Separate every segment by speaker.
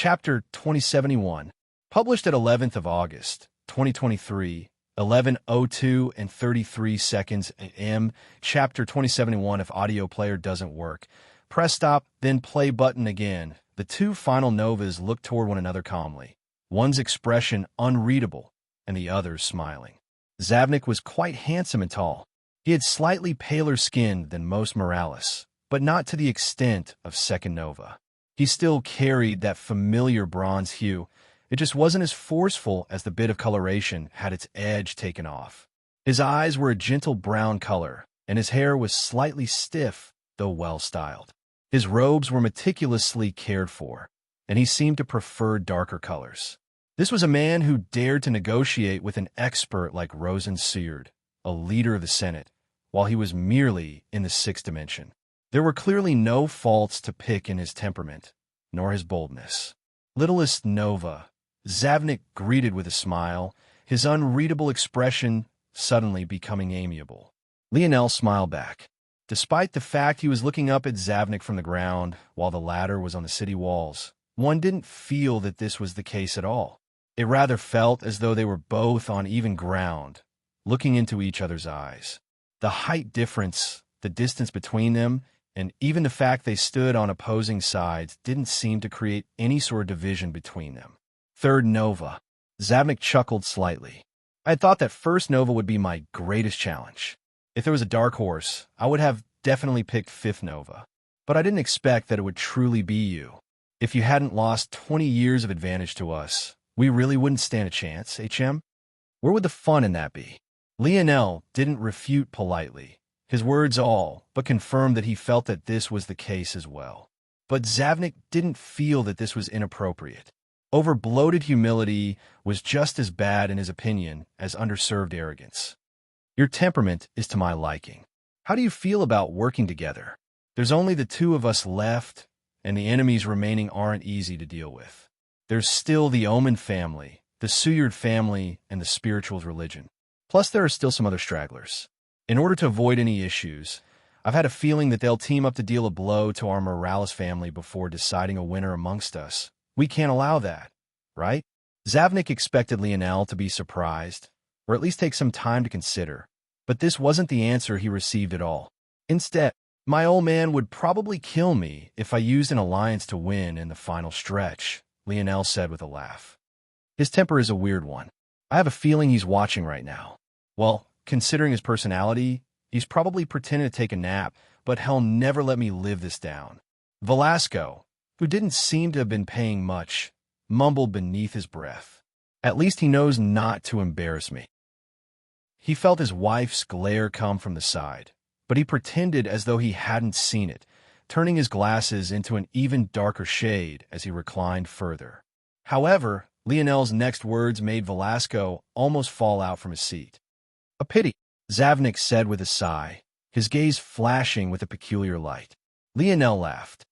Speaker 1: Chapter 2071, published at 11th of August, 2023, 11:02 and 33 seconds a.m. Chapter 2071. If audio player doesn't work, press stop, then play button again. The two final novas looked toward one another calmly, one's expression unreadable and the other's smiling. Zavnik was quite handsome and tall. He had slightly paler skin than most Morales, but not to the extent of Second Nova. He still carried that familiar bronze hue. It just wasn't as forceful as the bit of coloration had its edge taken off. His eyes were a gentle brown color, and his hair was slightly stiff, though well-styled. His robes were meticulously cared for, and he seemed to prefer darker colors. This was a man who dared to negotiate with an expert like Rosen Seard, a leader of the Senate, while he was merely in the sixth dimension. There were clearly no faults to pick in his temperament, nor his boldness. Littlest Nova, Zavnik greeted with a smile, his unreadable expression suddenly becoming amiable. Lionel smiled back. Despite the fact he was looking up at Zavnik from the ground, while the latter was on the city walls, one didn't feel that this was the case at all. It rather felt as though they were both on even ground, looking into each other's eyes. The height difference, the distance between them, and even the fact they stood on opposing sides didn't seem to create any sort of division between them. Third Nova. Zavnik chuckled slightly. I had thought that First Nova would be my greatest challenge. If there was a dark horse, I would have definitely picked Fifth Nova. But I didn't expect that it would truly be you. If you hadn't lost 20 years of advantage to us, we really wouldn't stand a chance, HM? Where would the fun in that be? Lionel didn't refute politely. His words all but confirmed that he felt that this was the case as well. But Zavnik didn't feel that this was inappropriate. Over-bloated humility was just as bad in his opinion as underserved arrogance. Your temperament is to my liking. How do you feel about working together? There's only the two of us left, and the enemies remaining aren't easy to deal with. There's still the Omen family, the Suyard family, and the Spirituals religion. Plus, there are still some other stragglers. In order to avoid any issues, I've had a feeling that they'll team up to deal a blow to our Morales family before deciding a winner amongst us. We can't allow that, right? Zavnik expected Lionel to be surprised, or at least take some time to consider, but this wasn't the answer he received at all. Instead, my old man would probably kill me if I used an alliance to win in the final stretch, Lionel said with a laugh. His temper is a weird one. I have a feeling he's watching right now. Well, considering his personality, he's probably pretending to take a nap, but he'll never let me live this down. Velasco, who didn't seem to have been paying much, mumbled beneath his breath. At least he knows not to embarrass me. He felt his wife's glare come from the side, but he pretended as though he hadn't seen it, turning his glasses into an even darker shade as he reclined further. However, Lionel's next words made Velasco almost fall out from his seat. A pity, Zavnik said with a sigh, his gaze flashing with a peculiar light. Lionel laughed.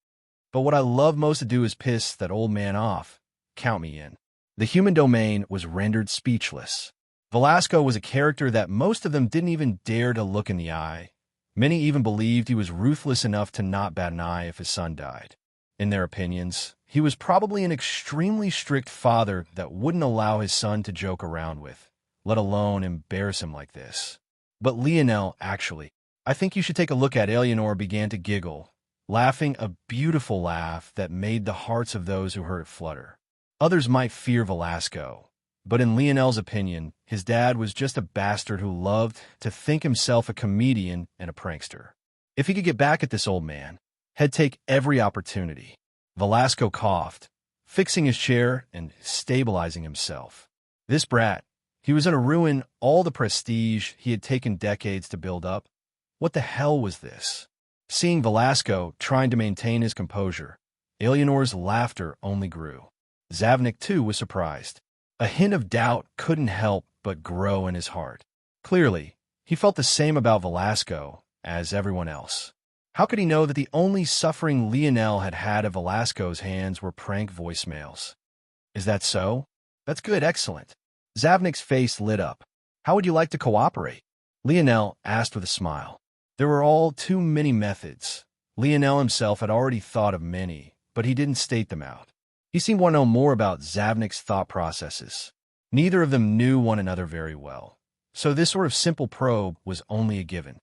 Speaker 1: But what I love most to do is piss that old man off. Count me in. The human domain was rendered speechless. Velasco was a character that most of them didn't even dare to look in the eye. Many even believed he was ruthless enough to not bat an eye if his son died. In their opinions, he was probably an extremely strict father that wouldn't allow his son to joke around with, let alone embarrass him like this. But Lionel, actually, I think you should take a look at. Eleanor began to giggle, laughing a beautiful laugh that made the hearts of those who heard it flutter. Others might fear Velasco, but in Lionel's opinion, his dad was just a bastard who loved to think himself a comedian and a prankster. If he could get back at this old man, he'd take every opportunity. Velasco coughed, fixing his chair and stabilizing himself. This brat, he was going to ruin all the prestige he had taken decades to build up. What the hell was this? Seeing Velasco trying to maintain his composure, Eleanor's laughter only grew. Zavnik, too, was surprised. A hint of doubt couldn't help but grow in his heart. Clearly, he felt the same about Velasco as everyone else. How could he know that the only suffering Lionel had had at Velasco's hands were prank voicemails? Is that so? That's good, excellent. Zavnik's face lit up. How would you like to cooperate? Lionel asked with a smile. There were all too many methods. Lionel himself had already thought of many, but he didn't state them out. He seemed to want to know more about Zavnik's thought processes. Neither of them knew one another very well, so this sort of simple probe was only a given.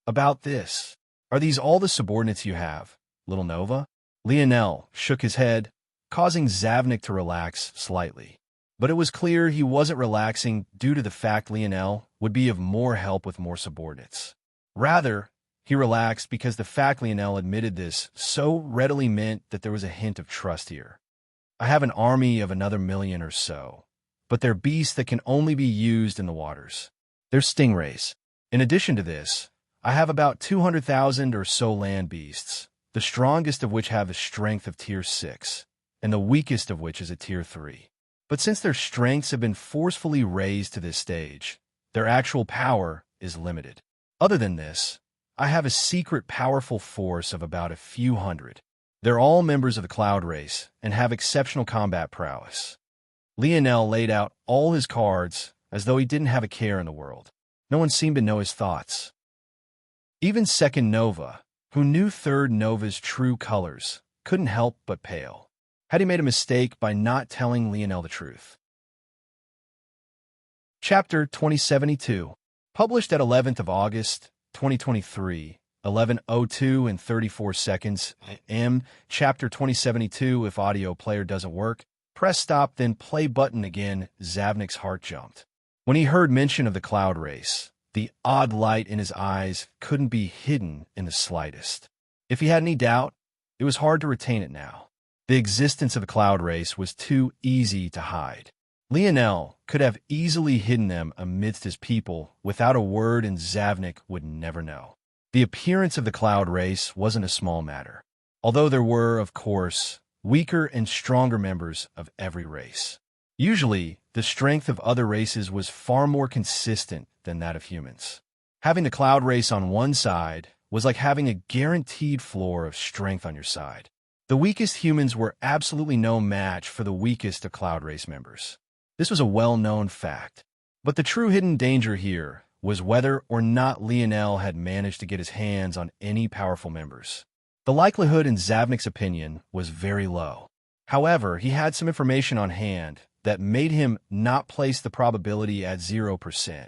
Speaker 1: About this, are these all the subordinates you have, little Nova? Lionel shook his head, causing Zavnik to relax slightly. But it was clear he wasn't relaxing due to the fact Lionel would be of more help with more subordinates. Rather, he relaxed because the fact Lionel admitted this so readily meant that there was a hint of trust here. I have an army of another 1,000,000 or so, but they're beasts that can only be used in the waters. They're stingrays. In addition to this, I have about 200,000 or so land beasts, the strongest of which have a strength of tier 6, and the weakest of which is a tier 3. But since their strengths have been forcefully raised to this stage, their actual power is limited. Other than this, I have a secret powerful force of about a few hundred. They're all members of the Cloud race and have exceptional combat prowess. Lionel laid out all his cards as though he didn't have a care in the world. No one seemed to know his thoughts. Even Second Nova, who knew Third Nova's true colors, couldn't help but pale. Had he made a mistake by not telling Lionel the truth? Chapter 2072, published at 11th of August, 2023, 11:02 and 34 seconds AM. Chapter 2072. If audio player doesn't work, press stop, then play button again. Zavnik's heart jumped. When he heard mention of the Cloud race, the odd light in his eyes couldn't be hidden in the slightest. If he had any doubt, it was hard to retain it now. The existence of the Cloud race was too easy to hide. Lionel could have easily hidden them amidst his people without a word, and Zavnik would never know. The appearance of the Cloud race wasn't a small matter, although there were, of course, weaker and stronger members of every race. Usually, the strength of other races was far more consistent than that of humans. Having the Cloud race on one side was like having a guaranteed floor of strength on your side. The weakest humans were absolutely no match for the weakest of Cloud race members. This was a well-known fact. But the true hidden danger here was whether or not Lionel had managed to get his hands on any powerful members. The likelihood, in Zavnik's opinion, was very low. However, he had some information on hand that made him not place the probability at 0%.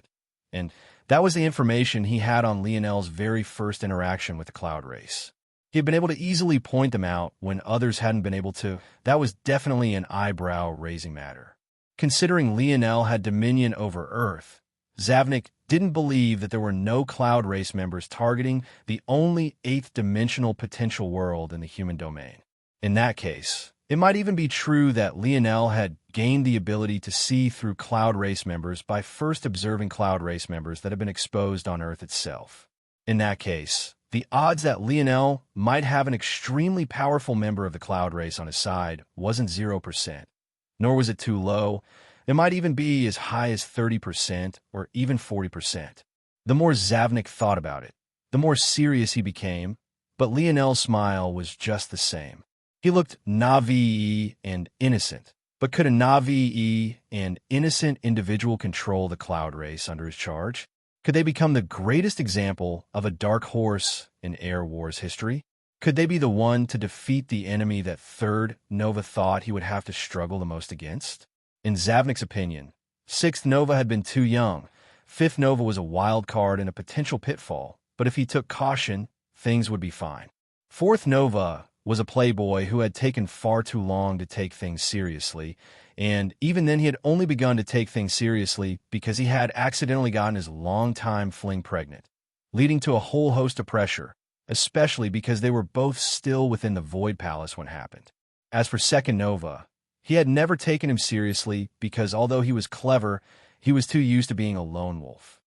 Speaker 1: And that was the information he had on Lionel's very first interaction with the Cloud race. He had been able to easily point them out when others hadn't been able to. That was definitely an eyebrow-raising matter. Considering Lionel had dominion over Earth, Zavnik didn't believe that there were no Cloud race members targeting the only 8th-dimensional potential world in the human domain. In that case, it might even be true that Lionel had gained the ability to see through Cloud race members by first observing Cloud race members that had been exposed on Earth itself. In that case, the odds that Lionel might have an extremely powerful member of the Cloud race on his side wasn't 0%, nor was it too low. It might even be as high as 30% or even 40%. The more Zavnik thought about it, the more serious he became, but Lionel's smile was just the same. He looked naive and innocent, but could a naive and innocent individual control the Cloud race under his charge? Could they become the greatest example of a dark horse in Air Wars history? Could they be the one to defeat the enemy that Third Nova thought he would have to struggle the most against? In Zavnik's opinion, 6th Nova had been too young. 5th Nova was a wild card and a potential pitfall, but if he took caution, things would be fine. 4th Nova was a playboy who had taken far too long to take things seriously, and even then he had only begun to take things seriously because he had accidentally gotten his longtime fling pregnant, leading to a whole host of pressure, especially because they were both still within the Void Palace when it happened. As for 2nd Nova, he had never taken him seriously because although he was clever, he was too used to being a lone wolf.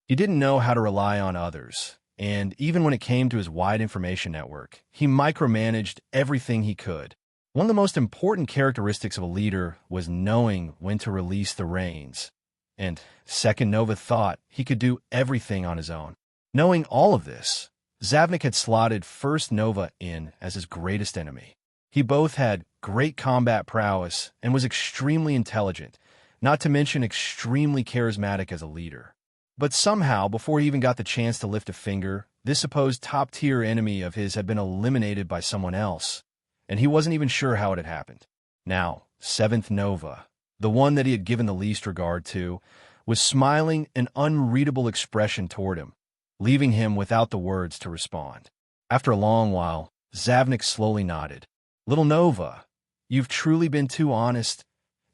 Speaker 1: He didn't know how to rely on others, and even when it came to his wide information network, he micromanaged everything he could. One of the most important characteristics of a leader was knowing when to release the reins, and 2nd Nova thought he could do everything on his own. Knowing all of this, Zavnik had slotted 1st Nova in as his greatest enemy. He both had great combat prowess and was extremely intelligent, not to mention extremely charismatic as a leader. But somehow, before he even got the chance to lift a finger, this supposed top-tier enemy of his had been eliminated by someone else, and he wasn't even sure how it had happened. Now, seventh Nova, the one that he had given the least regard to, was smiling an unreadable expression toward him, leaving him without the words to respond. After a long while, Zavnik slowly nodded. Little Nova, you've truly been too honest.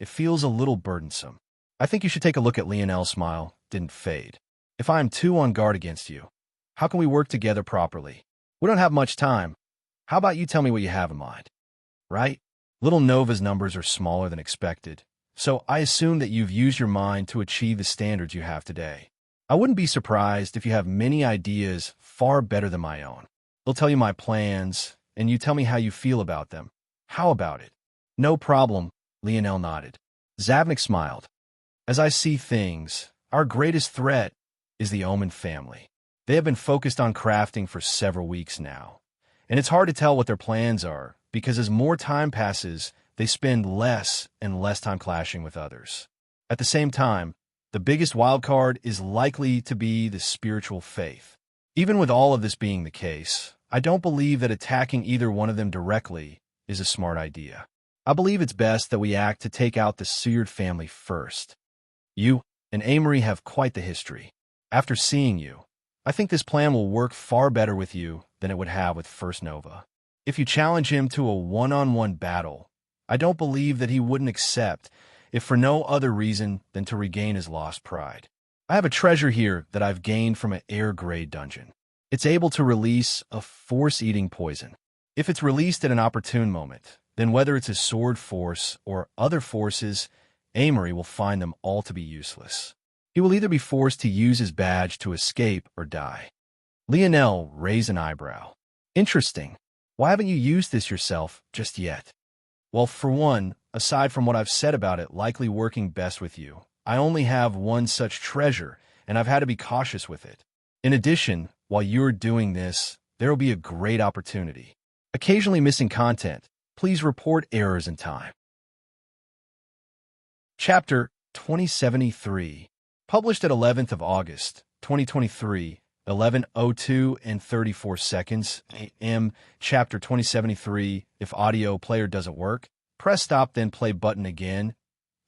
Speaker 1: It feels a little burdensome. I think you should take a look at Lionel's smile. Didn't fade. If I am too on guard against you, how can we work together properly? We don't have much time. How about you tell me what you have in mind? Right? Little Nova's numbers are smaller than expected, so I assume that you've used your mind to achieve the standards you have today. I wouldn't be surprised if you have many ideas far better than my own. I'll tell you my plans, and you tell me how you feel about them. How about it? No problem, Lionel nodded. Zavnik smiled. As I see things, our greatest threat is the Omen family. They have been focused on crafting for several weeks now, and it's hard to tell what their plans are, because as more time passes, they spend less and less time clashing with others. At the same time, the biggest wildcard is likely to be the spiritual faith. Even with all of this being the case, I don't believe that attacking either one of them directly is a smart idea. I believe it's best that we act to take out the Seward family first. You and Amory have quite the history. After seeing you, I think this plan will work far better with you than it would have with First Nova. If you challenge him to a one-on-one battle, I don't believe that he wouldn't accept, if for no other reason than to regain his lost pride. I have a treasure here that I've gained from an air-grade dungeon. It's able to release a force-eating poison. If it's released at an opportune moment, then whether it's a sword force or other forces, Amory will find them all to be useless. He will either be forced to use his badge to escape or die. Lionel raised an eyebrow. Interesting. Why haven't you used this yourself just yet? Well, for one, aside from what I've said about it likely working best with you, I only have one such treasure, and I've had to be cautious with it. In addition, while you're doing this, there will be a great opportunity. Occasionally missing content. Please report errors in time. Chapter 2073. Published at 11th of August, 2023, 11:02 and 34 seconds a.m. Chapter 2073. If audio player doesn't work, press stop then play button again.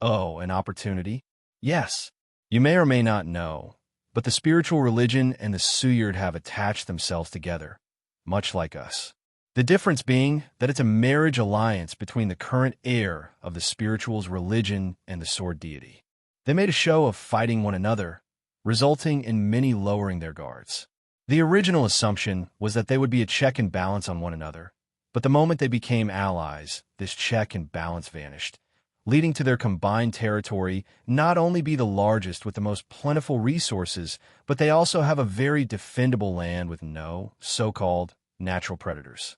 Speaker 1: Oh, an opportunity? Yes. You may or may not know, but the spiritual religion and the Seward have attached themselves together, much like us. The difference being that it's a marriage alliance between the current heir of the spiritual's religion and the sword deity. They made a show of fighting one another, resulting in many lowering their guards. The original assumption was that they would be a check and balance on one another, but the moment they became allies, this check and balance vanished, leading to their combined territory not only be the largest with the most plentiful resources, but they also have a very defendable land with no so-called natural predators.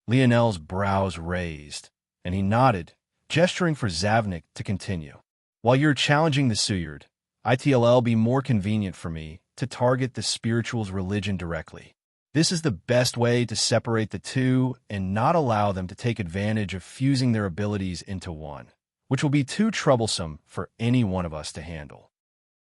Speaker 1: Lionel's brows raised, and he nodded, gesturing for Zavnik to continue. While you're challenging the Seward, ITLL be more convenient for me to target the spiritual's religion directly. This is the best way to separate the two and not allow them to take advantage of fusing their abilities into one, which will be too troublesome for any one of us to handle.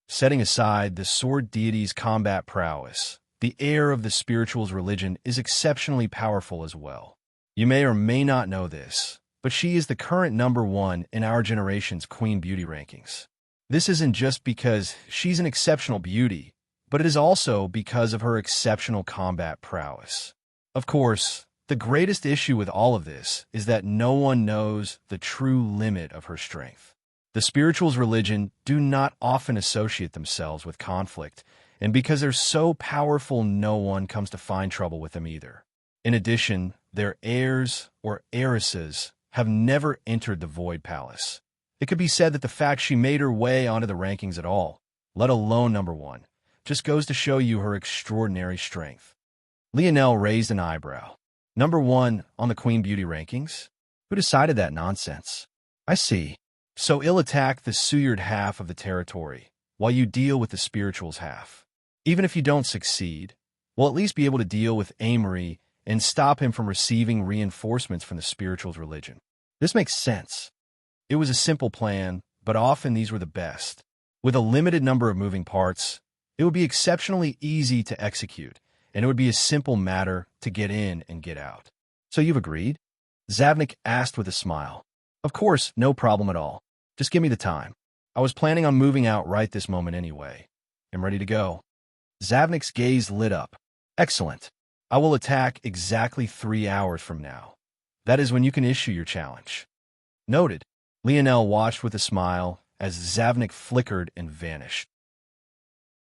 Speaker 1: Setting aside the sword deity's combat prowess, the heir of the spiritual's religion is exceptionally powerful as well. You may or may not know this, but she is the current #1 in our generation's Queen Beauty rankings. This isn't just because she's an exceptional beauty, but it is also because of her exceptional combat prowess. Of course, the greatest issue with all of this is that no one knows the true limit of her strength. The spiritual's religion do not often associate themselves with conflict, and because they're so powerful, no one comes to find trouble with them either. In addition, their heirs or heiresses have never entered the Void Palace. It could be said that the fact she made her way onto the rankings at all, let alone #1, just goes to show you her extraordinary strength. Lionel raised an eyebrow. #1 on the Queen Beauty rankings? Who decided that nonsense? I see. So he'll attack the Seward half of the territory, while you deal with the spiritual's half. Even if you don't succeed, we'll at least be able to deal with Amory and stop him from receiving reinforcements from the spiritual's religion. This makes sense. It was a simple plan, but often these were the best. With a limited number of moving parts, it would be exceptionally easy to execute, and it would be a simple matter to get in and get out. So you've agreed? Zavnik asked with a smile. Of course, no problem at all. Just give me the time. I was planning on moving out right this moment anyway. I'm ready to go. Zavnik's gaze lit up. Excellent. I will attack exactly 3 hours from now. That is when you can issue your challenge. Noted. Lionel watched with a smile as Zavnik flickered and vanished.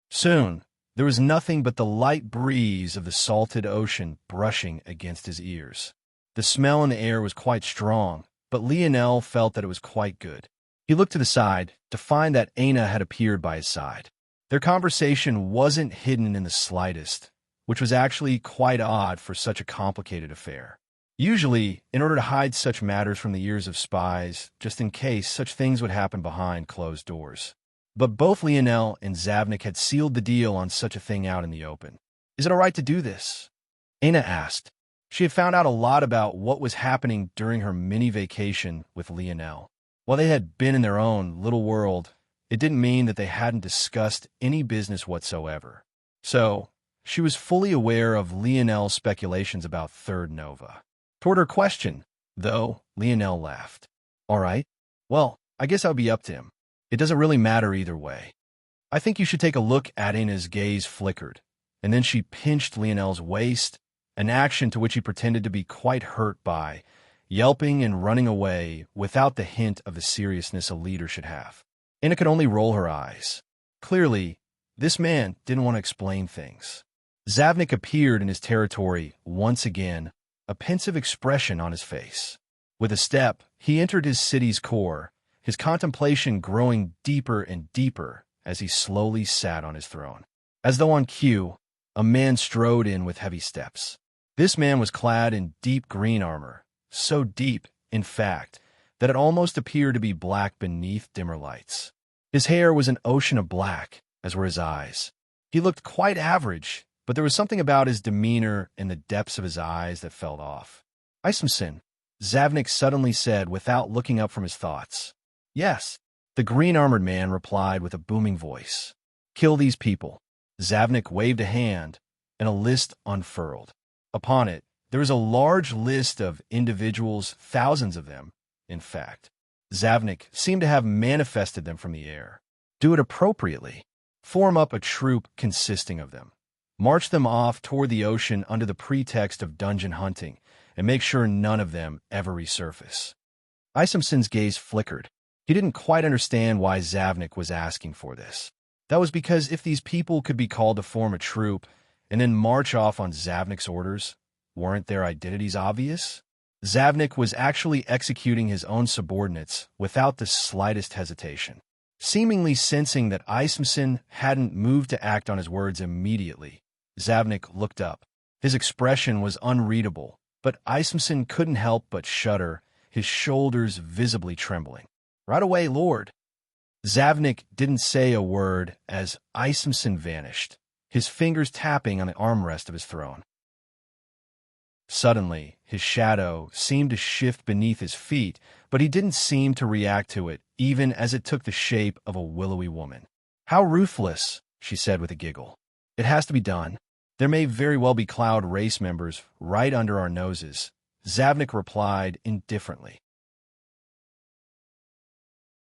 Speaker 1: Soon, there was nothing but the light breeze of the salted ocean brushing against his ears. The smell in the air was quite strong, but Lionel felt that it was quite good. He looked to the side to find that Aina had appeared by his side. Their conversation wasn't hidden in the slightest, which was actually quite odd for such a complicated affair. Usually, in order to hide such matters from the ears of spies, just in case such things would happen behind closed doors. But both Lionel and Zavnik had sealed the deal on such a thing out in the open. Is it all right to do this? Aina asked. She had found out a lot about what was happening during her mini-vacation with Lionel. While they had been in their own little world, it didn't mean that they hadn't discussed any business whatsoever. So, she was fully aware of Lionel's speculations about Third Nova. Toward her question, though, Lionel laughed. All right. Well, I guess I'll be up to him. It doesn't really matter either way. I think you should take a look at Aina's gaze flickered, and then she pinched Lionel's waist, an action to which he pretended to be quite hurt by, yelping and running away without the hint of the seriousness a leader should have. Aina could only roll her eyes. Clearly, this man didn't want to explain things. Zavnik appeared in his territory once again, a pensive expression on his face. With a step, he entered his city's core, his contemplation growing deeper and deeper as he slowly sat on his throne. As though on cue, a man strode in with heavy steps. This man was clad in deep green armor, so deep, in fact, that it almost appeared to be black beneath dimmer lights. His hair was an ocean of black, as were his eyes. He looked quite average, but there was something about his demeanor and the depths of his eyes that felt off. Ismson, Zavnik suddenly said without looking up from his thoughts. Yes, the green-armored man replied with a booming voice. Kill these people. Zavnik waved a hand, and a list unfurled. Upon it, there was a large list of individuals, thousands of them, in fact. Zavnik seemed to have manifested them from the air. Do it appropriately. Form up a troop consisting of them. March them off toward the ocean under the pretext of dungeon hunting, and make sure none of them ever resurface. Isomson's gaze flickered. He didn't quite understand why Zavnik was asking for this. That was because if these people could be called to form a troop and then march off on Zavnik's orders, weren't their identities obvious? Zavnik was actually executing his own subordinates without the slightest hesitation. Seemingly sensing that Isomson hadn't moved to act on his words immediately, Zavnik looked up. His expression was unreadable, but Isomson couldn't help but shudder, his shoulders visibly trembling. Right away, Lord. Zavnik didn't say a word as Isomson vanished, his fingers tapping on the armrest of his throne. Suddenly, his shadow seemed to shift beneath his feet, but he didn't seem to react to it, even as it took the shape of a willowy woman. How ruthless, she said with a giggle. It has to be done. There may very well be Cloud race members right under our noses. Zavnik replied indifferently.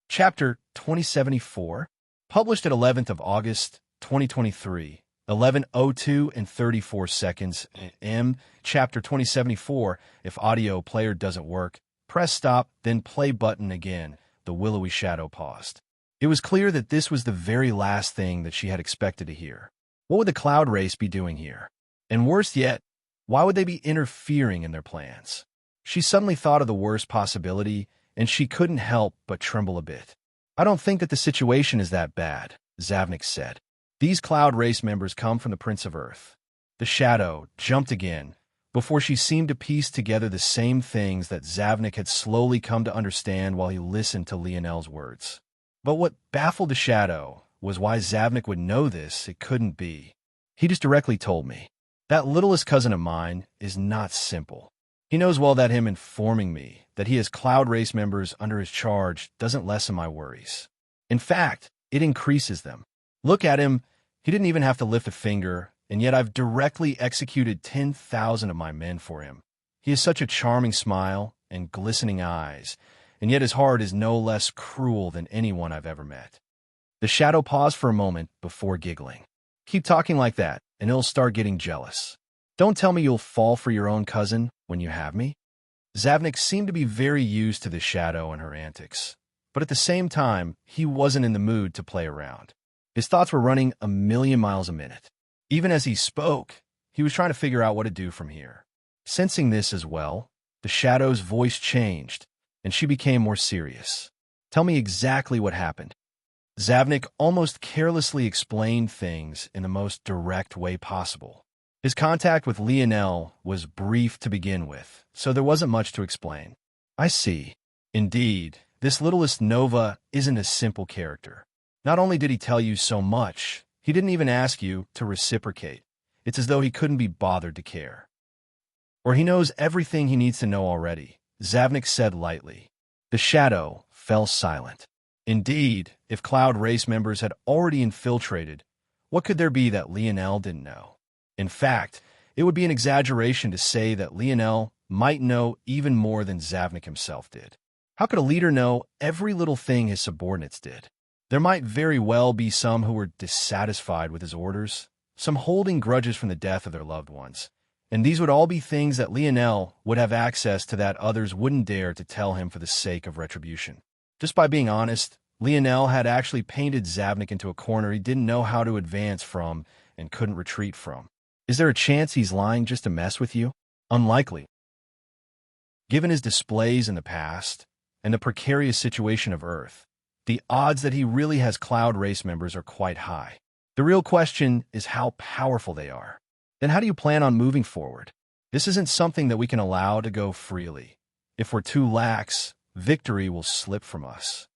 Speaker 1: Chapter 2074, published at 11th of August, 2023, 11:02 and 34 seconds, M. Chapter 2074, if audio player doesn't work, press stop, then play button again. The willowy shadow paused. It was clear that this was the very last thing that she had expected to hear. What would the Cloud race be doing here? And worse yet, why would they be interfering in their plans? She suddenly thought of the worst possibility, and she couldn't help but tremble a bit. I don't think that the situation is that bad, Zavnik said. These Cloud race members come from the Prince of Earth. The shadow jumped again, before she seemed to piece together the same things that Zavnik had slowly come to understand while he listened to Lionel's words. But what baffled the shadow was why Zavnik would know this. It couldn't be. He just directly told me. That littlest cousin of mine is not simple. He knows well that him informing me that he has Cloud race members under his charge doesn't lessen my worries. In fact, it increases them. Look at him. He didn't even have to lift a finger, and yet I've directly executed 10,000 of my men for him. He has such a charming smile, and glistening eyes, and yet his heart is no less cruel than anyone I've ever met. The shadow paused for a moment before giggling. Keep talking like that, and he'll start getting jealous. Don't tell me you'll fall for your own cousin when you have me. Zavnik seemed to be very used to the shadow and her antics, but at the same time, he wasn't in the mood to play around. His thoughts were running a million miles a minute. Even as he spoke, he was trying to figure out what to do from here. Sensing this as well, the shadow's voice changed, and she became more serious. Tell me exactly what happened. Zavnik almost carelessly explained things in the most direct way possible. His contact with Lionel was brief to begin with, so there wasn't much to explain. I see. Indeed, this littlest Nova isn't a simple character. Not only did he tell you so much, he didn't even ask you to reciprocate. It's as though he couldn't be bothered to care. Or he knows everything he needs to know already, Zavnik said lightly. The shadow fell silent. Indeed, if Cloud race members had already infiltrated, what could there be that Lionel didn't know? In fact, it would be an exaggeration to say that Lionel might know even more than Zavnik himself did. How could a leader know every little thing his subordinates did? There might very well be some who were dissatisfied with his orders, some holding grudges from the death of their loved ones, and these would all be things that Lionel would have access to that others wouldn't dare to tell him for the sake of retribution. Just by being honest, Lionel had actually painted Zavnik into a corner he didn't know how to advance from and couldn't retreat from. Is there a chance he's lying just to mess with you? Unlikely. Given his displays in the past and the precarious situation of Earth, the odds that he really has Cloud race members are quite high. The real question is how powerful they are. Then how do you plan on moving forward? This isn't something that we can allow to go freely. If we're too lax, victory will slip from us.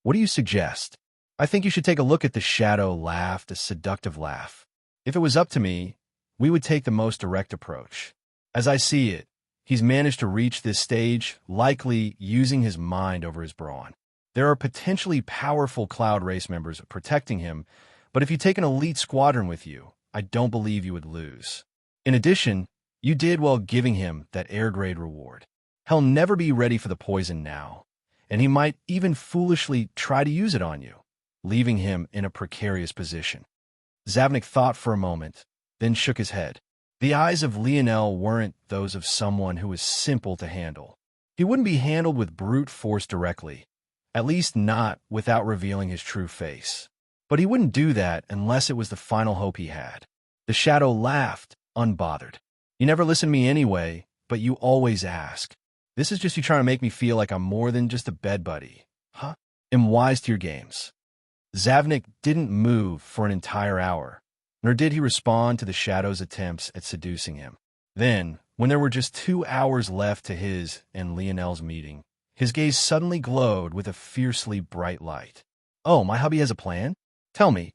Speaker 1: What do you suggest? I think you should take a look at the shadow laughed, a seductive laugh. If it was up to me, we would take the most direct approach. As I see it, he's managed to reach this stage, likely using his mind over his brawn. There are potentially powerful Cloud race members protecting him, but if you take an elite squadron with you, I don't believe you would lose. In addition, you did well giving him that air-grade reward. He'll never be ready for the poison now, and he might even foolishly try to use it on you, leaving him in a precarious position. Zavnik thought for a moment, then shook his head. The eyes of Lionel weren't those of someone who was simple to handle. He wouldn't be handled with brute force directly, at least not without revealing his true face. But he wouldn't do that unless it was the final hope he had. The shadow laughed, unbothered. You never listen to me anyway, but you always ask. This is just you trying to make me feel like I'm more than just a bed buddy. Huh? I'm wise to your games. Zavnik didn't move for an entire hour, nor did he respond to the shadow's attempts at seducing him. Then, when there were just 2 hours left to his and Lionel's meeting, his gaze suddenly glowed with a fiercely bright light. Oh, my hubby has a plan? Tell me.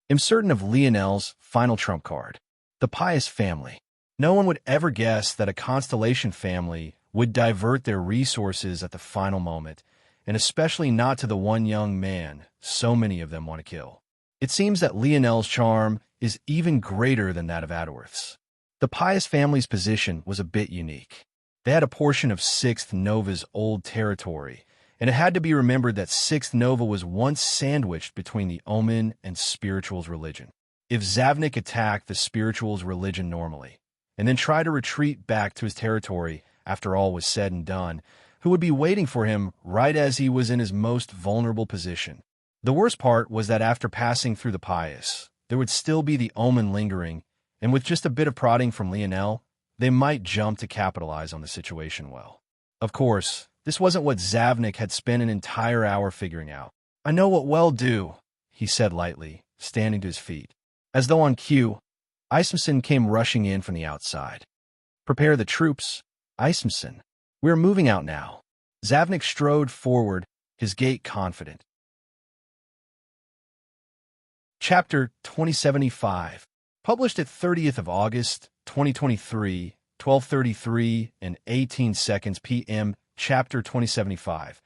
Speaker 1: I'm certain of Lionel's final trump card, the pious family. No one would ever guess that a constellation family would divert their resources at the final moment, and especially not to the one young man so many of them want to kill. It seems that Lionel's charm is even greater than that of Adworth's. The pious family's position was a bit unique. They had a portion of 6th Nova's old territory, and it had to be remembered that 6th Nova was once sandwiched between the Omen and Spiritual's religion. If Zavnik attacked the Spiritual's religion normally, and then tried to retreat back to his territory after all was said and done, who would be waiting for him right as he was in his most vulnerable position? The worst part was that after passing through the pious, there would still be the Omen lingering, and with just a bit of prodding from Lionel, they might jump to capitalize on the situation well. Of course, this wasn't what Zavnik had spent an entire hour figuring out. I know what we'll do, he said lightly, standing to his feet. As though on cue, Ismson came rushing in from the outside. Prepare the troops, Ismson. We're moving out now. Zavnik strode forward, his gait confident. Chapter 2075, published at 30th of August, 2023, 12:33 and 18 seconds p.m. Chapter 2075.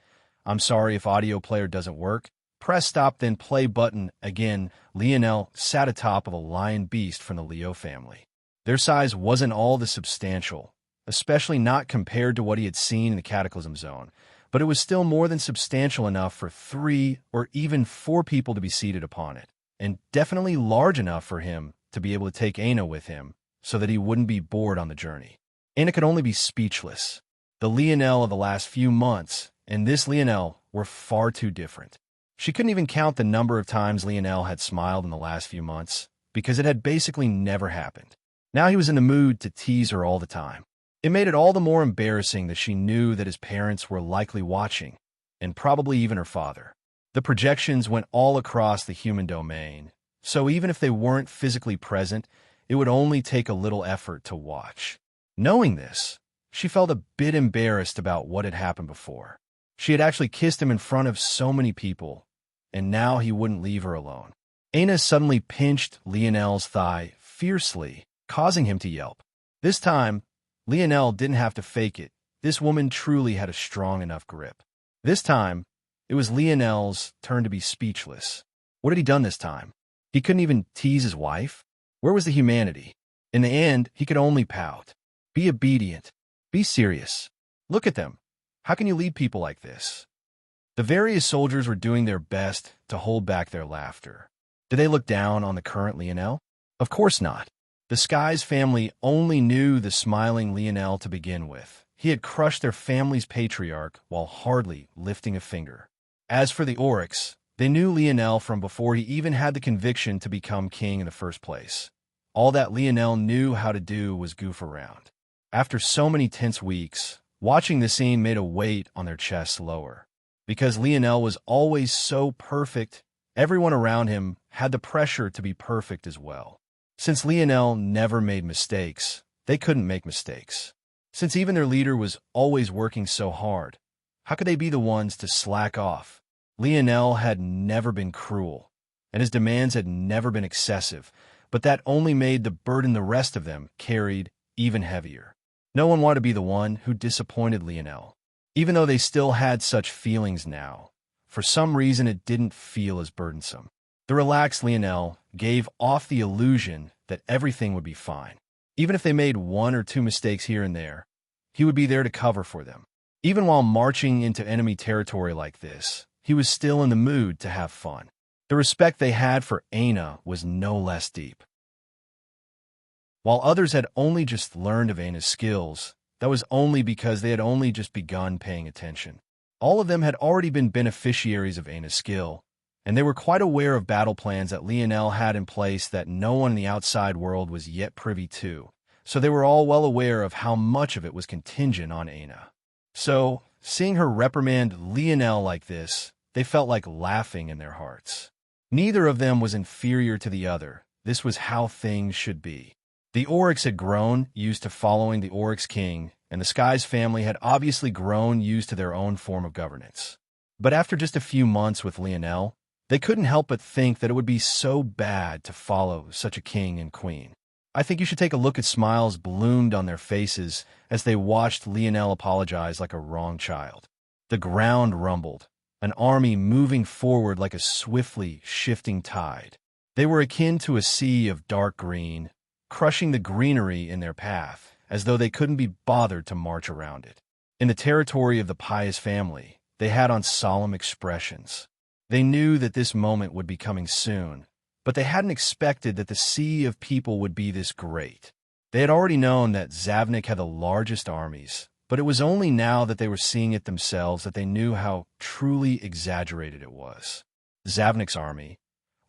Speaker 1: I'm sorry if audio player doesn't work. Press stop then play button again. Lionel sat atop of a lion beast from the Leo family. Their size wasn't all the substantial, especially not compared to what he had seen in the Cataclysm Zone, but it was still more than substantial enough for 3 or even 4 people to be seated upon it, and definitely large enough for him to be able to take Aina with him so that he wouldn't be bored on the journey. Aina could only be speechless. The Lionel of the last few months and this Lionel were far too different. She couldn't even count the number of times Lionel had smiled in the last few months, because it had basically never happened. Now he was in the mood to tease her all the time. It made it all the more embarrassing that she knew that his parents were likely watching, and probably even her father. The projections went all across the human domain, so even if they weren't physically present, it would only take a little effort to watch. Knowing this, she felt a bit embarrassed about what had happened before. She had actually kissed him in front of so many people, and now he wouldn't leave her alone. Aina suddenly pinched Lionel's thigh fiercely, causing him to yelp. This time, Lionel didn't have to fake it. This woman truly had a strong enough grip. This time, it was Lionel's turn to be speechless. What had he done this time? He couldn't even tease his wife? Where was the humanity? In the end, he could only pout. Be obedient. Be serious. Look at them. How can you lead people like this? The various soldiers were doing their best to hold back their laughter. Did they look down on the current Lionel? Of course not. The Sky's family only knew the smiling Lionel to begin with. He had crushed their family's patriarch while hardly lifting a finger. As for the Oryx, they knew Lionel from before he even had the conviction to become king in the first place. All that Lionel knew how to do was goof around. After so many tense weeks, watching the scene made a weight on their chests lower. Because Lionel was always so perfect, everyone around him had the pressure to be perfect as well. Since Lionel never made mistakes, they couldn't make mistakes. Since even their leader was always working so hard, how could they be the ones to slack off? Lionel had never been cruel, and his demands had never been excessive, but that only made the burden the rest of them carried even heavier. No one wanted to be the one who disappointed Lionel. Even though they still had such feelings now, for some reason it didn't feel as burdensome. The relaxed Lionel gave off the illusion that everything would be fine. Even if they made 1 or 2 mistakes here and there, he would be there to cover for them. Even while marching into enemy territory like this, he was still in the mood to have fun. The respect they had for Aina was no less deep. While others had only just learned of Aina's skills, that was only because they had only just begun paying attention. All of them had already been beneficiaries of Aina's skill, and they were quite aware of battle plans that Lionel had in place that no one in the outside world was yet privy to, so they were all well aware of how much of it was contingent on Aina. So, seeing her reprimand Lionel like this, they felt like laughing in their hearts. Neither of them was inferior to the other. This was how things should be. The Oryx had grown, used to following the Oryx King, and the Sky's family had obviously grown, used to their own form of governance. But after just a few months with Lionel, they couldn't help but think that it would be so bad to follow such a king and queen. I think you should take a look at smiles bloomed on their faces as they watched Lionel apologize like a wrong child. The ground rumbled, an army moving forward like a swiftly shifting tide. They were akin to a sea of dark green, crushing the greenery in their path, as though they couldn't be bothered to march around it. In the territory of the pious family, they had on solemn expressions. They knew that this moment would be coming soon, but they hadn't expected that the sea of people would be this great. They had already known that Zavnik had the largest armies, but it was only now that they were seeing it themselves that they knew how truly exaggerated it was. Zavnik's army,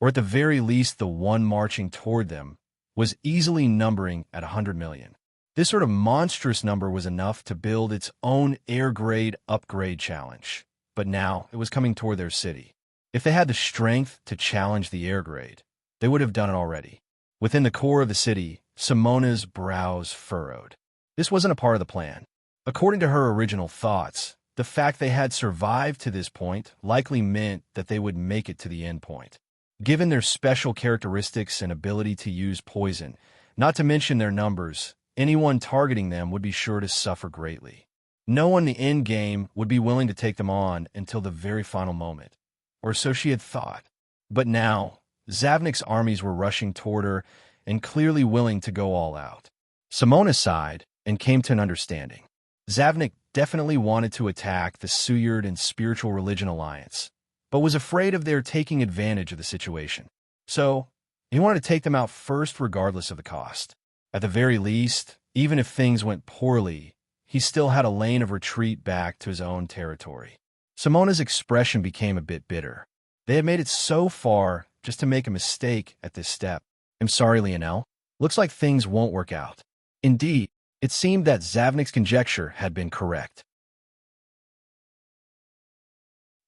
Speaker 1: or at the very least the one marching toward them, was easily numbering at 100 million. This sort of monstrous number was enough to build its own air-grade upgrade challenge, but now it was coming toward their city. If they had the strength to challenge the air grade, they would have done it already. Within the core of the city, Simona's brows furrowed. This wasn't a part of the plan. According to her original thoughts, the fact they had survived to this point likely meant that they would make it to the end point. Given their special characteristics and ability to use poison, not to mention their numbers, anyone targeting them would be sure to suffer greatly. No one in the end game would be willing to take them on until the very final moment, or so she had thought. But now, Zavnik's armies were rushing toward her and clearly willing to go all out. Simona sighed and came to an understanding. Zavnik definitely wanted to attack the Suyard and Spiritual Religion Alliance, but was afraid of their taking advantage of the situation. So, he wanted to take them out first regardless of the cost. At the very least, even if things went poorly, he still had a lane of retreat back to his own territory. Simona's expression became a bit bitter. They had made it so far just to make a mistake at this step. I'm sorry, Lionel. Looks like things won't work out. Indeed, it seemed that Zavnik's conjecture had been correct.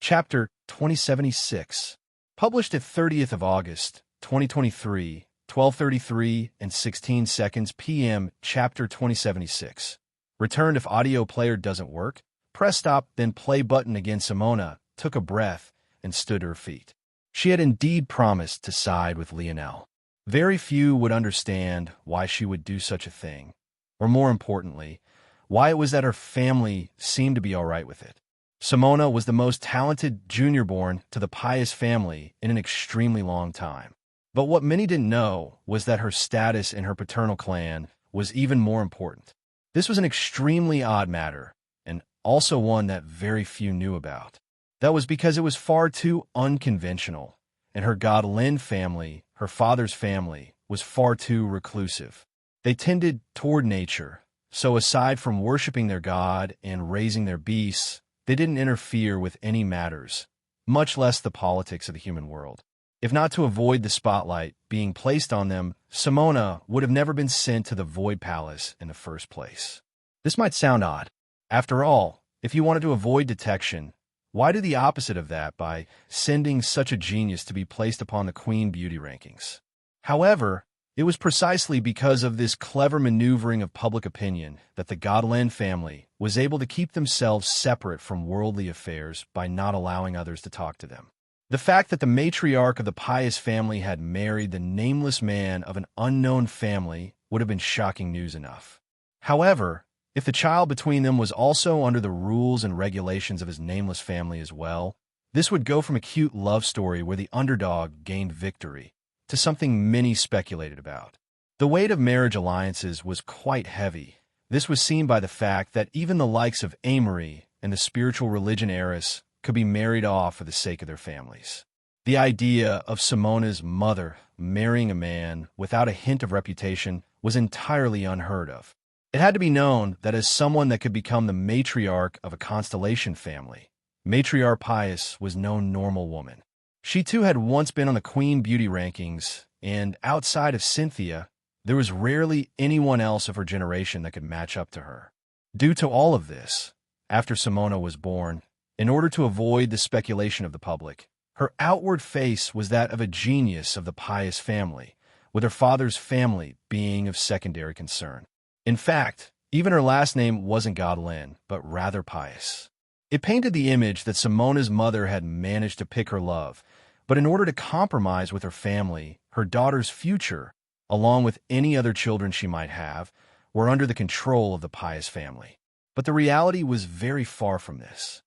Speaker 1: Chapter 2076. Published at 30th of August, 2023, 12:33 and 16 seconds p.m. Chapter 2076. Returned if audio player doesn't work. Press stop, then play button again. Simona took a breath and stood to her feet. She had indeed promised to side with Lionel. Very few would understand why she would do such a thing, or more importantly, why it was that her family seemed to be all right with it. Simona was the most talented junior born to the Pius family in an extremely long time. But what many didn't know was that her status in her paternal clan was even more important. This was an extremely odd matter, and also one that very few knew about. That was because it was far too unconventional, and her Godlin family, her father's family, was far too reclusive. They tended toward nature, so aside from worshiping their god and raising their beasts, they didn't interfere with any matters, much less the politics of the human world. If not to avoid the spotlight being placed on them, Simona would have never been sent to the Void Palace in the first place. This might sound odd. After all, if you wanted to avoid detection, why do the opposite of that by sending such a genius to be placed upon the Queen Beauty rankings? However, it was precisely because of this clever maneuvering of public opinion that the Godland family was able to keep themselves separate from worldly affairs by not allowing others to talk to them. The fact that the matriarch of the Pius family had married the nameless man of an unknown family would have been shocking news enough. However, if the child between them was also under the rules and regulations of his nameless family as well, this would go from a cute love story where the underdog gained victory to something many speculated about. The weight of marriage alliances was quite heavy. This was seen by the fact that even the likes of Amory and the Spiritual Religion heiress could be married off for the sake of their families. The idea of Simona's mother marrying a man without a hint of reputation was entirely unheard of. It had to be known that as someone that could become the matriarch of a constellation family, Matriarch Pius was no normal woman. She too had once been on the Queen Beauty rankings, and outside of Cynthia, there was rarely anyone else of her generation that could match up to her. Due to all of this, after Simona was born, in order to avoid the speculation of the public, her outward face was that of a genius of the Pius family, with her father's family being of secondary concern. In fact, even her last name wasn't Godlin, but rather Pius. It painted the image that Simona's mother had managed to pick her love, but in order to compromise with her family, her daughter's future, along with any other children she might have, were under the control of the Pius family. But the reality was very far from this.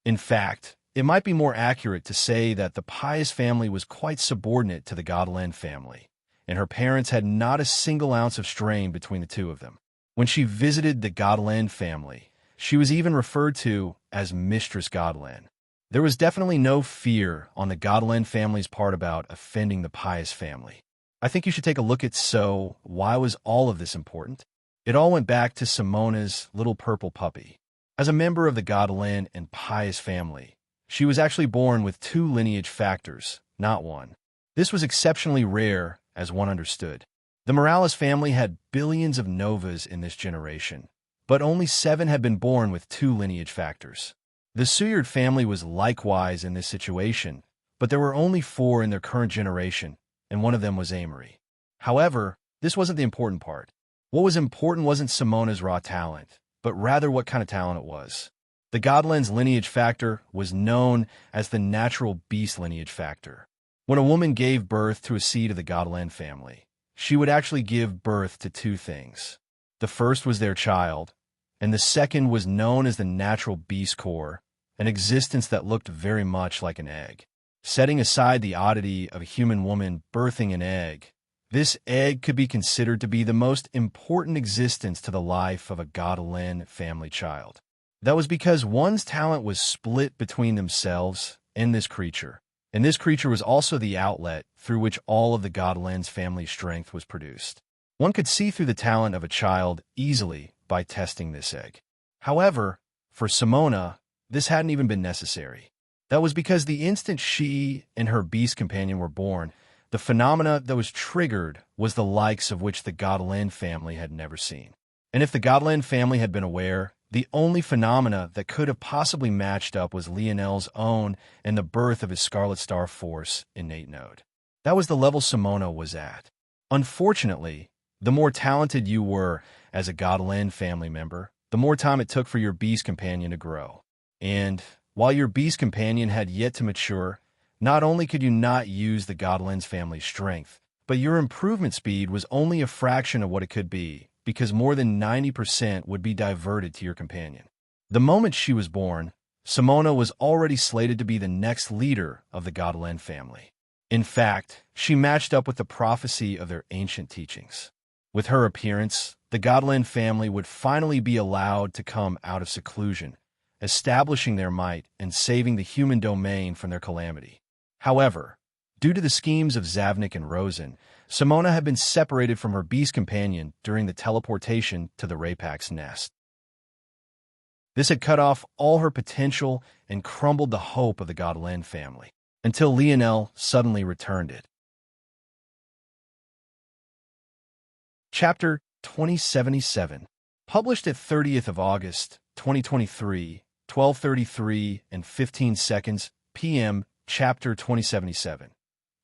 Speaker 1: In fact, it might be more accurate to say that the Pius family was quite subordinate to the Godland family, and her parents had not a single ounce of strain between the two of them. When she visited the Godland family, she was even referred to as Mistress Godland. There was definitely no fear on the Godland family's part about offending the Pius family. I think you should take a look at why was all of this important? It all went back to Simona's little purple puppy. As a member of the Godland and Pius family, she was actually born with 2 lineage factors, not one. This was exceptionally rare, as one understood. The Morales family had billions of novas in this generation, but only 7 had been born with 2 lineage factors. The Suyard family was likewise in this situation, but there were only 4 in their current generation, and one of them was Amory. However, this wasn't the important part. What was important wasn't Simona's raw talent, but rather what kind of talent it was. The Godland's lineage factor was known as the natural beast lineage factor. When a woman gave birth to a seed of the Godland family, she would actually give birth to 2 things. The first was their child, and the second was known as the natural beast core, an existence that looked very much like an egg. Setting aside the oddity of a human woman birthing an egg, This egg could be considered to be the most important existence to the life of a Godolin family child. That was because one's talent was split between themselves and this creature was also the outlet through which all of the Godolin's family strength was produced. One could see through the talent of a child easily by testing this egg. However, for Simona, this hadn't even been necessary. That was because the instant she and her beast companion were born, the phenomena that was triggered was the likes of which the Godolin family had never seen. And if the Godolin family had been aware, the only phenomena that could have possibly matched up was Lionel's own and the birth of his Scarlet Star Force innate node. That was the level Simona was at. Unfortunately, the more talented you were as a Godolin family member, the more time it took for your beast companion to grow. And while your beast companion had yet to mature, not only could you not use the Godolin's family strength, but your improvement speed was only a fraction of what it could be, because more than 90% would be diverted to your companion. The moment she was born, Simona was already slated to be the next leader of the Godolin family. In fact, she matched up with the prophecy of their ancient teachings. With her appearance, the Godolin family would finally be allowed to come out of seclusion, establishing their might and saving the human domain from their calamity. However, due to the schemes of Zavnik and Rosen, Simona had been separated from her beast companion during the teleportation to the Rapak's nest. This had cut off all her potential and crumbled the hope of the Godolin family, until Lionel suddenly returned it. Chapter 2077, published at 30th of August, 2023, 12:33 and 15 seconds p.m. Chapter 2077.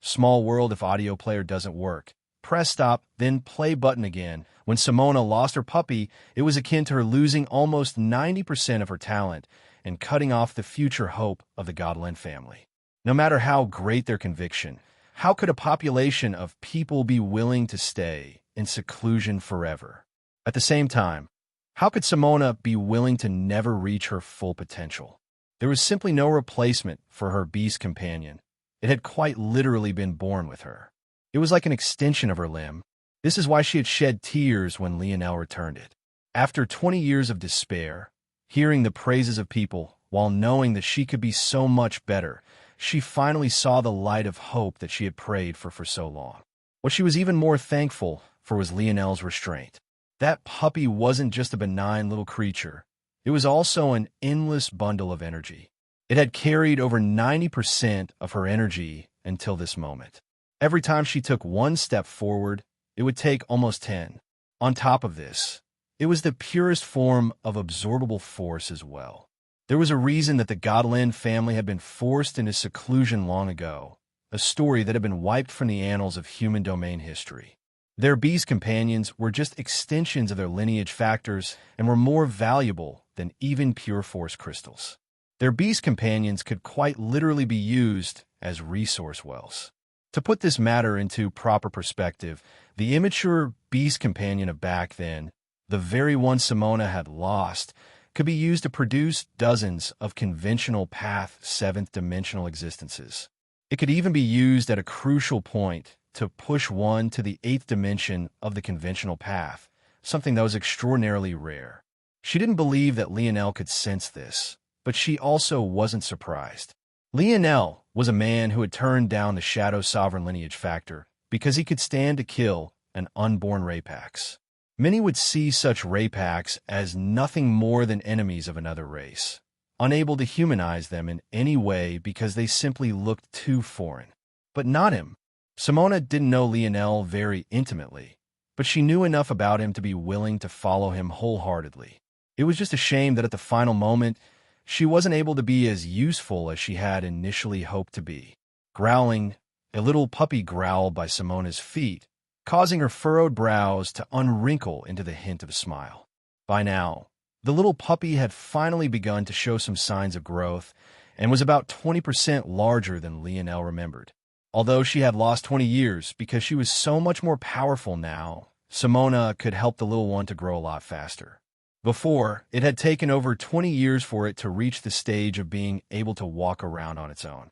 Speaker 1: Small world if audio player doesn't work. Press stop, then play button again. When Simona lost her puppy, it was akin to her losing almost 90% of her talent and cutting off the future hope of the Godolin family. No matter how great their conviction, how could a population of people be willing to stay in seclusion forever? At the same time, how could Simona be willing to never reach her full potential? There was simply no replacement for her beast companion. It had quite literally been born with her. It was like an extension of her limb. This is why she had shed tears when Lionel returned it. After 20 years of despair, hearing the praises of people while knowing that she could be so much better, she finally saw the light of hope that she had prayed for so long. What she was even more thankful for was Lionel's restraint. That puppy wasn't just a benign little creature. It was also an endless bundle of energy. It had carried over 90% of her energy until this moment. Every time she took one step forward, it would take almost 10. On top of this, it was the purest form of absorbable force as well. There was a reason that the Godolin family had been forced into seclusion long ago, a story that had been wiped from the annals of human domain history. Their beast companions were just extensions of their lineage factors and were more valuable than even pure force crystals. Their beast companions could quite literally be used as resource wells. To put this matter into proper perspective, the immature beast companion of back then, the very one Simona had lost, could be used to produce dozens of conventional path seventh-dimensional existences. It could even be used at a crucial point to push one to the eighth dimension of the conventional path, something that was extraordinarily rare. She didn't believe that Lionel could sense this, but she also wasn't surprised. Lionel was a man who had turned down the Shadow Sovereign lineage factor because he could stand to kill an unborn Rapax. Many would see such Rapax as nothing more than enemies of another race, unable to humanize them in any way because they simply looked too foreign. But not him. Simona didn't know Lionel very intimately, but she knew enough about him to be willing to follow him wholeheartedly. It was just a shame that at the final moment, she wasn't able to be as useful as she had initially hoped to be. Growling, a little puppy growled by Simona's feet, causing her furrowed brows to unwrinkle into the hint of a smile. By now, the little puppy had finally begun to show some signs of growth and was about 20% larger than Lionel remembered. Although she had lost 20 years because she was so much more powerful now, Simona could help the little one to grow a lot faster. Before, it had taken over 20 years for it to reach the stage of being able to walk around on its own.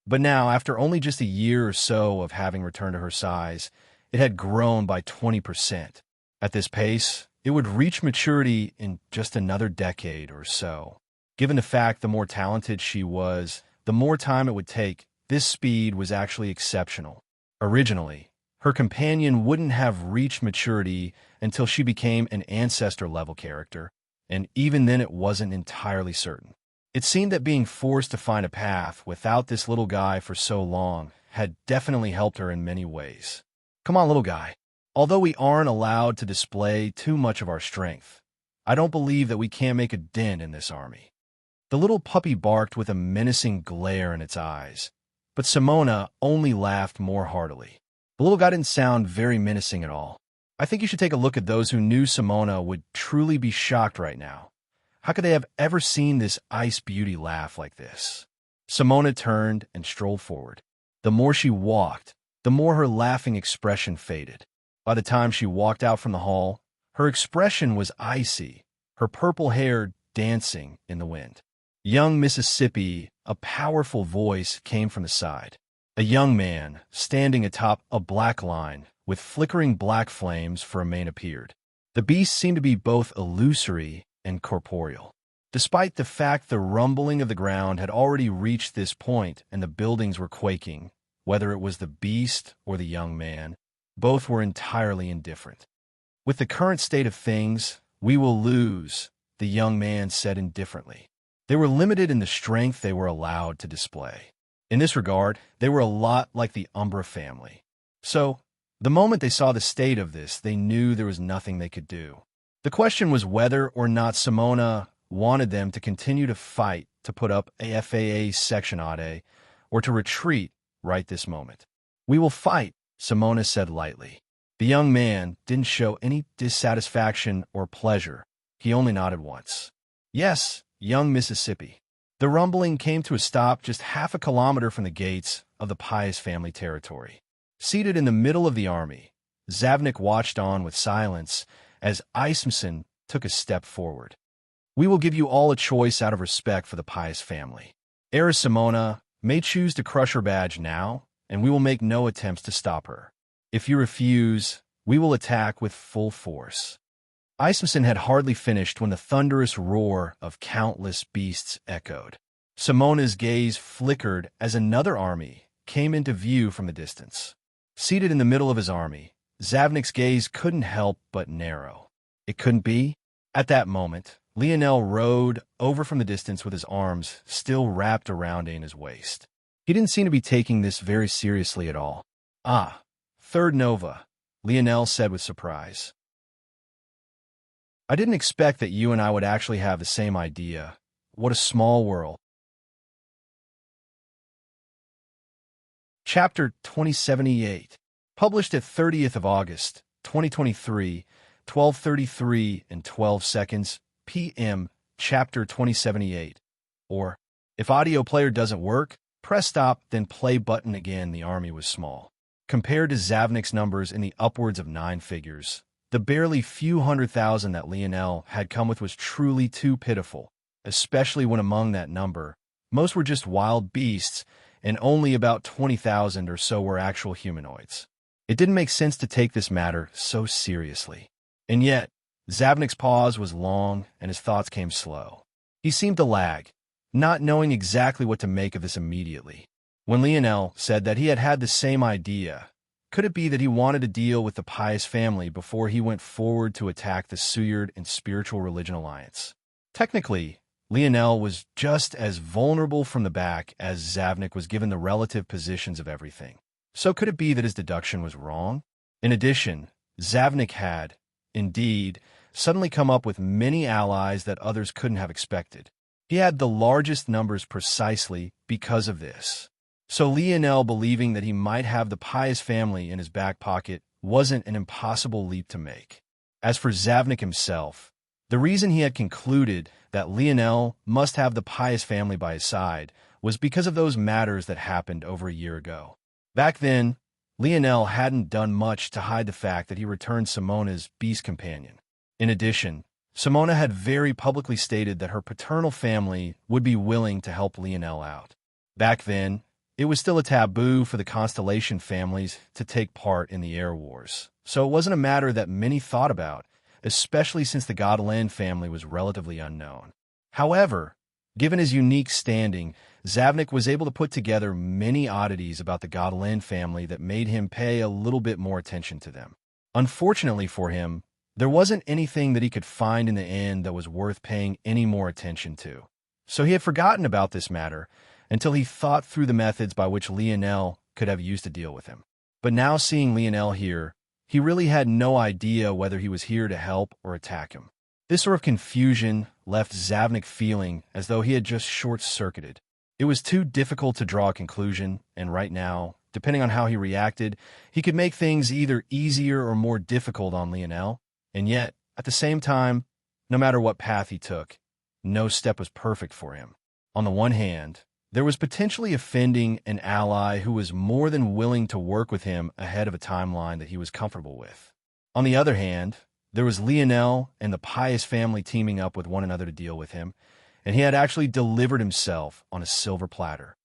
Speaker 1: But now, after only just a year or so of having returned to her size, it had grown by 20%. At this pace, it would reach maturity in just another decade or so. Given the fact the more talented she was, the more time it would take, this speed was actually exceptional. Originally, her companion wouldn't have reached maturity until she became an ancestor-level character, and even then it wasn't entirely certain. It seemed that being forced to find a path without this little guy for so long had definitely helped her in many ways. Come on, little guy. Although we aren't allowed to display too much of our strength, I don't believe that we can't make a dent in this army. The little puppy barked with a menacing glare in its eyes, but Simona only laughed more heartily. The little guy didn't sound very menacing at all. I think you should take a look at those who knew Simona would truly be shocked right now. How could they have ever seen this ice beauty laugh like this? Simona turned and strolled forward. The more she walked, the more her laughing expression faded. By the time she walked out from the hall, her expression was icy, her purple hair dancing in the wind. Young Mississippi, a powerful voice came from the side. A young man, standing atop a black line, with flickering black flames for a mane appeared. The beast seemed to be both illusory and corporeal. Despite the fact the rumbling of the ground had already reached this point and the buildings were quaking, whether it was the beast or the young man, both were entirely indifferent. With the current state of things, we will lose, the young man said indifferently. They were limited in the strength they were allowed to display. In this regard, they were a lot like the Umbra family. So, the moment they saw the state of this, they knew there was nothing they could do. The question was whether or not Simona wanted them to continue to fight to put up a FAA sectionade or to retreat right this moment. We will fight, Simona said lightly. The young man didn't show any dissatisfaction or pleasure. He only nodded once. Yes, young Mississippi. The rumbling came to a stop just half a kilometer from the gates of the Pius family territory. Seated in the middle of the army, Zavnik watched on with silence as Ismson took a step forward. We will give you all a choice out of respect for the Pius family. Heiress Simona may choose to crush her badge now, and we will make no attempts to stop her. If you refuse, we will attack with full force. Ismson had hardly finished when the thunderous roar of countless beasts echoed. Simona's gaze flickered as another army came into view from the distance. Seated in the middle of his army, Zavnik's gaze couldn't help but narrow. It couldn't be? At that moment, Lionel rode over from the distance with his arms still wrapped around Ana's waist. He didn't seem to be taking this very seriously at all. Ah, third Nova, Lionel said with surprise. I didn't expect that you and I would actually have the same idea. What a small world. Chapter 2078, published at 30th of August, 2023, 12:33 and 12 seconds p.m. Chapter 2078, or, if audio player doesn't work, press stop, then play button again. The army was small. Compared to Zavnik's numbers in the upwards of 9 figures, the barely few 100,000 that Lionel had come with was truly too pitiful, especially when among that number, most were just wild beasts, and only about 20,000 or so were actual humanoids. It didn't make sense to take this matter so seriously. And yet, Zavnik's pause was long and his thoughts came slow. He seemed to lag, not knowing exactly what to make of this immediately. When Lionel said that he had had the same idea, could it be that he wanted to deal with the Pius family before he went forward to attack the Suyard and Spiritual Religion Alliance? Technically, Lionel was just as vulnerable from the back as Zavnik was given the relative positions of everything. So could it be that his deduction was wrong? In addition, Zavnik had, indeed, suddenly come up with many allies that others couldn't have expected. He had the largest numbers precisely because of this. So Lionel believing that he might have the Pius family in his back pocket wasn't an impossible leap to make. As for Zavnik himself, the reason he had concluded that Lionel must have the Pius family by his side was because of those matters that happened over a year ago. Back then, Lionel hadn't done much to hide the fact that he returned Simona's beast companion. In addition, Simona had very publicly stated that her paternal family would be willing to help Lionel out. Back then, it was still a taboo for the constellation families to take part in the air wars. So it wasn't a matter that many thought about, especially since the Godland family was relatively unknown. However, given his unique standing, Zavnik was able to put together many oddities about the Godland family that made him pay a little bit more attention to them. Unfortunately for him, there wasn't anything that he could find in the end that was worth paying any more attention to. So he had forgotten about this matter until he thought through the methods by which Lionel could have used to deal with him. But now seeing Lionel here, he really had no idea whether he was here to help or attack him. This sort of confusion left Zavnik feeling as though he had just short-circuited. It was too difficult to draw a conclusion, and right now, depending on how he reacted, he could make things either easier or more difficult on Lionel. And yet, at the same time, no matter what path he took, no step was perfect for him. On the one hand, there was potentially offending an ally who was more than willing to work with him ahead of a timeline that he was comfortable with. On the other hand, there was Lionel and the pious family teaming up with one another to deal with him, and he had actually delivered himself on a silver platter.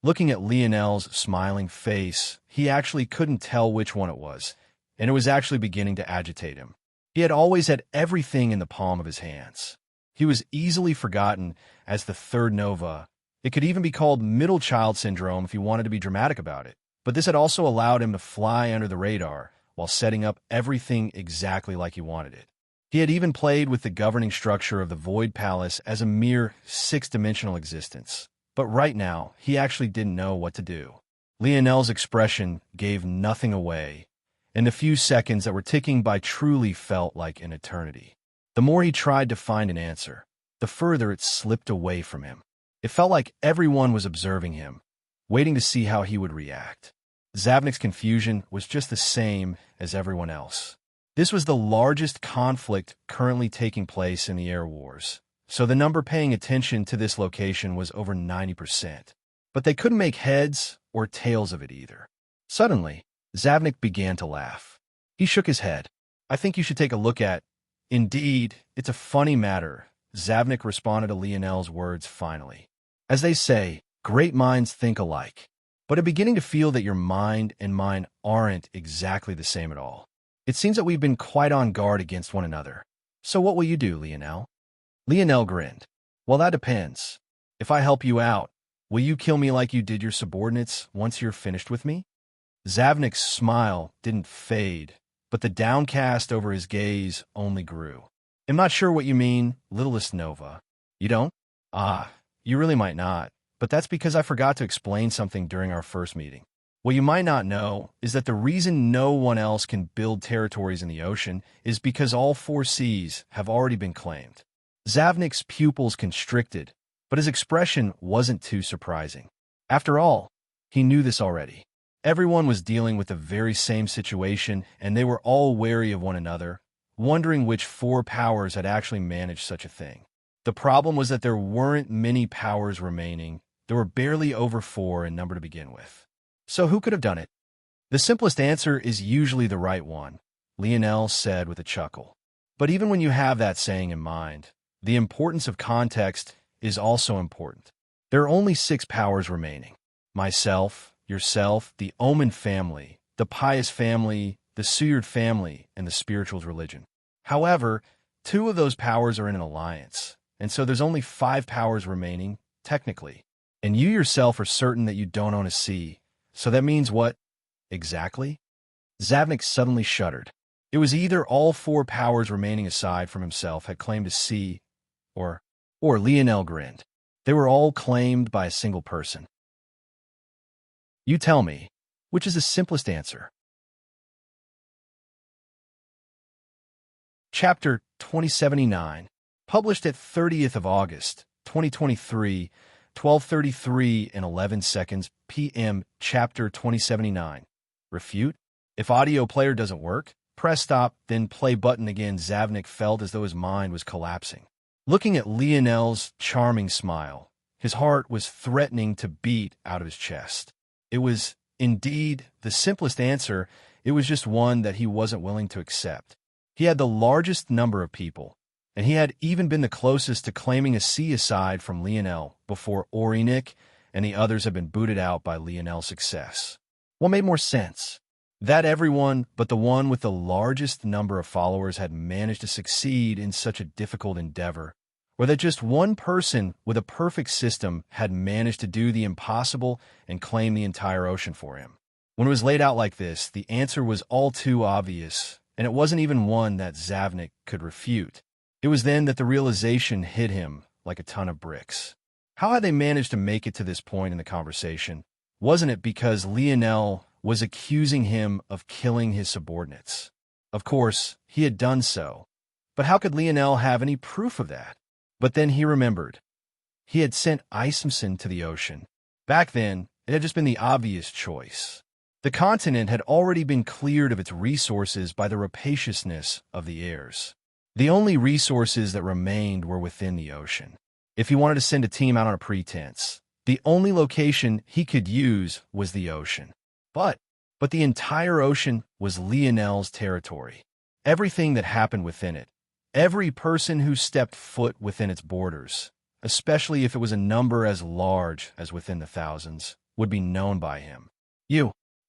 Speaker 1: Looking at Lionel's smiling face, he actually couldn't tell which one it was, and it was actually beginning to agitate him. He had always had everything in the palm of his hands. He was easily forgotten as the third Nova. It could even be called middle child syndrome if you wanted to be dramatic about it. But this had also allowed him to fly under the radar while setting up everything exactly like he wanted it. He had even played with the governing structure of the Void Palace as a mere six-dimensional existence. But right now, he actually didn't know what to do. Lionel's expression gave nothing away, and the few seconds that were ticking by truly felt like an eternity. The more he tried to find an answer, the further it slipped away from him. It felt like everyone was observing him, waiting to see how he would react. Zavnik's confusion was just the same as everyone else. This was the largest conflict currently taking place in the air wars, so the number paying attention to this location was over 90%. But they couldn't make heads or tails of it either. Suddenly, Zavnik began to laugh. He shook his head. "I think you should take a look at—" "Indeed, it's a funny matter," Zavnik responded to Lionel's words finally. "As they say, great minds think alike. But I'm beginning to feel that your mind and mine aren't exactly the same at all. It seems that we've been quite on guard against one another. So what will you do, Lionel?" Lionel grinned. "Well, that depends. If I help you out, will you kill me like you did your subordinates once you're finished with me?" Zavnik's smile didn't fade, but the downcast over his gaze only grew. "I'm not sure what you mean, littlest Nova. You don't? Ah, you really might not, but that's because I forgot to explain something during our first meeting. What you might not know is that the reason no one else can build territories in the ocean is because all four seas have already been claimed." Zavnik's pupils constricted, but his expression wasn't too surprising. After all, he knew this already. Everyone was dealing with the very same situation, and they were all wary of one another, wondering which four powers had actually managed such a thing. The problem was that there weren't many powers remaining. There were barely over four in number to begin with. So who could have done it? The simplest answer is usually the right one, Lionel said with a chuckle. But even when you have that saying in mind, the importance of context is also important. There are only 6 powers remaining. Myself, yourself, the Omen family, the Pious family, the Suyard family, and the Spirituals religion. However, 2 of those powers are in an alliance, and so there's only 5 powers remaining, technically. And you yourself are certain that you don't own a sea, so that means what? Exactly? Zavnik suddenly shuddered. It was either all 4 powers remaining aside from himself had claimed a sea, or Lionel grinned. They were all claimed by a single person. You tell me, which is the simplest answer? Chapter 2079, published at 30th of August, 2023, 12:33 and 11 seconds p.m. Chapter 2079. Refute? If audio player doesn't work, press stop, then play button again. Zavnik felt as though his mind was collapsing. Looking at Lionel's charming smile, his heart was threatening to beat out of his chest. It was, indeed, the simplest answer. It was just one that he wasn't willing to accept. He had the largest number of people, and he had even been the closest to claiming a sea aside from Lionel before Orinik and the others had been booted out by Lionel's success. What made more sense? That everyone but the one with the largest number of followers had managed to succeed in such a difficult endeavor, or that just one person with a perfect system had managed to do the impossible and claim the entire ocean for him. When it was laid out like this, the answer was all too obvious, and it wasn't even one that Zavnik could refute. It was then that the realization hit him like a ton of bricks. How had they managed to make it to this point in the conversation? Wasn't it because Lionel was accusing him of killing his subordinates? Of course, he had done so. But how could Lionel have any proof of that? But then he remembered. He had sent Isomson to the ocean. Back then, it had just been the obvious choice. The continent had already been cleared of its resources by the rapaciousness of the heirs. The only resources that remained were within the ocean. If he wanted to send a team out on a pretense, the only location he could use was the ocean. But the entire ocean was Lionel's territory. Everything that happened within it, every person who stepped foot within its borders, especially if it was a number as large as within the thousands, would be known by him.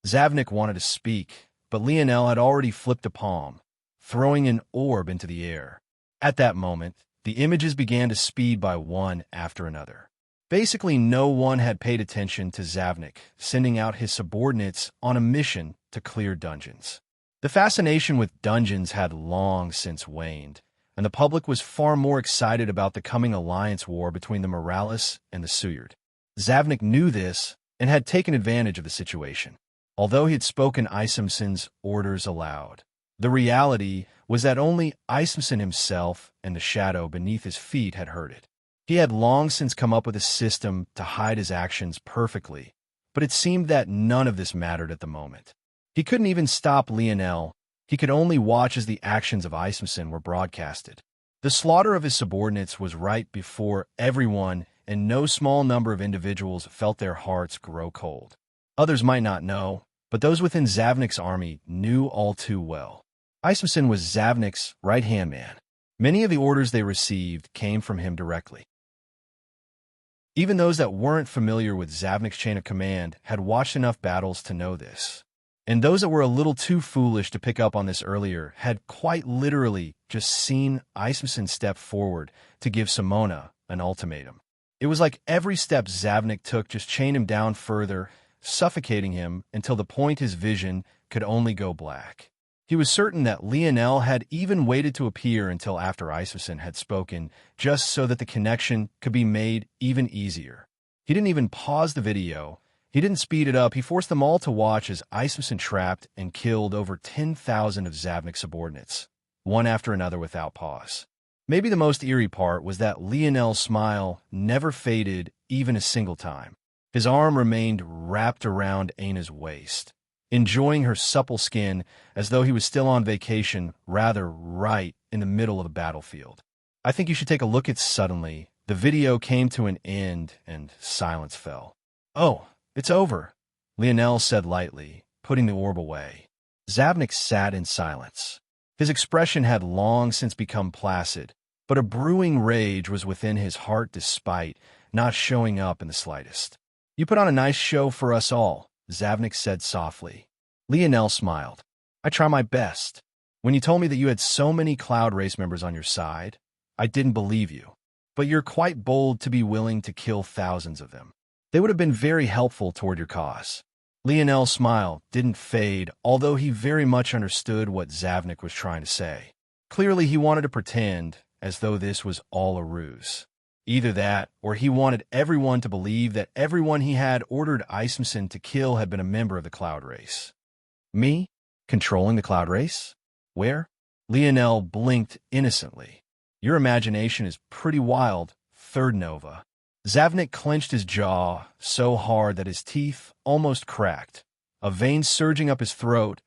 Speaker 1: Zavnik wanted to speak, but Lionel had already flipped a palm, throwing an orb into the air. At that moment, the images began to speed by one after another. Basically, no one had paid attention to Zavnik sending out his subordinates on a mission to clear dungeons. The fascination with dungeons had long since waned, and the public was far more excited about the coming alliance war between the Morales and the Suyard. Zavnik knew this and had taken advantage of the situation. Although he had spoken Isomson's orders aloud, the reality was that only Isomson himself and the shadow beneath his feet had heard it. He had long since come up with a system to hide his actions perfectly, but it seemed that none of this mattered at the moment. He couldn't even stop Lionel. He could only watch as the actions of Isomson were broadcasted. The slaughter of his subordinates was right before everyone, and no small number of individuals felt their hearts grow cold. Others might not know, but those within Zavnik's army knew all too well. Isomson was Zavnik's right-hand man. Many of the orders they received came from him directly. Even those that weren't familiar with Zavnik's chain of command had watched enough battles to know this. And those that were a little too foolish to pick up on this earlier had quite literally just seen Isomson step forward to give Simona an ultimatum. It was like every step Zavnik took just chained him down further, suffocating him until the point his vision could only go black. He was certain that Lionel had even waited to appear until after Isomson had spoken, just so that the connection could be made even easier. He didn't even pause the video. He didn't speed it up. He forced them all to watch as Isomson trapped and killed over 10,000 of Zavnik's subordinates, one after another without pause. Maybe the most eerie part was that Lionel's smile never faded even a single time. His arm remained wrapped around Aina's waist, enjoying her supple skin as though he was still on vacation, rather right in the middle of the battlefield. I think you should take a look at suddenly. The video came to an end and silence fell. "Oh, it's over," Lionel said lightly, putting the orb away. Zavnik sat in silence. His expression had long since become placid, but a brewing rage was within his heart despite not showing up in the slightest. "You put on a nice show for us all," Zavnik said softly. Lionel smiled. "I try my best. When you told me that you had so many Cloud Race members on your side, I didn't believe you. But you're quite bold to be willing to kill thousands of them. They would have been very helpful toward your cause." Lionel's smile didn't fade, although he very much understood what Zavnik was trying to say. Clearly, he wanted to pretend as though this was all a ruse. Either that, or he wanted everyone to believe that everyone he had ordered Isomson to kill had been a member of the Cloud Race. "Me? Controlling the Cloud Race? Where?" Lionel blinked innocently. "Your imagination is pretty wild, Third Nova." Zavnik clenched his jaw so hard that his teeth almost cracked, a vein surging up his throat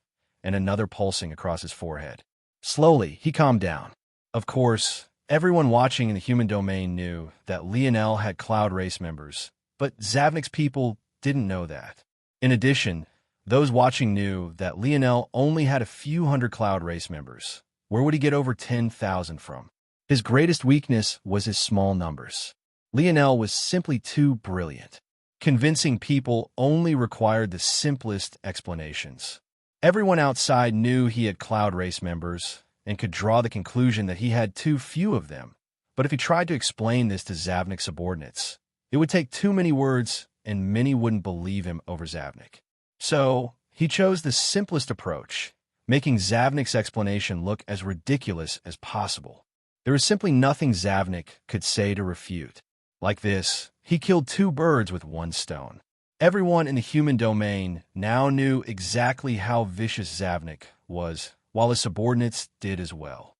Speaker 1: and another pulsing across his forehead. Slowly, he calmed down. Of course, everyone watching in the human domain knew that Lionel had Cloud Race members, but Zavnik's people didn't know that. In addition, those watching knew that Lionel only had a few hundred Cloud Race members. Where would he get over 10,000 from? His greatest weakness was his small numbers. Lionel was simply too brilliant. Convincing people only required the simplest explanations. Everyone outside knew he had Cloud Race members and could draw the conclusion that he had too few of them. But if he tried to explain this to Zavnik's subordinates, it would take too many words and many wouldn't believe him over Zavnik. So he chose the simplest approach, making Zavnik's explanation look as ridiculous as possible. There was simply nothing Zavnik could say to refute. Like this, he killed 2 birds with 1 stone. Everyone in the human domain now knew exactly how vicious Zavnik was, while his subordinates did as well.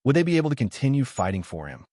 Speaker 1: Would they be able to continue fighting for him?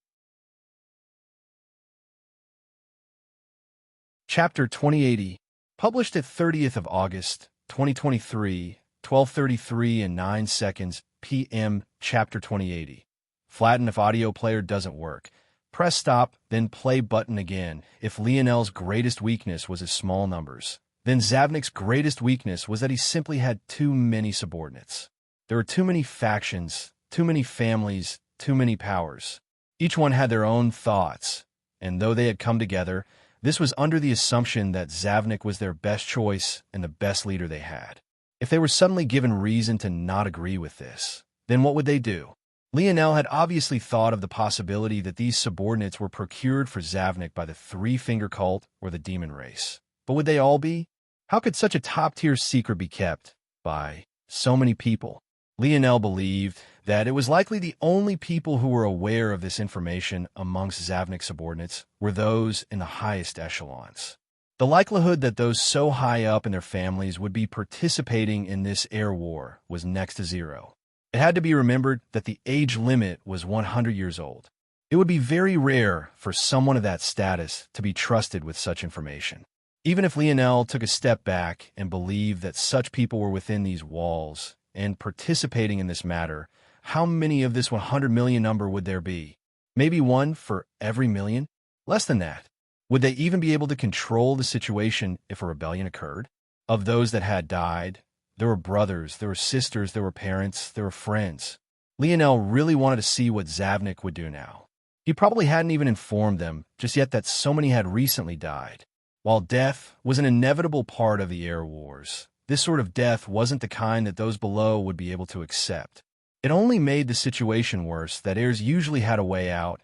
Speaker 1: Chapter 2080, published at 30th of August, 2023, 12:33 and 9 seconds p.m. Chapter 2080. Flatten if audio player doesn't work. Press stop, then play button again. If Lionel's greatest weakness was his small numbers, then Zavnik's greatest weakness was that he simply had too many subordinates. There were too many factions, too many families, too many powers. Each one had their own thoughts, and though they had come together, this was under the assumption that Zavnik was their best choice and the best leader they had. If they were suddenly given reason to not agree with this, then what would they do? Lionel had obviously thought of the possibility that these subordinates were procured for Zavnik by the Three-Finger Cult or the Demon Race. But would they all be? How could such a top-tier secret be kept by so many people? Lionel believed that it was likely the only people who were aware of this information amongst Zavnik's subordinates were those in the highest echelons. The likelihood that those so high up in their families would be participating in this air war was next to zero. It had to be remembered that the age limit was 100 years old. It would be very rare for someone of that status to be trusted with such information. Even if Lionel took a step back and believed that such people were within these walls and participating in this matter, how many of this 100 million number would there be? Maybe 1 for every million? Less than that. Would they even be able to control the situation if a rebellion occurred? Of those that had died, there were brothers, there were sisters, there were parents, there were friends. Lionel really wanted to see what Zavnik would do now. He probably hadn't even informed them just yet that so many had recently died. While death was an inevitable part of the air wars, this sort of death wasn't the kind that those below would be able to accept. It only made the situation worse that heirs usually had a way out,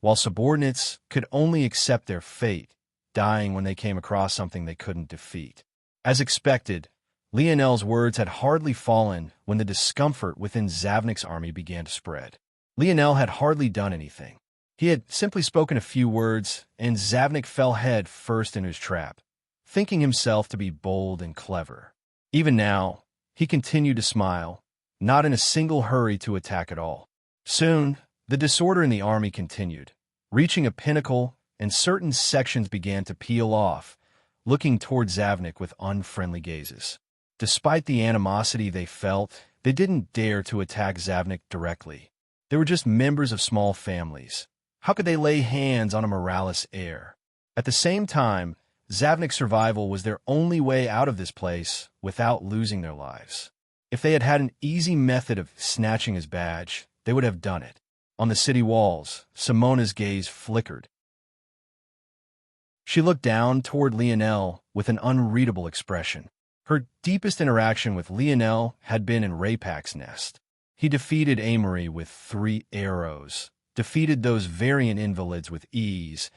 Speaker 1: while subordinates could only accept their fate, dying when they came across something they couldn't defeat. As expected, Lionel's words had hardly fallen when the discomfort within Zavnik's army began to spread. Lionel had hardly done anything. He had simply spoken a few words, and Zavnik fell head first in his trap, thinking himself to be bold and clever. Even now, he continued to smile, not in a single hurry to attack at all. Soon, the disorder in the army continued, reaching a pinnacle, and certain sections began to peel off, looking toward Zavnik with unfriendly gazes. Despite the animosity they felt, they didn't dare to attack Zavnik directly. They were just members of small families. How could they lay hands on a moralist heir? At the same time, Zavnik's survival was their only way out of this place without losing their lives. If they had had an easy method of snatching his badge, they would have done it. On the city walls, Simona's gaze flickered. She looked down toward Lionel with an unreadable expression. Her deepest interaction with Lionel had been in Rapak's nest. He defeated Amory with 3 arrows, defeated those variant invalids with ease,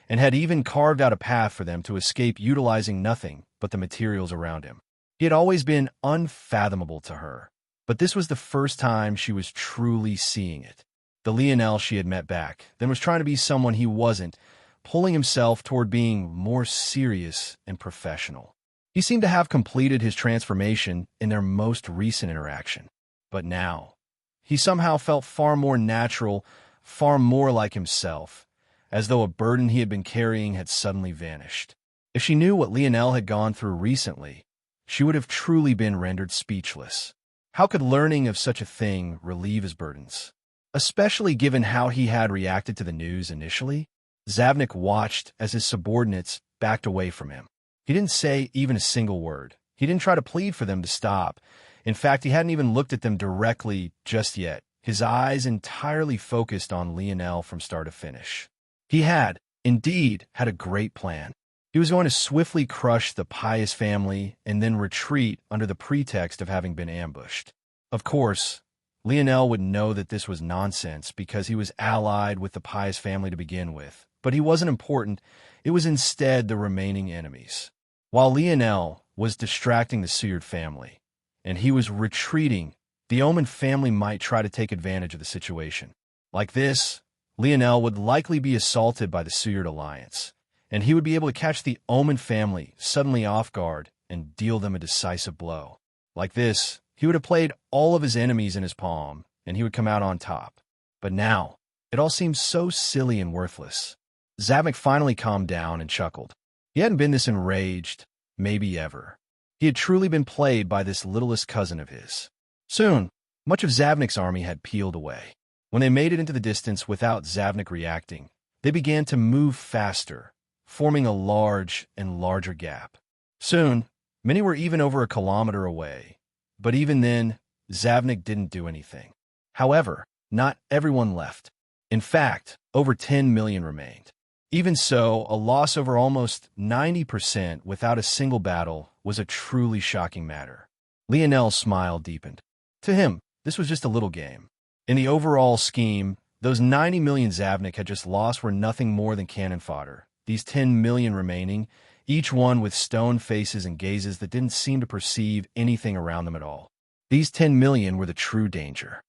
Speaker 1: and had even carved out a path for them to escape utilizing nothing but the materials around him. He had always been unfathomable to her, but this was the first time she was truly seeing it. The Lionel she had met back then was trying to be someone he wasn't, pulling himself toward being more serious and professional. He seemed to have completed his transformation in their most recent interaction. But now, he somehow felt far more natural, far more like himself, as though a burden he had been carrying had suddenly vanished. If she knew what Lionel had gone through recently, she would have truly been rendered speechless. How could learning of such a thing relieve his burdens? Especially given how he had reacted to the news initially? Zavnik watched as his subordinates backed away from him. He didn't say even a single word. He didn't try to plead for them to stop. In fact, he hadn't even looked at them directly just yet, his eyes entirely focused on Lionel from start to finish. He had, indeed had a great plan. He was going to swiftly crush the pious family and then retreat under the pretext of having been ambushed. Of course, Lionel would know that this was nonsense because he was allied with the pious family to begin with, but he wasn't important. It was instead the remaining enemies. While Lionel was distracting the Seward family, and he was retreating, the Omen family might try to take advantage of the situation. Like this, Lionel would likely be assaulted by the Seward alliance, and he would be able to catch the Omen family suddenly off guard and deal them a decisive blow. Like this, he would have played all of his enemies in his palm, and he would come out on top. But now, it all seems so silly and worthless. Zavnik finally calmed down and chuckled. He hadn't been this enraged, maybe ever. He had truly been played by this littlest cousin of his. Soon, much of Zavnik's army had peeled away. When they made it into the distance without Zavnik reacting, they began to move faster, forming a large and larger gap. Soon, many were even over a kilometer away. But even then, Zavnik didn't do anything. However, not everyone left. In fact, over 10 million remained. Even so, a loss over almost 90% without a single battle was a truly shocking matter. Lionel's smile deepened. To him, this was just a little game. In the overall scheme, those 90 million Zavnik had just lost were nothing more than cannon fodder. These 10 million remaining, each one with stone faces and gazes that didn't seem to perceive anything around them at all. These 10 million were the true danger.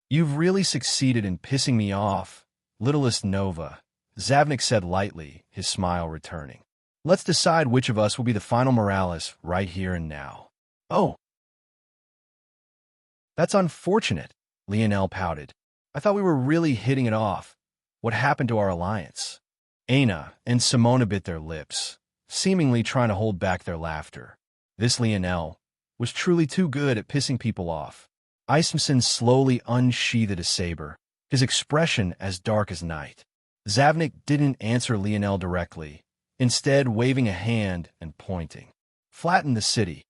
Speaker 1: You've really succeeded in pissing me off, littlest Nova, Zavnik said lightly, his smile returning. Let's decide which of us will be the final Morales right here and now. Oh. That's unfortunate, Lionel pouted. I thought we were really hitting it off. What happened to our alliance? Aina and Simona bit their lips, seemingly trying to hold back their laughter. This Lionel was truly too good at pissing people off. Ismson slowly unsheathed a saber, his expression as dark as night. Zavnik didn't answer Lionel directly, instead waving a hand and pointing. Flatten the city.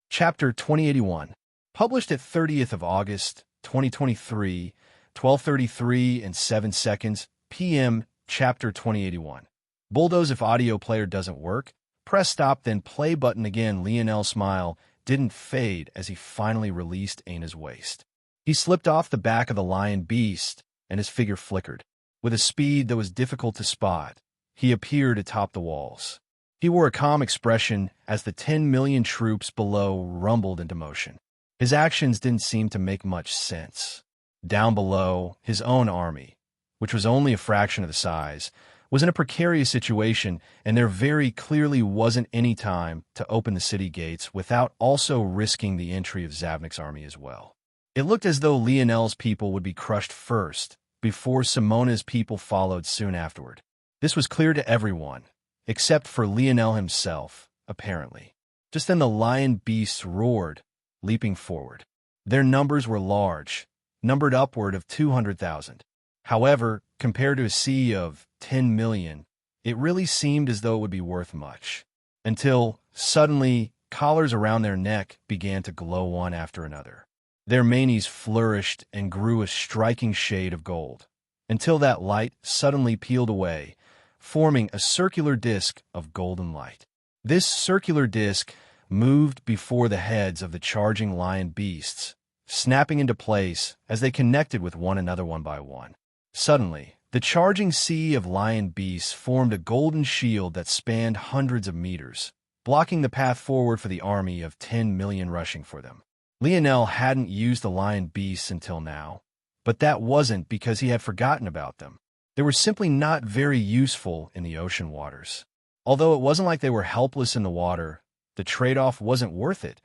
Speaker 1: Chapter 2081. Published at 30th of August, 2023, 12:33 and 7 seconds p.m. Chapter 2081. Bulldoze if audio player doesn't work. Press stop, then play button again. Lionel's smile didn't fade as he finally released Aina's waist. He slipped off the back of the lion beast, and his figure flickered. With a speed that was difficult to spot, he appeared atop the walls. He wore a calm expression as the 10 million troops below rumbled into motion. His actions didn't seem to make much sense. Down below, his own army, which was only a fraction of the size, was in a precarious situation, and there very clearly wasn't any time to open the city gates without also risking the entry of Zavnik's army as well. It looked as though Lionel's people would be crushed first, before Simona's people followed soon afterward. This was clear to everyone, except for Lionel himself, apparently. Just then the lion beasts roared, leaping forward. Their numbers were large, numbered upward of 200,000. However, compared to a sea of 10 million, it really seemed as though it would be worth much. Until, suddenly, collars around their neck began to glow one after another. Their manes flourished and grew a striking shade of gold, until that light suddenly peeled away, forming a circular disk of golden light. This circular disk moved before the heads of the charging lion beasts, snapping into place as they connected with one another one by one. Suddenly, the charging sea of lion beasts formed a golden shield that spanned hundreds of meters, blocking the path forward for the army of 10 million rushing for them. Lionel hadn't used the lion beasts until now, but that wasn't because he had forgotten about them. They were simply not very useful in the ocean waters. Although it wasn't like they were helpless in the water, the trade-off wasn't worth it,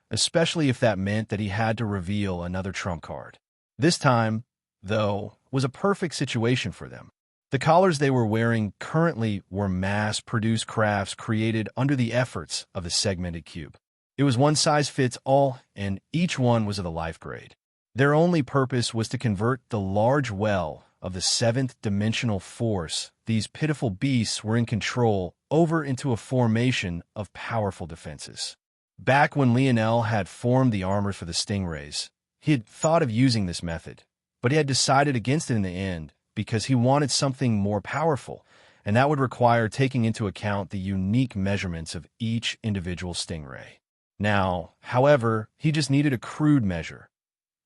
Speaker 1: especially if that meant that he had to reveal another trump card. This time, though, was a perfect situation for them. The collars they were wearing currently were mass-produced crafts created under the efforts of the segmented cube. It was one size fits all, and each one was of the life grade. Their only purpose was to convert the large well of the seventh dimensional force these pitiful beasts were in control over into a formation of powerful defenses. Back when Lionel had formed the armor for the stingrays, he had thought of using this method, but he had decided against it in the end because he wanted something more powerful, and that would require taking into account the unique measurements of each individual stingray. Now, however, he just needed a crude measure.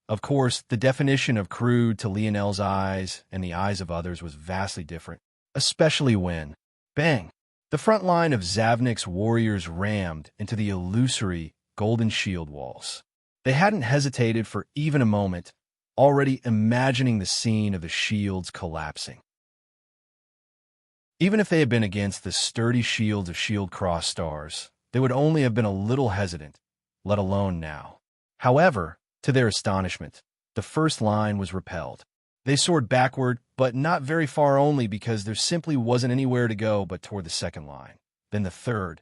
Speaker 1: Of course, the definition of crude to Lionel's eyes and the eyes of others was vastly different, especially when, bang, the front line of Zavnik's warriors rammed into the illusory golden shield walls. They hadn't hesitated for even a moment, already imagining the scene of the shields collapsing. Even if they had been against the sturdy shields of shield cross stars, they would only have been a little hesitant, let alone now. However, to their astonishment, the first line was repelled. They soared backward, but not very far, only because there simply wasn't anywhere to go but toward the second line. Then the third.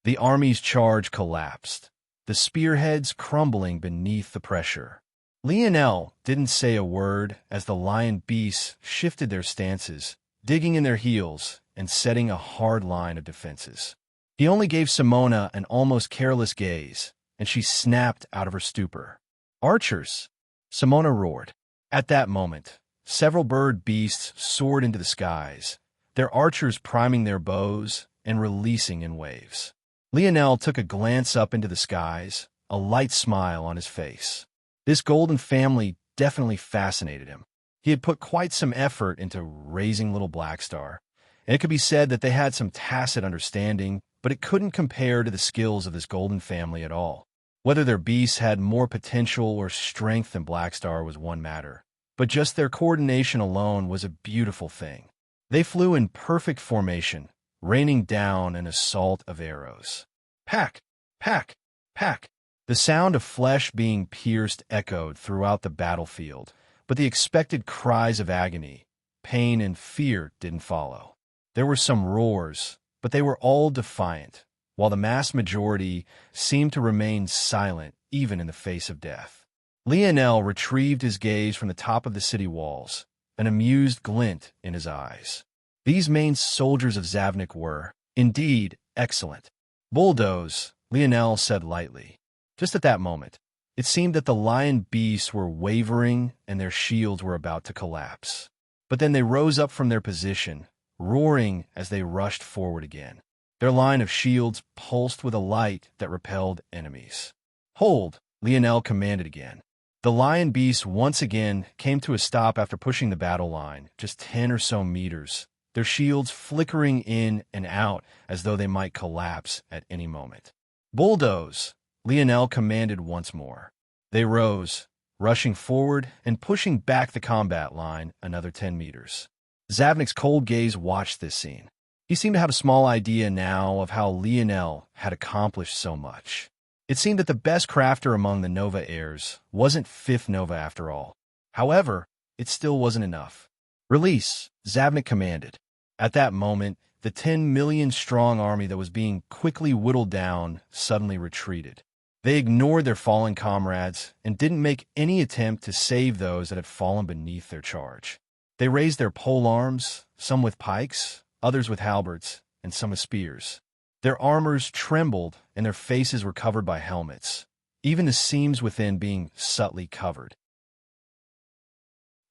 Speaker 1: The army's charge collapsed, the spearheads crumbling beneath the pressure. Lionel didn't say a word as the lion beasts shifted their stances, digging in their heels and setting a hard line of defenses. He only gave Simona an almost careless gaze, and she snapped out of her stupor. "Archers!" Simona roared. At that moment, several bird beasts soared into the skies, their archers priming their bows and releasing in waves. Lionel took a glance up into the skies, a light smile on his face. This golden family definitely fascinated him. He had put quite some effort into raising little Blackstar, and it could be said that they had some tacit understanding, but it couldn't compare to the skills of this golden family at all. Whether their beasts had more potential or strength than Blackstar was one matter, but just their coordination alone was a beautiful thing. They flew in perfect formation, raining down an assault of arrows. Pack! Pack! Pack! The sound of flesh being pierced echoed throughout the battlefield, but the expected cries of agony, pain, and fear didn't follow. There were some roars, but they were all defiant, while the mass majority seemed to remain silent even in the face of death. Lionel retrieved his gaze from the top of the city walls, an amused glint in his eyes. These main soldiers of Zavnik were, indeed, excellent. "Bulldoze," Lionel said lightly. Just at that moment, it seemed that the lion beasts were wavering and their shields were about to collapse. But then they rose up from their position, roaring as they rushed forward again. Their line of shields pulsed with a light that repelled enemies. "Hold!" Lionel commanded again. The lion beasts once again came to a stop after pushing the battle line just 10 or so meters, their shields flickering in and out as though they might collapse at any moment. "Bulldoze!" Lionel commanded once more. They rose, rushing forward and pushing back the combat line another 10 meters. Zavnik's cold gaze watched this scene. He seemed to have a small idea now of how Lionel had accomplished so much. It seemed that the best crafter among the Nova heirs wasn't Fifth Nova after all. However, it still wasn't enough. "Release," Zavnik commanded. At that moment, the 10 million-strong army that was being quickly whittled down suddenly retreated. They ignored their fallen comrades and didn't make any attempt to save those that had fallen beneath their charge. They raised their polearms, some with pikes, others with halberds, and some with spears. Their armors trembled, and their faces were covered by helmets, even the seams within being subtly covered.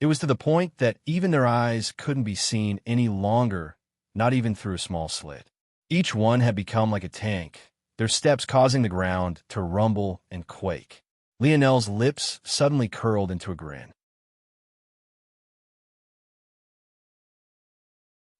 Speaker 1: It was to the point that even their eyes couldn't be seen any longer, not even through a small slit. Each one had become like a tank, their steps causing the ground to rumble and quake. Lionel's lips suddenly curled into a grin.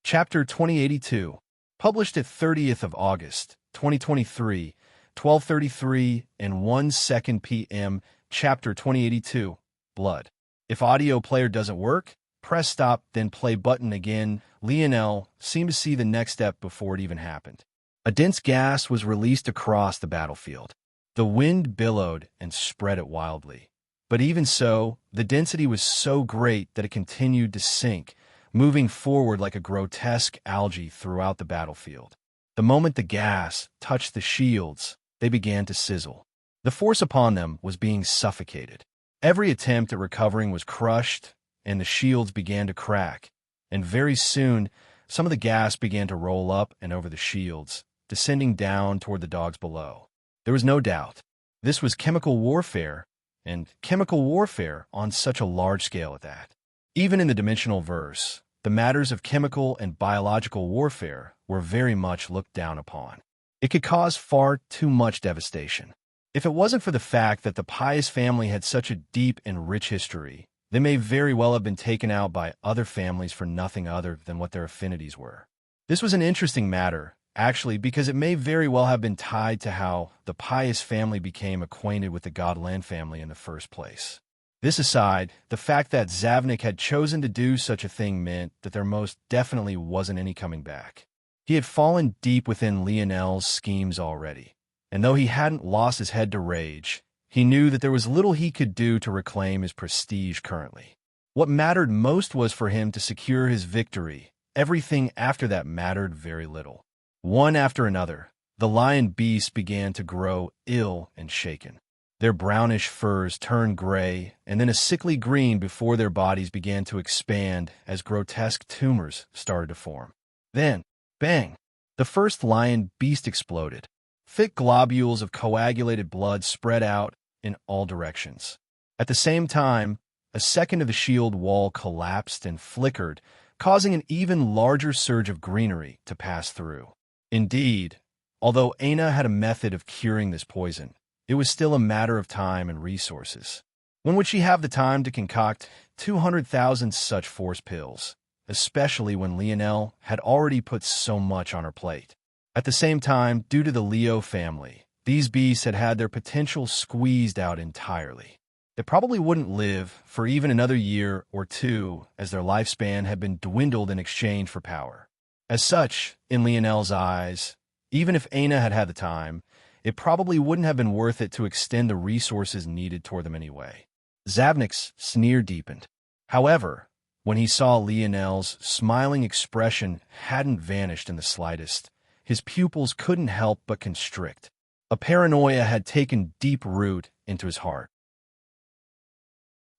Speaker 1: Chapter 2082, published at 30th of August, 2023, 12:33 and 1 second p.m. Chapter 2082, Blood. If audio player doesn't work, press stop, then play button again. Lionel seemed to see the next step before it even happened. A dense gas was released across the battlefield. The wind billowed and spread it wildly. But even so, the density was so great that it continued to sink, moving forward like a grotesque algae throughout the battlefield. The moment the gas touched the shields, they began to sizzle. The force upon them was being suffocated. Every attempt at recovering was crushed, and the shields began to crack, and very soon, some of the gas began to roll up and over the shields, descending down toward the dogs below. There was no doubt. This was chemical warfare, and chemical warfare on such a large scale at that. Even in the dimensional verse, the matters of chemical and biological warfare were very much looked down upon. It could cause far too much devastation. If it wasn't for the fact that the Pius family had such a deep and rich history, they may very well have been taken out by other families for nothing other than what their affinities were. This was an interesting matter, actually, because it may very well have been tied to how the Pius family became acquainted with the Godland family in the first place. This aside, the fact that Zavnik had chosen to do such a thing meant that there most definitely wasn't any coming back. He had fallen deep within Lionel's schemes already, and though he hadn't lost his head to rage, he knew that there was little he could do to reclaim his prestige currently. What mattered most was for him to secure his victory. Everything after that mattered very little. One after another, the lion beasts began to grow ill and shaken. Their brownish furs turned gray and then a sickly green before their bodies began to expand as grotesque tumors started to form. Then, bang! The first lion beast exploded. Thick globules of coagulated blood spread out in all directions. At the same time, a second of the shield wall collapsed and flickered, causing an even larger surge of greenery to pass through. Indeed, although Aina had a method of curing this poison, it was still a matter of time and resources. When would she have the time to concoct 200,000 such force pills, especially when Lionel had already put so much on her plate? At the same time, due to the Leo family, these beasts had had their potential squeezed out entirely. They probably wouldn't live for even another year or two, as their lifespan had been dwindled in exchange for power. As such, in Lionel's eyes, even if Aina had had the time, it probably wouldn't have been worth it to extend the resources needed toward them anyway. Zavnik's sneer deepened. However, when he saw Lionel's smiling expression hadn't vanished in the slightest, his pupils couldn't help but constrict. A paranoia had taken deep root into his heart.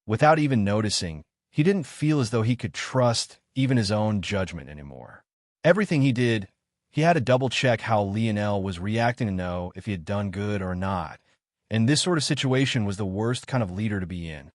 Speaker 1: Without even noticing, he didn't feel as though he could trust even his own judgment anymore. Everything he did, he had to double-check how Lionel was reacting to know if he had done good or not, and this sort of situation was the worst kind of leader to be in,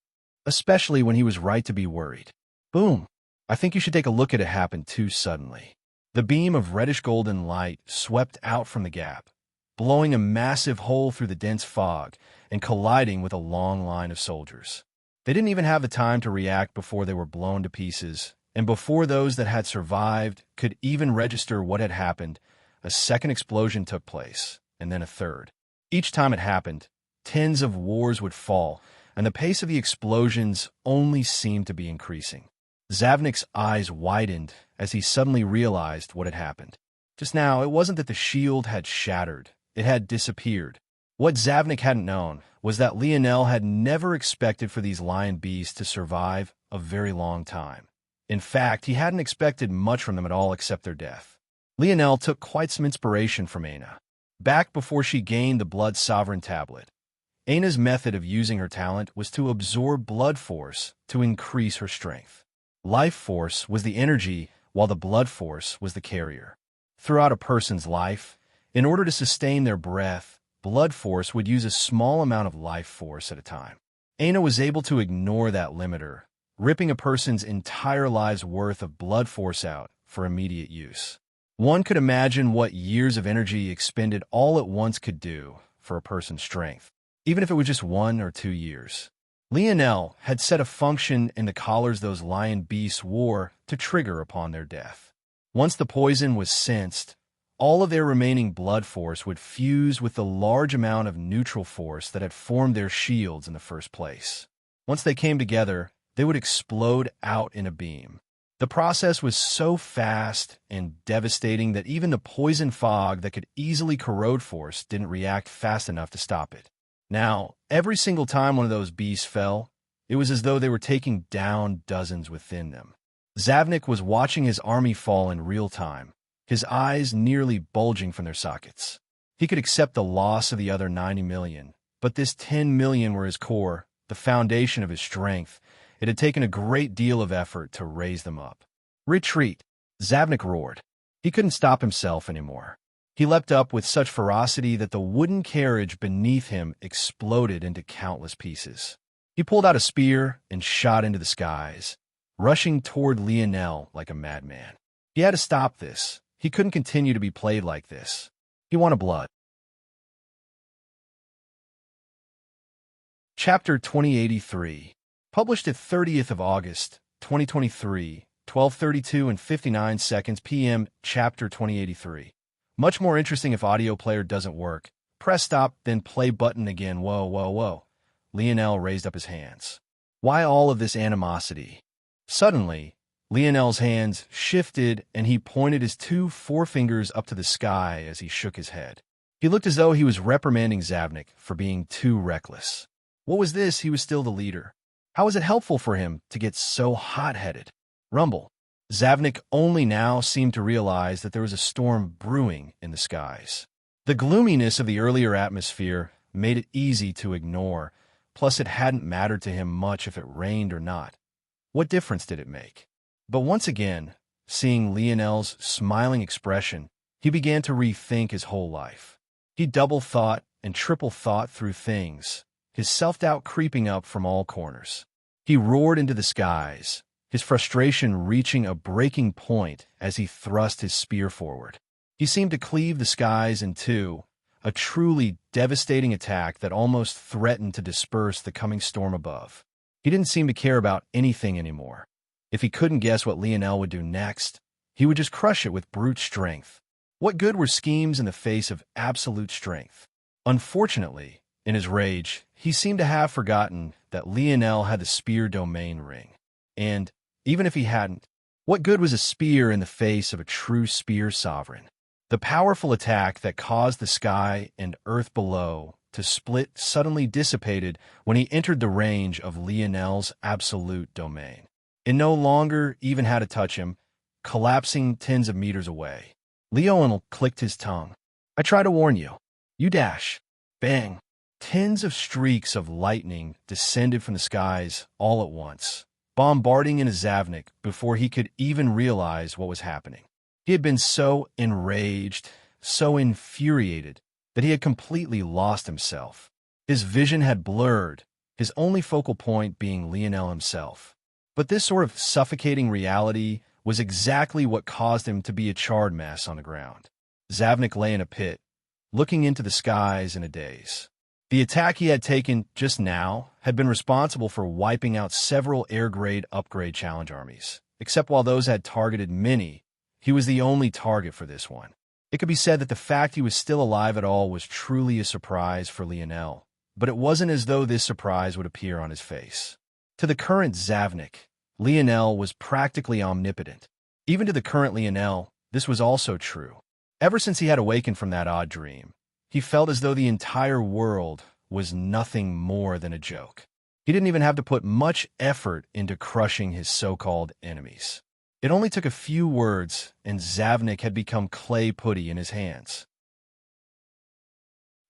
Speaker 1: especially when he was right to be worried. Boom! I think you should take a look at it happen too suddenly. The beam of reddish-golden light swept out from the gap, blowing a massive hole through the dense fog and colliding with a long line of soldiers. They didn't even have the time to react before they were blown to pieces, and before those that had survived could even register what had happened, a second explosion took place, and then a third. Each time it happened, tens of wars would fall, and the pace of the explosions only seemed to be increasing. Zavnik's eyes widened as he suddenly realized what had happened. Just now, it wasn't that the shield had shattered. It had disappeared. What Zavnik hadn't known was that Lionel had never expected for these lion beasts to survive a very long time. In fact, he hadn't expected much from them at all except their death. Lionel took quite some inspiration from Aina. Back before she gained the Blood Sovereign tablet, Aina's method of using her talent was to absorb blood force to increase her strength. Life force was the energy, while the blood force was the carrier. Throughout a person's life, in order to sustain their breath, blood force would use a small amount of life force at a time. Aina was able to ignore that limiter, ripping a person's entire life's worth of blood force out for immediate use. One could imagine what years of energy expended all at once could do for a person's strength, even if it was just 1 or 2 years. Lionel had set a function in the collars those lion beasts wore to trigger upon their death. Once the poison was sensed, all of their remaining blood force would fuse with the large amount of neutral force that had formed their shields in the first place. Once they came together, they would explode out in a beam. The process was so fast and devastating that even the poison fog that could easily corrode force didn't react fast enough to stop it. Now, every single time one of those beasts fell, it was as though they were taking down dozens within them. Zavnik was watching his army fall in real time, his eyes nearly bulging from their sockets. He could accept the loss of the other 90 million, but this 10 million were his core, the foundation of his strength. It had taken a great deal of effort to raise them up. Retreat! Zavnik roared. He couldn't stop himself anymore. He leapt up with such ferocity that the wooden carriage beneath him exploded into countless pieces. He pulled out a spear and shot into the skies, rushing toward Lionel like a madman. He had to stop this. He couldn't continue to be played like this. He wanted blood. Chapter 2083. Published at 30th of August, 2023, 12:32 and 59 seconds p.m. Chapter 2083. Much more interesting if audio player doesn't work. Press stop, then play button again. Whoa, whoa, whoa. Lionel raised up his hands. Why all of this animosity? Suddenly, Lionel's hands shifted and he pointed his two forefingers up to the sky as he shook his head. He looked as though he was reprimanding Zavnik for being too reckless. What was this? He was still the leader. How was it helpful for him to get so hot-headed? Rumble. Zavnik only now seemed to realize that there was a storm brewing in the skies. The gloominess of the earlier atmosphere made it easy to ignore, plus it hadn't mattered to him much if it rained or not. What difference did it make? But once again, seeing Lionel's smiling expression, he began to rethink his whole life. He double-thought and triple-thought through things, his self-doubt creeping up from all corners. He roared into the skies, his frustration reaching a breaking point as he thrust his spear forward. He seemed to cleave the skies in two, a truly devastating attack that almost threatened to disperse the coming storm above. He didn't seem to care about anything anymore. If he couldn't guess what Lionel would do next, he would just crush it with brute strength. What good were schemes in the face of absolute strength? Unfortunately, in his rage, he seemed to have forgotten that Lionel had the spear domain ring. And, even if he hadn't, what good was a spear in the face of a true spear sovereign? The powerful attack that caused the sky and earth below to split suddenly dissipated when he entered the range of Lionel's absolute domain. It no longer even had to touch him, collapsing tens of meters away. Lionel clicked his tongue. I try to warn you. You dash. Bang. Tens of streaks of lightning descended from the skies all at once, bombarding into Zavnik before he could even realize what was happening. He had been so enraged, so infuriated, that he had completely lost himself. His vision had blurred, his only focal point being Lionel himself. But this sort of suffocating reality was exactly what caused him to be a charred mess on the ground. Zavnik lay in a pit, looking into the skies in a daze. The attack he had taken just now had been responsible for wiping out several air-grade upgrade challenge armies. Except while those had targeted many, he was the only target for this one. It could be said that the fact he was still alive at all was truly a surprise for Lionel, but it wasn't as though this surprise would appear on his face. To the current Zavnik, Lionel was practically omnipotent. Even to the current Lionel, this was also true. Ever since he had awakened from that odd dream, he felt as though the entire world was nothing more than a joke. He didn't even have to put much effort into crushing his so-called enemies. It only took a few words, and Zavnik had become clay putty in his hands.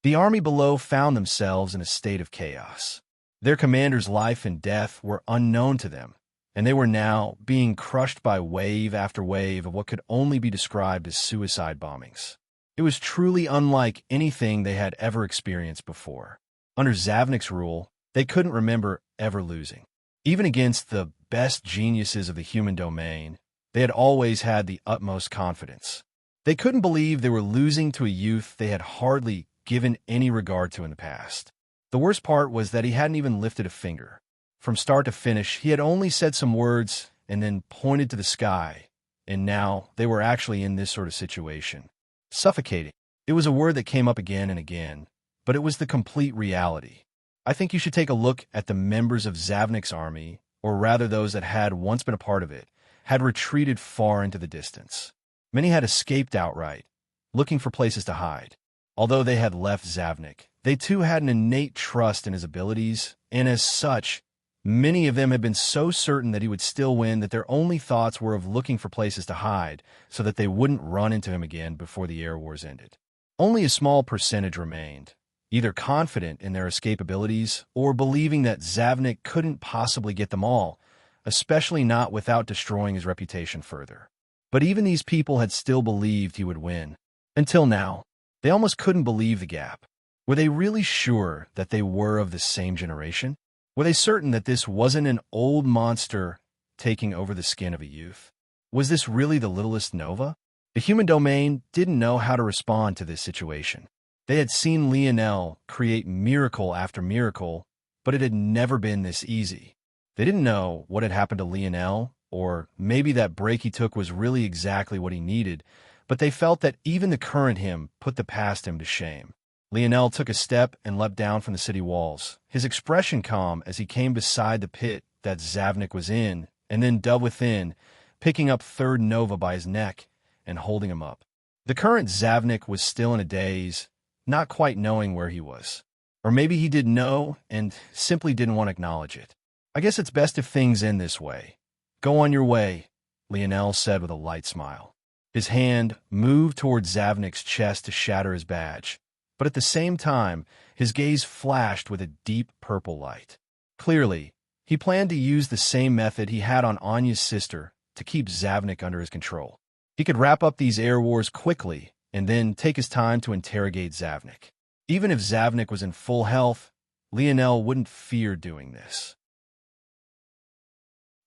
Speaker 1: The army below found themselves in a state of chaos. Their commander's life and death were unknown to them, and they were now being crushed by wave after wave of what could only be described as suicide bombings. It was truly unlike anything they had ever experienced before. Under Zavnik's rule, they couldn't remember ever losing. Even against the best geniuses of the human domain, they had always had the utmost confidence. They couldn't believe they were losing to a youth they had hardly given any regard to in the past. The worst part was that he hadn't even lifted a finger. From start to finish, he had only said some words and then pointed to the sky, and now they were actually in this sort of situation. Suffocating. It was a word that came up again and again, but it was the complete reality. I think you should take a look at the members of Zavnik's army, or rather those that had once been a part of it, had retreated far into the distance. Many had escaped outright, looking for places to hide. Although they had left Zavnik, they too had an innate trust in his abilities, and as such, many of them had been so certain that he would still win that their only thoughts were of looking for places to hide so that they wouldn't run into him again before the air wars ended. Only a small percentage remained, either confident in their escape abilities or believing that Zavnik couldn't possibly get them all, especially not without destroying his reputation further. But even these people had still believed he would win. Until now, they almost couldn't believe the gap. Were they really sure that they were of the same generation? Were they certain that this wasn't an old monster taking over the skin of a youth? Was this really the littlest Nova? The human domain didn't know how to respond to this situation. They had seen Lionel create miracle after miracle, but it had never been this easy. They didn't know what had happened to Lionel, or maybe that break he took was really exactly what he needed, but they felt that even the current him put the past him to shame. Lionel took a step and leapt down from the city walls, his expression calm as he came beside the pit that Zavnik was in, and then dove within, picking up third Nova by his neck and holding him up. The current Zavnik was still in a daze, not quite knowing where he was. Or maybe he did know and simply didn't want to acknowledge it. I guess it's best if things end this way. Go on your way, Lionel said with a light smile. His hand moved toward Zavnik's chest to shatter his badge, but at the same time, his gaze flashed with a deep purple light. Clearly, he planned to use the same method he had on Anya's sister to keep Zavnik under his control. He could wrap up these air wars quickly and then take his time to interrogate Zavnik. Even if Zavnik was in full health, Lionel wouldn't fear doing this.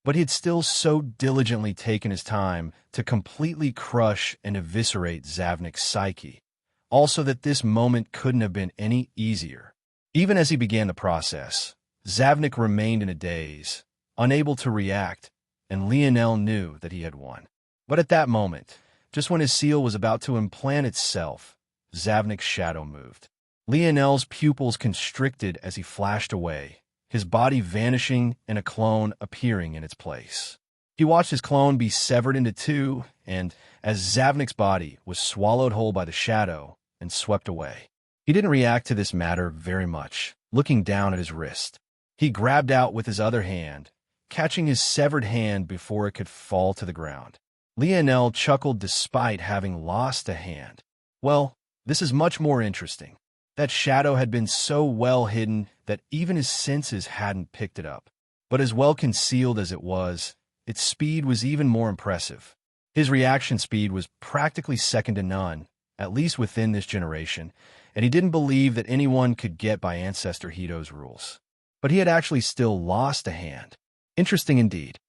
Speaker 1: But he had still so diligently taken his time to completely crush and eviscerate Zavnik's psyche, also that this moment couldn't have been any easier. Even as he began the process, Zavnik remained in a daze, unable to react, and Lionel knew that he had won. But at that moment, just when his seal was about to implant itself, Zavnik's shadow moved. Lionel's pupils constricted as he flashed away, his body vanishing and a clone appearing in its place. He watched his clone be severed into two, and as Zavnik's body was swallowed whole by the shadow and swept away, he didn't react to this matter very much, looking down at his wrist. He grabbed out with his other hand, catching his severed hand before it could fall to the ground. Lionel chuckled despite having lost a hand. Well, this is much more interesting. That shadow had been so well hidden that even his senses hadn't picked it up. But as well concealed as it was, its speed was even more impressive. His reaction speed was practically second to none, at least within this generation, and he didn't believe that anyone could get by Ancestor Hito's rules. But he had actually still lost a hand. Interesting indeed.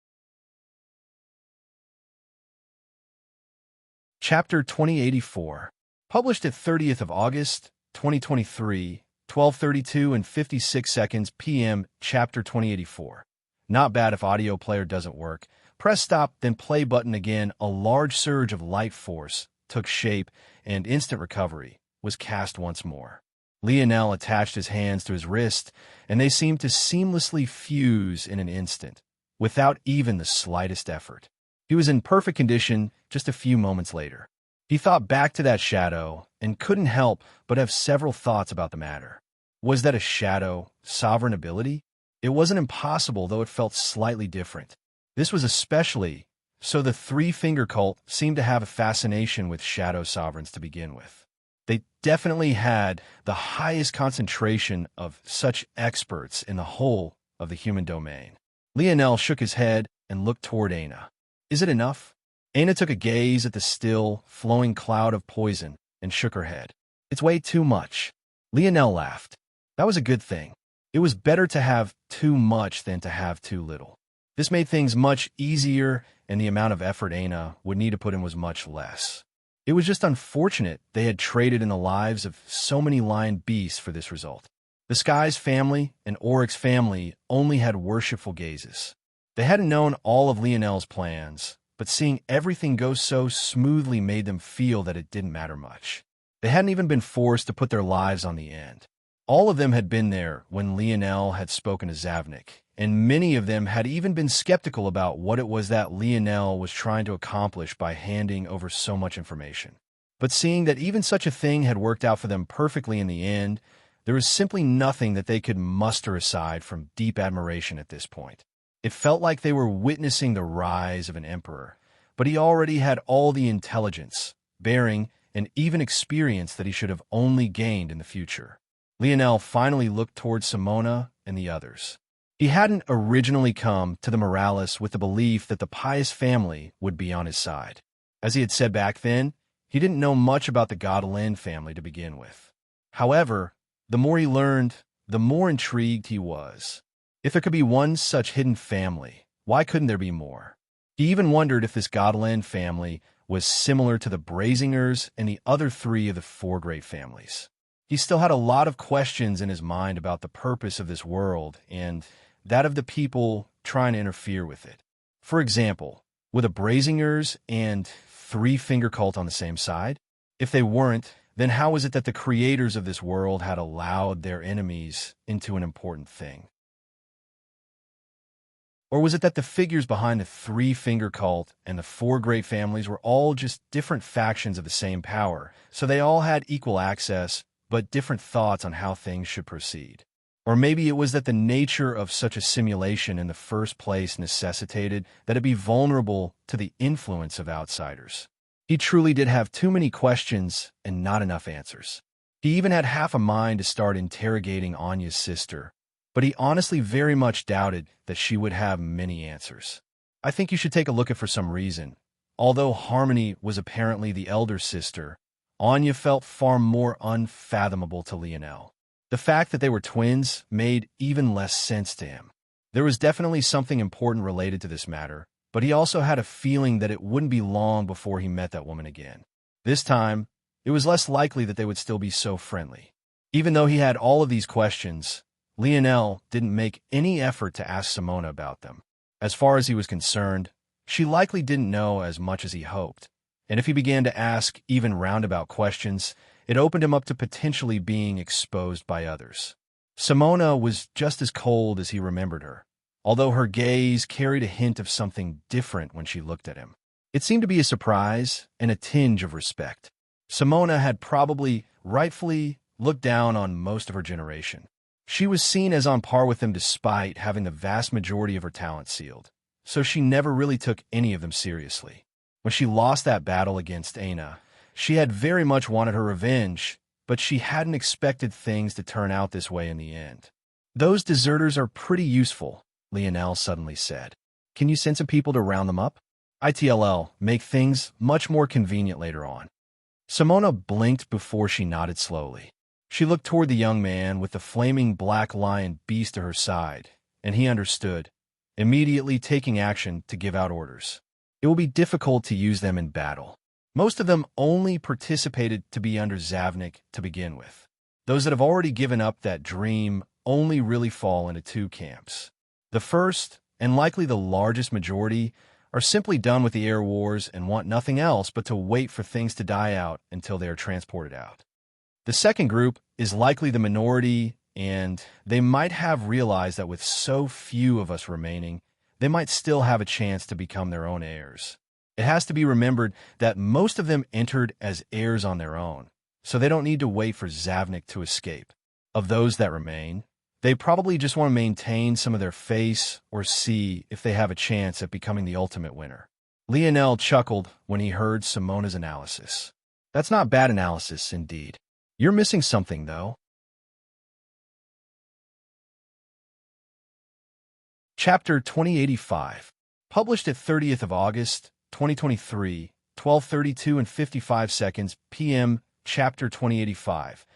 Speaker 1: Chapter 2084. Published at 30th of August, 2023, 12:32 and 56 seconds p.m. Chapter 2084. Not bad if audio player doesn't work. Press stop, then play button again. A large surge of light force took shape, and instant recovery was cast once more. Lionel attached his hands to his wrist, and they seemed to seamlessly fuse in an instant, without even the slightest effort. He was in perfect condition just a few moments later. He thought back to that shadow and couldn't help but have several thoughts about the matter. Was that a shadow, sovereign ability? It wasn't impossible, though it felt slightly different. This was especially so the Three-Finger Cult seemed to have a fascination with shadow sovereigns to begin with. They definitely had the highest concentration of such experts in the whole of the human domain. Lionel shook his head and looked toward Aina. Is it enough? Aina took a gaze at the still, flowing cloud of poison and shook her head. It's way too much. Lionel laughed. That was a good thing. It was better to have too much than to have too little. This made things much easier, and the amount of effort Aina would need to put in was much less. It was just unfortunate they had traded in the lives of so many lion beasts for this result. The Sky's family and Oryx's family only had worshipful gazes. They hadn't known all of Lionel's plans, but seeing everything go so smoothly made them feel that it didn't matter much. They hadn't even been forced to put their lives on the end. All of them had been there when Lionel had spoken to Zavnik, and many of them had even been skeptical about what it was that Lionel was trying to accomplish by handing over so much information. But seeing that even such a thing had worked out for them perfectly in the end, there was simply nothing that they could muster aside from deep admiration at this point. It felt like they were witnessing the rise of an emperor, but he already had all the intelligence, bearing, and even experience that he should have only gained in the future. Lionel finally looked toward Simona and the others. He hadn't originally come to the Morales with the belief that the pious family would be on his side. As he had said back then, he didn't know much about the Godolin family to begin with. However, the more he learned, the more intrigued he was. If there could be one such hidden family, why couldn't there be more? He even wondered if this Godland family was similar to the Brazingers and the other three of the four great families. He still had a lot of questions in his mind about the purpose of this world and that of the people trying to interfere with it. For example, were the Brazingers and Three Finger Cult on the same side? If they weren't, then how is it that the creators of this world had allowed their enemies into an important thing? Or was it that the figures behind the Three Finger Cult and the four great families were all just different factions of the same power, so they all had equal access, but different thoughts on how things should proceed? Or maybe it was that the nature of such a simulation in the first place necessitated that it be vulnerable to the influence of outsiders. He truly did have too many questions and not enough answers. He even had half a mind to start interrogating Anya's sister, but he honestly very much doubted that she would have many answers. I think you should take a look at for some reason. Although Harmony was apparently the elder sister, Anya felt far more unfathomable to Lionel. The fact that they were twins made even less sense to him. There was definitely something important related to this matter, but he also had a feeling that it wouldn't be long before he met that woman again. This time, it was less likely that they would still be so friendly. Even though he had all of these questions, Lionel didn't make any effort to ask Simona about them. As far as he was concerned, she likely didn't know as much as he hoped, and if he began to ask even roundabout questions, it opened him up to potentially being exposed by others. Simona was just as cold as he remembered her, although her gaze carried a hint of something different when she looked at him. It seemed to be a surprise and a tinge of respect. Simona had probably rightfully looked down on most of her generation. She was seen as on par with them despite having the vast majority of her talent sealed, so she never really took any of them seriously. When she lost that battle against Aina, she had very much wanted her revenge, but she hadn't expected things to turn out this way in the end. "Those deserters are pretty useful," Lionel suddenly said. "Can you send some people to round them up? ITLL, make things much more convenient later on." Simona blinked before she nodded slowly. She looked toward the young man with the flaming black lion beast to her side, and he understood, immediately taking action to give out orders. It will be difficult to use them in battle. Most of them only participated to be under Zavnik to begin with. Those that have already given up that dream only really fall into two camps. The first, and likely the largest majority, are simply done with the air wars and want nothing else but to wait for things to die out until they are transported out. The second group is likely the minority, and they might have realized that with so few of us remaining, they might still have a chance to become their own heirs. It has to be remembered that most of them entered as heirs on their own, so they don't need to wait for Zavnik to escape. Of those that remain, they probably just want to maintain some of their face or see if they have a chance at becoming the ultimate winner. Lionel chuckled when he heard Simona's analysis. That's not bad analysis, indeed. You're missing something, though. Chapter 2085, published at 30th of August, 2023, 12:32 and 55 seconds p.m. Chapter 2085.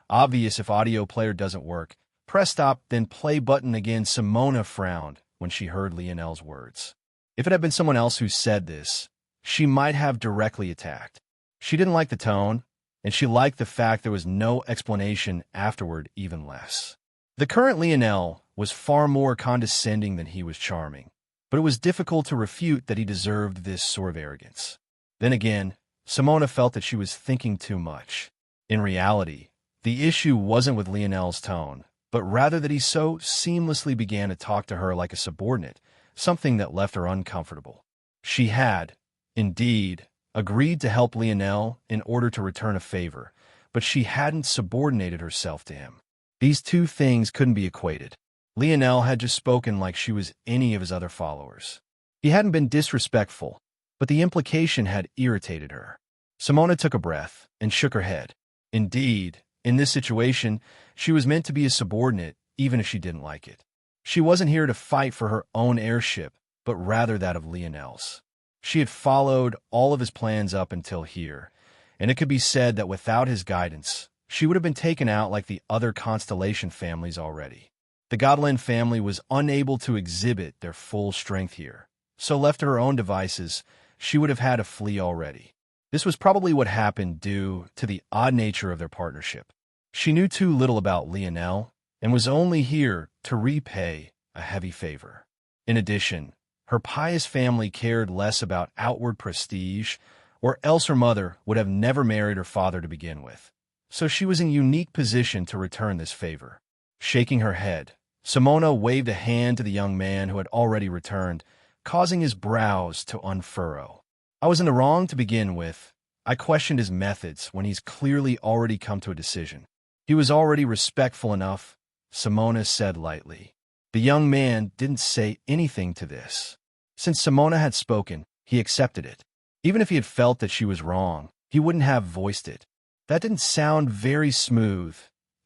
Speaker 1: Obvious if audio player doesn't work. Press stop, then play button again. Simona frowned when she heard Lionel's words. If it had been someone else who said this, she might have directly attacked. She didn't like the tone, and she liked the fact there was no explanation afterward even less. The current Lionel was far more condescending than he was charming, but it was difficult to refute that he deserved this sort of arrogance. Then again, Simona felt that she was thinking too much. In reality, the issue wasn't with Lionel's tone, but rather that he so seamlessly began to talk to her like a subordinate, something that left her uncomfortable. She had, indeed, agreed to help Lionel in order to return a favor, but she hadn't subordinated herself to him. These two things couldn't be equated. Lionel had just spoken like she was any of his other followers. He hadn't been disrespectful, but the implication had irritated her. Simona took a breath and shook her head. Indeed, in this situation, she was meant to be a subordinate, even if she didn't like it. She wasn't here to fight for her own heirship, but rather that of Lionel's. She had followed all of his plans up until here, and it could be said that without his guidance, she would have been taken out like the other Constellation families already. The Godlin family was unable to exhibit their full strength here, so left to her own devices, she would have had to flee already. This was probably what happened due to the odd nature of their partnership. She knew too little about Lionel and was only here to repay a heavy favor. In addition, her pious family cared less about outward prestige, or else her mother would have never married her father to begin with. So she was in a unique position to return this favor. Shaking her head, Simona waved a hand to the young man who had already returned, causing his brows to unfurrow. I was in the wrong to begin with. I questioned his methods when he's clearly already come to a decision. He was already respectful enough, Simona said lightly. The young man didn't say anything to this. Since Simona had spoken, he accepted it. Even if he had felt that she was wrong, he wouldn't have voiced it. That didn't sound very smooth,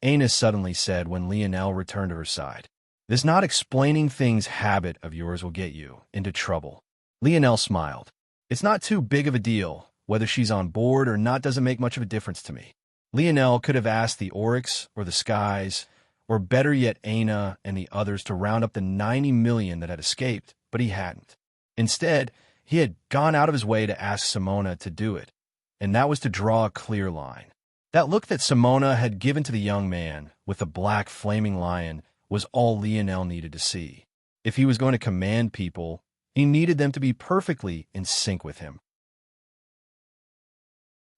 Speaker 1: Aina suddenly said when Lionel returned to her side. This not explaining things habit of yours will get you into trouble. Lionel smiled. It's not too big of a deal. Whether she's on board or not doesn't make much of a difference to me. Lionel could have asked the Oryx or the Skies, or better yet Aina and the others to round up the 90 million that had escaped, but he hadn't. Instead, he had gone out of his way to ask Simona to do it, and that was to draw a clear line. That look that Simona had given to the young man with the black flaming lion was all Lionel needed to see. If he was going to command people, he needed them to be perfectly in sync with him.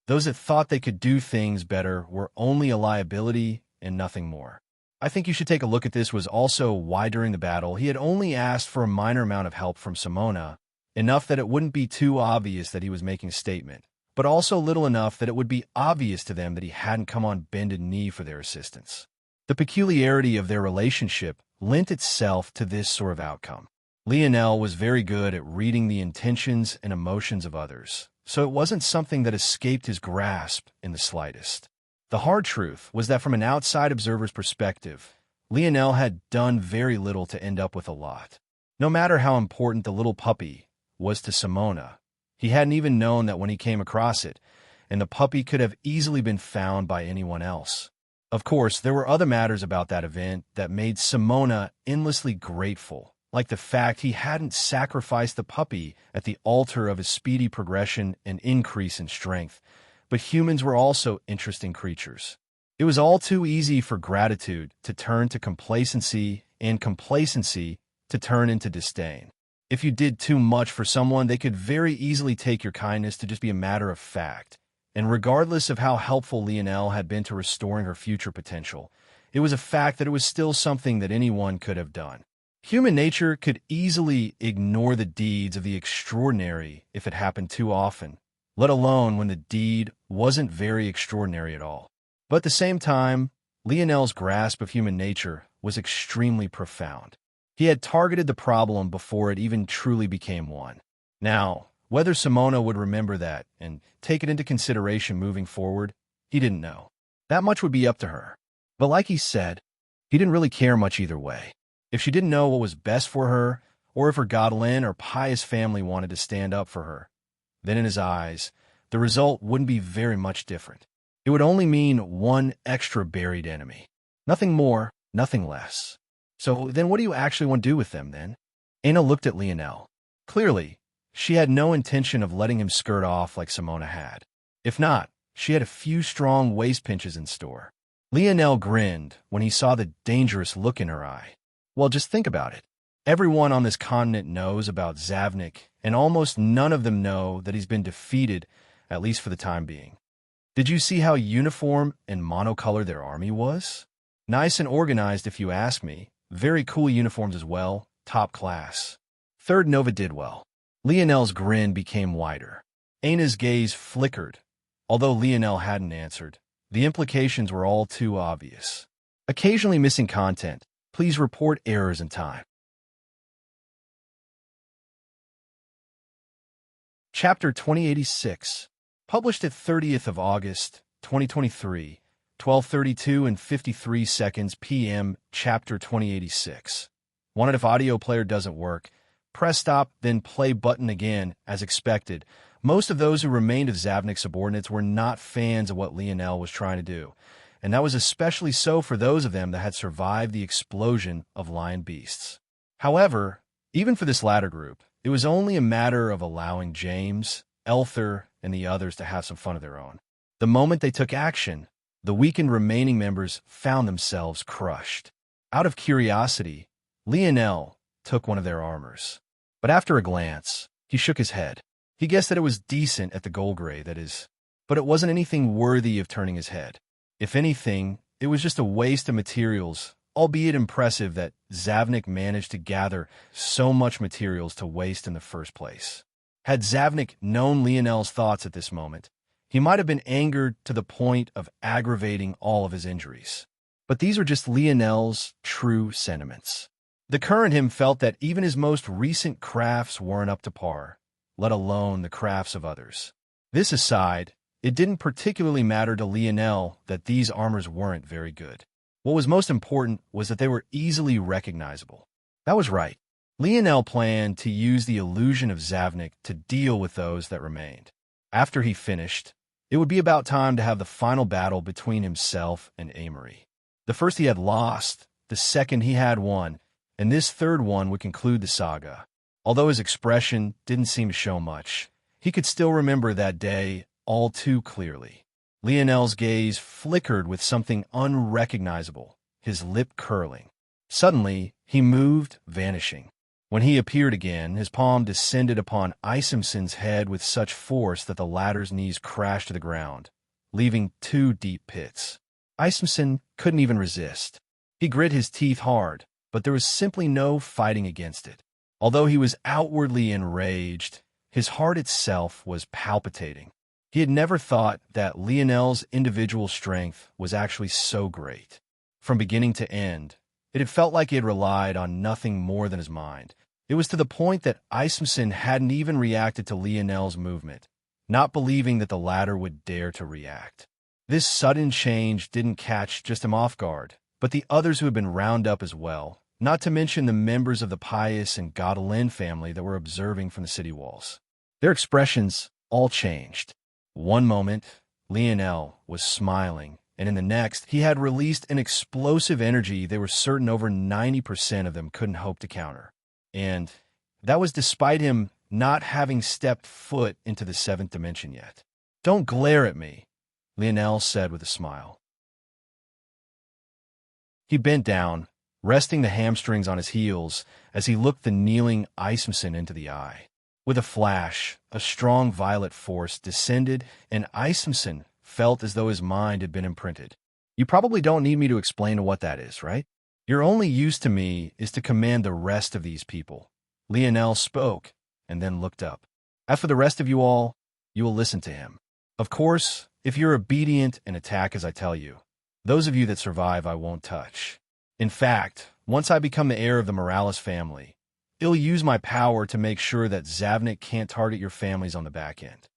Speaker 1: Those that thought they could do things better were only a liability and nothing more. I think you should take a look at this was also why during the battle he had only asked for a minor amount of help from Simona, enough that it wouldn't be too obvious that he was making a statement, but also little enough that it would be obvious to them that he hadn't come on bended knee for their assistance. The peculiarity of their relationship lent itself to this sort of outcome. Lionel was very good at reading the intentions and emotions of others, so it wasn't something that escaped his grasp in the slightest. The hard truth was that from an outside observer's perspective, Lionel had done very little to end up with a lot. No matter how important the little puppy was to Simona, he hadn't even known that when he came across it, and the puppy could have easily been found by anyone else. Of course, there were other matters about that event that made Simona endlessly grateful, like the fact he hadn't sacrificed the puppy at the altar of his speedy progression and increase in strength. But humans were also interesting creatures. It was all too easy for gratitude to turn to complacency and complacency to turn into disdain. If you did too much for someone, they could very easily take your kindness to just be a matter of fact. And regardless of how helpful Lionel had been to restoring her future potential, it was a fact that it was still something that anyone could have done. Human nature could easily ignore the deeds of the extraordinary if it happened too often, let alone when the deed wasn't very extraordinary at all. But at the same time, Lionel's grasp of human nature was extremely profound. He had targeted the problem before it even truly became one. Now, whether Simona would remember that and take it into consideration moving forward, he didn't know. That much would be up to her. But like he said, he didn't really care much either way. If she didn't know what was best for her, or if her Godlin or pious family wanted to stand up for her, then in his eyes, the result wouldn't be very much different. It would only mean one extra buried enemy. Nothing more, nothing less. So then what do you actually want to do with them, then? Aina looked at Lionel. Clearly, she had no intention of letting him skirt off like Simona had. If not, she had a few strong waist pinches in store. Lionel grinned when he saw the dangerous look in her eye. Well, just think about it. Everyone on this continent knows about Zavnik, and almost none of them know that he's been defeated, at least for the time being. Did you see how uniform and monocolored their army was? Nice and organized, if you ask me. Very cool uniforms as well, top class. Third Nova did well. Lionel's grin became wider. Aina's gaze flickered. Although Lionel hadn't answered, the implications were all too obvious. Occasionally missing content. Please report errors in time. Chapter 2086. Published at 30th of August, 2023. 12:32 and 53 seconds p.m. Chapter 2086. Wanted if audio player doesn't work, press stop, then play button again, as expected. Most of those who remained of Zavnik's subordinates were not fans of what Lionel was trying to do, and that was especially so for those of them that had survived the explosion of lion beasts. However, even for this latter group, it was only a matter of allowing James, Elther, and the others to have some fun of their own. The moment they took action, the weakened remaining members found themselves crushed. Out of curiosity, Lionel took one of their armors. But after a glance, he shook his head. He guessed that it was decent at the Golgray, that is, but it wasn't anything worthy of turning his head. If anything, it was just a waste of materials, albeit impressive that Zavnik managed to gather so much materials to waste in the first place. Had Zavnik known Lionel's thoughts at this moment, he might have been angered to the point of aggravating all of his injuries. But these were just Lionel's true sentiments. The current him felt that even his most recent crafts weren't up to par, let alone the crafts of others. This aside, it didn't particularly matter to Lionel that these armors weren't very good. What was most important was that they were easily recognizable. That was right. Lionel planned to use the illusion of Zavnik to deal with those that remained. After he finished, it would be about time to have the final battle between himself and Amory. The first he had lost, the second he had won, and this third one would conclude the saga. Although his expression didn't seem to show much, he could still remember that day all too clearly. Lionel's gaze flickered with something unrecognizable, his lip curling. Suddenly, he moved, vanishing. When he appeared again, his palm descended upon Isomson's head with such force that the latter's knees crashed to the ground, leaving 2 deep pits. Isomson couldn't even resist. He grit his teeth hard, but there was simply no fighting against it. Although he was outwardly enraged, his heart itself was palpitating. He had never thought that Lionel's individual strength was actually so great. From beginning to end, it had felt like he had relied on nothing more than his mind. It was to the point that Isomson hadn't even reacted to Lionel's movement, not believing that the latter would dare to react. This sudden change didn't catch just him off guard, but the others who had been rounded up as well, not to mention the members of the Pius and Godolin family that were observing from the city walls. Their expressions all changed. One moment, Lionel was smiling, and in the next, he had released an explosive energy they were certain over 90% of them couldn't hope to counter. And that was despite him not having stepped foot into the 7th dimension yet. "Don't glare at me," Lionel said with a smile. He bent down, resting the hamstrings on his heels as he looked the kneeling Isomson into the eye. With a flash, a strong violet force descended, and Isomson felt as though his mind had been imprinted. "You probably don't need me to explain what that is, right? Your only use to me is to command the rest of these people." Lionel spoke, and then looked up. "As for the rest of you all, you will listen to him. Of course, if you're obedient and attack as I tell you, those of you that survive I won't touch. In fact, once I become the heir of the Morales family, I'll use my power to make sure that Zavnik can't target your families on the back end."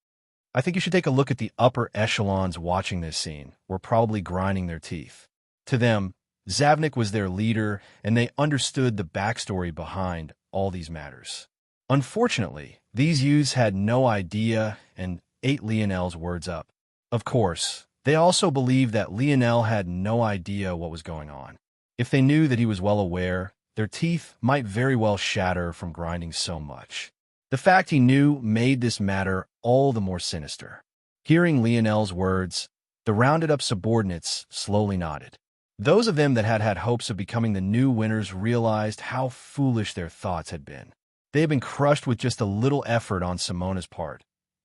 Speaker 1: I think you should take a look at the upper echelons watching this scene. We're probably grinding their teeth. To them, Zavnik was their leader, and they understood the backstory behind all these matters. Unfortunately, these youths had no idea and ate Lionel's words up. Of course, they also believed that Lionel had no idea what was going on. If they knew that he was well aware, their teeth might very well shatter from grinding so much. The fact he knew made this matter all the more sinister. Hearing Lionel's words, the rounded-up subordinates slowly nodded. Those of them that had had hopes of becoming the new winners realized how foolish their thoughts had been. They had been crushed with just a little effort on Simona's part.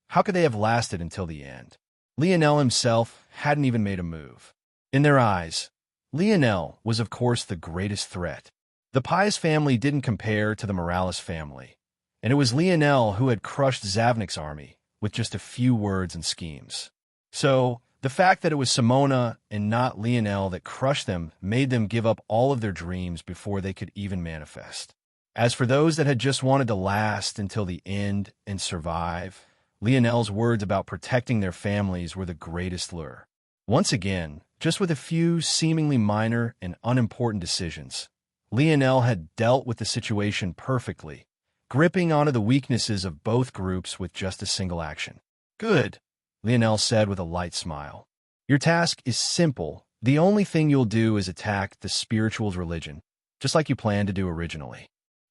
Speaker 1: How could they have lasted until the end? Lionel himself hadn't even made a move. In their eyes, Lionel was of course the greatest threat. The Pius family didn't compare to the Morales family, and it was Lionel who had crushed Zavnik's army with just a few words and schemes. So, the fact that it was Simona and not Lionel that crushed them made them give up all of their dreams before they could even manifest. As for those that had just wanted to last until the end and survive, Lionel's words about protecting their families were the greatest lure. Once again, just with a few seemingly minor and unimportant decisions, Lionel had dealt with the situation perfectly, gripping onto the weaknesses of both groups with just a single action. "Good," Lionel said with a light smile. "Your task is simple. The only thing you'll do is attack the spiritual's religion, just like you planned to do originally.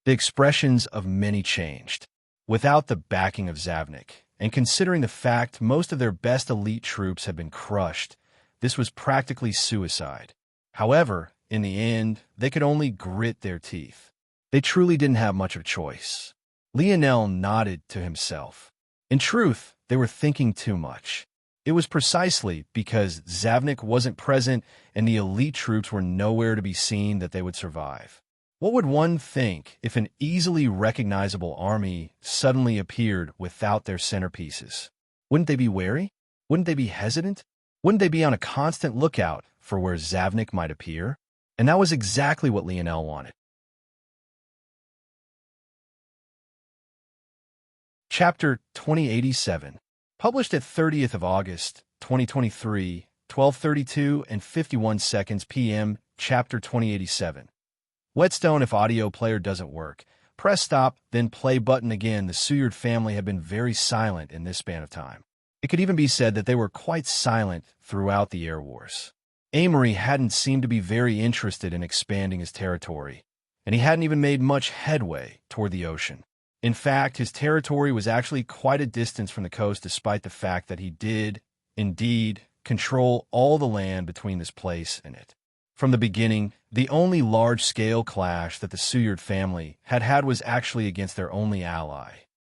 Speaker 1: The expressions of many changed. Without the backing of Zavnik, and considering the fact most of their best elite troops had been crushed, this was practically suicide. However, in the end, they could only grit their teeth. They truly didn't have much of a choice. Lionel nodded to himself. In truth, they were thinking too much. It was precisely because Zavnik wasn't present and the elite troops were nowhere to be seen that they would survive. What would one think if an easily recognizable army suddenly appeared without their centerpieces? Wouldn't they be wary? Wouldn't they be hesitant? Wouldn't they be on a constant lookout for where Zavnik might appear? And that was exactly what Lionel wanted. Chapter 2087, published at 30th of August, 2023, 12:32 and 51 seconds p.m., Chapter 2087. Whetstone, if audio player doesn't work. Press stop, then play button again. The Seward family had been very silent in this span of time. It could even be said that they were quite silent throughout the air wars. Amory hadn't seemed to be very interested in expanding his territory, and he hadn't even made much headway toward the ocean. In fact, his territory was actually quite a distance from the coast, despite the fact that he did, indeed, control all the land between this place and it. From the beginning, the only large-scale clash that the Seward family had had was actually against their only ally.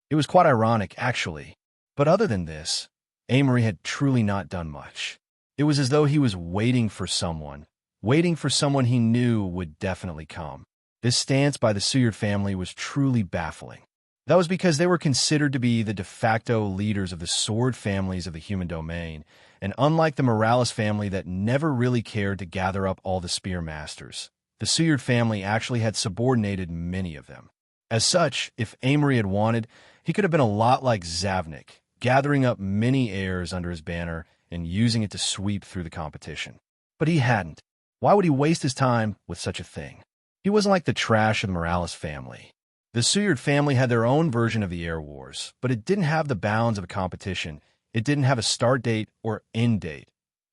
Speaker 1: It was quite ironic, actually. But other than this, Amory had truly not done much. It was as though he was waiting for someone he knew would definitely come. This stance by the Seward family was truly baffling. That was because they were considered to be the de facto leaders of the sword families of the human domain, and unlike the Morales family that never really cared to gather up all the spear masters, the Seward family actually had subordinated many of them. As such, if Amory had wanted, he could have been a lot like Zavnik, gathering up many heirs under his banner and using it to sweep through the competition. But he hadn't. Why would he waste his time with such a thing? He wasn't like the trash of the Morales family. The Seward family had their own version of the air wars, but it didn't have the bounds of a competition. It didn't have a start date or end date,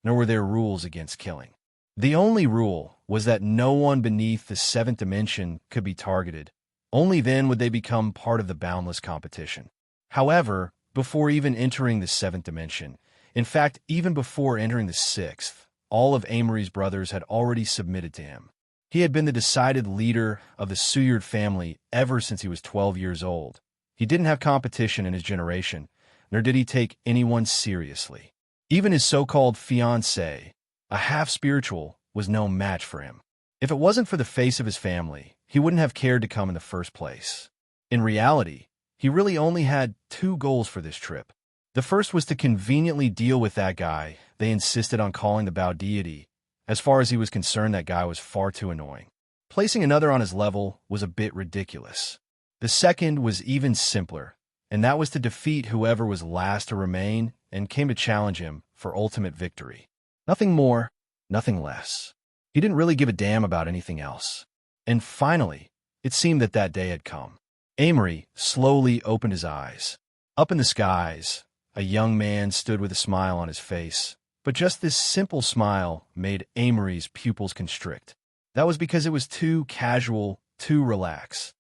Speaker 1: nor were there rules against killing. The only rule was that no one beneath the 7th dimension could be targeted. Only then would they become part of the boundless competition. However, before even entering the 7th dimension, in fact, even before entering the 6th, all of Amory's brothers had already submitted to him. He had been the decided leader of the Seward family ever since he was 12 years old. He didn't have competition in his generation, nor did he take anyone seriously. Even his so-called fiancée, a half-spiritual, was no match for him. If it wasn't for the face of his family, he wouldn't have cared to come in the first place. In reality, he really only had 2 goals for this trip. The first was to conveniently deal with that guy they insisted on calling the Bow deity. As far as he was concerned, that guy was far too annoying. Placing another on his level was a bit ridiculous. The second was even simpler, and that was to defeat whoever was last to remain and came to challenge him for ultimate victory. Nothing more, nothing less. He didn't really give a damn about anything else. And finally, it seemed that that day had come. Amory slowly opened his eyes. Up in the skies, a young man stood with a smile on his face. But just this simple smile made Amory's pupils constrict. That was because it was too casual, too relaxed.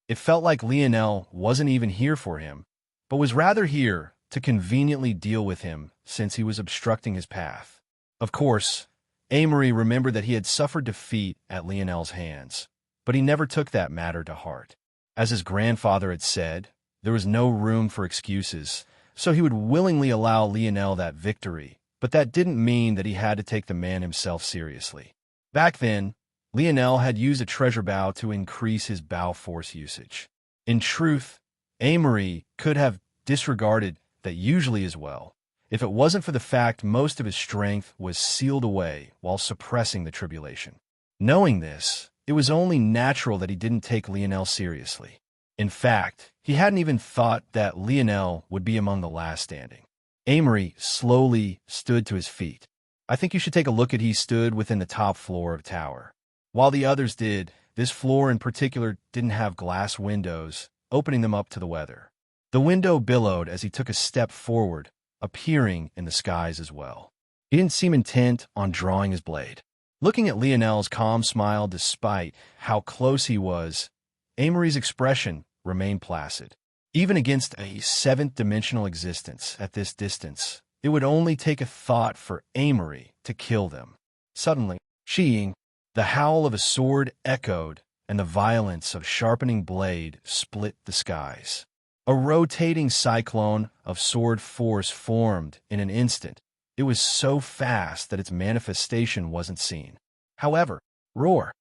Speaker 1: It felt like Lionel wasn't even here for him, but was rather here to conveniently deal with him since he was obstructing his path. Of course, Amory remembered that he had suffered defeat at Lionel's hands, but he never took that matter to heart. As his grandfather had said, there was no room for excuses, so he would willingly allow Lionel that victory, but that didn't mean that he had to take the man himself seriously. Back then, Lionel had used a treasure bow to increase his bow force usage. In truth, Amory could have disregarded that usually as well, if it wasn't for the fact most of his strength was sealed away while suppressing the tribulation. Knowing this, it was only natural that he didn't take Lionel seriously. In fact, he hadn't even thought that Lionel would be among the last standing. Amory slowly stood to his feet. I think you should take a look at he stood within the top floor of the tower. While the others did, this floor in particular didn't have glass windows, opening them up to the weather. The window billowed as he took a step forward, appearing in the skies as well. He didn't seem intent on drawing his blade. Looking at Lionel's calm smile despite how close he was, Amory's expression remained placid. Even against a seventh-dimensional existence at this distance, it would only take a thought for Amory to kill them. Suddenly, the howl of a sword echoed, and the violence of sharpening blade split the skies. A rotating cyclone of sword force formed in an instant. It was so fast that its manifestation wasn't seen. However, the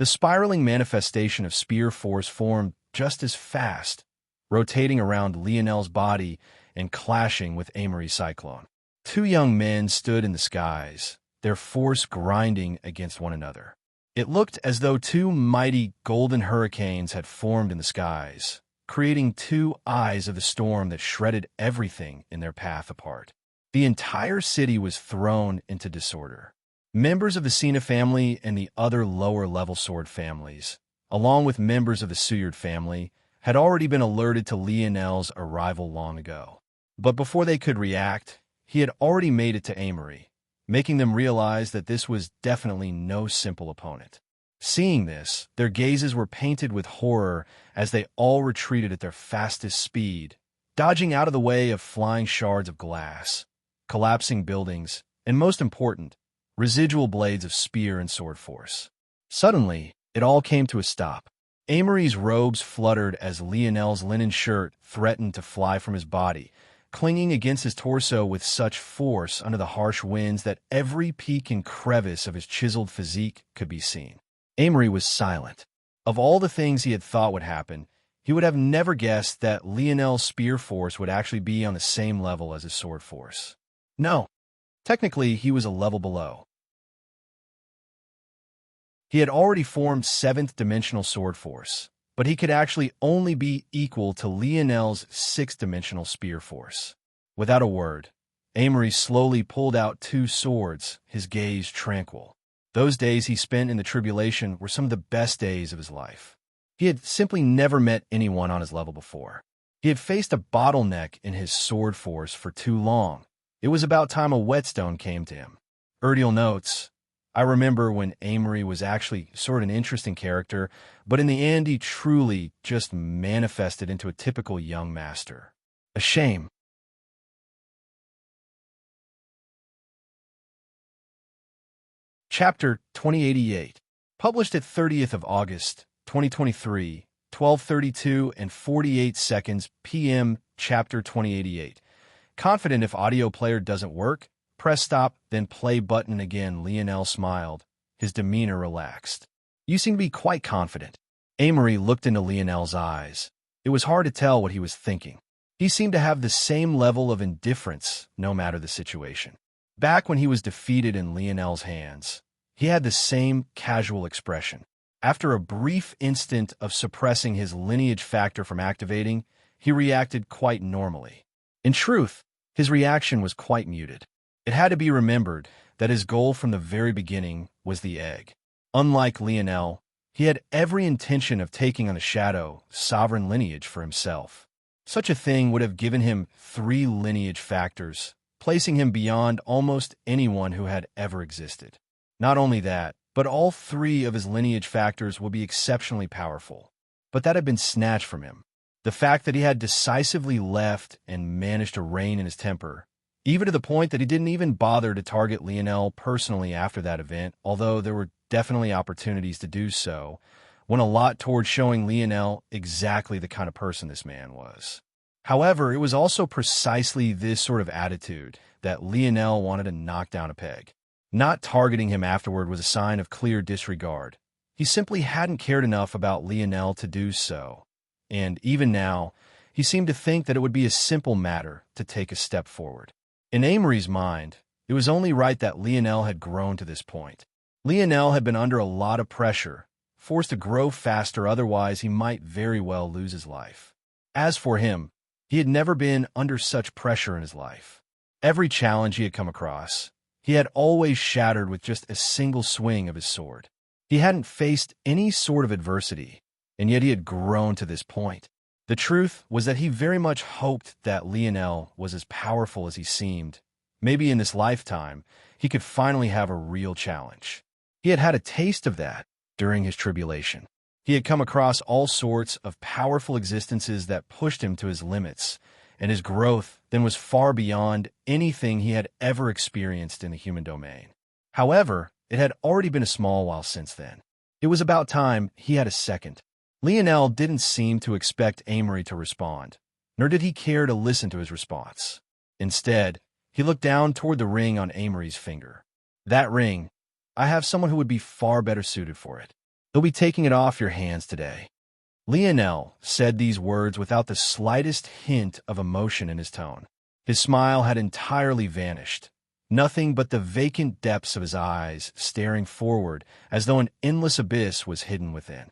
Speaker 1: spiraling manifestation of spear force formed just as fast, rotating around Lionel's body and clashing with Amory's cyclone. Two young men stood in the skies, their force grinding against one another. It looked as though two mighty golden hurricanes had formed in the skies, creating two eyes of the storm that shredded everything in their path apart. The entire city was thrown into disorder. Members of the Cena family and the other lower-level sword families, along with members of the Suyard family, had already been alerted to Lionel's arrival long ago. But before they could react, he had already made it to Amory, making them realize that this was definitely no simple opponent. Seeing this, their gazes were painted with horror as they all retreated at their fastest speed, dodging out of the way of flying shards of glass, collapsing buildings, and most important, residual blades of spear and sword force. Suddenly, it all came to a stop. Amory's robes fluttered as Lionel's linen shirt threatened to fly from his body, clinging against his torso with such force under the harsh winds that every peak and crevice of his chiseled physique could be seen. Amory was silent. Of all the things he had thought would happen, he would have never guessed that Lionel's spear force would actually be on the same level as his sword force. No, technically he was a level below. He had already formed seventh-dimensional sword force, but he could actually only be equal to Lionel's sixth-dimensional spear force. Without a word, Amory slowly pulled out two swords, his gaze tranquil. Those days he spent in the tribulation were some of the best days of his life. He had simply never met anyone on his level before. He had faced a bottleneck in his sword force for too long. It was about time a whetstone came to him. Erdeel notes, I remember when Amory was actually sort of an interesting character, but in the end he truly just manifested into a typical young master. A shame. Chapter 2088, published at 30th of August, 2023, 12:32 and 48 seconds p.m. Chapter 2088. Confident if audio player doesn't work, press stop, then play button again. Lionel smiled, his demeanor relaxed. You seem to be quite confident. Amory looked into Lionel's eyes. It was hard to tell what he was thinking. He seemed to have the same level of indifference, no matter the situation. Back when he was defeated in Lionel's hands, he had the same casual expression. After a brief instant of suppressing his lineage factor from activating, he reacted quite normally. In truth, his reaction was quite muted. It had to be remembered that his goal from the very beginning was the egg. Unlike Lionel, he had every intention of taking on the shadow sovereign lineage for himself. Such a thing would have given him 3 lineage factors, placing him beyond almost anyone who had ever existed. Not only that, but all 3 of his lineage factors would be exceptionally powerful. But that had been snatched from him. The fact that he had decisively left and managed to rein in his temper, even to the point that he didn't even bother to target Lionel personally after that event, although there were definitely opportunities to do so, went a lot towards showing Lionel exactly the kind of person this man was. However, it was also precisely this sort of attitude that Lionel wanted to knock down a peg. Not targeting him afterward was a sign of clear disregard. He simply hadn't cared enough about Lionel to do so, and even now, he seemed to think that it would be a simple matter to take a step forward. In Amory's mind, it was only right that Lionel had grown to this point. Lionel had been under a lot of pressure, forced to grow faster, otherwise he might very well lose his life. As for him, he had never been under such pressure in his life. Every challenge he had come across, he had always shattered with just a single swing of his sword. He hadn't faced any sort of adversity, and yet he had grown to this point. The truth was that he very much hoped that Lionel was as powerful as he seemed, Maybe in this lifetime, he could finally have a real challenge. He had had a taste of that during his tribulation. He had come across all sorts of powerful existences that pushed him to his limits, and his growth then was far beyond anything he had ever experienced in the human domain. However, it had already been a small while since then. It was about time he had a second. Lionel didn't seem to expect Amory to respond, nor did he care to listen to his response. Instead, he looked down toward the ring on Amory's finger. That ring, I have someone who would be far better suited for it. They'll be taking it off your hands today. Lionel said these words without the slightest hint of emotion in his tone. His smile had entirely vanished. Nothing but the vacant depths of his eyes staring forward as though an endless abyss was hidden within.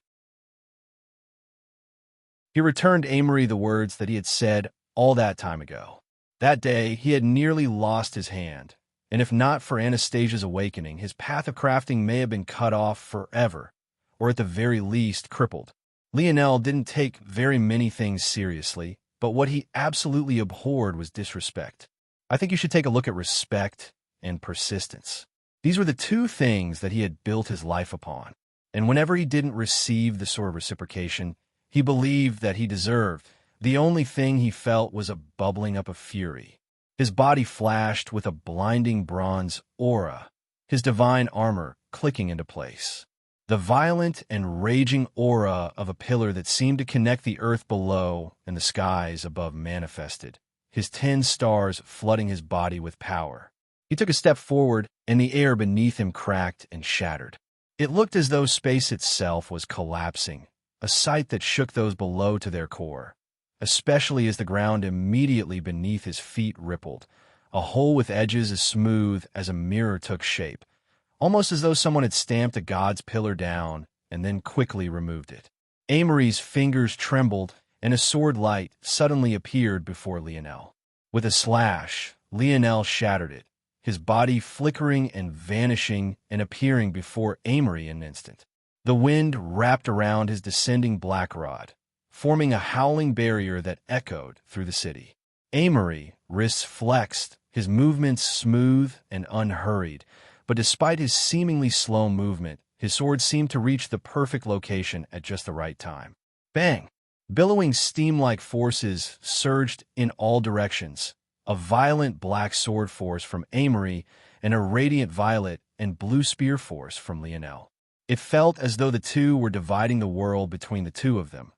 Speaker 1: He returned Amory the words that he had said all that time ago. That day, he had nearly lost his hand, and if not for Anastasia's awakening, his path of crafting may have been cut off forever, or at the very least crippled. Lionel didn't take very many things seriously, but what he absolutely abhorred was disrespect. I think you should take a look at respect and persistence. These were the two things that he had built his life upon, and whenever he didn't receive the sort of reciprocation he believed that he deserved, the only thing he felt was a bubbling up of fury. His body flashed with a blinding bronze aura, his divine armor clicking into place. The violent and raging aura of a pillar that seemed to connect the earth below and the skies above manifested, his 10 stars flooding his body with power. He took a step forward, and the air beneath him cracked and shattered. It looked as though space itself was collapsing, a sight that shook those below to their core, especially as the ground immediately beneath his feet rippled. A hole with edges as smooth as a mirror took shape, almost as though someone had stamped a god's pillar down and then quickly removed it. Amory's fingers trembled, and a sword light suddenly appeared before Lionel. With a slash, Lionel shattered it, his body flickering and vanishing and appearing before Amory in an instant. The wind wrapped around his descending black rod, forming a howling barrier that echoed through the city. Amory, wrists flexed, his movements smooth and unhurried, but despite his seemingly slow movement, his sword seemed to reach the perfect location at just the right time. Bang! Billowing steam-like forces surged in all directions, a violent black sword force from Amory and a radiant violet and blue spear force from Lionel. It felt as though the two were dividing the world between the two of them,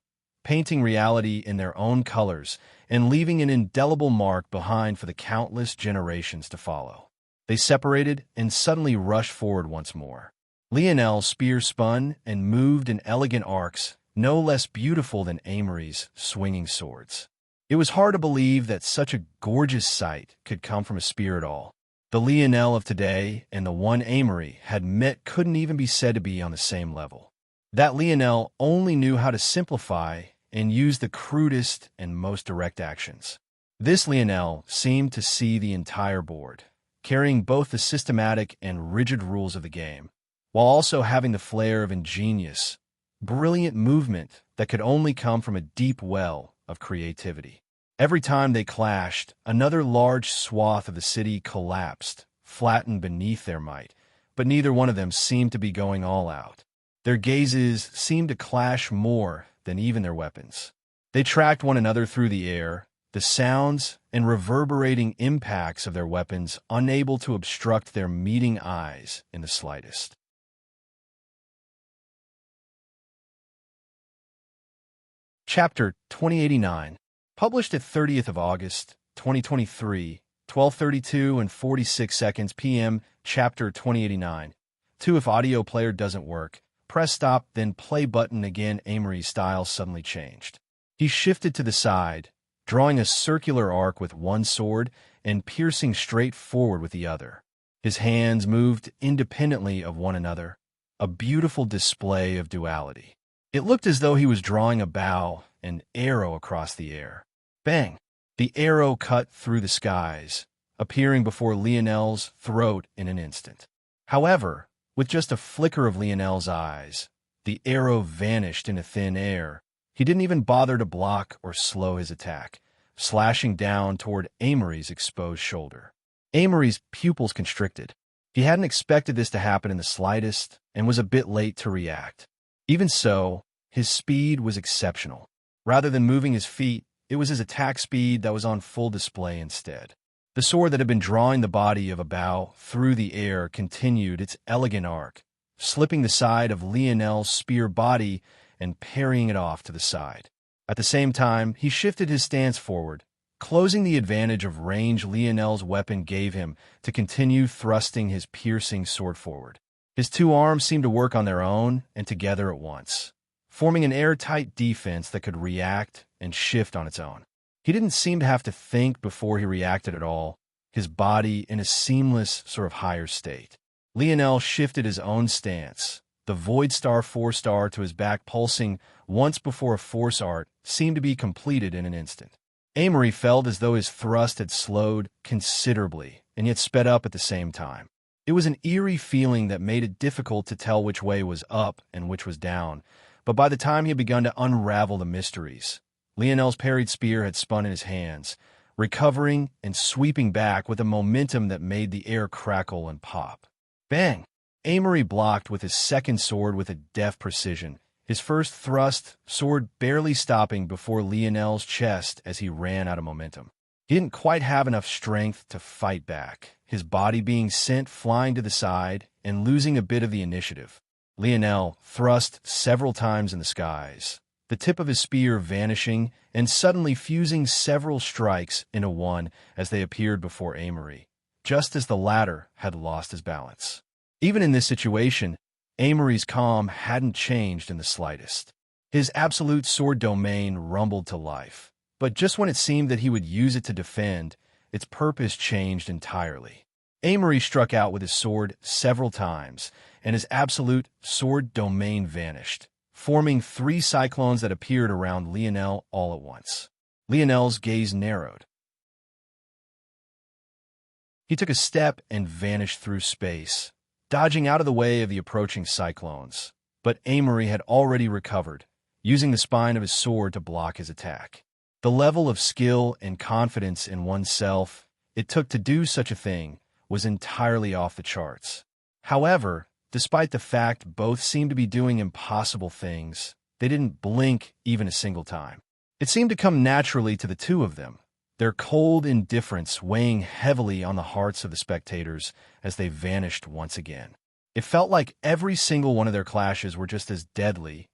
Speaker 1: painting reality in their own colors and leaving an indelible mark behind for the countless generations to follow. They separated and suddenly rushed forward once more. Lionel's spear spun and moved in elegant arcs, no less beautiful than Amory's swinging swords. It was hard to believe that such a gorgeous sight could come from a spear at all. The Lionel of today and the one Amory had met couldn't even be said to be on the same level. That Lionel only knew how to simplify and use the crudest and most direct actions. This Lionel seemed to see the entire board, carrying both the systematic and rigid rules of the game, while also having the flair of ingenious, brilliant movement that could only come from a deep well of creativity. Every time they clashed, another large swath of the city collapsed, flattened beneath their might, but neither one of them seemed to be going all out. Their gazes seemed to clash more than even their weapons. They tracked one another through the air, the sounds and reverberating impacts of their weapons unable to obstruct their meeting eyes in the slightest. Chapter 2089, published at 30th of August, 2023, 12:32 and 46 seconds p.m. Chapter 2089. 2. If audio player doesn't work, press stop, then play button again. Amory's style suddenly changed. He shifted to the side, drawing a circular arc with one sword and piercing straight forward with the other. His hands moved independently of one another, a beautiful display of duality. It looked as though he was drawing a bow, an arrow across the air. Bang! The arrow cut through the skies, appearing before Lionel's throat in an instant. However, with just a flicker of Lionel's eyes, the arrow vanished into thin air. He didn't even bother to block or slow his attack, slashing down toward Amory's exposed shoulder. Amory's pupils constricted. He hadn't expected this to happen in the slightest and was a bit late to react. Even so, his speed was exceptional. Rather than moving his feet, it was his attack speed that was on full display instead. The sword that had been drawing the body of a bow through the air continued its elegant arc, slipping the side of Lionel's spear body and parrying it off to the side. At the same time, he shifted his stance forward, closing the advantage of range Lionel's weapon gave him to continue thrusting his piercing sword forward. His two arms seemed to work on their own and together at once, forming an airtight defense that could react and shift on its own. He didn't seem to have to think before he reacted at all, his body in a seamless sort of higher state. Lionel shifted his own stance, the Void Star 4-star to his back pulsing once before a force art seemed to be completed in an instant. Amory felt as though his thrust had slowed considerably and yet sped up at the same time. It was an eerie feeling that made it difficult to tell which way was up and which was down, but by the time he had begun to unravel the mysteries, Lionel's parried spear had spun in his hands, recovering and sweeping back with a momentum that made the air crackle and pop. Bang! Amory blocked with his second sword with a deft precision, his first thrust, sword barely stopping before Lionel's chest as he ran out of momentum. He didn't quite have enough strength to fight back, his body being sent flying to the side and losing a bit of the initiative. Lionel thrust several times in the skies, the tip of his spear vanishing and suddenly fusing several strikes into one as they appeared before Amory, just as the latter had lost his balance. Even in this situation, Amory's calm hadn't changed in the slightest. His absolute sword domain rumbled to life, but just when it seemed that he would use it to defend, its purpose changed entirely. Amory struck out with his sword several times, and his absolute sword domain vanished, forming three cyclones that appeared around Lionel all at once. Lionel's gaze narrowed. He took a step and vanished through space, dodging out of the way of the approaching cyclones. But Amory had already recovered, using the spine of his sword to block his attack. The level of skill and confidence in oneself it took to do such a thing was entirely off the charts. However, despite the fact both seemed to be doing impossible things, they didn't blink even a single time. It seemed to come naturally to the two of them, their cold indifference weighing heavily on the hearts of the spectators as they vanished once again. It felt like every single one of their clashes were just as deadly,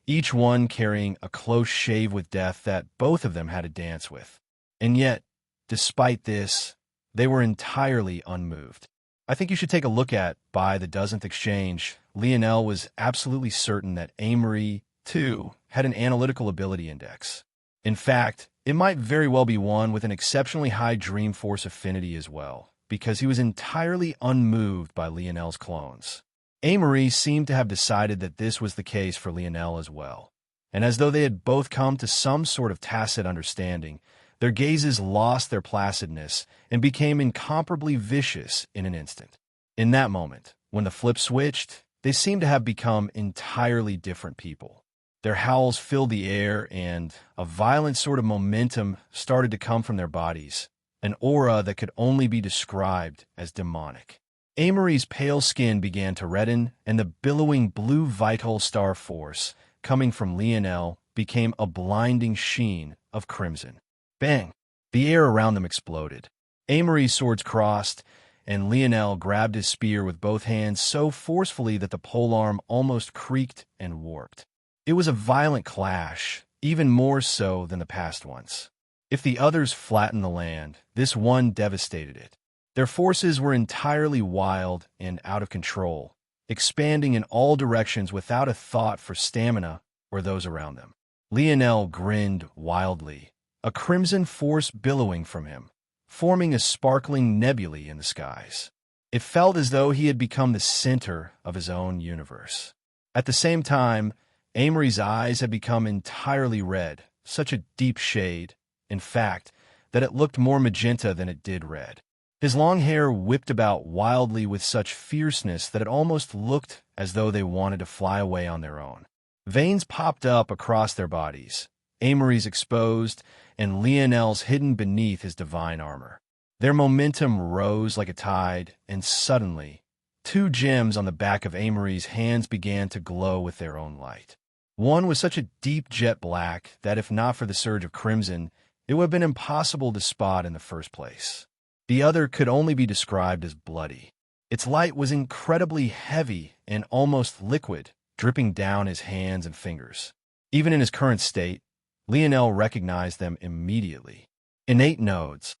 Speaker 1: each one carrying a close shave with death that both of them had to dance with. And yet, despite this, they were entirely unmoved. I think you should take a look at, by the dozenth exchange, Lionel was absolutely certain that Amory, too, had an analytical ability index. In fact, it might very well be one with an exceptionally high dream force affinity as well, because he was entirely unmoved by Lionel's clones. Amory seemed to have decided that this was the case for Lionel as well, and as though they had both come to some sort of tacit understanding, their gazes lost their placidness and became incomparably vicious in an instant. In that moment, when the flip switched, they seemed to have become entirely different people. Their howls filled the air, and a violent sort of momentum started to come from their bodies, an aura that could only be described as demonic. Amory's pale skin began to redden, and the billowing blue vital star force coming from Lionel became a blinding sheen of crimson. Bang! The air around them exploded. Amory's swords crossed, and Lionel grabbed his spear with both hands so forcefully that the polearm almost creaked and warped. It was a violent clash, even more so than the past ones. If the others flattened the land, this one devastated it. Their forces were entirely wild and out of control, expanding in all directions without a thought for stamina or those around them. Lionel grinned wildly, a crimson force billowing from him, forming a sparkling nebulae in the skies. It felt as though he had become the center of his own universe. At the same time, Amory's eyes had become entirely red, such a deep shade, in fact, that it looked more magenta than it did red. His long hair whipped about wildly with such fierceness that it almost looked as though they wanted to fly away on their own. Veins popped up across their bodies, Amory's exposed, and Lionel's hidden beneath his divine armor. Their momentum rose like a tide, and suddenly, two gems on the back of Amory's hands began to glow with their own light. One was such a deep jet black that if not for the surge of crimson, it would have been impossible to spot in the first place. The other could only be described as bloody. Its light was incredibly heavy and almost liquid, dripping down his hands and fingers. Even in his current state, Lionel recognized them immediately. Innate nodes.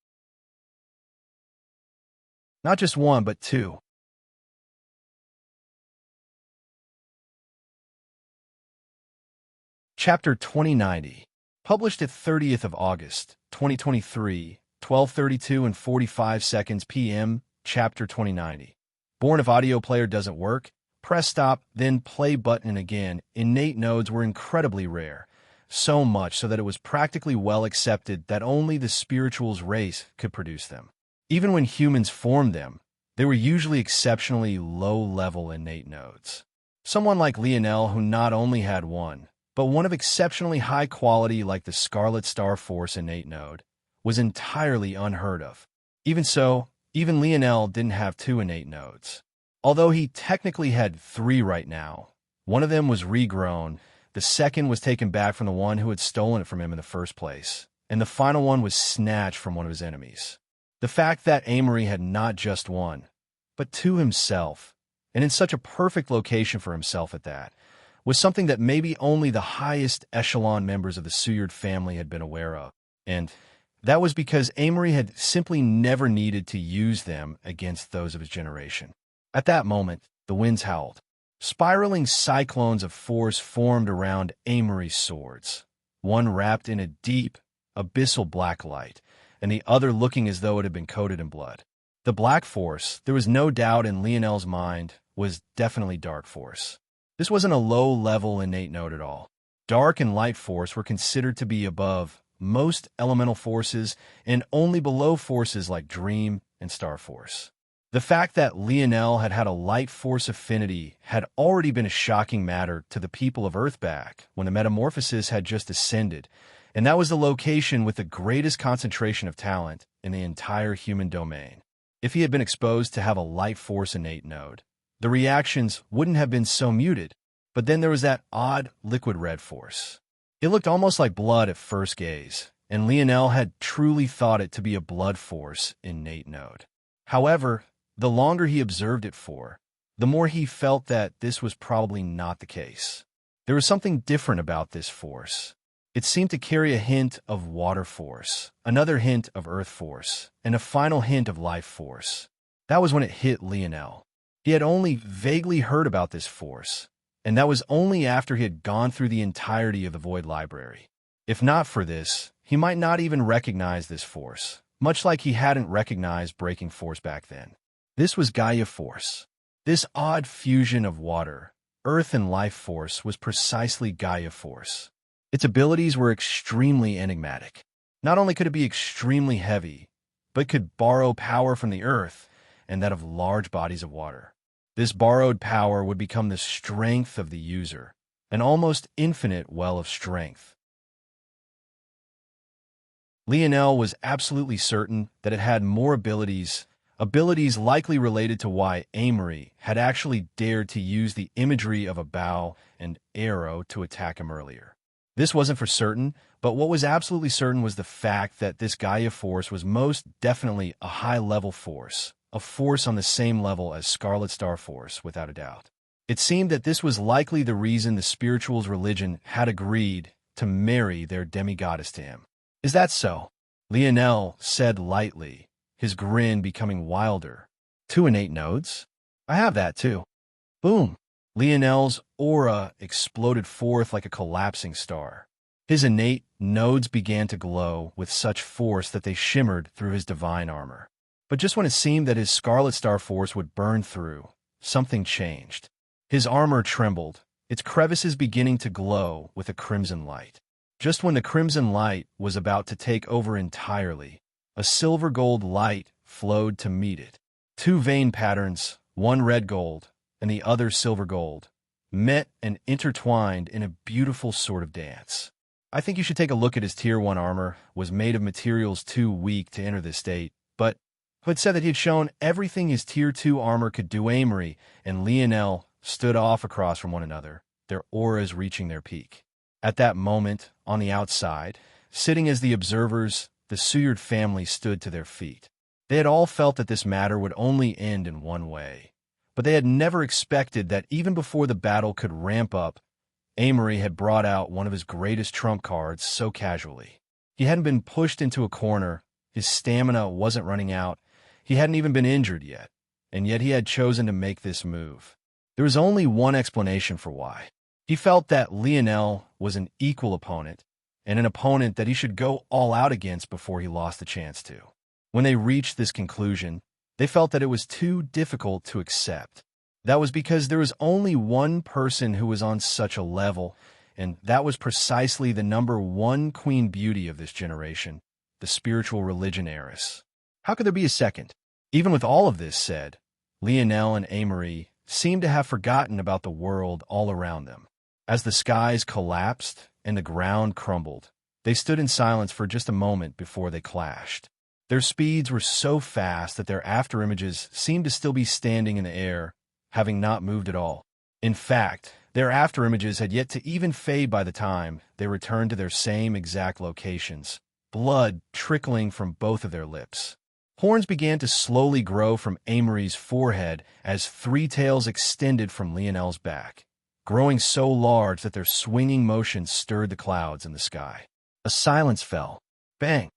Speaker 1: Not just one, but two. Chapter 2090, published at 30th of August, 2023, 12:32 and 45 seconds p.m., Chapter 2090. Born if audio player doesn't work, press stop, then play button again. Innate nodes were incredibly rare, so much so that it was practically well accepted that only the spirituals race could produce them. Even when humans formed them, they were usually exceptionally low-level innate nodes. Someone like Lionel, who not only had one, but one of exceptionally high quality like the Scarlet Star Force innate node, was entirely unheard of. Even so, even Lionel didn't have two innate nodes. Although he technically had three right now, one of them was regrown, the second was taken back from the one who had stolen it from him in the first place, and the final one was snatched from one of his enemies. The fact that Amory had not just one, but two himself, and in such a perfect location for himself at that, was something that maybe only the highest echelon members of the Seward family had been aware of, and that was because Amory had simply never needed to use them against those of his generation. At that moment, the winds howled. Spiraling cyclones of force formed around Amory's swords, one wrapped in a deep, abyssal black light, and the other looking as though it had been coated in blood. The black force, there was no doubt in Lionel's mind, was definitely dark force. This wasn't a low-level innate node at all. Dark and light force were considered to be above most elemental forces and only below forces like Dream and Star Force. The fact that Lionel had had a light force affinity had already been a shocking matter to the people of Earthback when the Metamorphosis had just ascended, and that was the location with the greatest concentration of talent in the entire human domain. If he had been exposed to have a light force innate node, the reactions wouldn't have been so muted, but then there was that odd liquid red force. It looked almost like blood at first gaze, and Lionel had truly thought it to be a blood force innate node. However, the longer he observed it for, the more he felt that this was probably not the case. There was something different about this force. It seemed to carry a hint of water force, another hint of earth force, and a final hint of life force. That was when it hit Lionel. He had only vaguely heard about this force, and that was only after he had gone through the entirety of the Void Library. If not for this, he might not even recognize this force, much like he hadn't recognized Breaking Force back then. This was Gaia Force. This odd fusion of water, earth, and life force was precisely Gaia Force. Its abilities were extremely enigmatic. Not only could it be extremely heavy, but could borrow power from the earth and that of large bodies of water. This borrowed power would become the strength of the user, an almost infinite well of strength. Lionel was absolutely certain that it had more abilities likely related to why Amory had actually dared to use the imagery of a bow and arrow to attack him earlier. This wasn't for certain, but what was absolutely certain was the fact that this Gaia Force was most definitely a high-level force, a force on the same level as Scarlet Star Force, without a doubt. It seemed that this was likely the reason the spirituals' religion had agreed to marry their demigoddess to him. Is that so? Lionel said lightly, his grin becoming wilder. Two innate nodes? I have that too. Boom! Lionel's aura exploded forth like a collapsing star. His innate nodes began to glow with such force that they shimmered through his divine armor. But just when it seemed that his Scarlet Star Force would burn through, something changed. His armor trembled, its crevices beginning to glow with a crimson light. Just when the crimson light was about to take over entirely, a silver-gold light flowed to meet it. Two vein patterns, one red-gold and the other silver-gold, met and intertwined in a beautiful sort of dance. I think you should take a look at his Tier 1 armor. Was made of materials too weak to enter this state, but who had said that he had shown everything his Tier 2 armor could do. Amory and Lionel stood off across from one another, their auras reaching their peak. At that moment, on the outside, sitting as the observers, the Seward family stood to their feet. They had all felt that this matter would only end in one way, but they had never expected that even before the battle could ramp up, Amory had brought out one of his greatest trump cards so casually. He hadn't been pushed into a corner, his stamina wasn't running out, he hadn't even been injured yet, and yet he had chosen to make this move. There was only one explanation for why. He felt that Lionel was an equal opponent, and an opponent that he should go all out against before he lost the chance to. When they reached this conclusion, they felt that it was too difficult to accept. That was because there was only one person who was on such a level, and that was precisely the #1 queen beauty of this generation, the spiritual religion heiress. How could there be a second? Even with all of this said, Lionel and Amory seemed to have forgotten about the world all around them. As the skies collapsed and the ground crumbled, they stood in silence for just a moment before they clashed. Their speeds were so fast that their afterimages seemed to still be standing in the air, having not moved at all. In fact, their afterimages had yet to even fade by the time they returned to their same exact locations, blood trickling from both of their lips. Horns began to slowly grow from Amory's forehead as 3 tails extended from Lionel's back, growing so large that their swinging motion stirred the clouds in the sky. A silence fell. Bang!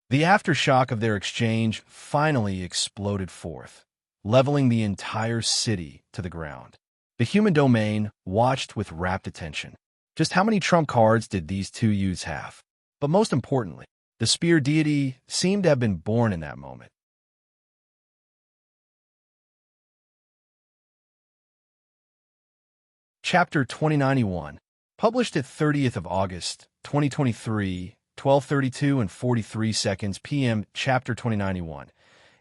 Speaker 1: The aftershock of their exchange finally exploded forth, leveling the entire city to the ground. The human domain watched with rapt attention. Just how many trump cards did these two youths have? But most importantly, the spear deity seemed to have been born in that moment. Chapter 2091, published at 30th of August, 2023, 12:32 and 43 seconds p.m. Chapter 2091.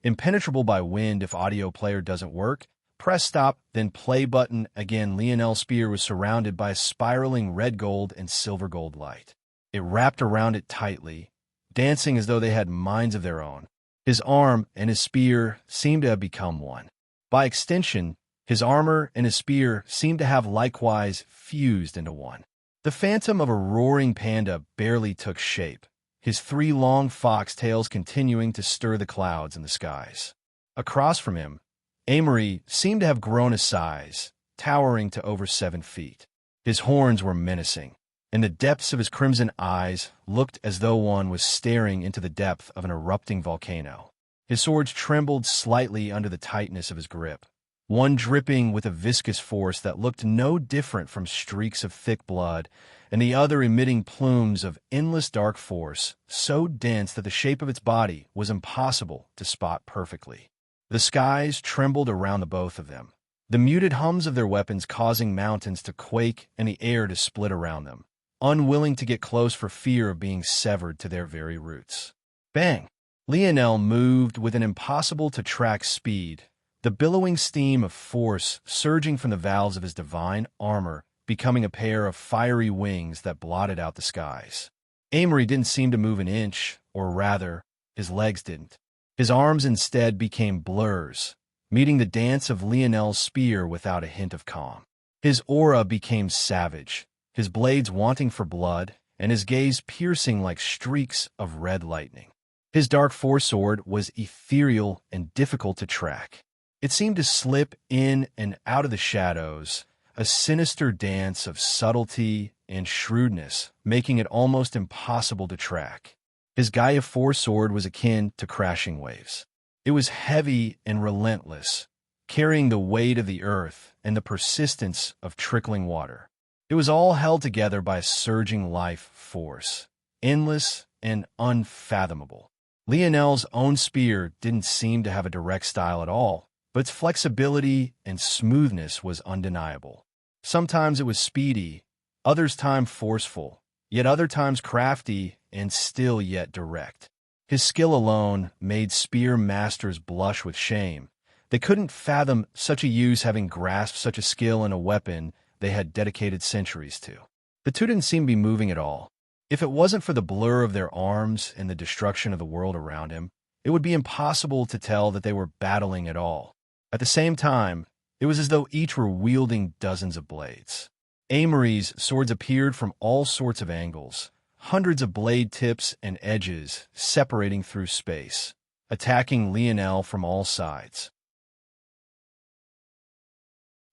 Speaker 1: Impenetrable by wind. If audio player doesn't work, press stop, then play button. Again, Lionel's spear was surrounded by a spiraling red gold and silver gold light. It wrapped around it tightly, dancing as though they had minds of their own. His arm and his spear seemed to have become one. By extension, his armor and his spear seemed to have likewise fused into one. The phantom of a roaring panda barely took shape, his 3 long fox tails continuing to stir the clouds in the skies. Across from him, Amory seemed to have grown a size, towering to over 7 feet. His horns were menacing, and the depths of his crimson eyes looked as though one was staring into the depth of an erupting volcano. His swords trembled slightly under the tightness of his grip, one dripping with a viscous force that looked no different from streaks of thick blood, and the other emitting plumes of endless dark force, so dense that the shape of its body was impossible to spot perfectly. The skies trembled around the both of them, the muted hums of their weapons causing mountains to quake and the air to split around them, unwilling to get close for fear of being severed to their very roots. Bang! Lionel moved with an impossible-to-track speed, the billowing steam of force surging from the valves of his divine armor, becoming a pair of fiery wings that blotted out the skies. Amory didn't seem to move an inch, or rather, his legs didn't. His arms instead became blurs, meeting the dance of Lionel's spear without a hint of calm. His aura became savage, his blades wanting for blood, and his gaze piercing like streaks of red lightning. His dark foresword was ethereal and difficult to track. It seemed to slip in and out of the shadows, a sinister dance of subtlety and shrewdness, making it almost impossible to track. His Gaia foresword was akin to crashing waves. It was heavy and relentless, carrying the weight of the earth and the persistence of trickling water. It was all held together by a surging life force, endless and unfathomable. Lionel's own spear didn't seem to have a direct style at all, but its flexibility and smoothness was undeniable. Sometimes it was speedy, others times forceful, yet other times crafty and still yet direct. His skill alone made spear masters blush with shame. They couldn't fathom such a use having grasped such a skill in a weapon they had dedicated centuries to. The two didn't seem to be moving at all. If it wasn't for the blur of their arms and the destruction of the world around him, it would be impossible to tell that they were battling at all. At the same time, it was as though each were wielding dozens of blades. Amory's swords appeared from all sorts of angles, hundreds of blade tips and edges separating through space, attacking Lionel from all sides.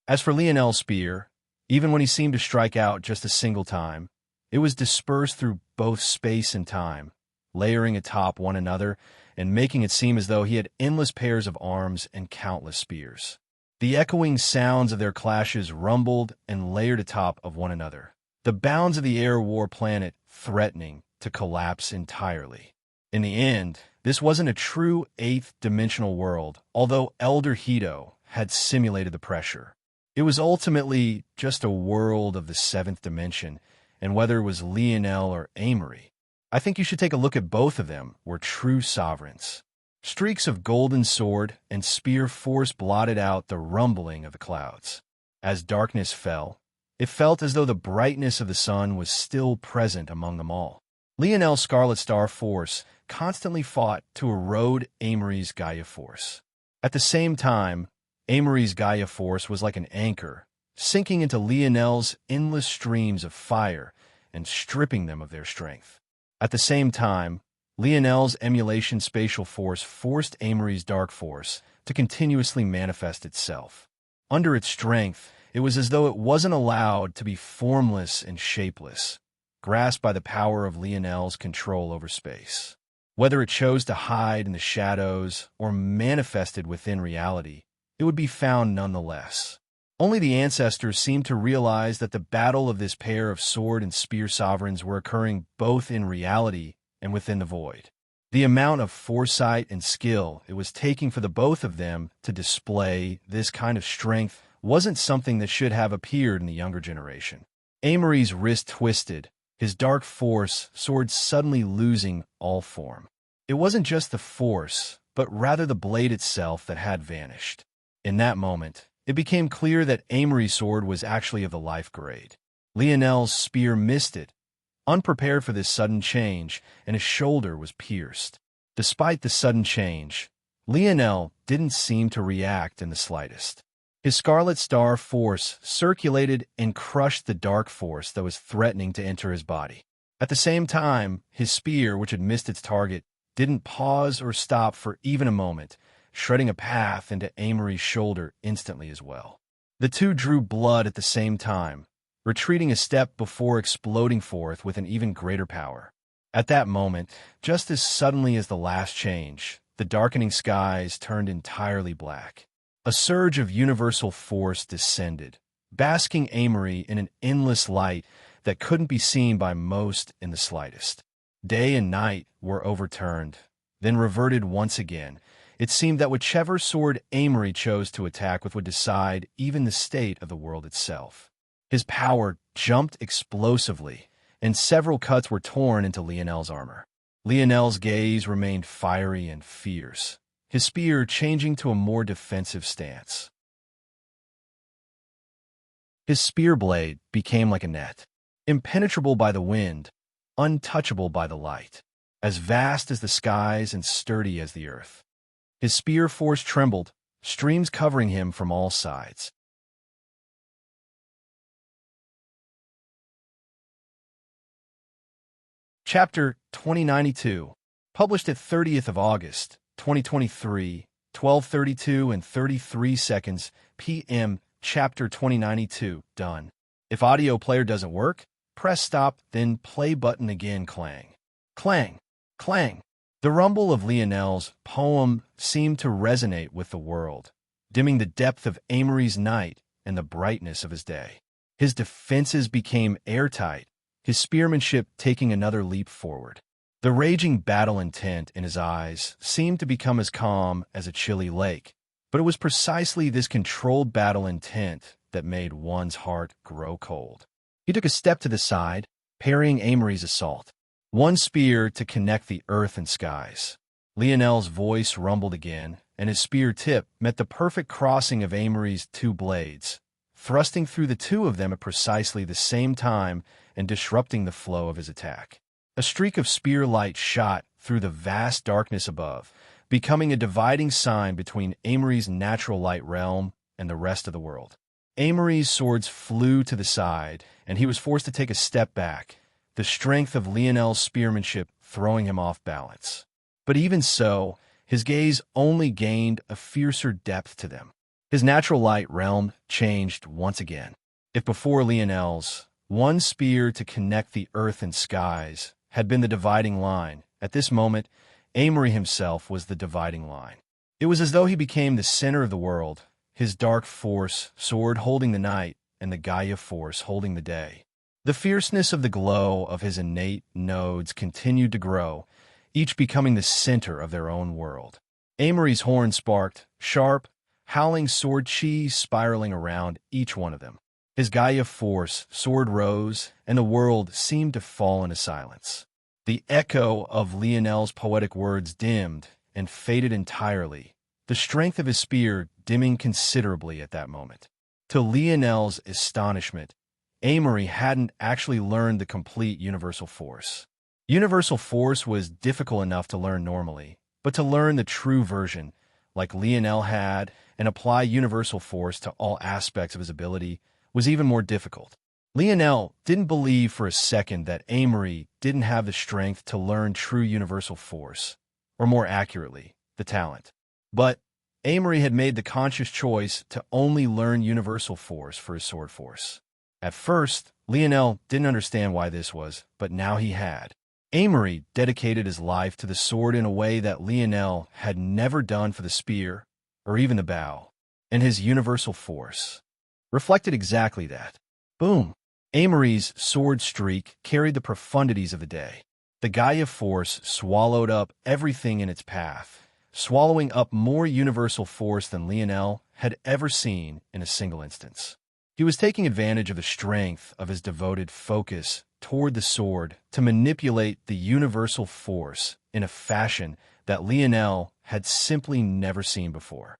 Speaker 1: As for Lionel's spear, even when he seemed to strike out just a single time, it was dispersed through both space and time, layering atop one another and making it seem as though he had endless pairs of arms and countless spears. The echoing sounds of their clashes rumbled and layered atop of one another, the bounds of the air war planet threatening to collapse entirely. In the end, this wasn't a true eighth-dimensional world, although Elder Hito had simulated the pressure. It was ultimately just a world of the seventh dimension, and whether it was Lionel or Amory, I think you should take a look at both of them were true sovereigns. Streaks of golden sword and spear force blotted out the rumbling of the clouds. As darkness fell, it felt as though the brightness of the sun was still present among them all. Lionel's Scarlet Star force constantly fought to erode Amory's Gaia force. At the same time, Amory's Gaia force was like an anchor, sinking into Lionel's endless streams of fire and stripping them of their strength. At the same time, Lionel's emulation spatial force forced Amory's dark force to continuously manifest itself. Under its strength, it was as though it wasn't allowed to be formless and shapeless, grasped by the power of Lionel's control over space. Whether it chose to hide in the shadows or manifested within reality, it would be found nonetheless. Only the ancestors seemed to realize that the battle of this pair of sword and spear sovereigns were occurring both in reality and within the void. The amount of foresight and skill it was taking for the both of them to display this kind of strength wasn't something that should have appeared in the younger generation. Amory's wrist twisted, his dark force sword suddenly losing all form. It wasn't just the force, but rather the blade itself that had vanished. In that moment, it became clear that Amory's sword was actually of the life grade. Lionel's spear missed it, unprepared for this sudden change, and his shoulder was pierced. Despite the sudden change, Lionel didn't seem to react in the slightest. His Scarlet Star force circulated and crushed the dark force that was threatening to enter his body. At the same time, his spear, which had missed its target, didn't pause or stop for even a moment, shredding a path into Amory's shoulder instantly as well. The two drew blood at the same time, retreating a step before exploding forth with an even greater power. At that moment, just as suddenly as the last change, the darkening skies turned entirely black. A surge of universal force descended, basking Amory in an endless light that couldn't be seen by most in the slightest. Day and night were overturned, then reverted once again. It seemed that whichever sword Amory chose to attack with would decide even the state of the world itself. His power jumped explosively, and several cuts were torn into Lionel's armor. Lionel's gaze remained fiery and fierce, his spear changing to a more defensive stance. His spear blade became like a net, impenetrable by the wind, untouchable by the light, as vast as the skies and sturdy as the earth. His spear force trembled, streams covering him from all sides. Chapter 2092, published at 30th of August, 2023, 12:32 and 33 seconds p.m. Chapter 2092, done. If audio player doesn't work, press stop, then play button again. Clang. Clang. Clang. The rumble of Lionel's poem seemed to resonate with the world, dimming the depth of Amory's night and the brightness of his day. His defenses became airtight, his spearmanship taking another leap forward. The raging battle intent in his eyes seemed to become as calm as a chilly lake, but it was precisely this controlled battle intent that made one's heart grow cold. He took a step to the side, parrying Amory's assault. One spear to connect the earth and skies. Lionel's voice rumbled again, and his spear tip met the perfect crossing of Amory's two blades, thrusting through the two of them at precisely the same time and disrupting the flow of his attack. A streak of spear light shot through the vast darkness above, becoming a dividing sign between Amory's natural light realm and the rest of the world. Amory's swords flew to the side, and he was forced to take a step back, the strength of Lionel's spearmanship throwing him off balance. But even so, his gaze only gained a fiercer depth to them. His natural light realm changed once again. If before Lionel's, one spear to connect the earth and skies had been the dividing line, at this moment, Amory himself was the dividing line. It was as though he became the center of the world, his dark force sword holding the night and the Gaia force holding the day. The fierceness of the glow of his innate nodes continued to grow, each becoming the center of their own world. Amory's horn sparked, sharp, howling sword chi spiraling around each one of them. His Gaia force sword rose, and the world seemed to fall into silence. The echo of Lionel's poetic words dimmed and faded entirely, the strength of his spear dimming considerably at that moment. To Lionel's astonishment, Amory hadn't actually learned the complete universal force. Universal force was difficult enough to learn normally, but to learn the true version, like Lionel had, and apply universal force to all aspects of his ability was even more difficult. Lionel didn't believe for a second that Amory didn't have the strength to learn true universal force, or more accurately, the talent. But Amory had made the conscious choice to only learn universal force for his sword force. At first, Lionel didn't understand why this was, but now he had. Amory dedicated his life to the sword in a way that Lionel had never done for the spear, or even the bow, and his universal force reflected exactly that. Boom! Amory's sword streak carried the profundities of the day. The Gaia force swallowed up everything in its path, swallowing up more universal force than Lionel had ever seen in a single instance. He was taking advantage of the strength of his devoted focus toward the sword to manipulate the universal force in a fashion that Lionel had simply never seen before.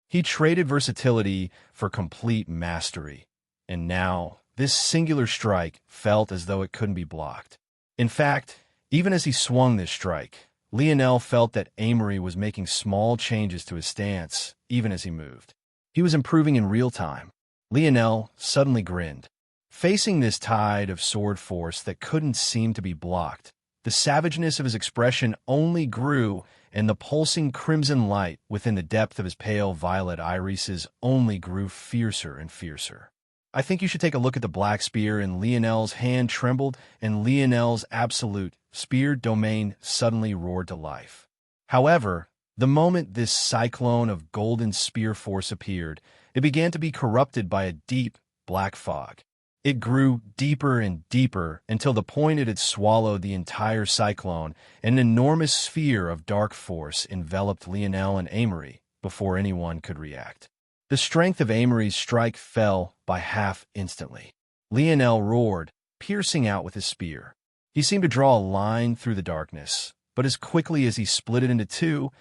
Speaker 1: He traded versatility for complete mastery, and now this singular strike felt as though it couldn't be blocked. In fact, even as he swung this strike, Lionel felt that Amory was making small changes to his stance, even as he moved. He was improving in real time. Lionel suddenly grinned. Facing this tide of sword force that couldn't seem to be blocked, the savageness of his expression only grew, and the pulsing crimson light within the depth of his pale violet irises only grew fiercer and fiercer. I think you should take a look at the black spear, and Lionel's hand trembled, and Lionel's absolute spear domain suddenly roared to life. However, the moment this cyclone of golden spear force appeared, it began to be corrupted by a deep, black fog. It grew deeper and deeper until the point it had swallowed the entire cyclone, and an enormous sphere of dark force enveloped Lionel and Amory before anyone could react. The strength of Amory's strike fell by half instantly. Lionel roared, piercing out with his spear. He seemed to draw a line through the darkness, but as quickly as he split it into two,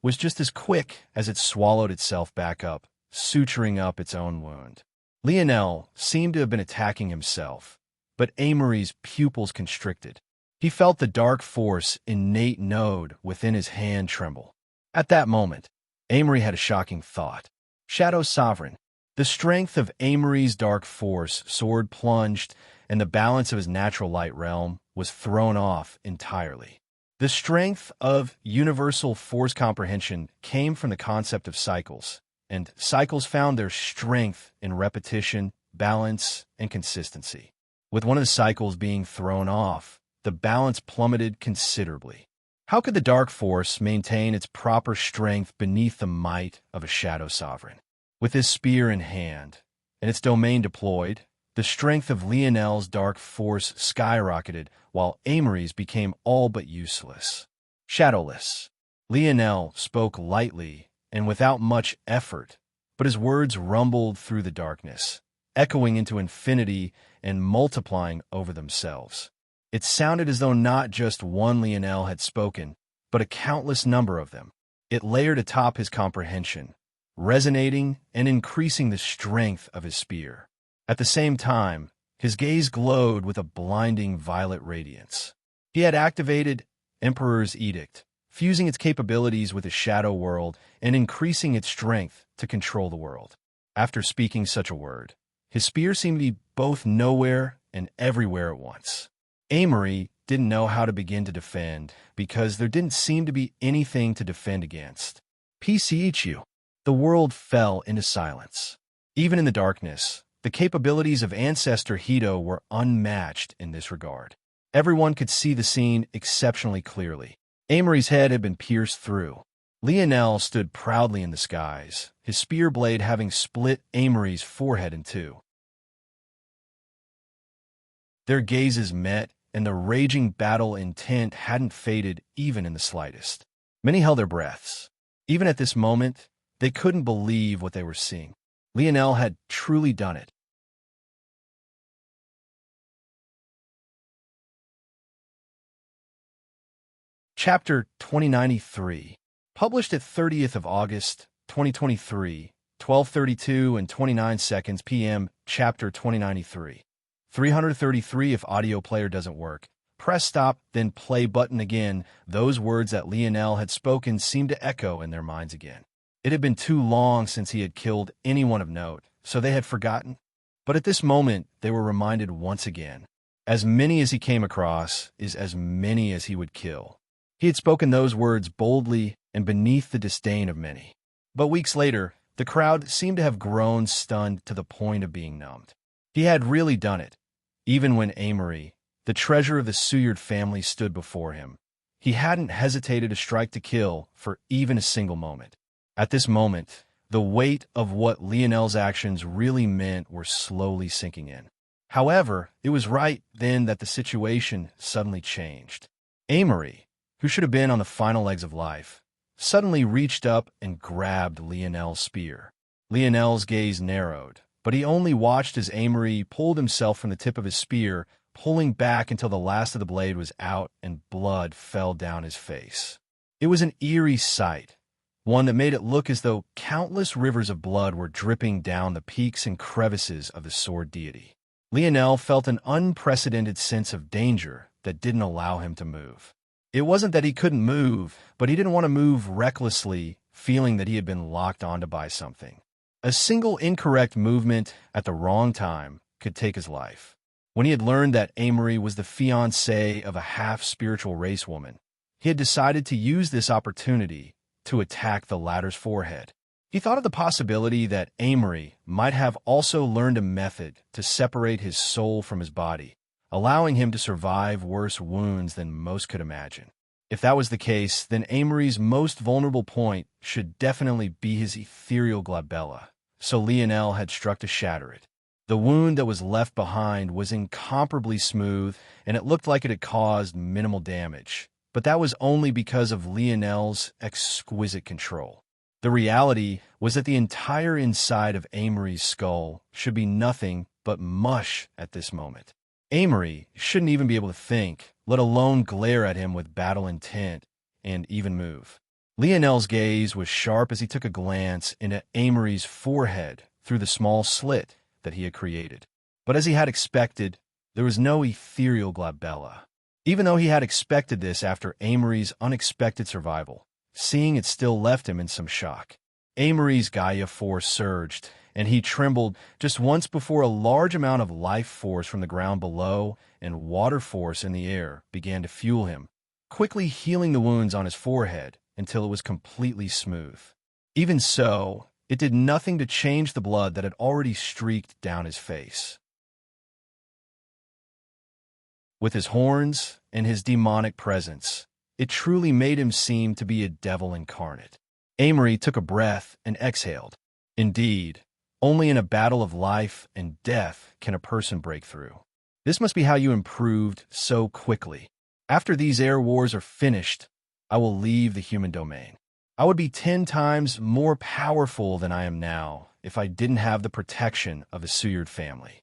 Speaker 1: was just as quick as it swallowed itself back up, suturing up its own wound. Lionel seemed to have been attacking himself, but Amory's pupils constricted. He felt the dark force innate node within his hand tremble. At that moment, Amory had a shocking thought. Shadow Sovereign. The strength of Amory's dark force sword plunged, and the balance of his natural light realm was thrown off entirely. The strength of universal force comprehension came from the concept of cycles, and cycles found their strength in repetition, balance, and consistency. With one of the cycles being thrown off, the balance plummeted considerably. How could the dark force maintain its proper strength beneath the might of a Shadow Sovereign? With his spear in hand, and its domain deployed, the strength of Lionel's dark force skyrocketed, while Amory's became all but useless. Shadowless. Lionel spoke lightly and without much effort, but his words rumbled through the darkness, echoing into infinity and multiplying over themselves. It sounded as though not just one Lionel had spoken, but a countless number of them. It layered atop his comprehension, resonating and increasing the strength of his spear. At the same time, His gaze glowed with a blinding violet radiance. He had activated Emperor's Edict, fusing its capabilities with the shadow world and increasing its strength to control the world. After speaking such a word, his spear seemed to be both nowhere and everywhere at once. Amory didn't know how to begin to defend because there didn't seem to be anything to defend against. PCHU. The world fell into silence. Even in the darkness, the capabilities of Ancestor Hito were unmatched in this regard. Everyone could see the scene exceptionally clearly. Amory's head had been pierced through. Lionel stood proudly in the skies, his spear blade having split Amory's forehead in two. Their gazes met, and the raging battle intent hadn't faded even in the slightest. Many held their breaths. Even at this moment, they couldn't believe what they were seeing. Lionel had truly done it. Chapter 2093, published at 30th of August, 2023, 12:32 and 29 seconds p.m. Chapter 2093. 333 if audio player doesn't work. Press stop, then play button again. Those words that Lionel had spoken seemed to echo in their minds again. It had been too long since he had killed anyone of note, so they had forgotten. But at this moment, they were reminded once again. As many as he came across is as many as he would kill. He had spoken those words boldly and beneath the disdain of many. But weeks later, the crowd seemed to have grown stunned to the point of being numbed. He had really done it. Even when Amory, the treasure of the Suyard family, stood before him, he hadn't hesitated to strike to kill for even a single moment. At this moment, the weight of what Lionel's actions really meant were slowly sinking in. However, it was right then that the situation suddenly changed. Amory, who should have been on the final legs of life, suddenly reached up and grabbed Lionel's spear. Lionel's gaze narrowed, but he only watched as Amory pulled himself from the tip of his spear, pulling back until the last of the blade was out and blood fell down his face. It was an eerie sight, one that made it look as though countless rivers of blood were dripping down the peaks and crevices of the sword deity. Lionel felt an unprecedented sense of danger that didn't allow him to move. It wasn't that he couldn't move, but he didn't want to move recklessly, feeling that he had been locked onto by something. A single incorrect movement at the wrong time could take his life. When he had learned that Amory was the fiancé of a half-spiritual race woman, he had decided to use this opportunity to attack the latter's forehead. He thought of the possibility that Amory might have also learned a method to separate his soul from his body, allowing him to survive worse wounds than most could imagine. If that was the case, then Amory's most vulnerable point should definitely be his ethereal glabella, so Lionel had struck to shatter it. The wound that was left behind was incomparably smooth, and it looked like it had caused minimal damage, but that was only because of Lionel's exquisite control. The reality was that the entire inside of Amory's skull should be nothing but mush at this moment. Amory shouldn't even be able to think, let alone glare at him with battle intent and even move. Lionel's gaze was sharp as he took a glance into Amory's forehead through the small slit that he had created. But as he had expected, there was no ethereal glabella. Even though he had expected this after Amory's unexpected survival, seeing it still left him in some shock. Amory's Gaia force surged, and he trembled just once before a large amount of life force from the ground below and water force in the air began to fuel him, quickly healing the wounds on his forehead until it was completely smooth. Even so, it did nothing to change the blood that had already streaked down his face. With his horns and his demonic presence, it truly made him seem to be a devil incarnate. Amory took a breath and exhaled. Indeed, only in a battle of life and death can a person break through. This must be how you improved so quickly. After these air wars are finished, I will leave the human domain. I would be 10 times more powerful than I am now if I didn't have the protection of the Suyard family.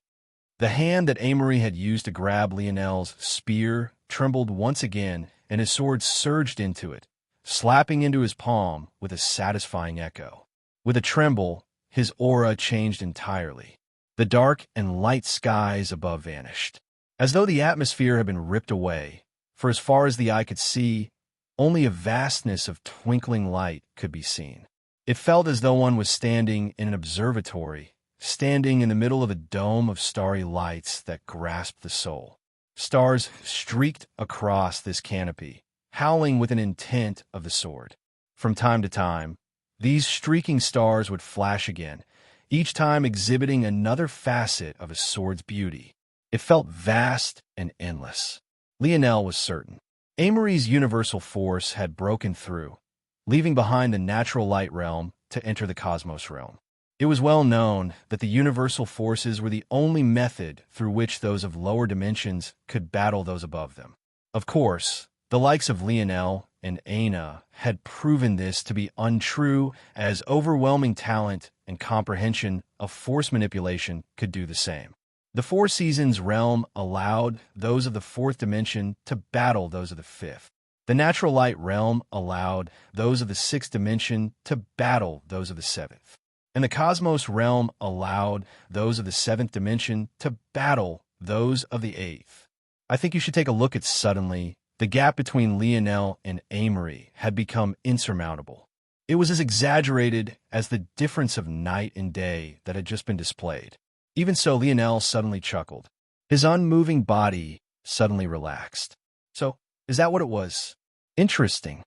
Speaker 1: The hand that Amory had used to grab Lionel's spear trembled once again, and his sword surged into it, slapping into his palm with a satisfying echo. With a tremble, his aura changed entirely. The dark and light skies above vanished, as though the atmosphere had been ripped away. For as far as the eye could see, only a vastness of twinkling light could be seen. It felt as though one was standing in an observatory, standing in the middle of a dome of starry lights that grasped the soul. Stars streaked across this canopy, howling with an intent of the sword. From time to time, these streaking stars would flash again, each time exhibiting another facet of a sword's beauty. It felt vast and endless. Lionel was certain. Amory's universal force had broken through, leaving behind the natural light realm to enter the cosmos realm. It was well known that the universal forces were the only method through which those of lower dimensions could battle those above them. Of course, the likes of Lionel and Aina had proven this to be untrue, as overwhelming talent and comprehension of force manipulation could do the same. The Four Seasons realm allowed those of the fourth dimension to battle those of the fifth. The natural light realm allowed those of the sixth dimension to battle those of the seventh. And the cosmos realm allowed those of the seventh dimension to battle those of the eighth. I think you should take a look at suddenly. The gap between Lionel and Amory had become insurmountable. It was as exaggerated as the difference of night and day that had just been displayed. Even so, Lionel suddenly chuckled. His unmoving body suddenly relaxed. So, is that what it was? Interesting.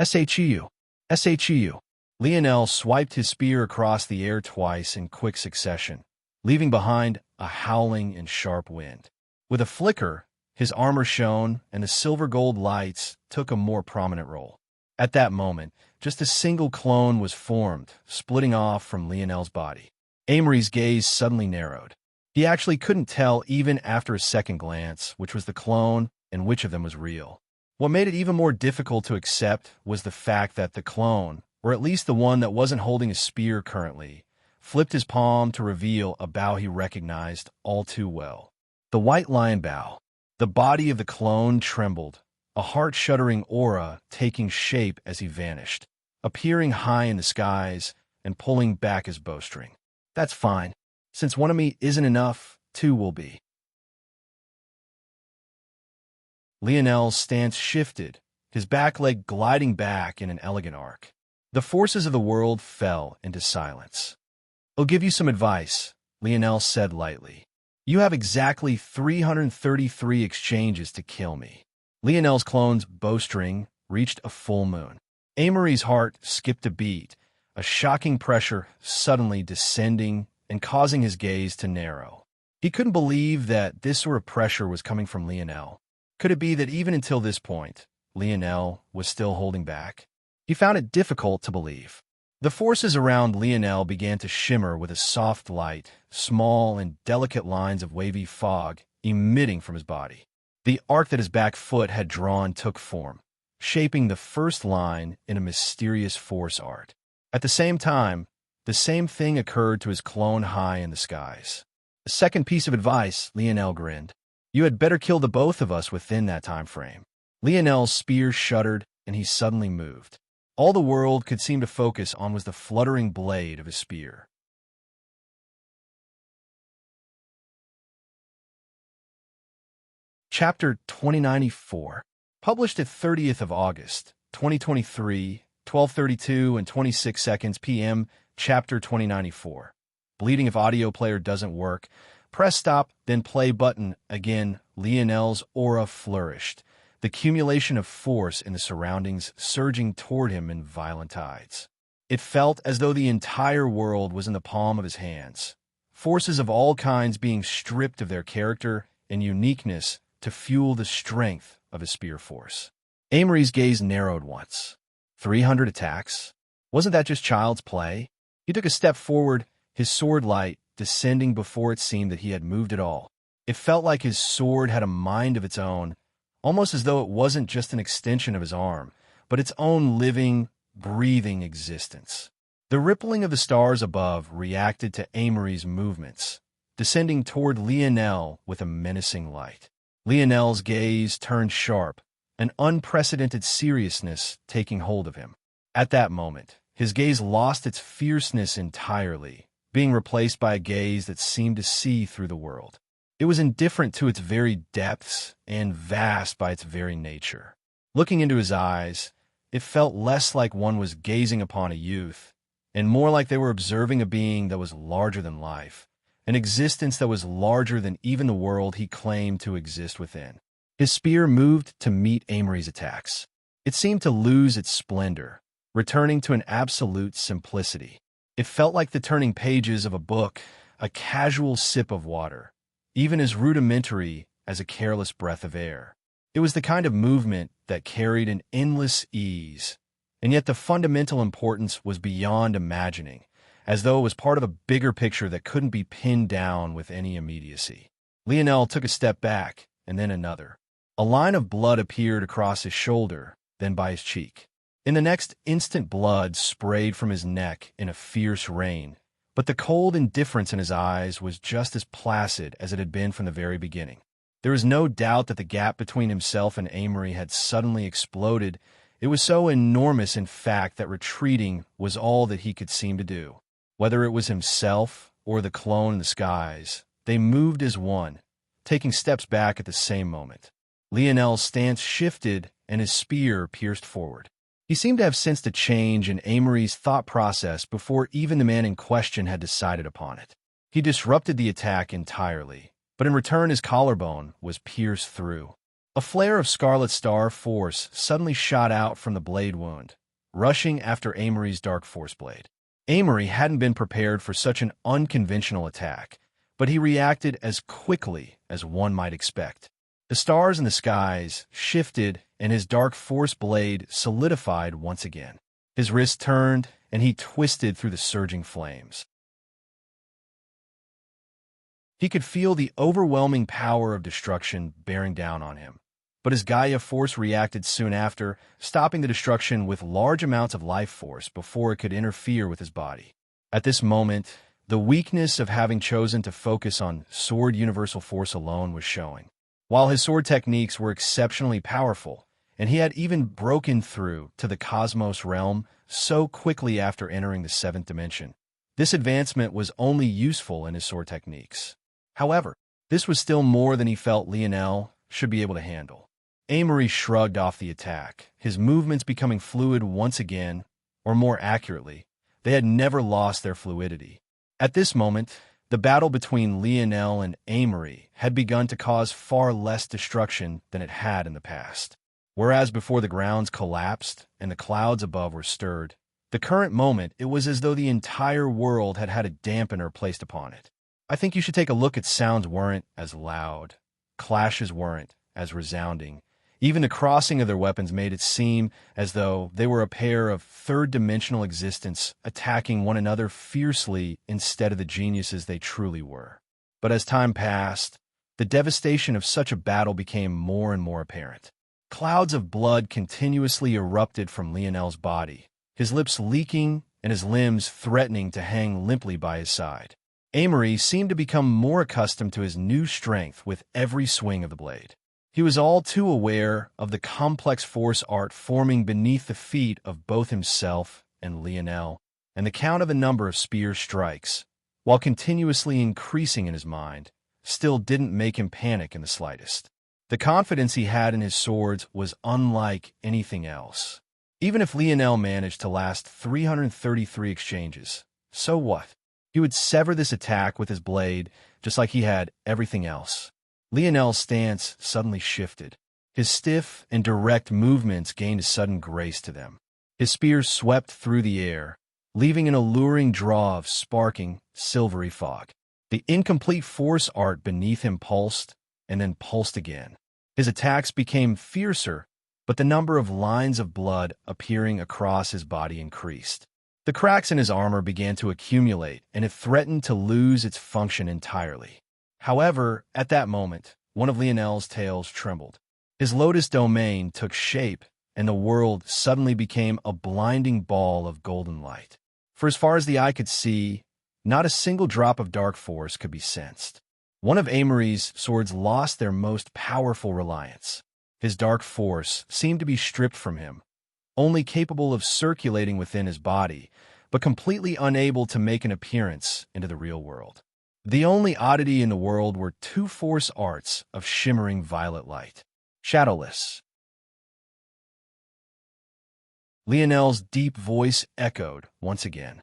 Speaker 1: SHEU. SHEU. Lionel swiped his spear across the air twice in quick succession, leaving behind a howling and sharp wind. With a flicker, his armor shone, and the silver-gold lights took a more prominent role. At that moment, just a single clone was formed, splitting off from Lionel's body. Amory's gaze suddenly narrowed. He actually couldn't tell even after a second glance which was the clone and which of them was real. What made it even more difficult to accept was the fact that the clone, or at least the one that wasn't holding a spear currently, flipped his palm to reveal a bow he recognized all too well. The white lion bow. The body of the clone trembled, a heart-shuddering aura taking shape as he vanished, appearing high in the skies and pulling back his bowstring. That's fine. Since one of me isn't enough, two will be. Lionel's stance shifted, his back leg gliding back in an elegant arc. The forces of the world fell into silence. I'll give you some advice, Lionel said lightly. You have exactly 333 exchanges to kill me. Lionel's clone's bowstring reached a full moon. Amory's heart skipped a beat, a shocking pressure suddenly descending and causing his gaze to narrow. He couldn't believe that this sort of pressure was coming from Lionel. Could it be that even until this point, Lionel was still holding back? He found it difficult to believe. The forces around Lionel began to shimmer with a soft light, small and delicate lines of wavy fog emitting from his body. The arc that his back foot had drawn took form, shaping the first line in a mysterious force art. At the same time, the same thing occurred to his clone high in the skies. A second piece of advice, Lionel grinned. You had better kill the both of us within that time frame. Lionel's spear shuddered, and he suddenly moved. All the world could seem to focus on was the fluttering blade of his spear. Chapter 2094, published at 30th of August, 2023, 12:32 and 26 seconds p.m. Chapter 2094. Bleeding if audio player doesn't work. Press stop, then play button. Again, Lionel's aura flourished, the accumulation of force in the surroundings surging toward him in violent tides. It felt as though the entire world was in the palm of his hands, forces of all kinds being stripped of their character and uniqueness to fuel the strength of his spear force. Amory's gaze narrowed once. 300 attacks? Wasn't that just child's play? He took a step forward, his sword light descending before it seemed that he had moved at all. It felt like his sword had a mind of its own, almost as though it wasn't just an extension of his arm, but its own living, breathing existence. The rippling of the stars above reacted to Amory's movements, descending toward Lionel with a menacing light. Lionel's gaze turned sharp, an unprecedented seriousness taking hold of him. At that moment, his gaze lost its fierceness entirely, being replaced by a gaze that seemed to see through the world. It was indifferent to its very depths and vast by its very nature. Looking into his eyes, it felt less like one was gazing upon a youth, and more like they were observing a being that was larger than life, an existence that was larger than even the world he claimed to exist within. His spear moved to meet Amory's attacks. It seemed to lose its splendor, returning to an absolute simplicity. It felt like the turning pages of a book, a casual sip of water, even as rudimentary as a careless breath of air. It was the kind of movement that carried an endless ease, and yet the fundamental importance was beyond imagining, as though it was part of a bigger picture that couldn't be pinned down with any immediacy. Lionel took a step back, and then another. A line of blood appeared across his shoulder, then by his cheek. In the next instant, blood sprayed from his neck in a fierce rain, but the cold indifference in his eyes was just as placid as it had been from the very beginning. There was no doubt that the gap between himself and Amory had suddenly exploded. It was so enormous, in fact, that retreating was all that he could seem to do. Whether it was himself or the clone in the skies, they moved as one, taking steps back at the same moment. Lionel's stance shifted, and his spear pierced forward. He seemed to have sensed a change in Amory's thought process before even the man in question had decided upon it. He disrupted the attack entirely, but in return his collarbone was pierced through. A flare of Scarlet Star force suddenly shot out from the blade wound, rushing after Amory's Dark Force blade. Amory hadn't been prepared for such an unconventional attack, but he reacted as quickly as one might expect. The stars in the skies shifted, and his Dark Force blade solidified once again. His wrist turned, and he twisted through the surging flames. He could feel the overwhelming power of destruction bearing down on him. But his Gaia force reacted soon after, stopping the destruction with large amounts of life force before it could interfere with his body. At this moment, the weakness of having chosen to focus on Sword Universal Force alone was showing. While his sword techniques were exceptionally powerful, and he had even broken through to the cosmos realm so quickly after entering the 7th dimension, this advancement was only useful in his sword techniques. However, this was still more than he felt Lionel should be able to handle. Amory shrugged off the attack, his movements becoming fluid once again, or more accurately, they had never lost their fluidity. At this moment, the battle between Lionel and Amory had begun to cause far less destruction than it had in the past. Whereas before the grounds collapsed and the clouds above were stirred, the current moment it was as though the entire world had had a dampener placed upon it. I think you should take a look at sounds weren't as loud, clashes weren't as resounding. Even the crossing of their weapons made it seem as though they were a pair of third-dimensional existence attacking one another fiercely instead of the geniuses they truly were. But as time passed, the devastation of such a battle became more and more apparent. Clouds of blood continuously erupted from Lionel's body, his lips leaking and his limbs threatening to hang limply by his side. Amory seemed to become more accustomed to his new strength with every swing of the blade. He was all too aware of the complex force art forming beneath the feet of both himself and Lionel, and the count of a number of spear strikes, while continuously increasing in his mind, still didn't make him panic in the slightest. The confidence he had in his swords was unlike anything else. Even if Lionel managed to last 333 exchanges, so what? He would sever this attack with his blade, just like he had everything else. Lionel's stance suddenly shifted. His stiff and direct movements gained a sudden grace to them. His spear swept through the air, leaving an alluring draw of sparking, silvery fog. The incomplete force art beneath him pulsed, and then pulsed again. His attacks became fiercer, but the number of lines of blood appearing across his body increased. The cracks in his armor began to accumulate, and it threatened to lose its function entirely. However, at that moment, one of Lionel's tails trembled. His lotus domain took shape, and the world suddenly became a blinding ball of golden light. For as far as the eye could see, not a single drop of dark force could be sensed. One of Amory's swords lost their most powerful reliance. His dark force seemed to be stripped from him, only capable of circulating within his body, but completely unable to make an appearance into the real world. The only oddity in the world were two force arts of shimmering violet light. Shadowless. Lionel's deep voice echoed once again.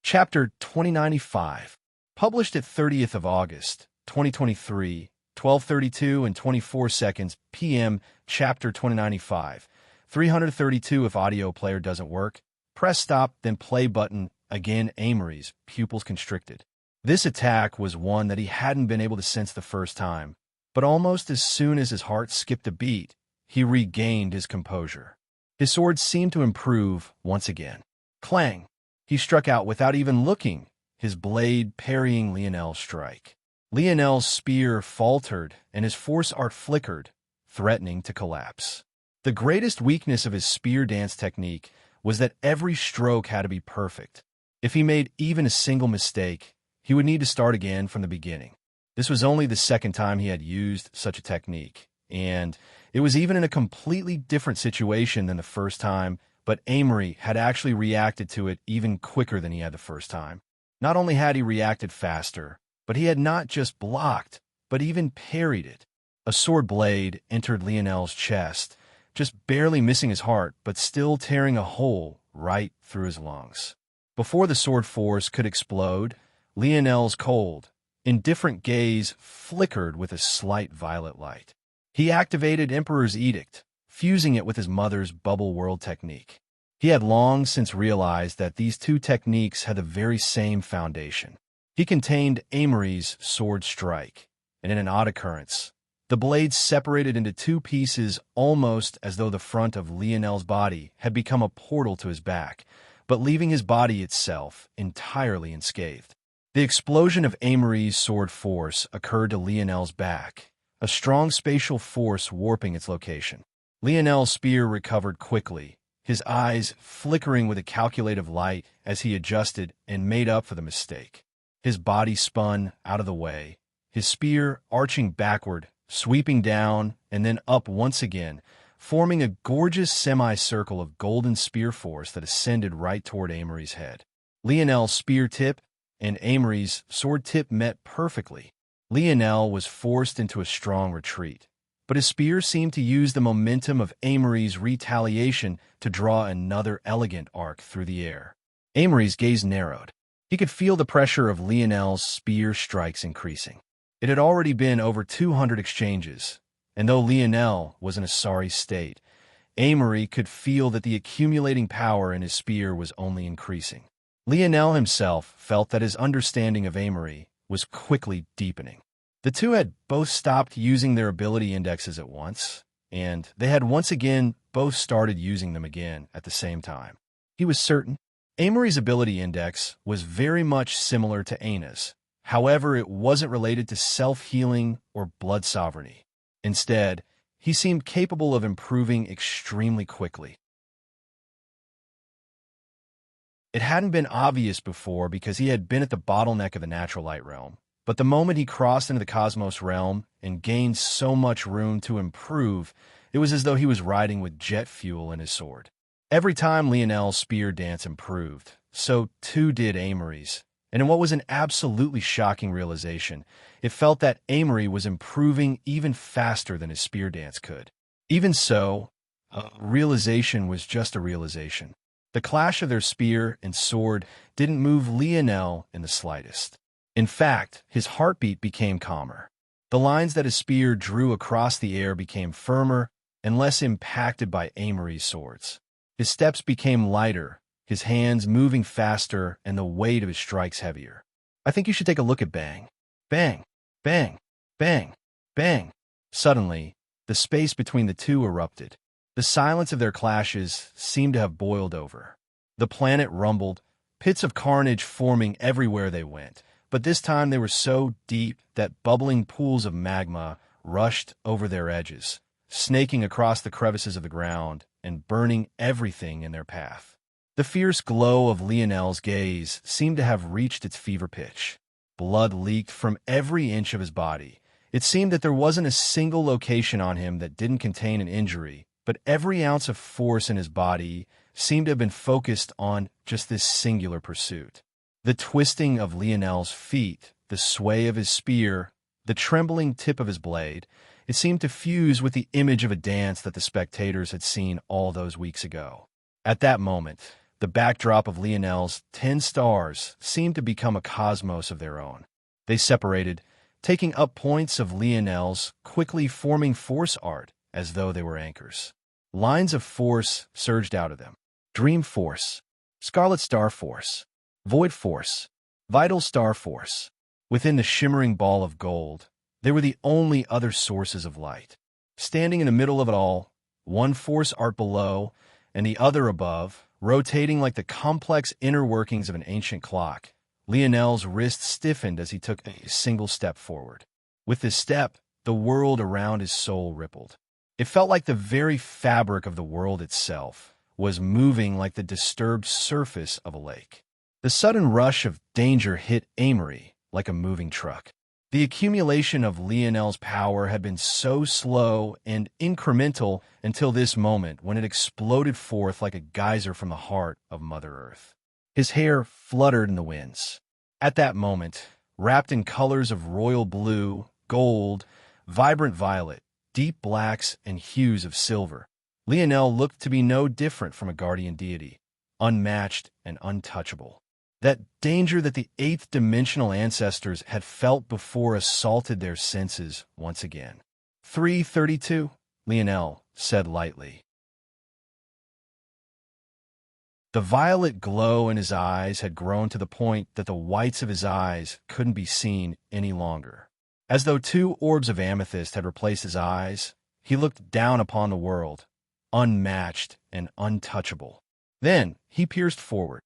Speaker 1: Chapter 2095, published at 30th of August, 2023, 12:32 and 24 seconds p.m. Chapter 2095, 332 if audio player doesn't work. Press stop, then play button. Again, Amory's pupils constricted. This attack was one that he hadn't been able to sense the first time, but almost as soon as his heart skipped a beat, he regained his composure. His sword seemed to improve once again. Clang! He struck out without even looking, his blade parrying Lionel's strike. Lionel's spear faltered and his force art flickered, threatening to collapse. The greatest weakness of his spear dance technique was that every stroke had to be perfect. If he made even a single mistake, he would need to start again from the beginning. This was only the second time he had used such a technique, and it was even in a completely different situation than the first time, but Amory had actually reacted to it even quicker than he had the first time. Not only had he reacted faster, but he had not just blocked, but even parried it. A sword blade entered Lionel's chest, just barely missing his heart, but still tearing a hole right through his lungs. Before the sword force could explode, Lionel's cold, indifferent gaze flickered with a slight violet light. He activated Emperor's Edict, fusing it with his mother's bubble world technique. He had long since realized that these two techniques had the very same foundation. He contained Amory's sword strike, and in an odd occurrence, the blades separated into two pieces almost as though the front of Lionel's body had become a portal to his back, but leaving his body itself entirely unscathed. The explosion of Amory's sword force occurred to Lionel's back, a strong spatial force warping its location. Lionel's spear recovered quickly, his eyes flickering with a calculative light as he adjusted and made up for the mistake. His body spun out of the way, his spear arching backward, sweeping down and then up once again, forming a gorgeous semicircle of golden spear force that ascended right toward Amory's head. Lionel's spear tip and Amory's sword tip met perfectly. Lionel was forced into a strong retreat, but his spear seemed to use the momentum of Amory's retaliation to draw another elegant arc through the air. Amory's gaze narrowed. He could feel the pressure of Lionel's spear strikes increasing. It had already been over 200 exchanges, and though Lionel was in a sorry state, Amory could feel that the accumulating power in his spear was only increasing. Lionel himself felt that his understanding of Amory was quickly deepening. The two had both stopped using their ability indexes at once, and they had once again both started using them again at the same time. He was certain Amory's ability index was very much similar to Ana's. However, it wasn't related to self-healing or blood sovereignty. Instead, he seemed capable of improving extremely quickly. It hadn't been obvious before because he had been at the bottleneck of the natural light realm, but the moment he crossed into the cosmos realm and gained so much room to improve, it was as though he was riding with jet fuel in his sword. Every time Lionel's spear dance improved, so too did Amory's. And in what was an absolutely shocking realization, it felt that Amory was improving even faster than his spear dance could. Even so, realization was just a realization. The clash of their spear and sword didn't move Lionel in the slightest. In fact, his heartbeat became calmer. The lines that his spear drew across the air became firmer and less impacted by Amory's swords. His steps became lighter, his hands moving faster and the weight of his strikes heavier. I think you should take a look at Bang. Bang, bang, bang, bang. Suddenly, the space between the two erupted. The silence of their clashes seemed to have boiled over. The planet rumbled, pits of carnage forming everywhere they went, but this time they were so deep that bubbling pools of magma rushed over their edges, snaking across the crevices of the ground and burning everything in their path. The fierce glow of Lionel's gaze seemed to have reached its fever pitch. Blood leaked from every inch of his body, It seemed that there wasn't a single location on him that didn't contain an injury, but every ounce of force in his body seemed to have been focused on just this singular pursuit. The twisting of Lionel's feet, the sway of his spear, the trembling tip of his blade, it seemed to fuse with the image of a dance that the spectators had seen all those weeks ago. At that moment, the backdrop of Lionel's 10 stars seemed to become a cosmos of their own. They separated, taking up points of Lionel's, quickly forming force art as though they were anchors. Lines of force surged out of them. Dream Force, Scarlet Star Force, Void Force, Vital Star Force. Within the shimmering ball of gold, they were the only other sources of light. Standing in the middle of it all, one force art below and the other above, rotating like the complex inner workings of an ancient clock, Lionel's wrist stiffened as he took a single step forward. With this step, the world around his soul rippled. It felt like the very fabric of the world itself was moving like the disturbed surface of a lake. The sudden rush of danger hit Amory like a moving truck. The accumulation of Lionel's power had been so slow and incremental until this moment when it exploded forth like a geyser from the heart of Mother Earth. His hair fluttered in the winds. At that moment, wrapped in colors of royal blue, gold, vibrant violet, deep blacks, and hues of silver, Lionel looked to be no different from a guardian deity, unmatched and untouchable. That danger that the eighth-dimensional ancestors had felt before assaulted their senses once again. 332, Lionel said lightly. The violet glow in his eyes had grown to the point that the whites of his eyes couldn't be seen any longer. As though 2 orbs of amethyst had replaced his eyes, he looked down upon the world, unmatched and untouchable. Then he pierced forward.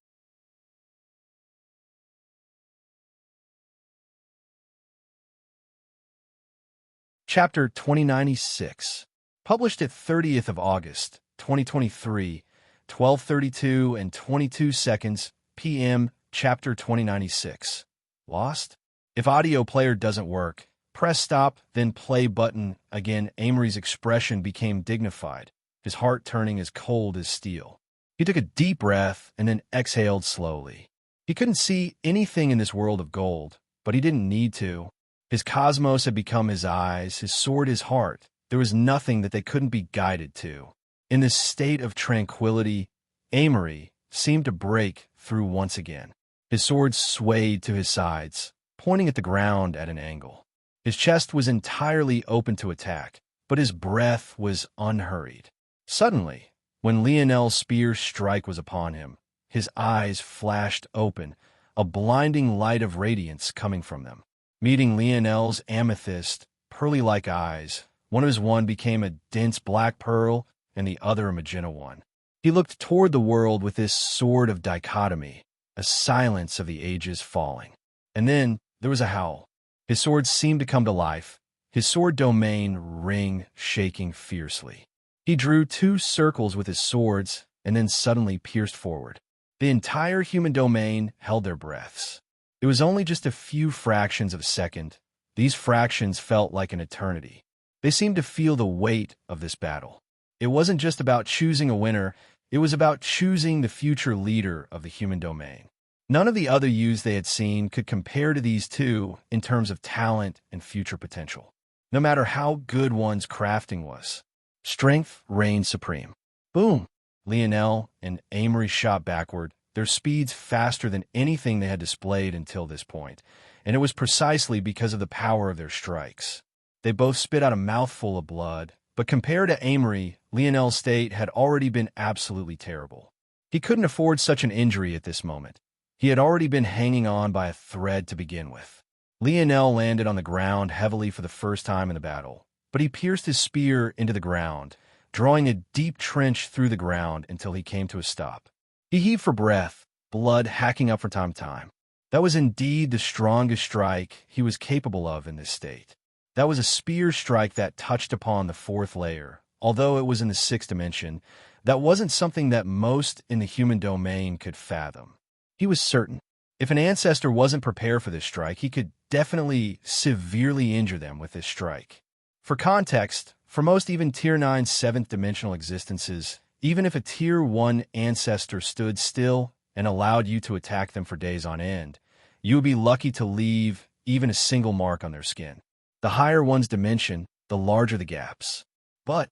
Speaker 1: Chapter 2096, published at 30th of August, 2023, 12:32 and 22 seconds p.m. Chapter 2096. Lost? If audio player doesn't work, press stop, then play button. Again, Amory's expression became dignified, his heart turning as cold as steel. He took a deep breath and then exhaled slowly. He couldn't see anything in this world of gold, but he didn't need to. His cosmos had become his eyes, his sword his heart. There was nothing that they couldn't be guided to. In this state of tranquility, Amory seemed to break through once again. His sword swayed to his sides, pointing at the ground at an angle. His chest was entirely open to attack, but his breath was unhurried. Suddenly, when Lionel's spear's strike was upon him, his eyes flashed open, a blinding light of radiance coming from them. Meeting Lionel's amethyst, pearly-like eyes, one of his one became a dense black pearl and the other a magenta one. He looked toward the world with this sword of dichotomy, a silence of the ages falling. And then there was a howl. His sword seemed to come to life, his sword domain ring shaking fiercely. He drew 2 circles with his swords and then suddenly pierced forward. The entire human domain held their breaths. It was only just a few fractions of a second. These fractions felt like an eternity. They seemed to feel the weight of this battle. It wasn't just about choosing a winner, it was about choosing the future leader of the human domain. None of the other youths they had seen could compare to these two in terms of talent and future potential. No matter how good one's crafting was, strength reigned supreme. Boom! Lionel and Amory shot backward, their speeds faster than anything they had displayed until this point, and it was precisely because of the power of their strikes. They both spit out a mouthful of blood, but compared to Amory, Lionel's state had already been absolutely terrible. He couldn't afford such an injury at this moment. He had already been hanging on by a thread to begin with. Lionel landed on the ground heavily for the first time in the battle, but he pierced his spear into the ground, drawing a deep trench through the ground until he came to a stop. He heaved for breath, blood hacking up from time to time. That was indeed the strongest strike he was capable of in this state. That was a spear strike that touched upon the 4th layer. Although it was in the 6th dimension, that wasn't something that most in the human domain could fathom. He was certain. If an ancestor wasn't prepared for this strike, he could definitely severely injure them with this strike. For context, for most even Tier 9 7th dimensional existences, even if a Tier 1 ancestor stood still and allowed you to attack them for days on end, you would be lucky to leave even a single mark on their skin. The higher one's dimension, the larger the gaps. But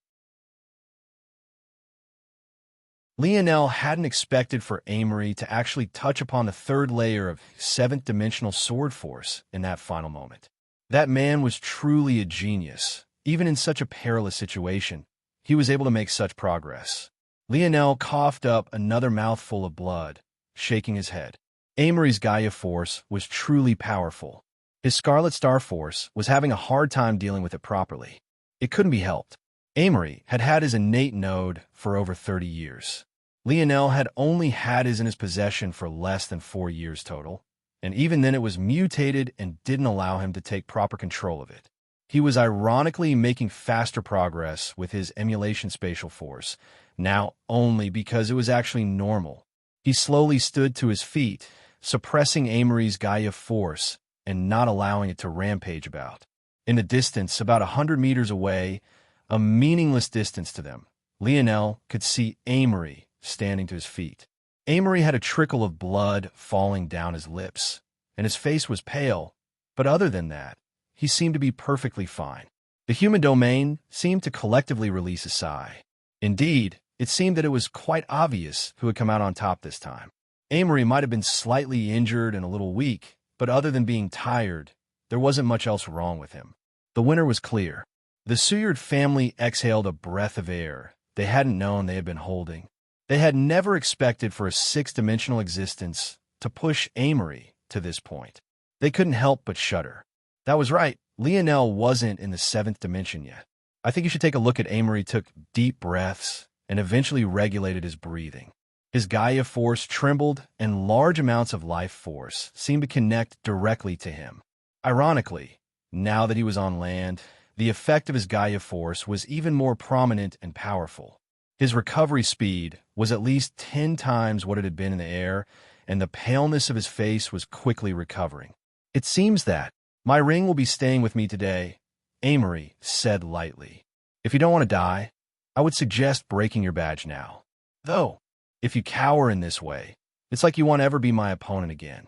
Speaker 1: Lionel hadn't expected for Amory to actually touch upon the third layer of 7th dimensional sword force in that final moment. That man was truly a genius. Even in such a perilous situation, he was able to make such progress. Lionel coughed up another mouthful of blood, shaking his head. Amory's Gaia force was truly powerful. His Scarlet Star force was having a hard time dealing with it properly. It couldn't be helped. Amory had had his innate node for over 30 years. Lionel had only had his in his possession for less than 4 years total, and even then it was mutated and didn't allow him to take proper control of it. He was ironically making faster progress with his emulation spatial force, now only because it was actually normal. He slowly stood to his feet, suppressing Amory's Gaia force and not allowing it to rampage about. In the distance, about 100 meters away, a meaningless distance to them, Lionel could see Amory standing to his feet. Amory had a trickle of blood falling down his lips, and his face was pale, but other than that, he seemed to be perfectly fine. The human domain seemed to collectively release a sigh. Indeed, it seemed that it was quite obvious who had come out on top this time. Amory might have been slightly injured and a little weak, but other than being tired, there wasn't much else wrong with him. The winner was clear. The Seward family exhaled a breath of air they hadn't known they had been holding. They had never expected for a 6th-dimensional existence to push Amory to this point. They couldn't help but shudder. That was right, Lionel wasn't in the 7th dimension yet. I think you should take a look at Amory took deep breaths and eventually regulated his breathing. His Gaia force trembled and large amounts of life force seemed to connect directly to him. Ironically, now that he was on land, the effect of his Gaia force was even more prominent and powerful. His recovery speed was at least 10 times what it had been in the air, and the paleness of his face was quickly recovering. It seems that my ring will be staying with me today, Amory said lightly. If you don't want to die, I would suggest breaking your badge now. Though, if you cower in this way, it's like you won't ever be my opponent again.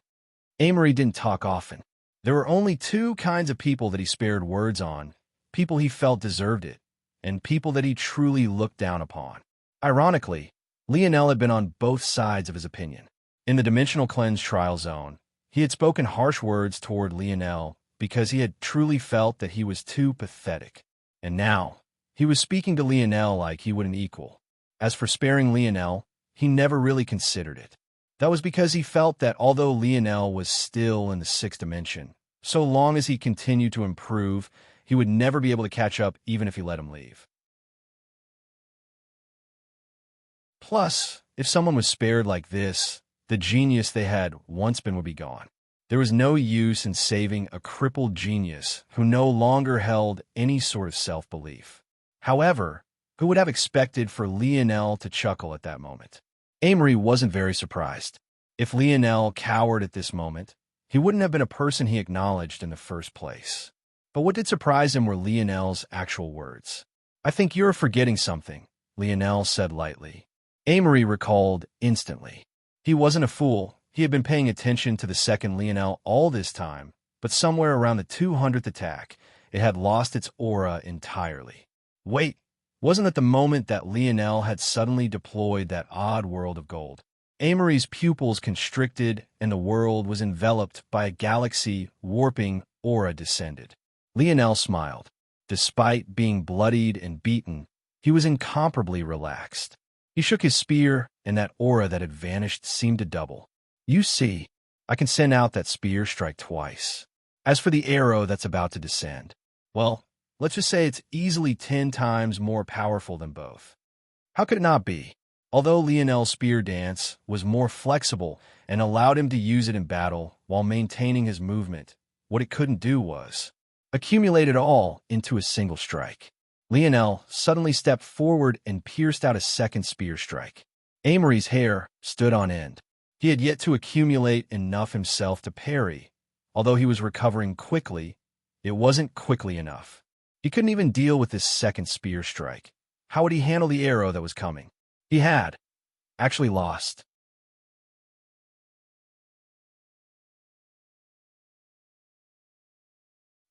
Speaker 1: Amory didn't talk often. There were only 2 kinds of people that he spared words on, people he felt deserved it, and people that he truly looked down upon. Ironically, Lionel had been on both sides of his opinion. In the Dimensional Cleanse trial zone, he had spoken harsh words toward Lionel because he had truly felt that he was too pathetic. And now, he was speaking to Lionel like he would an equal. As for sparing Lionel, he never really considered it. That was because he felt that although Lionel was still in the 6th dimension, so long as he continued to improve, he would never be able to catch up even if he let him leave. Plus, if someone was spared like this, the genius they had once been would be gone. There was no use in saving a crippled genius who no longer held any sort of self-belief. However, who would have expected for Lionel to chuckle at that moment? Amory wasn't very surprised. If Lionel cowered at this moment, he wouldn't have been a person he acknowledged in the first place. But what did surprise him were Lionel's actual words. I think you're forgetting something, Lionel said lightly. Amory recalled instantly. He wasn't a fool. He had been paying attention to the second Lionel all this time, but somewhere around the 200th attack, it had lost its aura entirely. Wait, wasn't that the moment that Lionel had suddenly deployed that odd world of gold? Amory's pupils constricted, and the world was enveloped by a galaxy warping aura descended. Lionel smiled. Despite being bloodied and beaten, he was incomparably relaxed. He shook his spear, and that aura that had vanished seemed to double. You see, I can send out that spear strike twice. As for the arrow that's about to descend, well, let's just say it's easily 10 times more powerful than both. How could it not be? Although Lionel's spear dance was more flexible and allowed him to use it in battle while maintaining his movement, what it couldn't do was accumulate it all into a single strike. Lionel suddenly stepped forward and pierced out a second spear strike. Amory's hair stood on end. He had yet to accumulate enough himself to parry, Although he was recovering quickly, it wasn't quickly enough. He couldn't even deal with this second spear strike. How would he handle the arrow that was coming? He had actually lost.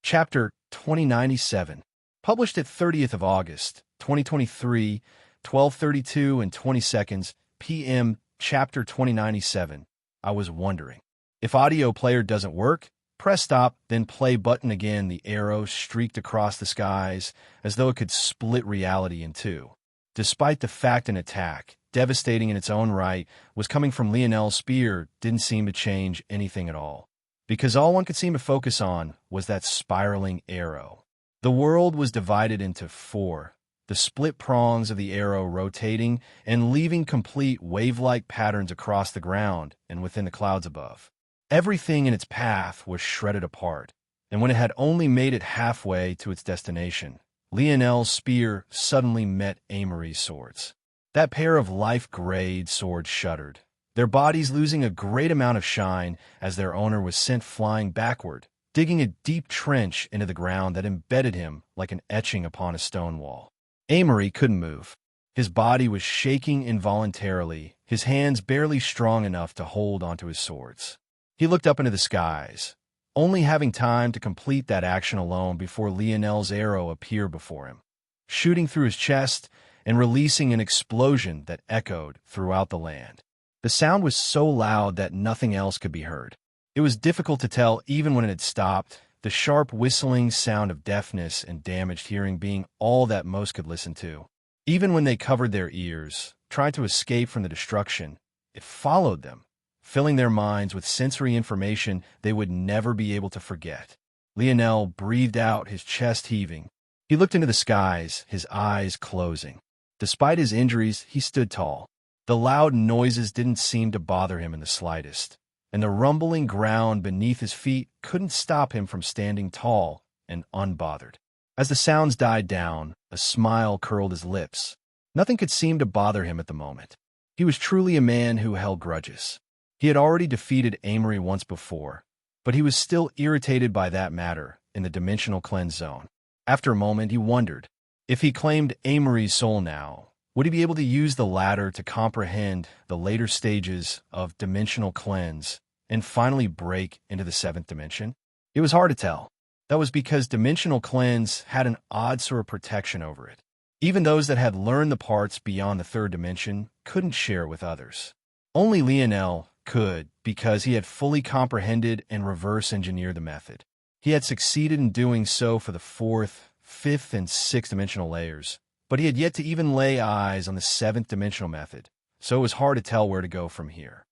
Speaker 1: Chapter 2097, published at 30th of August, 2023, 12:32 and 20 seconds p.m. Chapter 2097. I was wondering. If audio player doesn't work, press stop, then play button again. The arrow streaked across the skies as though it could split reality in two. Despite the fact an attack, devastating in its own right, was coming from Lionel's spear, didn't seem to change anything at all. Because all one could seem to focus on was that spiraling arrow. The world was divided into four, the split prongs of the arrow rotating and leaving complete wave-like patterns across the ground and within the clouds above. Everything in its path was shredded apart, and when it had only made it halfway to its destination, Lionel's spear suddenly met Amory's swords. That pair of life-grade swords shuddered, their bodies losing a great amount of shine as their owner was sent flying backward, digging a deep trench into the ground that embedded him like an etching upon a stone wall. Amory couldn't move. His body was shaking involuntarily, his hands barely strong enough to hold onto his swords. He looked up into the skies, only having time to complete that action alone before Lionel's arrow appeared before him, shooting through his chest and releasing an explosion that echoed throughout the land. The sound was so loud that nothing else could be heard. It was difficult to tell even when it had stopped, the sharp whistling sound of deafness and damaged hearing being all that most could listen to. Even when they covered their ears, tried to escape from the destruction, it followed them, filling their minds with sensory information they would never be able to forget. Lionel breathed out, his chest heaving. He looked into the skies, his eyes closing. Despite his injuries, he stood tall. The loud noises didn't seem to bother him in the slightest, and the rumbling ground beneath his feet couldn't stop him from standing tall and unbothered. As the sounds died down, a smile curled his lips. Nothing could seem to bother him at the moment. He was truly a man who held grudges. He had already defeated Amory once before, but he was still irritated by that matter in the dimensional cleanse zone. After a moment, he wondered, if he claimed Amory's soul now, would he be able to use the latter to comprehend the later stages of dimensional cleanse and finally break into the seventh dimension? It was hard to tell. That was because dimensional cleanse had an odd sort of protection over it. Even those that had learned the parts beyond the third dimension couldn't share it with others. Only Lionel could, because he had fully comprehended and reverse-engineered the method. He had succeeded in doing so for the fourth, fifth, and sixth dimensional layers, but he had yet to even lay eyes on the seventh dimensional method, so it was hard to tell where to go from here.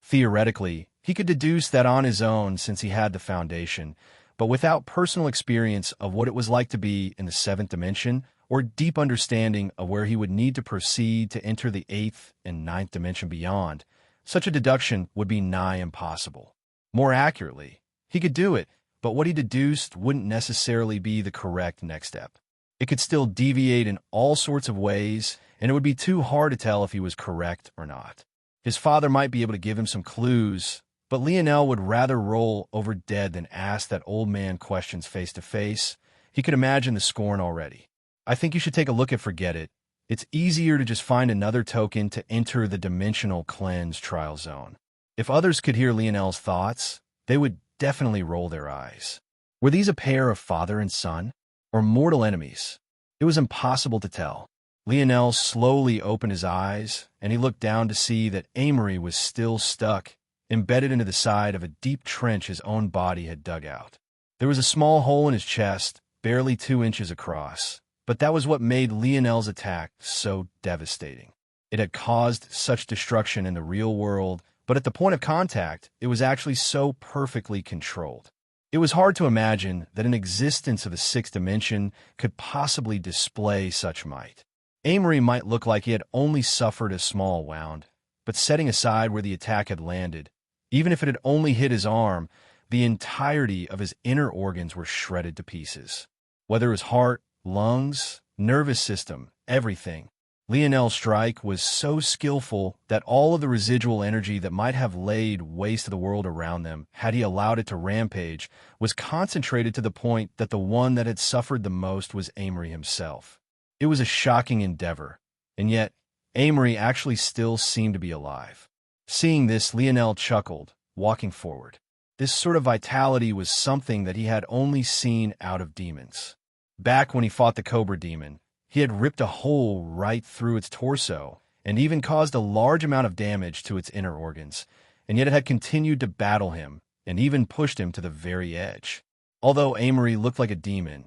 Speaker 1: Theoretically, he could deduce that on his own since he had the foundation, but without personal experience of what it was like to be in the seventh dimension or deep understanding of where he would need to proceed to enter the eighth and ninth dimension beyond, such a deduction would be nigh impossible. More accurately, he could do it, but what he deduced wouldn't necessarily be the correct next step. It could still deviate in all sorts of ways, and it would be too hard to tell if he was correct or not. His father might be able to give him some clues, but Lionel would rather roll over dead than ask that old man questions face to face. He could imagine the scorn already. I think you should take a look at Forget It. It's easier to just find another token to enter the dimensional cleanse trial zone. If others could hear Lionel's thoughts, they would definitely roll their eyes. Were these a pair of father and son, or mortal enemies? It was impossible to tell. Lionel slowly opened his eyes, and he looked down to see that Amory was still stuck, embedded into the side of a deep trench his own body had dug out. There was a small hole in his chest, barely 2 inches across, but that was what made Lionel's attack so devastating. It had caused such destruction in the real world, but at the point of contact, it was actually so perfectly controlled. It was hard to imagine that an existence of a sixth dimension could possibly display such might. Amory might look like he had only suffered a small wound, but setting aside where the attack had landed, even if it had only hit his arm, the entirety of his inner organs were shredded to pieces. Whether it was heart, lungs, nervous system, everything. Lionel's strike was so skillful that all of the residual energy that might have laid waste to the world around them, had he allowed it to rampage, was concentrated to the point that the one that had suffered the most was Amory himself. It was a shocking endeavor, and yet Amory actually still seemed to be alive. Seeing this, Lionel chuckled, walking forward. This sort of vitality was something that he had only seen out of demons. Back when he fought the Cobra Demon, he had ripped a hole right through its torso and even caused a large amount of damage to its inner organs, and yet it had continued to battle him and even pushed him to the very edge. Although Amory looked like a demon,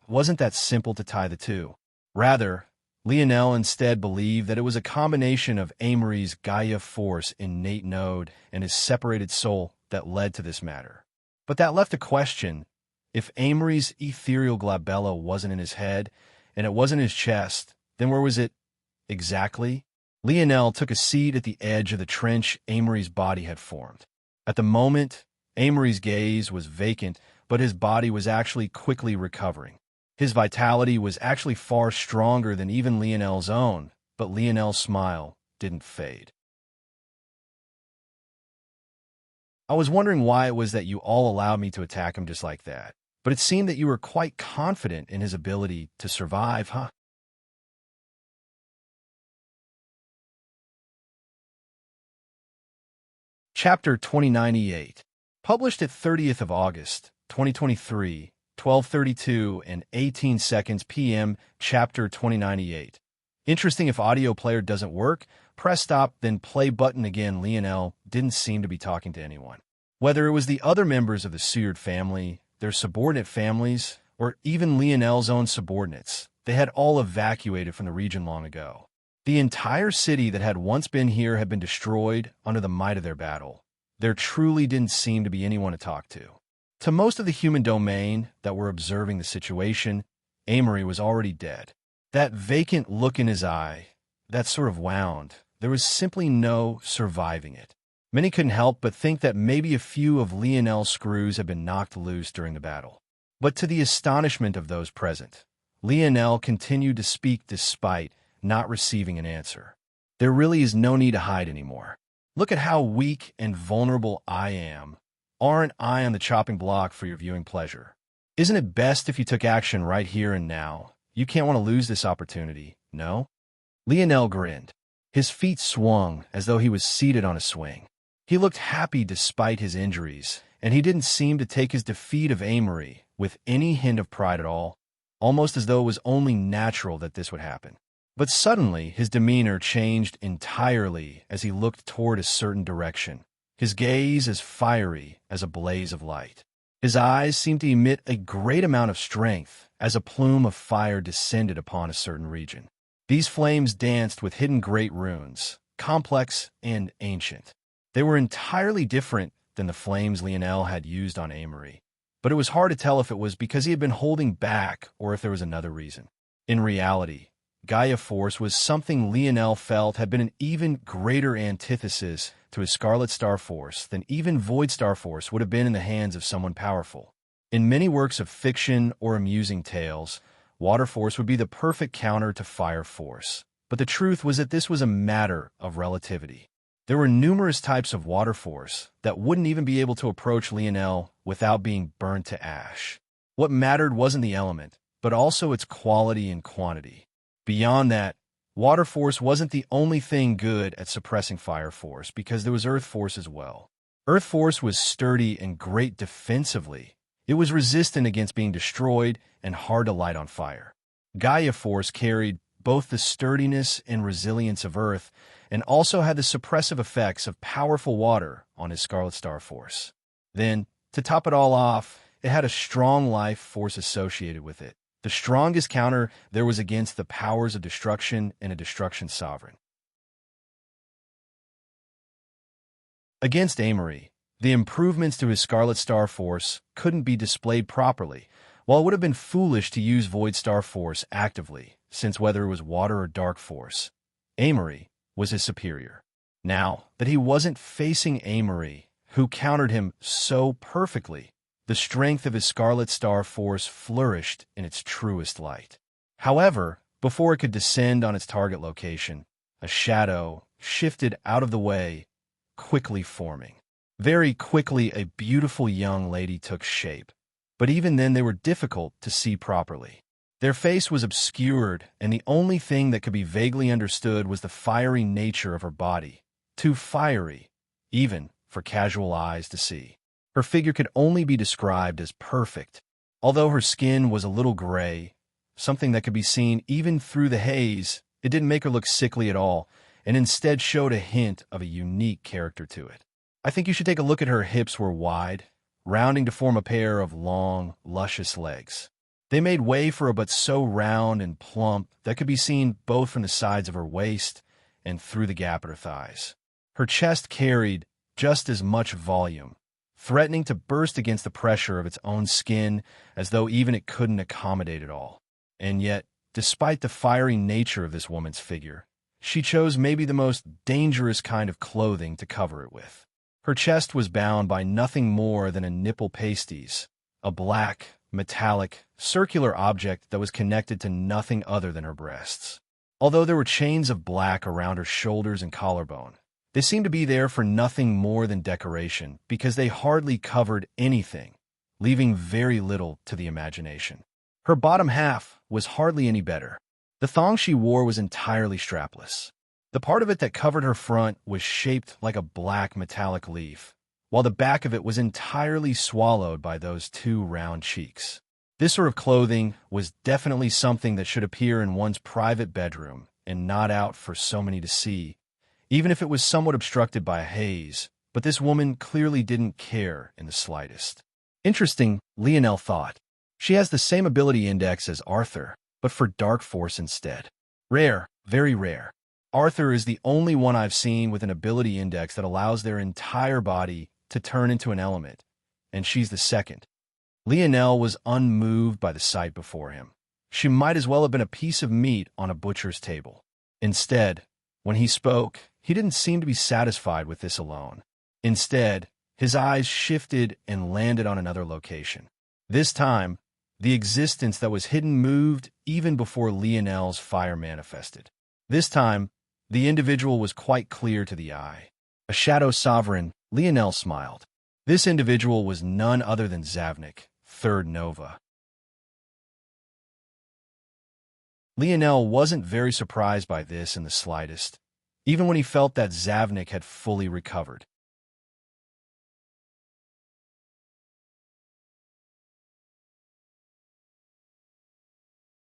Speaker 1: it wasn't that simple to tie the two. Rather, Lionel instead believed that it was a combination of Amory's Gaia Force innate node and his separated soul that led to this matter. But that left a question. If Amory's ethereal glabella wasn't in his head, and it wasn't his chest, then where was it exactly? Lionel took a seat at the edge of the trench Amory's body had formed. At the moment, Amory's gaze was vacant, but his body was actually quickly recovering. His vitality was actually far stronger than even Lionel's own, but Lionel's smile didn't fade. I was wondering why it was that you all allowed me to attack him just like that, but it seemed that you were quite confident in his ability to survive, huh? Chapter 2098, published at 30th of August, 2023, 12:32 and 18 seconds p.m. Chapter 2098. Interesting, if audio player doesn't work, press stop, then play button again. Lionel didn't seem to be talking to anyone. Whether it was the other members of the Seward family, their subordinate families, or even Lionel's own subordinates, they had all evacuated from the region long ago. The entire city that had once been here had been destroyed under the might of their battle. There truly didn't seem to be anyone to talk to. To most of the human domain that were observing the situation, Amory was already dead. That vacant look in his eye, that sort of wound, there was simply no surviving it. Many couldn't help but think that maybe a few of Lionel's screws had been knocked loose during the battle. But to the astonishment of those present, Lionel continued to speak despite not receiving an answer. There really is no need to hide anymore. Look at how weak and vulnerable I am. Aren't I on the chopping block for your viewing pleasure? Isn't it best if you took action right here and now? You can't want to lose this opportunity, no? Lionel grinned. His feet swung as though he was seated on a swing. He looked happy despite his injuries, and he didn't seem to take his defeat of Amory with any hint of pride at all, almost as though it was only natural that this would happen. But suddenly, his demeanor changed entirely as he looked toward a certain direction, his gaze as fiery as a blaze of light. His eyes seemed to emit a great amount of strength as a plume of fire descended upon a certain region. These flames danced with hidden great runes, complex and ancient. They were entirely different than the flames Lionel had used on Amory, but it was hard to tell if it was because he had been holding back or if there was another reason. In reality, Gaia Force was something Lionel felt had been an even greater antithesis to his Scarlet Star Force than even Void Star Force would have been in the hands of someone powerful. In many works of fiction or amusing tales, Water Force would be the perfect counter to Fire Force. But the truth was that this was a matter of relativity. There were numerous types of Water Force that wouldn't even be able to approach Lionel without being burnt to ash. What mattered wasn't the element, but also its quality and quantity. Beyond that, Water Force wasn't the only thing good at suppressing Fire Force, because there was Earth Force as well. Earth Force was sturdy and great defensively. It was resistant against being destroyed and hard to light on fire. Gaia Force carried both the sturdiness and resilience of Earth, and also had the suppressive effects of powerful water on his Scarlet Star Force. Then, to top it all off, it had a strong life force associated with it. The strongest counter there was against the powers of destruction and a destruction sovereign. Against Amory, the improvements to his Scarlet Star Force couldn't be displayed properly, while it would have been foolish to use Void Star Force actively, since whether it was Water or Dark Force, Amory was his superior. Now that he wasn't facing Amory, who countered him so perfectly, the strength of his Scarlet Star Force flourished in its truest light. However, Before it could descend on its target location, a shadow shifted out of the way, quickly forming. Very quickly, a beautiful young lady took shape, but even then they were difficult to see properly. Their face was obscured, and the only thing that could be vaguely understood was the fiery nature of her body, too fiery, even for casual eyes to see. Her figure could only be described as perfect. Although her skin was a little gray, something that could be seen even through the haze, it didn't make her look sickly at all, and instead showed a hint of a unique character to it. I think you should take a look at her hips were wide, rounding to form a pair of long, luscious legs. They made way for a butt so round and plump that could be seen both from the sides of her waist and through the gap at her thighs. Her chest carried just as much volume, threatening to burst against the pressure of its own skin as though even it couldn't accommodate it all. And yet, despite the fiery nature of this woman's figure, she chose maybe the most dangerous kind of clothing to cover it with. Her chest was bound by nothing more than a nipple pasties, a black, metallic, circular object that was connected to nothing other than her breasts. Although there were chains of black around her shoulders and collarbone, they seemed to be there for nothing more than decoration because they hardly covered anything, leaving very little to the imagination. Her bottom half was hardly any better. The thong she wore was entirely strapless. The part of it that covered her front was shaped like a black metallic leaf, while the back of it was entirely swallowed by those two round cheeks. This sort of clothing was definitely something that should appear in one's private bedroom and not out for so many to see, even if it was somewhat obstructed by a haze, but this woman clearly didn't care in the slightest. Interesting, Lionel thought. She has the same ability index as Arthur, but for dark force instead. Rare, very rare. Arthur is the only one I've seen with an ability index that allows their entire body to turn into an element, and she's the second. Lionel was unmoved by the sight before him. She might as well have been a piece of meat on a butcher's table. Instead, when he spoke, he didn't seem to be satisfied with this alone. Instead, his eyes shifted and landed on another location. This time, the existence that was hidden moved even before Lionel's fire manifested. This time, the individual was quite clear to the eye. A shadow sovereign, Lionel smiled. This individual was none other than Zavnik, Third Nova. Lionel wasn't very surprised by this in the slightest, even when he felt that Zavnik had fully recovered.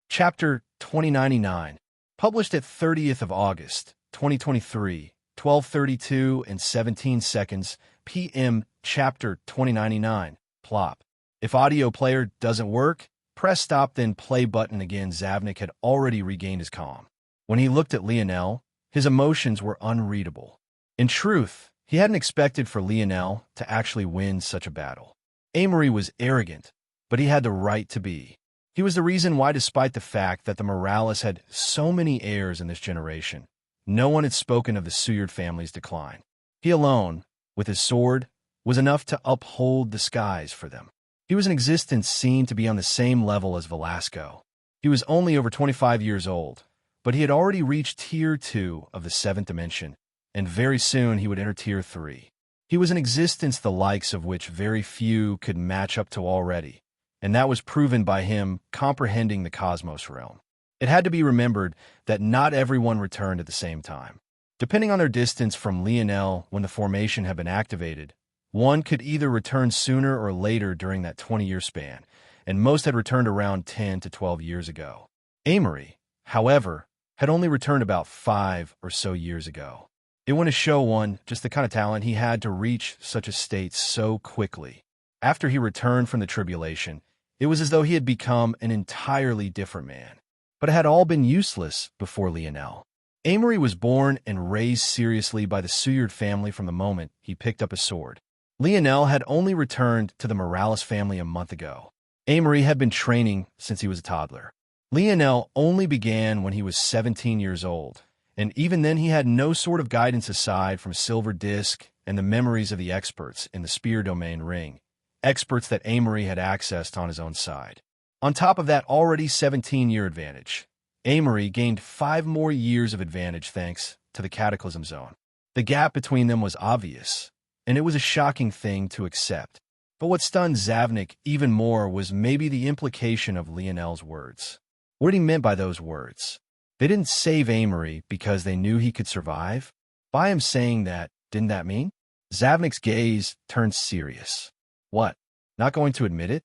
Speaker 1: Chapter 2099, published at 30th of August, 2023, 12:32 and 17 seconds p.m. Chapter 2099, plop. If audio player doesn't work, press stop then play button again. Zavnik had already regained his calm. When he looked at Lionel, his emotions were unreadable. In truth, he hadn't expected for Lionel to actually win such a battle. Amory was arrogant, but he had the right to be. He was the reason why, despite the fact that the Morales had so many heirs in this generation, no one had spoken of the Seward family's decline. He alone, with his sword, was enough to uphold the skies for them. He was an existence seen to be on the same level as Velasco. He was only over 25 years old, but he had already reached Tier 2 of the 7th dimension, and very soon he would enter Tier 3. He was an existence the likes of which very few could match up to already, and that was proven by him comprehending the cosmos realm. It had to be remembered that not everyone returned at the same time. Depending on their distance from Lionel when the formation had been activated, one could either return sooner or later during that 20-year span, and most had returned around 10 to 12 years ago. Amory, however, had only returned about 5 or so years ago. It went to show one just the kind of talent he had to reach such a state so quickly. After he returned from the tribulation, it was as though he had become an entirely different man. But it had all been useless before Lionel. Amory was born and raised seriously by the Seward family from the moment he picked up a sword. Lionel had only returned to the Morales family a month ago. Amory had been training since he was a toddler. Lionel only began when he was 17 years old, and even then he had no sort of guidance aside from Silver Disc and the memories of the experts in the Spear Domain Ring, experts that Amory had accessed on his own side. On top of that already 17-year advantage, Amory gained 5 more years of advantage thanks to the Cataclysm Zone. The gap between them was obvious, and it was a shocking thing to accept. But what stunned Zavnik even more was maybe the implication of Lionel's words. What he meant by those words. They didn't save Amory because they knew he could survive. By him saying that, didn't that mean? Zavnik's gaze turned serious. What? Not going to admit it?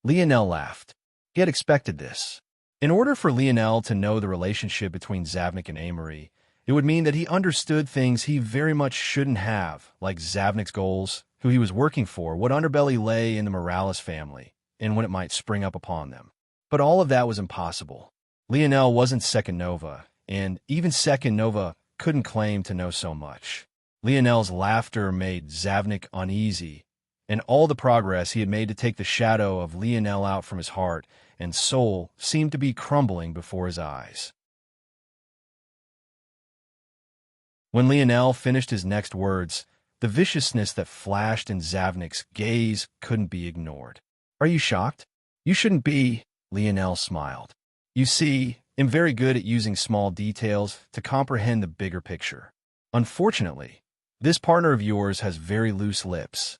Speaker 1: Lionel laughed. He had expected this. In order for Lionel to know the relationship between Zavnik and Amory, it would mean that he understood things he very much shouldn't have, like Zavnik's goals, who he was working for, what underbelly lay in the Morales family, and when it might spring up upon them. But all of that was impossible. Lionel wasn't Second Nova, and even Second Nova couldn't claim to know so much. Lionel's laughter made Zavnik uneasy, and all the progress he had made to take the shadow of Lionel out from his heart and soul seemed to be crumbling before his eyes. When Lionel finished his next words, the viciousness that flashed in Zavnik's gaze couldn't be ignored. Are you shocked? You shouldn't be, Lionel smiled. You see, I'm very good at using small details to comprehend the bigger picture. Unfortunately, this partner of yours has very loose lips.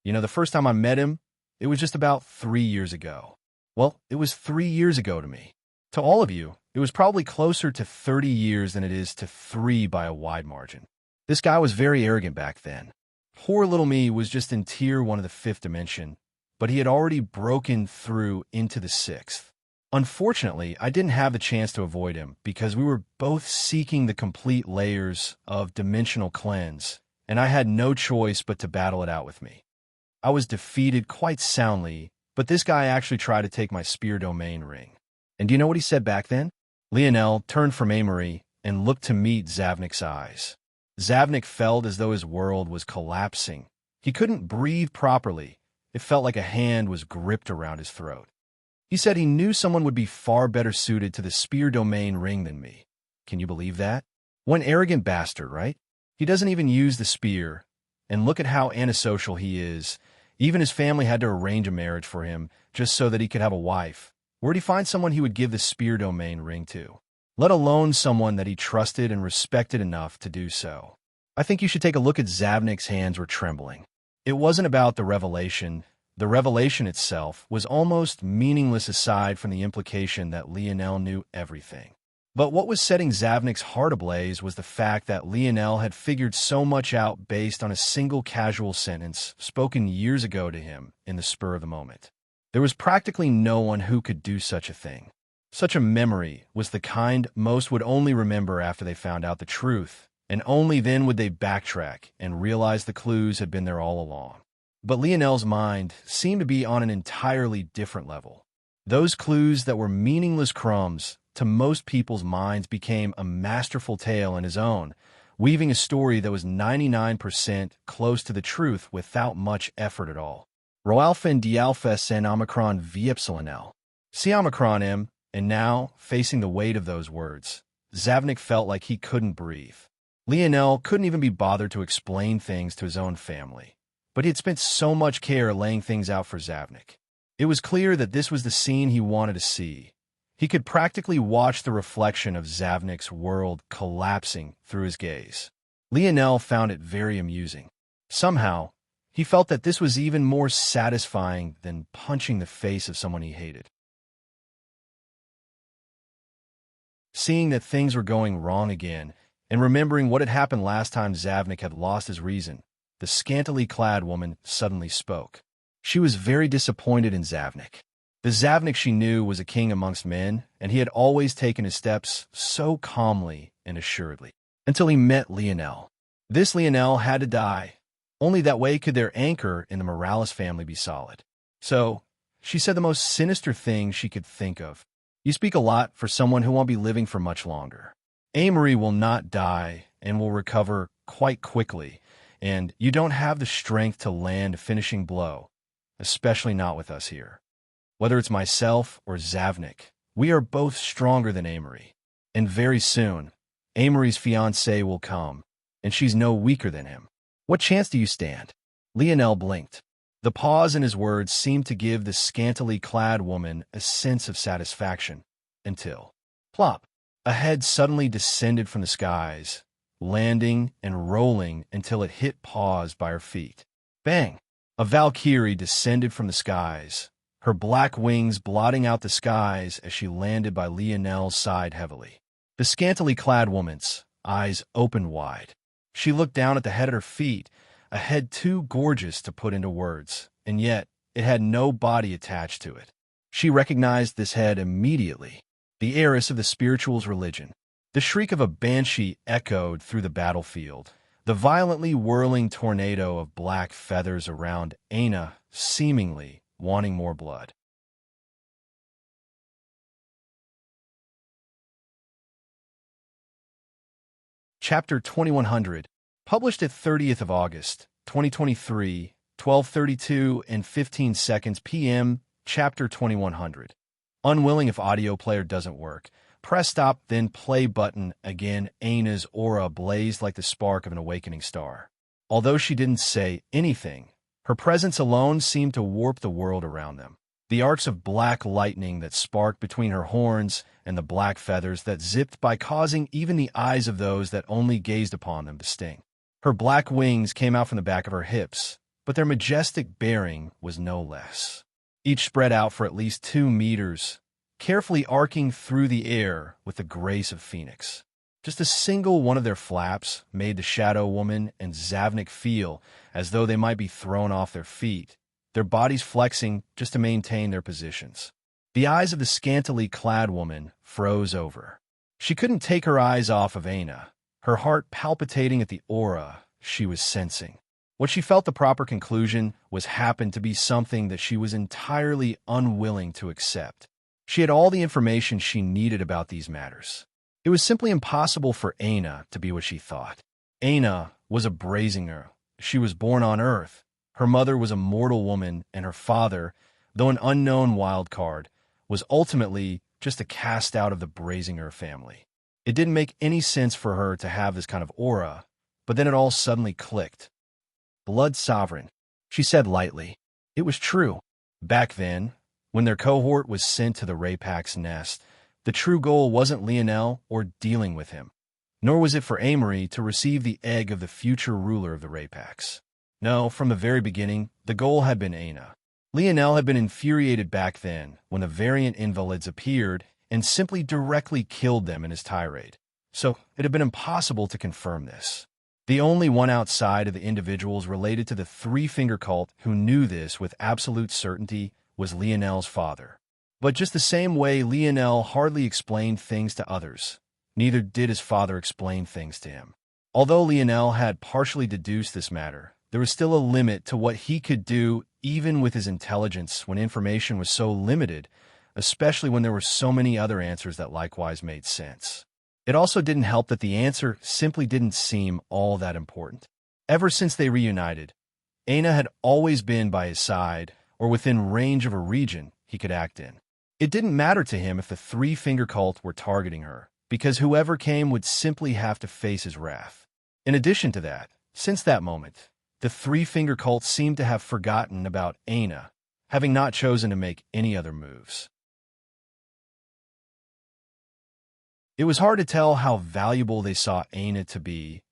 Speaker 1: You know, the first time I met him, it was just about 3 years ago. Well, it was 3 years ago to me. To all of you, it was probably closer to 30 years than it is to 3 by a wide margin. This guy was very arrogant back then. Poor little me was just in tier 1 of the 5th dimension, but he had already broken through into the 6th. Unfortunately, I didn't have the chance to avoid him because we were both seeking the complete layers of dimensional cleanse, and I had no choice but to battle it out with me. I was defeated quite soundly, but this guy actually tried to take my spear domain ring. And do you know what he said back then? Lionel turned from Amory and looked to meet Zavnik's eyes. Zavnik felt as though his world was collapsing. He couldn't breathe properly. It felt like a hand was gripped around his throat. He said he knew someone would be far better suited to the spear domain ring than me. Can you believe that? One arrogant bastard, right? He doesn't even use the spear. And look at how antisocial he is. Even his family had to arrange a marriage for him just so that he could have a wife. Where'd he find someone he would give the spear domain ring to? Let alone someone that he trusted and respected enough to do so. I think you should take a look at Zavnik's hands were trembling. It wasn't about the revelation. The revelation itself was almost meaningless aside from the implication that Lionel knew everything. But what was setting Zavnik's heart ablaze was the fact that Lionel had figured so much out based on a single casual sentence spoken years ago to him in the spur of the moment. There was practically no one who could do such a thing. Such a memory was the kind most would only remember after they found out the truth, and only then would they backtrack and realize the clues had been there all along. But Lionel's mind seemed to be on an entirely different level. Those clues that were meaningless crumbs to most people's minds became a masterful tale in his own, weaving a story that was 99% close to the truth without much effort at all. Rho alpha and D alpha sen omicron v epsilon L. See omicron M, and now, facing the weight of those words, Zavnik felt like he couldn't breathe. Lionel couldn't even be bothered to explain things to his own family, but he had spent so much care laying things out for Zavnik. It was clear that this was the scene he wanted to see. He could practically watch the reflection of Zavnik's world collapsing through his gaze. Lionel found it very amusing. Somehow, he felt that this was even more satisfying than punching the face of someone he hated. Seeing that things were going wrong again, and remembering what had happened last time Zavnik had lost his reason, the scantily clad woman suddenly spoke. She was very disappointed in Zavnik. The Zavnik she knew was a king amongst men, and he had always taken his steps so calmly and assuredly, until he met Lionel. This Lionel had to die. Only that way could their anchor in the Morales family be solid. So, she said the most sinister thing she could think of. You speak a lot for someone who won't be living for much longer. Amory will not die and will recover quite quickly, and you don't have the strength to land a finishing blow, especially not with us here. Whether it's myself or Zavnik, we are both stronger than Amory. And very soon, Amory's fiancée will come, and she's no weaker than him. What chance do you stand? Lionel blinked. The pause in his words seemed to give the scantily clad woman a sense of satisfaction, until Plop! A head suddenly descended from the skies, landing and rolling until it hit pause by her feet. Bang! A Valkyrie descended from the skies, her black wings blotting out the skies as she landed by Lionel's side heavily. The scantily clad woman's eyes opened wide. She looked down at the head at her feet, a head too gorgeous to put into words, and yet it had no body attached to it. She recognized this head immediately, the heiress of the spiritual's religion. The shriek of a banshee echoed through the battlefield, the violently whirling tornado of black feathers around Aina, seemingly wanting more blood. Chapter 2100, published at 30th of August, 2023, 12:32 and 15 seconds p.m. Chapter 2100. Unwilling if audio player doesn't work. Press stop, then play button again. Aina's aura blazed like the spark of an awakening star. Although she didn't say anything, her presence alone seemed to warp the world around them. The arcs of black lightning that sparked between her horns and the black feathers that zipped by causing even the eyes of those that only gazed upon them to sting. Her black wings came out from the back of her hips, but their majestic bearing was no less. Each spread out for at least 2 meters, carefully arcing through the air with the grace of Phoenix. Just a single one of their flaps made the Shadow Woman and Zavnik feel as though they might be thrown off their feet, their bodies flexing just to maintain their positions. The eyes of the scantily clad woman froze over. She couldn't take her eyes off of Aina, her heart palpitating at the aura she was sensing. What she felt the proper conclusion was happened to be something that she was entirely unwilling to accept. She had all the information she needed about these matters. It was simply impossible for Aina to be what she thought. Aina was a Brazinger. She was born on Earth. Her mother was a mortal woman, and her father, though an unknown wild card, was ultimately just a cast out of the Brazinger family. It didn't make any sense for her to have this kind of aura, but then it all suddenly clicked. Blood Sovereign, she said lightly. It was true. Back then, when their cohort was sent to the Rapak's nest, the true goal wasn't Lionel or dealing with him, nor was it for Amory to receive the egg of the future ruler of the Rapaks. No, from the very beginning, the goal had been Aina. Lionel had been infuriated back then when the variant invalids appeared and simply directly killed them in his tirade. So it had been impossible to confirm this. The only one outside of the individuals related to the Three-Finger Cult who knew this with absolute certainty was Lionel's father. But just the same way Lionel hardly explained things to others, neither did his father explain things to him. Although Lionel had partially deduced this matter, there was still a limit to what he could do even with his intelligence when information was so limited, especially when there were so many other answers that likewise made sense. It also didn't help that the answer simply didn't seem all that important. Ever since they reunited, Aina had always been by his side or within range of a region he could act in. It didn't matter to him if the Three-Finger Cult were targeting her, because whoever came would simply have to face his wrath. In addition to that, since that moment, the Three-Finger Cult seemed to have forgotten about Aina, having not chosen to make any other moves. It was hard to tell how valuable they saw Aina to be,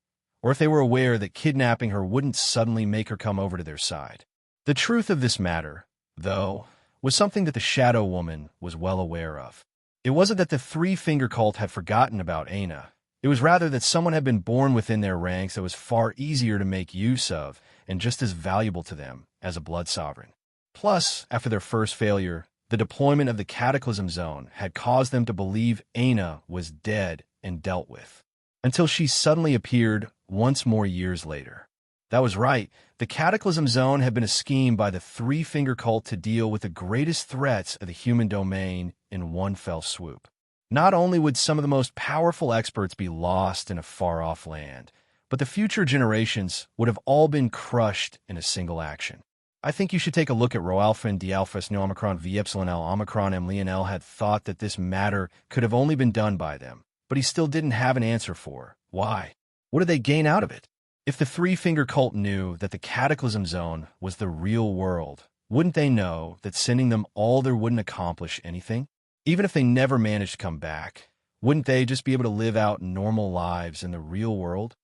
Speaker 1: or if they were aware that kidnapping her wouldn't suddenly make her come over to their side. The truth of this matter, though, was something that the Shadow Woman was well aware of. It wasn't that the Three-Finger Cult had forgotten about Aina. It was rather that someone had been born within their ranks that was far easier to make use of and just as valuable to them as a Blood Sovereign. Plus, after their first failure, the deployment of the Cataclysm Zone had caused them to believe Aina was dead and dealt with, until she suddenly appeared once more years later. That was right, the Cataclysm Zone had been a scheme by the Three-Finger Cult to deal with the greatest threats of the human domain in one fell swoop. Not only would some of the most powerful experts be lost in a far-off land, but the future generations would have all been crushed in a single action. I think you should take a look at Rho Alpha and D Alpha Nu Omicron V Epsilon L Omicron M. Lionel had thought that this matter could have only been done by them, but he still didn't have an answer for why. What did they gain out of it? If the Three-Finger Cult knew that the Cataclysm Zone was the real world, wouldn't they know that sending them all there wouldn't accomplish anything? Even if they never managed to come back, Wouldn't they just be able to live out normal lives in the real world?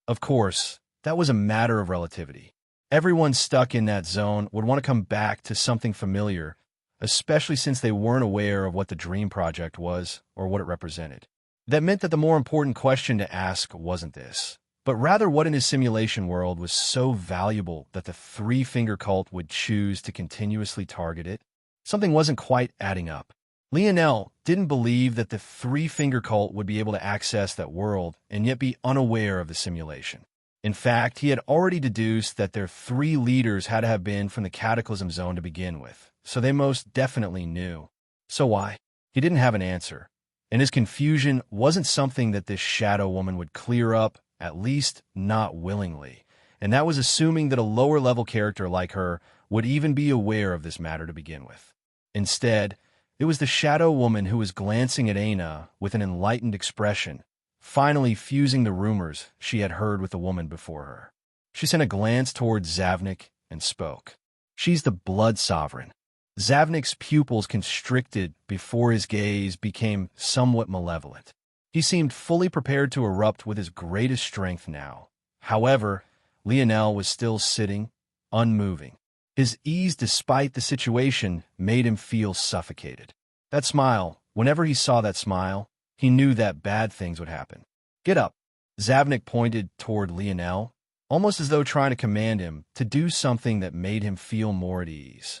Speaker 1: Of course, that was a matter of relativity. Everyone stuck in that zone would want to come back to something familiar, especially since they weren't aware of what the dream project was or what it represented. That meant that the more important question to ask wasn't this, but rather what in his simulation world was so valuable that the three-finger cult would choose to continuously target it. Something wasn't quite adding up. Lionel didn't believe that the three-finger cult would be able to access that world and yet be unaware of the simulation. In fact, he had already deduced that their three leaders had to have been from the Cataclysm Zone to begin with, so they most definitely knew. So why? He didn't have an answer, and his confusion wasn't something that this shadow woman would clear up, at least not willingly, and that was assuming that a lower-level character like her would even be aware of this matter to begin with. Instead, it was the shadow woman who was glancing at Aina with an enlightened expression, finally fusing the rumors she had heard with the woman before her. She sent a glance towards Zavnik and spoke. "She's the Blood Sovereign." Zavnik's pupils constricted before his gaze became somewhat malevolent. He seemed fully prepared to erupt with his greatest strength now. However, Lionel was still sitting, unmoving. His ease despite the situation made him feel suffocated. That smile, whenever he saw that smile, he knew that bad things would happen. "Get up." Zavnik pointed toward Lionel, almost as though trying to command him to do something that made him feel more at ease.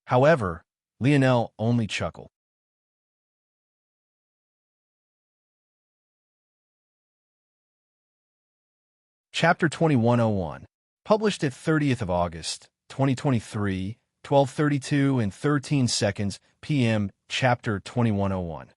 Speaker 1: However, Lionel only chuckled. Chapter 2101, published at 30th of August, 2023, 12:32 and 13 seconds p.m. Chapter 2101.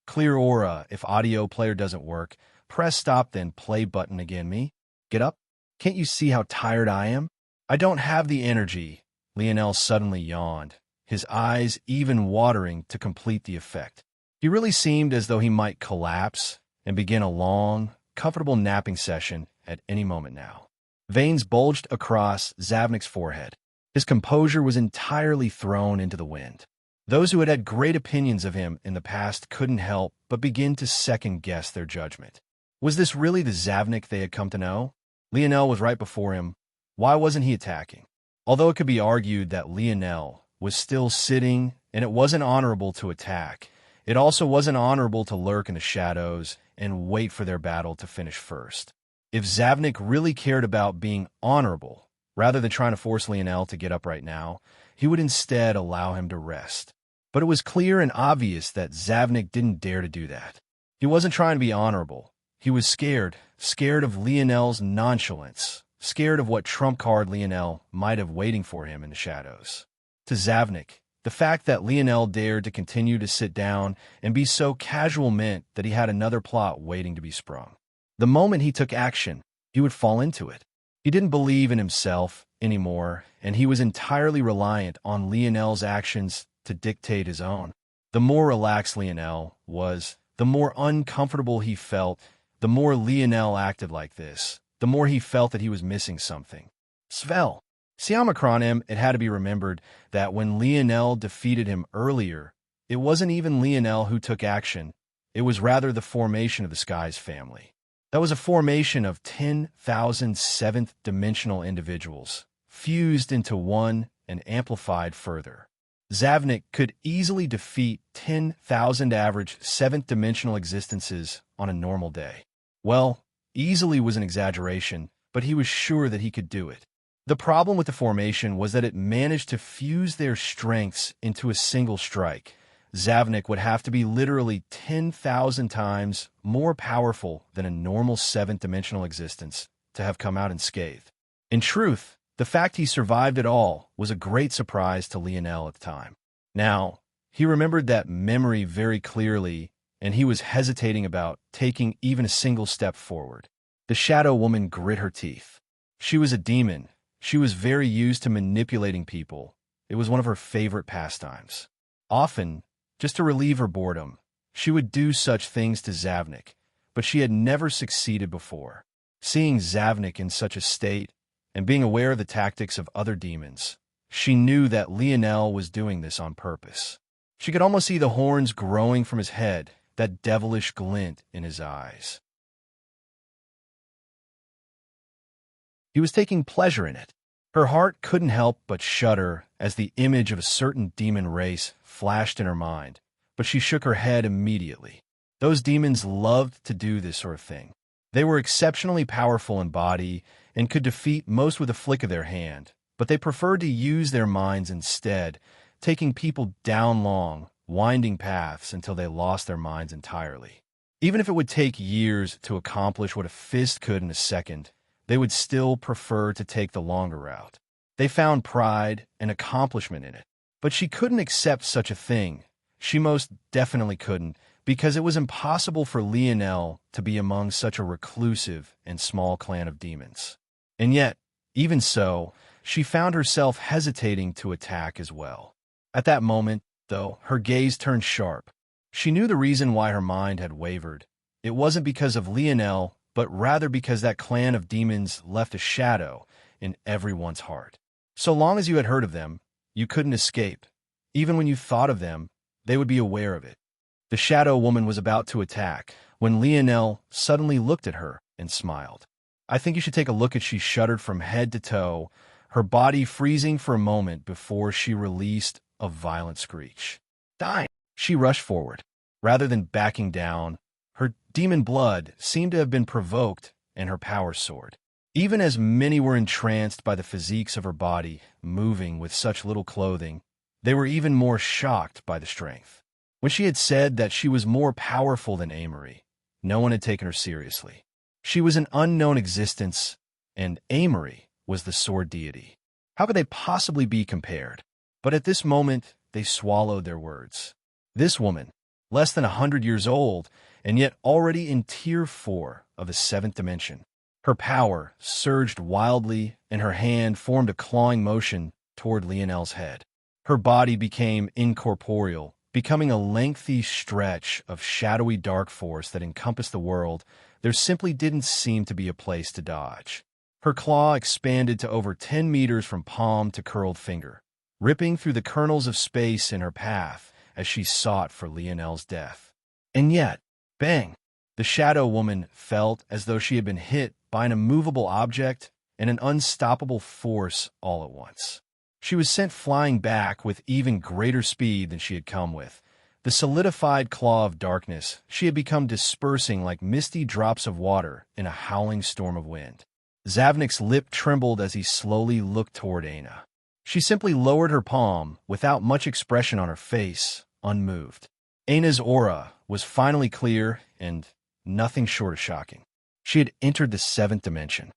Speaker 1: Clear aura. If audio player doesn't work, press stop then play button again. Me? Get up? Can't you see how tired I am? I don't have the energy. Lionel suddenly yawned, his eyes even watering to complete the effect. He really seemed as though he might collapse and begin a long, comfortable napping session at any moment now. Veins bulged across Zavnik's forehead. His composure was entirely thrown into the wind. Those who had had great opinions of him in the past couldn't help but begin to second-guess their judgment. Was this really the Zavnik they had come to know? Lionel was right before him. Why wasn't he attacking? Although it could be argued that Lionel was still sitting and it wasn't honorable to attack, it also wasn't honorable to lurk in the shadows and wait for their battle to finish first. If Zavnik really cared about being honorable, rather than trying to force Lionel to get up right now, he would instead allow him to rest. But it was clear and obvious that Zavnik didn't dare to do that. He wasn't trying to be honorable. He was scared of Lionel's nonchalance, scared of what trump card Lionel might have waiting for him in the shadows. To Zavnik, the fact that Lionel dared to continue to sit down and be so casual meant that he had another plot waiting to be sprung. The moment he took action, he would fall into it. He didn't believe in himself anymore, and he was entirely reliant on Lionel's actions to dictate his own. The more relaxed Lionel was, the more uncomfortable he felt. The more Lionel acted like this, the more he felt that he was missing something. Svel. Siamacronim, it had to be remembered that when Lionel defeated him earlier, it wasn't even Lionel who took action. It was rather the formation of the Skies family. That was a formation of 10,000 seventh-dimensional individuals, fused into one and amplified further. Zavnik could easily defeat 10,000 average seventh-dimensional existences on a normal day. Well, easily was an exaggeration, but he was sure that he could do it. The problem with the formation was that it managed to fuse their strengths into a single strike. Zavnik would have to be literally 10,000 times more powerful than a normal seventh-dimensional existence to have come out unscathed. In truth, the fact he survived at all was a great surprise to Lionel at the time. Now, he remembered that memory very clearly, and he was hesitating about taking even a single step forward. The shadow woman grit her teeth. She was a demon. She was very used to manipulating people. It was one of her favorite pastimes. Often, just to relieve her boredom, she would do such things to Zavnik, but she had never succeeded before. Seeing Zavnik in such a state, and being aware of the tactics of other demons, she knew that Lionel was doing this on purpose. She could almost see the horns growing from his head, that devilish glint in his eyes. He was taking pleasure in it. Her heart couldn't help but shudder as the image of a certain demon race flashed in her mind, but she shook her head immediately. Those demons loved to do this sort of thing. They were exceptionally powerful in body and could defeat most with a flick of their hand, but they preferred to use their minds instead, taking people down long, winding paths until they lost their minds entirely. Even if it would take years to accomplish what a fist could in a second, they would still prefer to take the longer route. They found pride and accomplishment in it. But she couldn't accept such a thing. She most definitely couldn't, because it was impossible for Lionel to be among such a reclusive and small clan of demons. And yet, even so, she found herself hesitating to attack as well. At that moment, though, her gaze turned sharp. She knew the reason why her mind had wavered. It wasn't because of Lionel, but rather because that clan of demons left a shadow in everyone's heart. So long as you had heard of them, you couldn't escape. Even when you thought of them, they would be aware of it. The shadow woman was about to attack when Lionel suddenly looked at her and smiled. I think you should take a look. She shuddered from head to toe, her body freezing for a moment before she released a violent screech. Die! She rushed forward. Rather than backing down, her demon blood seemed to have been provoked and her power soared. Even as many were entranced by the physiques of her body, moving with such little clothing, they were even more shocked by the strength. When she had said that she was more powerful than Amory, no one had taken her seriously. She was an unknown existence, and Amory was the sword deity. How could they possibly be compared? But at this moment, they swallowed their words. This woman, less than 100 years old, and yet already in Tier 4 of the 7th dimension. Her power surged wildly, and her hand formed a clawing motion toward Lionel's head. Her body became incorporeal, becoming a lengthy stretch of shadowy dark force that encompassed the world. There simply didn't seem to be a place to dodge. Her claw expanded to over 10 meters from palm to curled finger, ripping through the kernels of space in her path as she sought for Lionel's death. And yet, bang! The shadow woman felt as though she had been hit by an immovable object and an unstoppable force all at once. She was sent flying back with even greater speed than she had come with. The solidified claw of darkness she had become dispersing like misty drops of water in a howling storm of wind. Zavnik's lip trembled as he slowly looked toward Aina. She simply lowered her palm, without much expression on her face, unmoved. Aina's aura was finally clear and nothing short of shocking. She had entered the 7th dimension.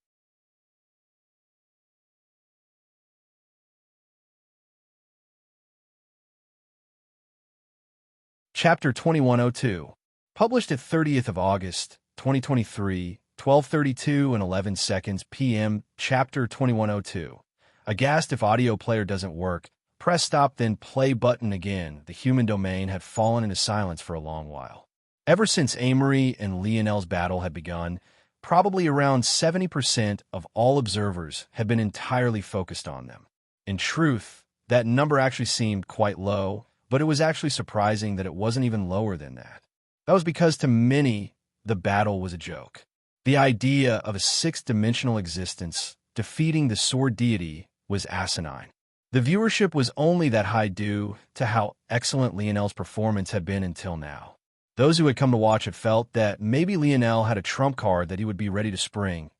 Speaker 1: Chapter 2102, published at 30th of August, 2023, 12:32 and 11 seconds p.m. Chapter 2102. Aghast if audio player doesn't work, press stop then play button again. The human domain had fallen into silence for a long while. Ever since Amory and Lionel's battle had begun, probably around 70% of all observers had been entirely focused on them. In truth, that number actually seemed quite low, but it was actually surprising that it wasn't even lower than that. That was because to many, the battle was a joke. The idea of a 6th-dimensional existence defeating the sword deity was asinine. The viewership was only that high due to how excellent Lionel's performance had been until now. Those who had come to watch had felt that maybe Lionel had a trump card that he would be ready to spring,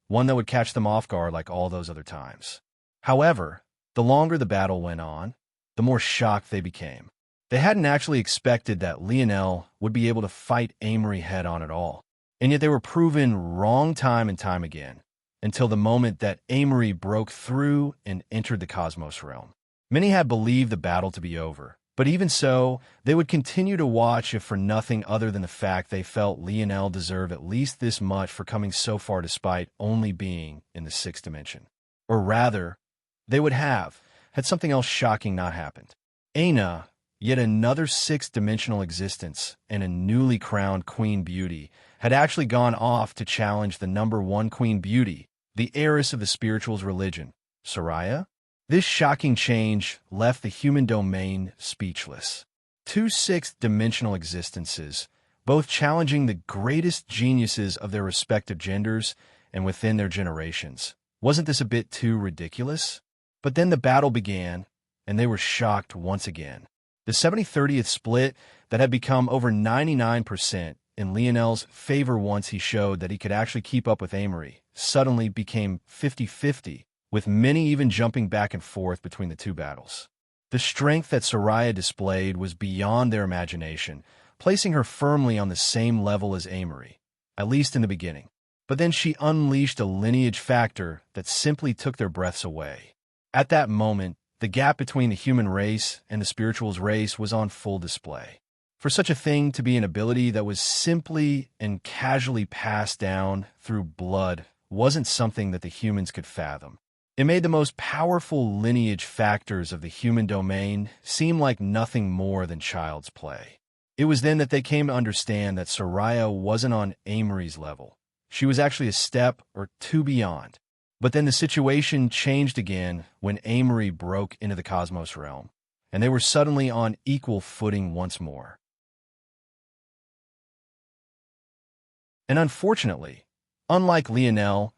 Speaker 1: one that would catch them off guard like all those other times. However, the longer the battle went on, the more shocked they became. They hadn't actually expected that Lionel would be able to fight Amory head-on at all, and yet they were proven wrong time and time again, until the moment that Amory broke through and entered the Cosmos realm. Many had believed the battle to be over, but even so, they would continue to watch if for nothing other than the fact they felt Lionel deserved at least this much for coming so far despite only being in the 6th dimension. Or rather, they would have, had something else shocking not happened. Aina, yet another 6th-dimensional existence and a newly crowned Queen Beauty, had actually gone off to challenge the #1 Queen Beauty, the heiress of the spirituals religion, Soraya? This shocking change left the human domain speechless. Two sixth-dimensional existences, both challenging the greatest geniuses of their respective genders and within their generations. Wasn't this a bit too ridiculous? But then the battle began, and they were shocked once again. The 70-30th split that had become over 99% in Lionel's favor once he showed that he could actually keep up with Amory suddenly became 50-50, with many even jumping back and forth between the two battles. The strength that Soraya displayed was beyond their imagination, placing her firmly on the same level as Amory, at least in the beginning. But then she unleashed a lineage factor that simply took their breaths away. At that moment, the gap between the human race and the spirituals race was on full display. For such a thing to be an ability that was simply and casually passed down through blood wasn't something that the humans could fathom. It made the most powerful lineage factors of the human domain seem like nothing more than child's play. It was then that they came to understand that Soraya wasn't on Amory's level. She was actually a step or two beyond. But then the situation changed again when Amory broke into the cosmos realm, and they were suddenly on equal footing once more. And unfortunately, unlike Lionel,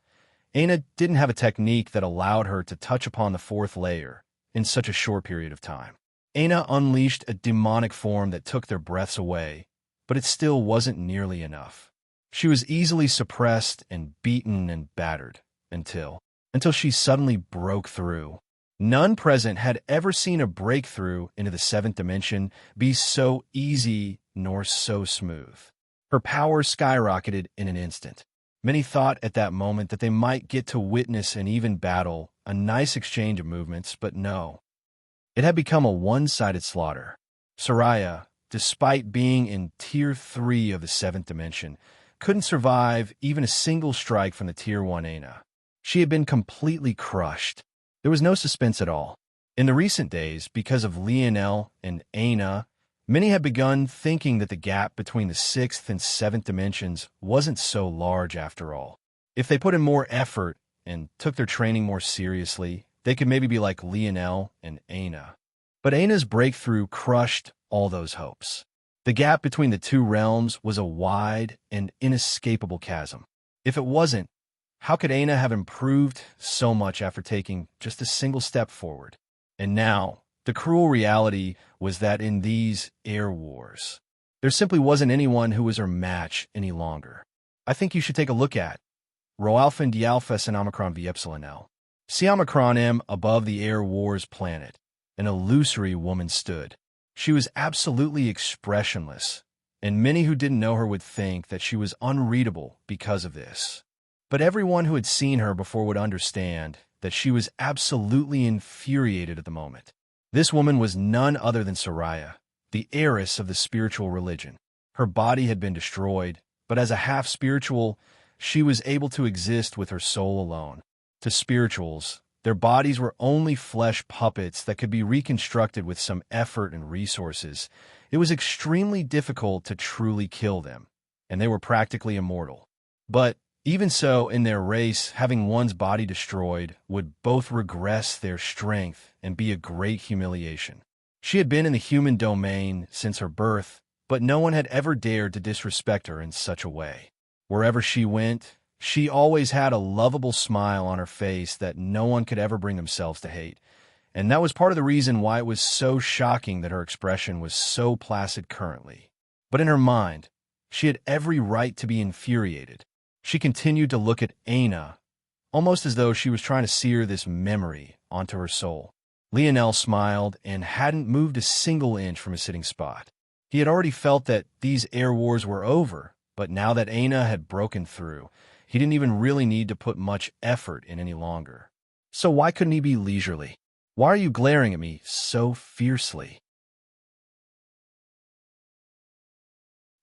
Speaker 1: Aina didn't have a technique that allowed her to touch upon the fourth layer in such a short period of time. Aina unleashed a demonic form that took their breaths away, but it still wasn't nearly enough. She was easily suppressed and beaten and battered until she suddenly broke through. None present had ever seen a breakthrough into the seventh dimension be so easy nor so smooth. Her power skyrocketed in an instant. Many thought at that moment that they might get to witness an even battle, a nice exchange of movements, but no. It had become a one-sided slaughter. Soraya, despite being in Tier 3 of the seventh dimension, couldn't survive even a single strike from the Tier 1 Aina. She had been completely crushed. There was no suspense at all. In the recent days, because of Lionel and Aina, many had begun thinking that the gap between the sixth and seventh dimensions wasn't so large after all. If they put in more effort and took their training more seriously, they could maybe be like Lionel and Aina. But Aina's breakthrough crushed all those hopes. The gap between the two realms was a wide and inescapable chasm. If it wasn't, how could Aina have improved so much after taking just a single step forward? And now, the cruel reality was that in these air wars, there simply wasn't anyone who was her match any longer. I think you should take a look at Rho Alpha and D Alpha and Omicron V Epsilon L. See Omicron M above the air wars planet. An illusory woman stood. She was absolutely expressionless, and many who didn't know her would think that she was unreadable because of this. But everyone who had seen her before would understand that she was absolutely infuriated at the moment. This woman was none other than Soraya, the heiress of the spiritual religion. Her body had been destroyed, but as a half-spiritual, she was able to exist with her soul alone. To spirituals, their bodies were only flesh puppets that could be reconstructed with some effort and resources. It was extremely difficult to truly kill them, and they were practically immortal. But even so, in their race, having one's body destroyed would both regress their strength and be a great humiliation. She had been in the human domain since her birth, but no one had ever dared to disrespect her in such a way. Wherever she went, she always had a lovable smile on her face that no one could ever bring themselves to hate, and that was part of the reason why it was so shocking that her expression was so placid currently. But in her mind, she had every right to be infuriated. She continued to look at Aina, almost as though she was trying to sear this memory onto her soul. Lionel smiled and hadn't moved a single inch from his sitting spot. He had already felt that these air wars were over, but now that Aina had broken through, he didn't even really need to put much effort in any longer. So why couldn't he be leisurely? Why are you glaring at me so fiercely?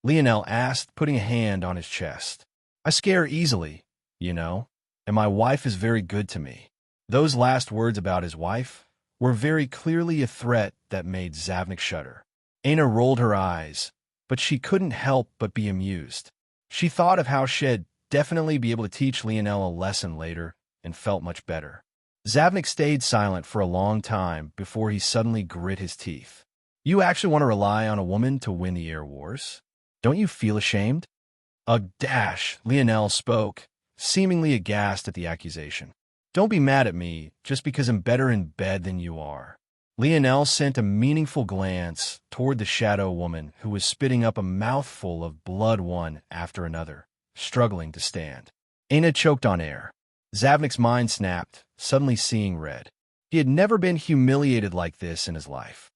Speaker 1: Lionel asked, putting a hand on his chest. I scare easily, you know, and my wife is very good to me. Those last words about his wife were very clearly a threat that made Zavnik shudder. Aina rolled her eyes, but she couldn't help but be amused. She thought of how she'd definitely be able to teach Lionel a lesson later and felt much better. Zavnik stayed silent for a long time before he suddenly grit his teeth. You actually want to rely on a woman to win the air wars? Don't you feel ashamed? Lionel spoke, seemingly aghast at the accusation. Don't be mad at me just because I'm better in bed than you are. Lionel sent a meaningful glance toward the shadow woman who was spitting up a mouthful of blood one after another, struggling to stand. Aina choked on air. Zavnik's mind snapped, suddenly seeing red. He had never been humiliated like this in his life.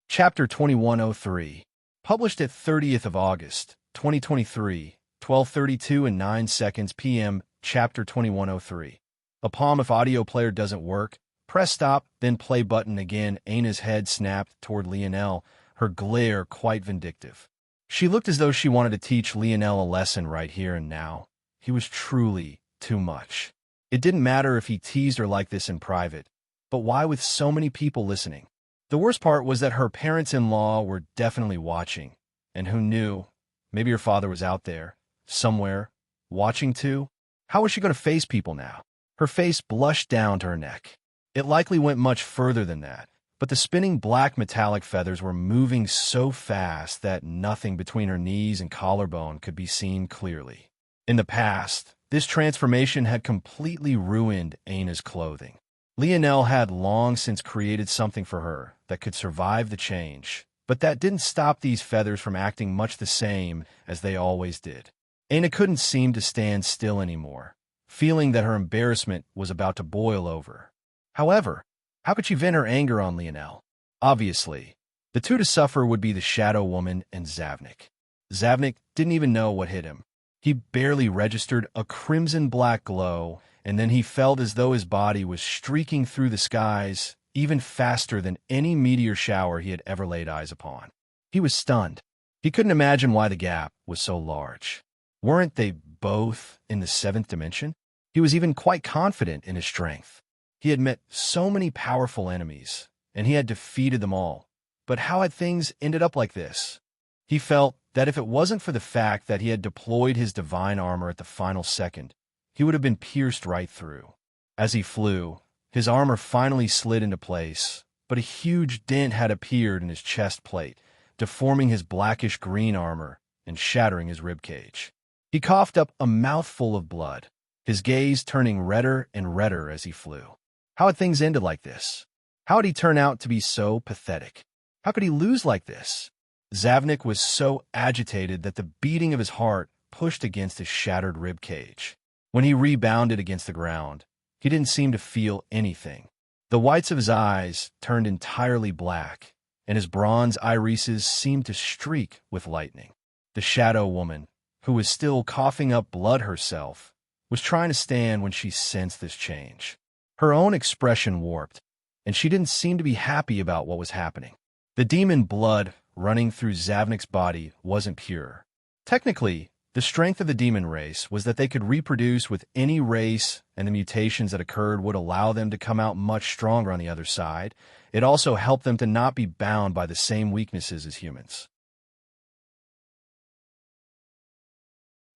Speaker 1: Chapter 2103. Published at 30th of August, 2023, 12:32 and 9 seconds p.m. Chapter 2103. A palm if audio player doesn't work, press stop, then play button again. Aina's head snapped toward Lionel, her glare quite vindictive. She looked as though she wanted to teach Lionel a lesson right here and now. He was truly too much. It didn't matter if he teased her like this in private, but why with so many people listening? The worst part was that her parents-in-law were definitely watching, and who knew? Maybe her father was out there, somewhere, watching too? How was she going to face people now? Her face blushed down to her neck. It likely went much further than that, but the spinning black metallic feathers were moving so fast that nothing between her knees and collarbone could be seen clearly. In the past, this transformation had completely ruined Aina's clothing. Lionel had long since created something for her that could survive the change, but that didn't stop these feathers from acting much the same as they always did. Aina couldn't seem to stand still anymore, feeling that her embarrassment was about to boil over. However, how could she vent her anger on Lionel? Obviously, the two to suffer would be the Shadow Woman and Zavnik. Zavnik didn't even know what hit him. He barely registered a crimson-black glow, and then he felt as though his body was streaking through the skies even faster than any meteor shower he had ever laid eyes upon. He was stunned. He couldn't imagine why the gap was so large. Weren't they both in the seventh dimension? He was even quite confident in his strength. He had met so many powerful enemies, and he had defeated them all. But how had things ended up like this? He felt that if it wasn't for the fact that he had deployed his divine armor at the final second, he would have been pierced right through. As he flew, his armor finally slid into place, but a huge dent had appeared in his chest plate, deforming his blackish-green armor and shattering his ribcage. He coughed up a mouthful of blood, his gaze turning redder and redder as he flew. How had things ended like this? How had he turned out to be so pathetic? How could he lose like this? Zavnik was so agitated that the beating of his heart pushed against his shattered ribcage. When he rebounded against the ground, he didn't seem to feel anything. The whites of his eyes turned entirely black, and his bronze irises seemed to streak with lightning. The Shadow Woman, who was still coughing up blood herself, was trying to stand when she sensed this change. Her own expression warped, and she didn't seem to be happy about what was happening. The demon blood running through Zavnik's body wasn't pure. Technically, the strength of the demon race was that they could reproduce with any race, and the mutations that occurred would allow them to come out much stronger on the other side. It also helped them to not be bound by the same weaknesses as humans.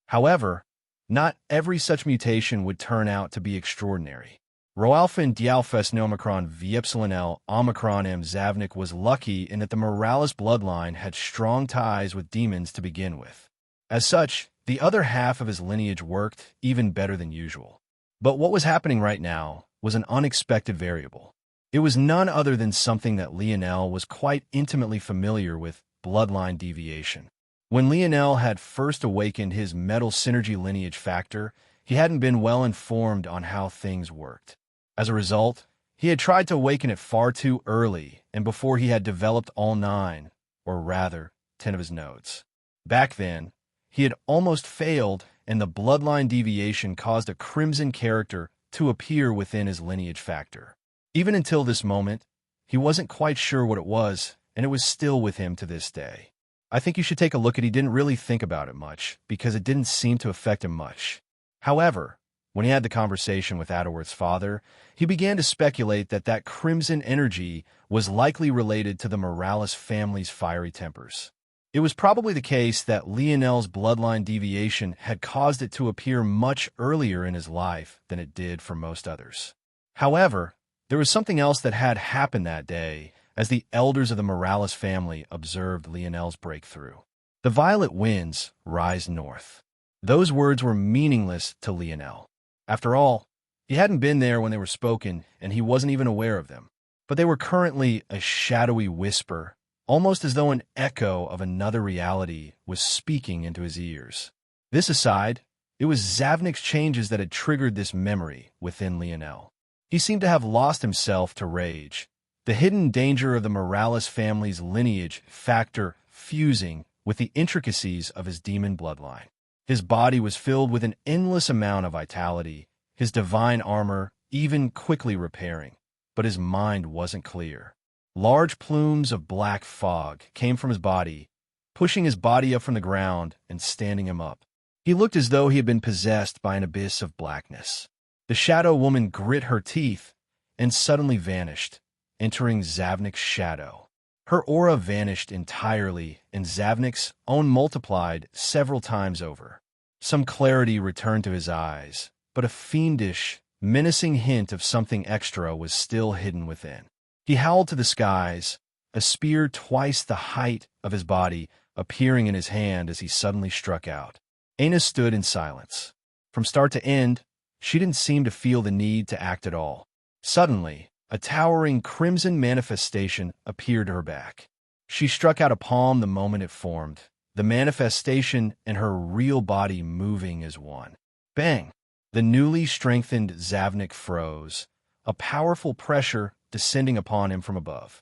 Speaker 1: However, not every such mutation would turn out to be extraordinary. Rho-alpha and D-alpha Omicron V epsilon L Omicron M Zavnik was lucky in that the Morales bloodline had strong ties with demons to begin with. As such, the other half of his lineage worked even better than usual. But what was happening right now was an unexpected variable. It was none other than something that Lionel was quite intimately familiar with: bloodline deviation. When Lionel had first awakened his metal synergy lineage factor, he hadn't been well informed on how things worked. As a result, he had tried to awaken it far too early and before he had developed all 9, or rather, 10 of his nodes. Back then, he had almost failed, and the bloodline deviation caused a crimson character to appear within his lineage factor. Even until this moment, he wasn't quite sure what it was, and it was still with him to this day. I think you should take a look at. He didn't really think about it much, because it didn't seem to affect him much. However, when he had the conversation with Adderworth's father, he began to speculate that that crimson energy was likely related to the Morales family's fiery tempers. It was probably the case that Lionel's bloodline deviation had caused it to appear much earlier in his life than it did for most others. However, there was something else that had happened that day as the elders of the Morales family observed Lionel's breakthrough. The violet winds rise north. Those words were meaningless to Lionel. After all, he hadn't been there when they were spoken, and he wasn't even aware of them. But they were currently a shadowy whisper, almost as though an echo of another reality was speaking into his ears. This aside, it was Zavnik's changes that had triggered this memory within Lionel. He seemed to have lost himself to rage, the hidden danger of the Morales family's lineage factor fusing with the intricacies of his demon bloodline. His body was filled with an endless amount of vitality, his divine armor even quickly repairing, but his mind wasn't clear. Large plumes of black fog came from his body, pushing his body up from the ground and standing him up. He looked as though he had been possessed by an abyss of blackness. The shadow woman grit her teeth and suddenly vanished, entering Zavnik's shadow. Her aura vanished entirely, and Zavnik's own multiplied several times over. Some clarity returned to his eyes, but a fiendish, menacing hint of something extra was still hidden within. He howled to the skies, a spear twice the height of his body appearing in his hand as he suddenly struck out. Aina stood in silence. From start to end, she didn't seem to feel the need to act at all. Suddenly, a towering crimson manifestation appeared to her back. She struck out a palm the moment it formed, the manifestation and her real body moving as one. Bang! The newly strengthened Zavnik froze, a powerful pressure descending upon him from above.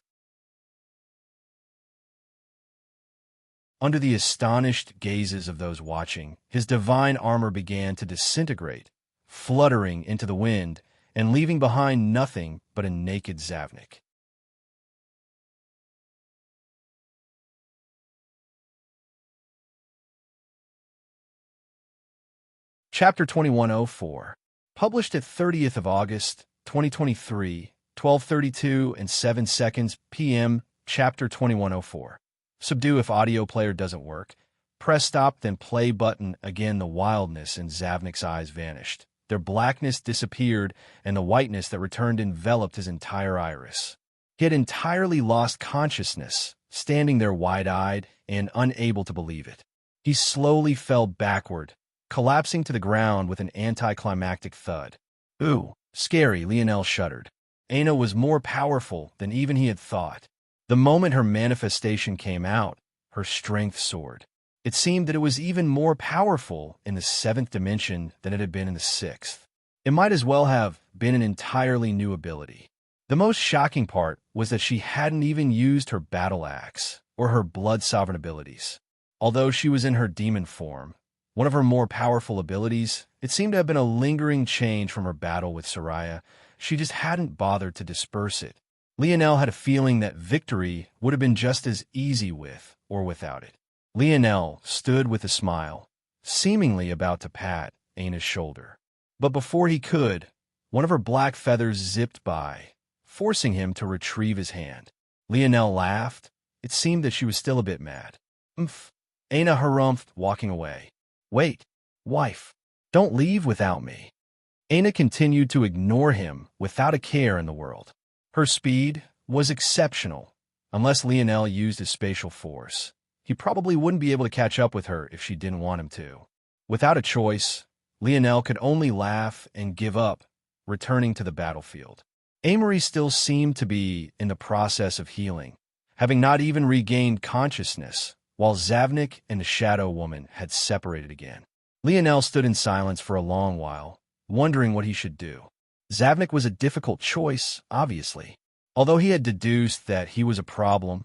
Speaker 1: Under the astonished gazes of those watching, his divine armor began to disintegrate, fluttering into the wind and leaving behind nothing but a naked Zavnik. Chapter 2104, published at 30th of August, 2023, 12:32 and 7 seconds p.m. Chapter 2104. Subdue if audio player doesn't work. Press stop, then play button. Again, the wildness in Zavnik's eyes vanished. Their blackness disappeared, and the whiteness that returned enveloped his entire iris. He had entirely lost consciousness, standing there wide-eyed and unable to believe it. He slowly fell backward, collapsing to the ground with an anticlimactic thud. Ooh, scary, Lionel shuddered. Aina was more powerful than even he had thought. The moment her manifestation came out, her strength soared. It seemed that it was even more powerful in the 7th dimension than it had been in the 6th. It might as well have been an entirely new ability. The most shocking part was that she hadn't even used her battle axe or her blood sovereign abilities. Although she was in her demon form, one of her more powerful abilities, it seemed to have been a lingering change from her battle with Soraya. She just hadn't bothered to disperse it. Lionel had a feeling that victory would have been just as easy with or without it. Lionel stood with a smile, seemingly about to pat Aina's shoulder. But before he could, one of her black feathers zipped by, forcing him to retrieve his hand. Lionel laughed. It seemed that she was still a bit mad. Umph. Aina harumphed, walking away. Wait, wife, don't leave without me. Aina continued to ignore him without a care in the world. Her speed was exceptional. Unless Lionel used his spatial force, he probably wouldn't be able to catch up with her if she didn't want him to. Without a choice, Lionel could only laugh and give up, returning to the battlefield. Amory still seemed to be in the process of healing, having not even regained consciousness, while Zavnik and the Shadow Woman had separated again. Lionel stood in silence for a long while, wondering what he should do. Zavnik was a difficult choice, obviously. Although he had deduced that he was a problem,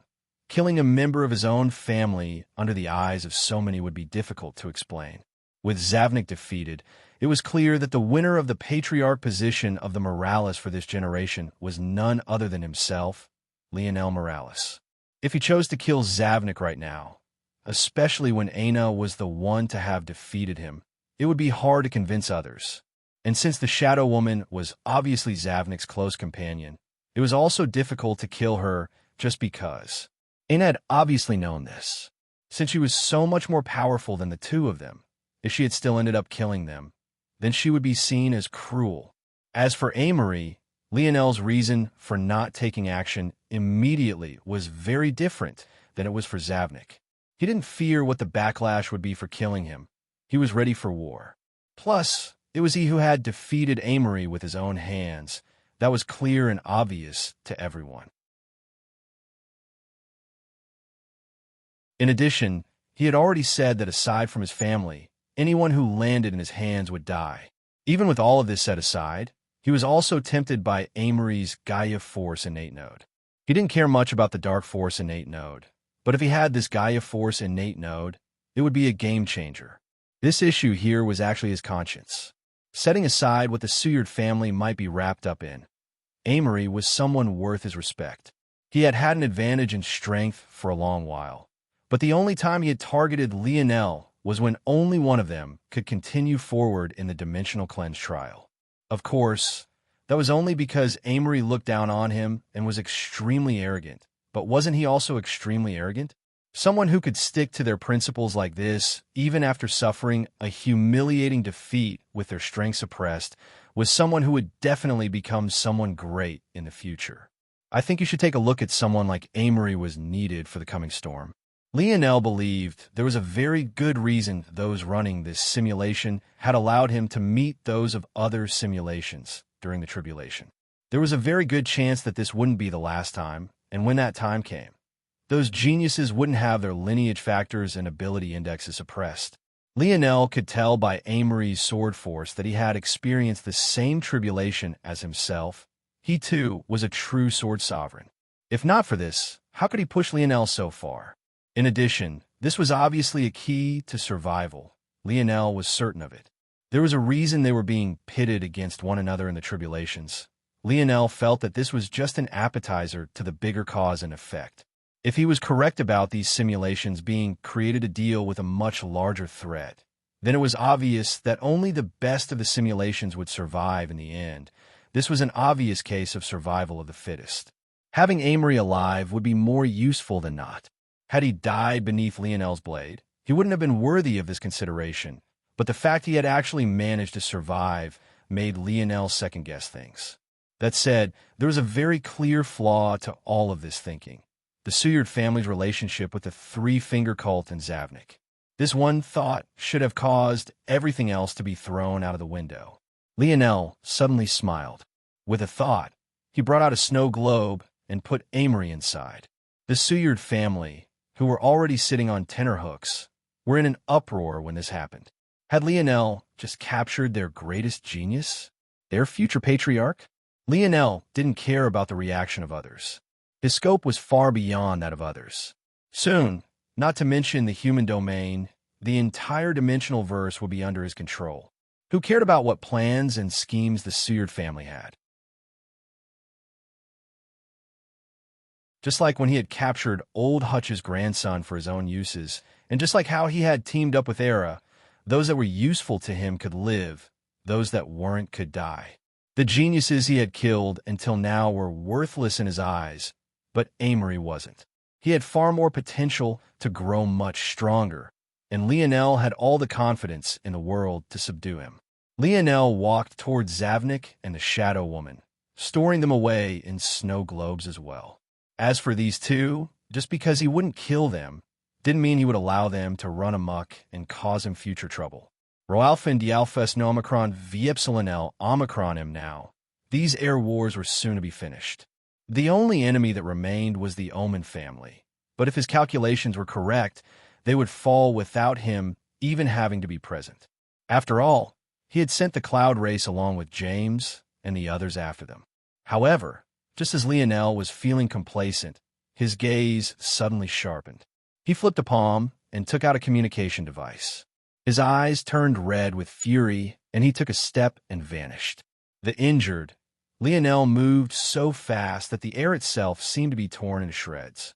Speaker 1: killing a member of his own family under the eyes of so many would be difficult to explain. With Zavnik defeated, it was clear that the winner of the patriarch position of the Morales for this generation was none other than himself, Lionel Morales. If he chose to kill Zavnik right now, especially when Aina was the one to have defeated him, it would be hard to convince others. And since the Shadow Woman was obviously Zavnik's close companion, it was also difficult to kill her just because. Aina had obviously known this. Since she was so much more powerful than the two of them, if she had still ended up killing them, then she would be seen as cruel. As for Amory, Lionel's reason for not taking action immediately was very different than it was for Zavnik. He didn't fear what the backlash would be for killing him. He was ready for war. Plus, it was he who had defeated Amory with his own hands. That was clear and obvious to everyone. In addition, he had already said that aside from his family, anyone who landed in his hands would die. Even with all of this set aside, he was also tempted by Amory's Gaia Force innate node. He didn't care much about the Dark Force innate node, but if he had this Gaia Force innate node, it would be a game changer. This issue here was actually his conscience. Setting aside what the Suyard family might be wrapped up in, Amory was someone worth his respect. He had had an advantage in strength for a long while, but the only time he had targeted Lionel was when only one of them could continue forward in the Dimensional Cleanse trial. Of course, that was only because Amory looked down on him and was extremely arrogant. But wasn't he also extremely arrogant? Someone who could stick to their principles like this, even after suffering a humiliating defeat with their strength suppressed, was someone who would definitely become someone great in the future. I think you should take a look at someone like Amory was needed for the coming storm. Lionel believed there was a very good reason those running this simulation had allowed him to meet those of other simulations during the tribulation. There was a very good chance that this wouldn't be the last time, and when that time came, those geniuses wouldn't have their lineage factors and ability indexes suppressed. Lionel could tell by Amory's sword force that he had experienced the same tribulation as himself. He, too, was a true sword sovereign. If not for this, how could he push Lionel so far? In addition, this was obviously a key to survival. Lionel was certain of it. There was a reason they were being pitted against one another in the tribulations. Lionel felt that this was just an appetizer to the bigger cause and effect. If he was correct about these simulations being created to deal with a much larger threat, then it was obvious that only the best of the simulations would survive in the end. This was an obvious case of survival of the fittest. Having Amory alive would be more useful than not. Had he died beneath Lionel's blade, he wouldn't have been worthy of this consideration, but the fact he had actually managed to survive made Lionel second-guess things. That said, there was a very clear flaw to all of this thinking: the Suyard family's relationship with the Three-Finger Cult and Zavnik. This one thought should have caused everything else to be thrown out of the window. Lionel suddenly smiled. With a thought, he brought out a snow globe and put Amory inside. The Suyard family, who were already sitting on tenterhooks, were in an uproar when this happened. Had Lionel just captured their greatest genius? Their future patriarch? Lionel didn't care about the reaction of others. His scope was far beyond that of others. Soon, not to mention the human domain, the entire dimensional verse would be under his control. Who cared about what plans and schemes the Suyard family had? Just like when he had captured Old Hutch's grandson for his own uses, and just like how he had teamed up with Era, those that were useful to him could live, those that weren't could die. The geniuses he had killed until now were worthless in his eyes, but Amory wasn't. He had far more potential to grow much stronger, and Lionel had all the confidence in the world to subdue him. Lionel walked towards Zavnik and the Shadow Woman, storing them away in snow globes as well. As for these two, just because he wouldn't kill them, didn't mean he would allow them to run amok and cause him future trouble. Roalfin Dialfes no Omicron Viepsilonel Omicron him now. These air wars were soon to be finished. The only enemy that remained was the Omen family, but if his calculations were correct, they would fall without him even having to be present. After all, he had sent the Cloud Race along with James and the others after them. However, just as Lionel was feeling complacent, his gaze suddenly sharpened. He flipped a palm and took out a communication device. His eyes turned red with fury, and he took a step and vanished. The injured, Lionel moved so fast that the air itself seemed to be torn into shreds.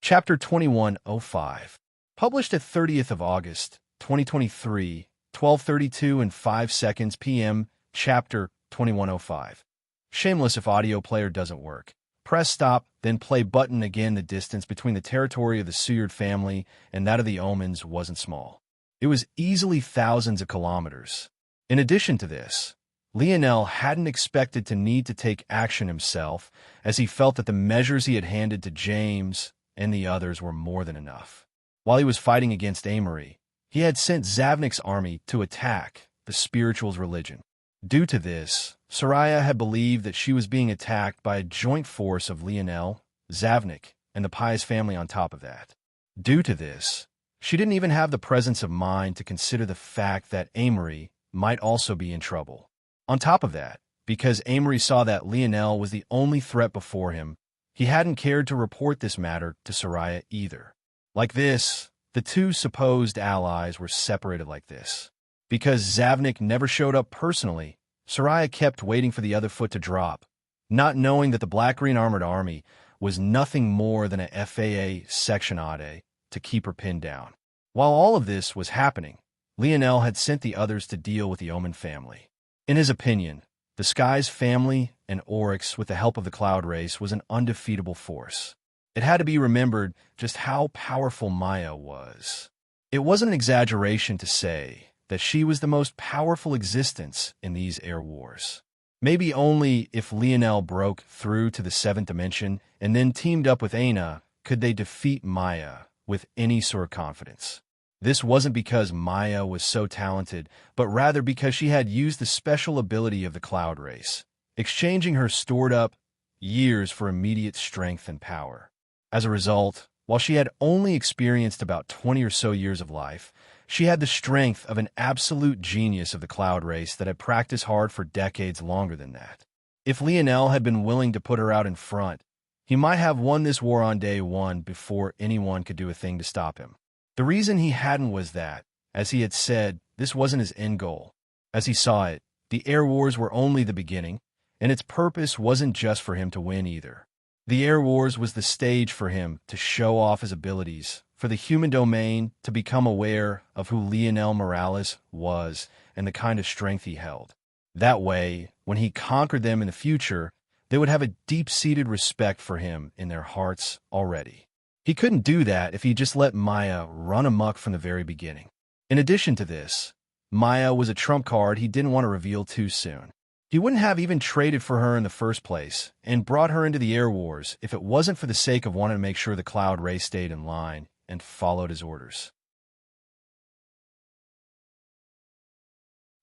Speaker 1: Chapter 2105. Published at 30th of August, 2023, 12:32 and 5 seconds p.m. Chapter 2105. Shameless if audio player doesn't work. Press stop, then play button again. The distance between the territory of the Seward family and that of the Omens wasn't small. It was easily thousands of kilometers. In addition to this, Lionel hadn't expected to need to take action himself, as he felt that the measures he had handed to James and the others were more than enough. While he was fighting against Amory, he had sent Zavnik's army to attack the spiritual's religion. Due to this, Soraya had believed that she was being attacked by a joint force of Lionel, Zavnik, and the pious family on top of that. Due to this, she didn't even have the presence of mind to consider the fact that Amory might also be in trouble. On top of that, because Amory saw that Lionel was the only threat before him, he hadn't cared to report this matter to Soraya either. Like this, the two supposed allies were separated like this. Because Zavnik never showed up personally, Soraya kept waiting for the other foot to drop, not knowing that the Black-Green Armored Army was nothing more than a FAA sectionade to keep her pinned down. While all of this was happening, Lionel had sent the others to deal with the Omen family. In his opinion, the Sky's family and Oryx, with the help of the Cloud Race, was an undefeatable force. It had to be remembered just how powerful Maya was. It wasn't an exaggeration to say that she was the most powerful existence in these air wars. Maybe only if Lionel broke through to the 7th dimension and then teamed up with Aina could they defeat Maya with any sort of confidence. This wasn't because Maya was so talented, but rather because she had used the special ability of the Cloud Race, exchanging her stored-up years for immediate strength and power. As a result, while she had only experienced about 20 or so years of life, she had the strength of an absolute genius of the Cloud Race that had practiced hard for decades longer than that. If Lionel had been willing to put her out in front, he might have won this war on day one before anyone could do a thing to stop him. The reason he hadn't was that, as he had said, this wasn't his end goal. As he saw it, the air wars were only the beginning, and its purpose wasn't just for him to win either. The air wars was the stage for him to show off his abilities, for the human domain to become aware of who Lionel Morales was and the kind of strength he held. That way, when he conquered them in the future, they would have a deep-seated respect for him in their hearts already. He couldn't do that if he just let Maya run amok from the very beginning. In addition to this, Maya was a trump card he didn't want to reveal too soon. He wouldn't have even traded for her in the first place and brought her into the air wars if it wasn't for the sake of wanting to make sure the Cloud Race stayed in line and followed his orders.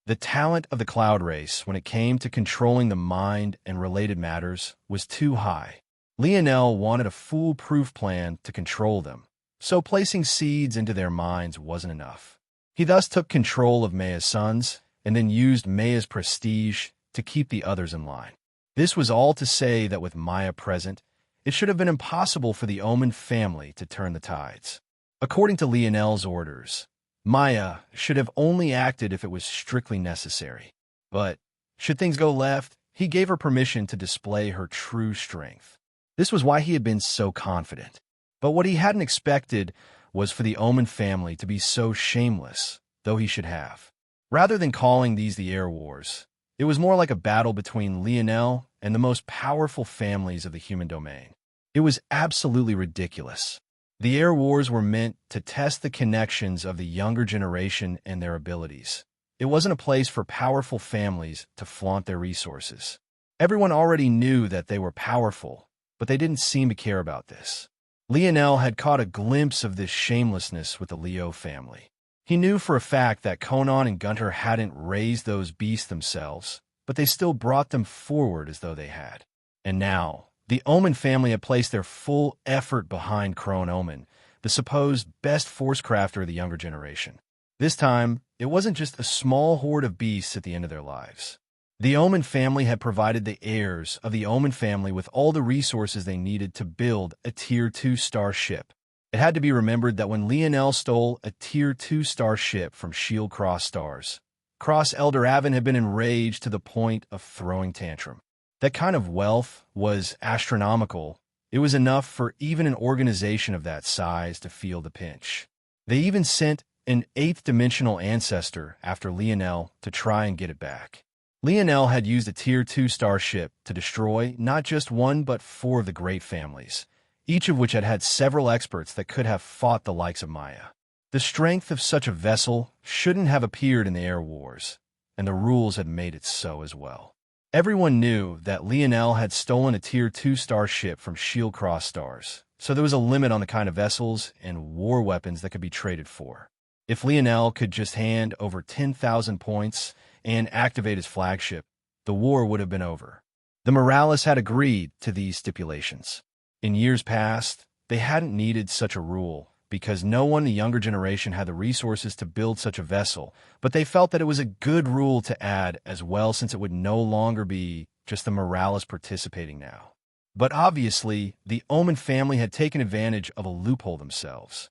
Speaker 1: The talent of the Cloud Race when it came to controlling the mind and related matters was too high. Lionel wanted a foolproof plan to control them, so placing seeds into their minds wasn't enough. He thus took control of Maya's sons and then used Maya's prestige to keep the others in line. This was all to say that with Maya present, it should have been impossible for the Omen family to turn the tides. According to Lionel's orders, Maya should have only acted if it was strictly necessary. But, should things go left, he gave her permission to display her true strength. This was why he had been so confident. But what he hadn't expected was for the Omen family to be so shameless, though he should have. Rather than calling these the Air Wars, it was more like a battle between Lionel and the most powerful families of the human domain. It was absolutely ridiculous. The Air Wars were meant to test the connections of the younger generation and their abilities. It wasn't a place for powerful families to flaunt their resources. Everyone already knew that they were powerful, but they didn't seem to care about this. Lionel had caught a glimpse of this shamelessness with the Leo family. He knew for a fact that Conan and Gunter hadn't raised those beasts themselves, but they still brought them forward as though they had. And now, the Omen family had placed their full effort behind Crone Omen, the supposed best force crafter of the younger generation. This time, it wasn't just a small horde of beasts at the end of their lives. The Omen family had provided the heirs of the Omen family with all the resources they needed to build a Tier 2 star ship. It had to be remembered that when Lionel stole a Tier 2 star ship from Shield Cross Stars, Cross Elder Avon had been enraged to the point of throwing tantrum. That kind of wealth was astronomical. It was enough for even an organization of that size to feel the pinch. They even sent an 8th dimensional ancestor after Lionel to try and get it back. Lionel had used a Tier 2 starship to destroy not just one but four of the great families, each of which had had several experts that could have fought the likes of Maya. The strength of such a vessel shouldn't have appeared in the Air Wars, and the rules had made it so as well. Everyone knew that Lionel had stolen a Tier 2 starship from Shieldcross stars, so there was a limit on the kind of vessels and war weapons that could be traded for. If Lionel could just hand over 10,000 points and activate his flagship, the war would have been over. The Morales had agreed to these stipulations. In years past, they hadn't needed such a rule because no one in the younger generation had the resources to build such a vessel, but they felt that it was a good rule to add as well since it would no longer be just the Morales participating now. But obviously, the Omen family had taken advantage of a loophole themselves.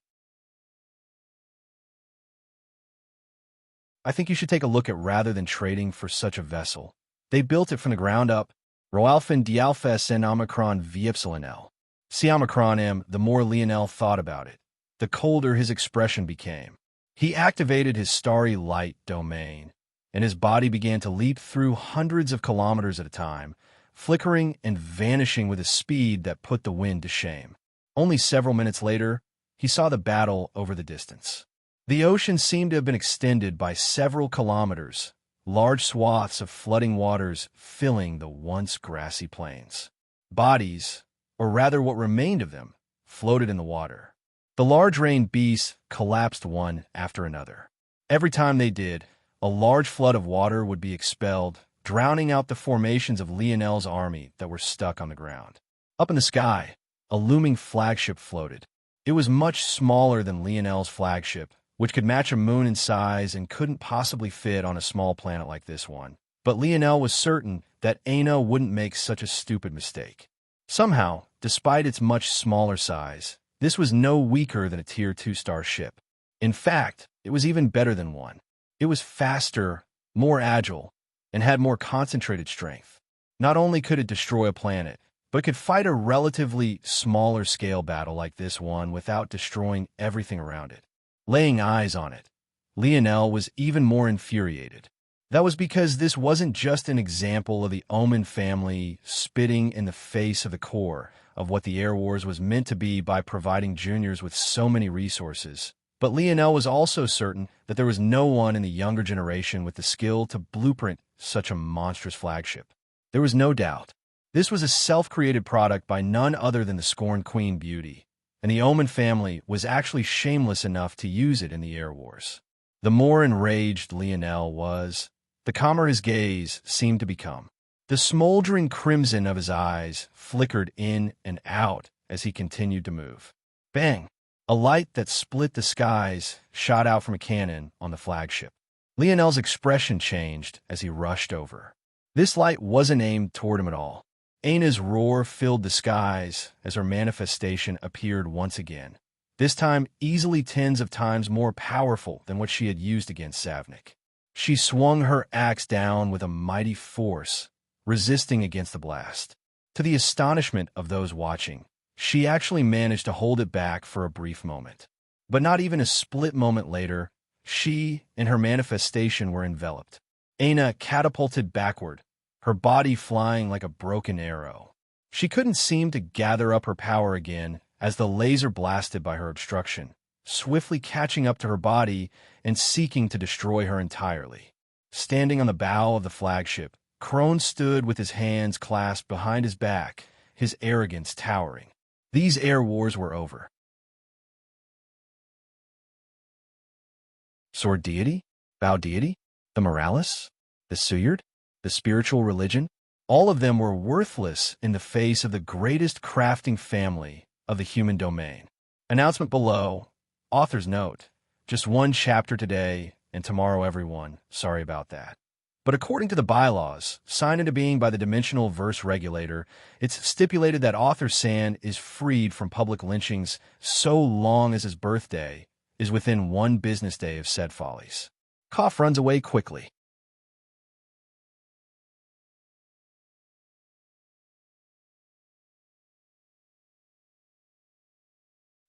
Speaker 1: I think you should take a look at rather than trading for such a vessel. They built it from the ground up. Roalphin Dialfes en Omicron Vipsilonel. See Omicron M, the more Lionel thought about it, the colder his expression became. He activated his starry light domain, and his body began to leap through hundreds of kilometers at a time, flickering and vanishing with a speed that put the wind to shame. Only several minutes later, he saw the battle over the distance. The ocean seemed to have been extended by several kilometers, large swaths of flooding waters filling the once grassy plains. Bodies, or rather what remained of them, floated in the water. The large rain beasts collapsed one after another. Every time they did, a large flood of water would be expelled, drowning out the formations of Lionel's army that were stuck on the ground. Up in the sky, a looming flagship floated. It was much smaller than Lionel's flagship, which could match a moon in size and couldn't possibly fit on a small planet like this one. But Lionel was certain that Aina wouldn't make such a stupid mistake. Somehow, despite its much smaller size, this was no weaker than a Tier 2 starship. In fact, it was even better than one. It was faster, more agile, and had more concentrated strength. Not only could it destroy a planet, but it could fight a relatively smaller scale battle like this one without destroying everything around it. Laying eyes on it, Lionel was even more infuriated. That was because this wasn't just an example of the Omen family spitting in the face of the core of what the Air Wars was meant to be by providing juniors with so many resources. But Lionel was also certain that there was no one in the younger generation with the skill to blueprint such a monstrous flagship. There was no doubt. This was a self-created product by none other than the scorned Queen Beauty, and the Omen family was actually shameless enough to use it in the Air Wars. The more enraged Lionel was, the calmer his gaze seemed to become. The smoldering crimson of his eyes flickered in and out as he continued to move. Bang! A light that split the skies shot out from a cannon on the flagship. Lionel's expression changed as he rushed over. This light wasn't aimed toward him at all. Aina's roar filled the skies as her manifestation appeared once again, this time easily tens of times more powerful than what she had used against Savnik. She swung her axe down with a mighty force, resisting against the blast. To the astonishment of those watching, she actually managed to hold it back for a brief moment. But not even a split moment later, she and her manifestation were enveloped. Aina catapulted backward, her body flying like a broken arrow. She couldn't seem to gather up her power again as the laser blasted by her obstruction, swiftly catching up to her body and seeking to destroy her entirely. Standing on the bow of the flagship, Crone stood with his hands clasped behind his back, his arrogance towering. These air wars were over. Sword deity? Bow deity? The Morales? The Suyard? The spiritual religion? All of them were worthless in the face of the greatest crafting family of the human domain. Announcement below. Author's note. Just one chapter today, and tomorrow everyone. Sorry about that. But according to the bylaws, signed into being by the Dimensional Verse Regulator, it's stipulated that Author San is freed from public lynchings so long as his birthday is within one business day of said follies. Cough runs away quickly.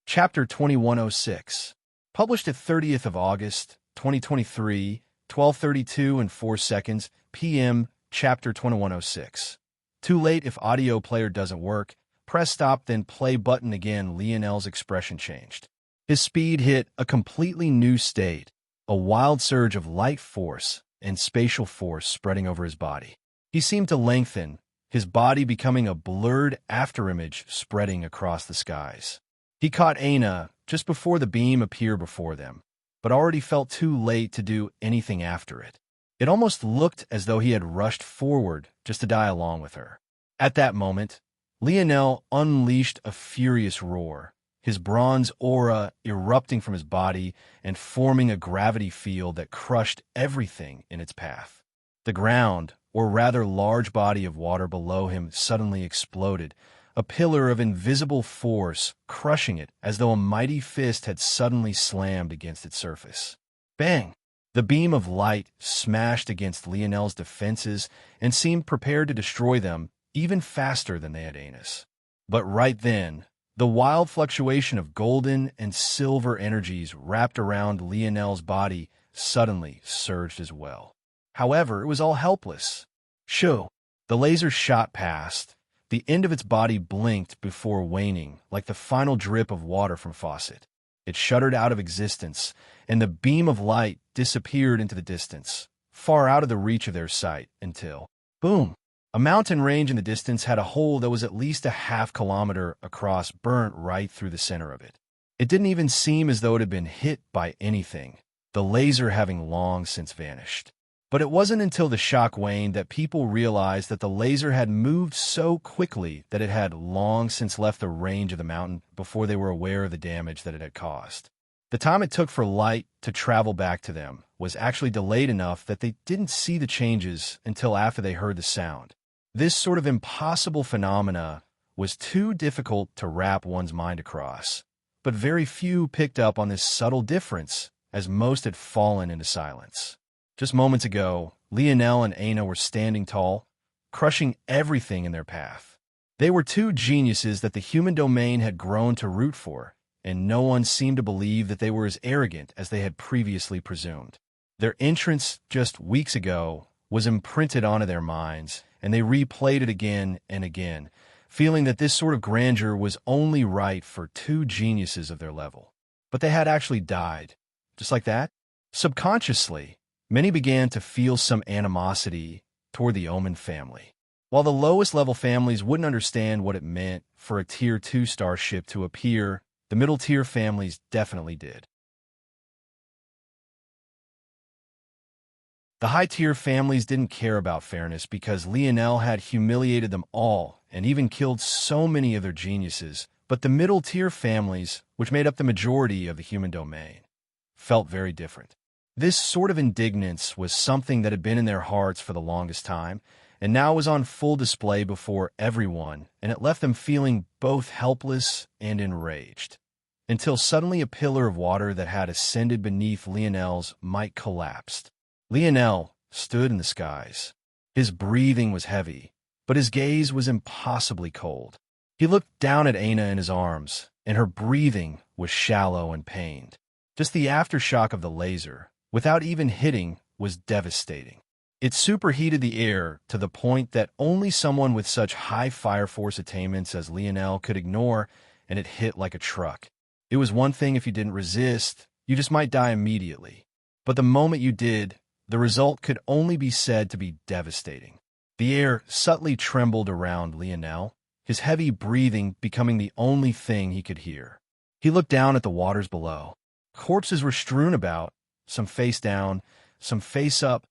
Speaker 1: Chapter 2106. Published at 30th of August, 2023, 12:32 and 4 seconds p.m. Chapter 2106. Too late if audio player doesn't work. Press stop, then play button again. Lionel's expression changed. His speed hit a completely new state, a wild surge of light force and spatial force spreading over his body. He seemed to lengthen, his body becoming a blurred afterimage spreading across the skies. He caught Aina just before the beam appeared before them, but already felt too late to do anything after it. It almost looked as though he had rushed forward just to die along with her. At that moment, Lionel unleashed a furious roar, his bronze aura erupting from his body and forming a gravity field that crushed everything in its path. The ground, or rather large body of water below him, suddenly exploded, a pillar of invisible force crushing it as though a mighty fist had suddenly slammed against its surface. Bang! The beam of light smashed against Lionel's defenses and seemed prepared to destroy them even faster than they had Aina's. But right then, the wild fluctuation of golden and silver energies wrapped around Lionel's body suddenly surged as well. However, it was all helpless. Shoo! The laser shot past. The end of its body blinked before waning, like the final drip of water from faucet. It shuddered out of existence, and the beam of light disappeared into the distance, far out of the reach of their sight, until, boom! A mountain range in the distance had a hole that was at least a half-kilometer across, burnt right through the center of it. It didn't even seem as though it had been hit by anything, the laser having long since vanished. But it wasn't until the shock waned that people realized that the laser had moved so quickly that it had long since left the range of the mountain before they were aware of the damage that it had caused. The time it took for light to travel back to them was actually delayed enough that they didn't see the changes until after they heard the sound. This sort of impossible phenomena was too difficult to wrap one's mind across, but very few picked up on this subtle difference, as most had fallen into silence. Just moments ago, Lionel and Aina were standing tall, crushing everything in their path. They were two geniuses that the human domain had grown to root for, and no one seemed to believe that they were as arrogant as they had previously presumed. Their entrance just weeks ago was imprinted onto their minds, and they replayed it again and again, feeling that this sort of grandeur was only right for two geniuses of their level. But they had actually died. Just like that? Subconsciously, many began to feel some animosity toward the Omen family. While the lowest-level families wouldn't understand what it meant for a Tier 2 starship to appear, the middle-tier families definitely did. The high-tier families didn't care about fairness because Lionel had humiliated them all and even killed so many of their geniuses, but the middle-tier families, which made up the majority of the human domain, felt very different. This sort of indignance was something that had been in their hearts for the longest time, and now was on full display before everyone, and it left them feeling both helpless and enraged. Until suddenly a pillar of water that had ascended beneath Lionel's might collapsed. Lionel stood in the skies. His breathing was heavy, but his gaze was impossibly cold. He looked down at Aina in his arms, and her breathing was shallow and pained. Just the aftershock of the laser, without even hitting, was devastating. It superheated the air to the point that only someone with such high fire force attainments as Lionel could ignore, and it hit like a truck. It was one thing if you didn't resist, you just might die immediately. But the moment you did, the result could only be said to be devastating. The air subtly trembled around Lionel, his heavy breathing becoming the only thing he could hear. He looked down at the waters below. Corpses were strewn about, some face down, some face up,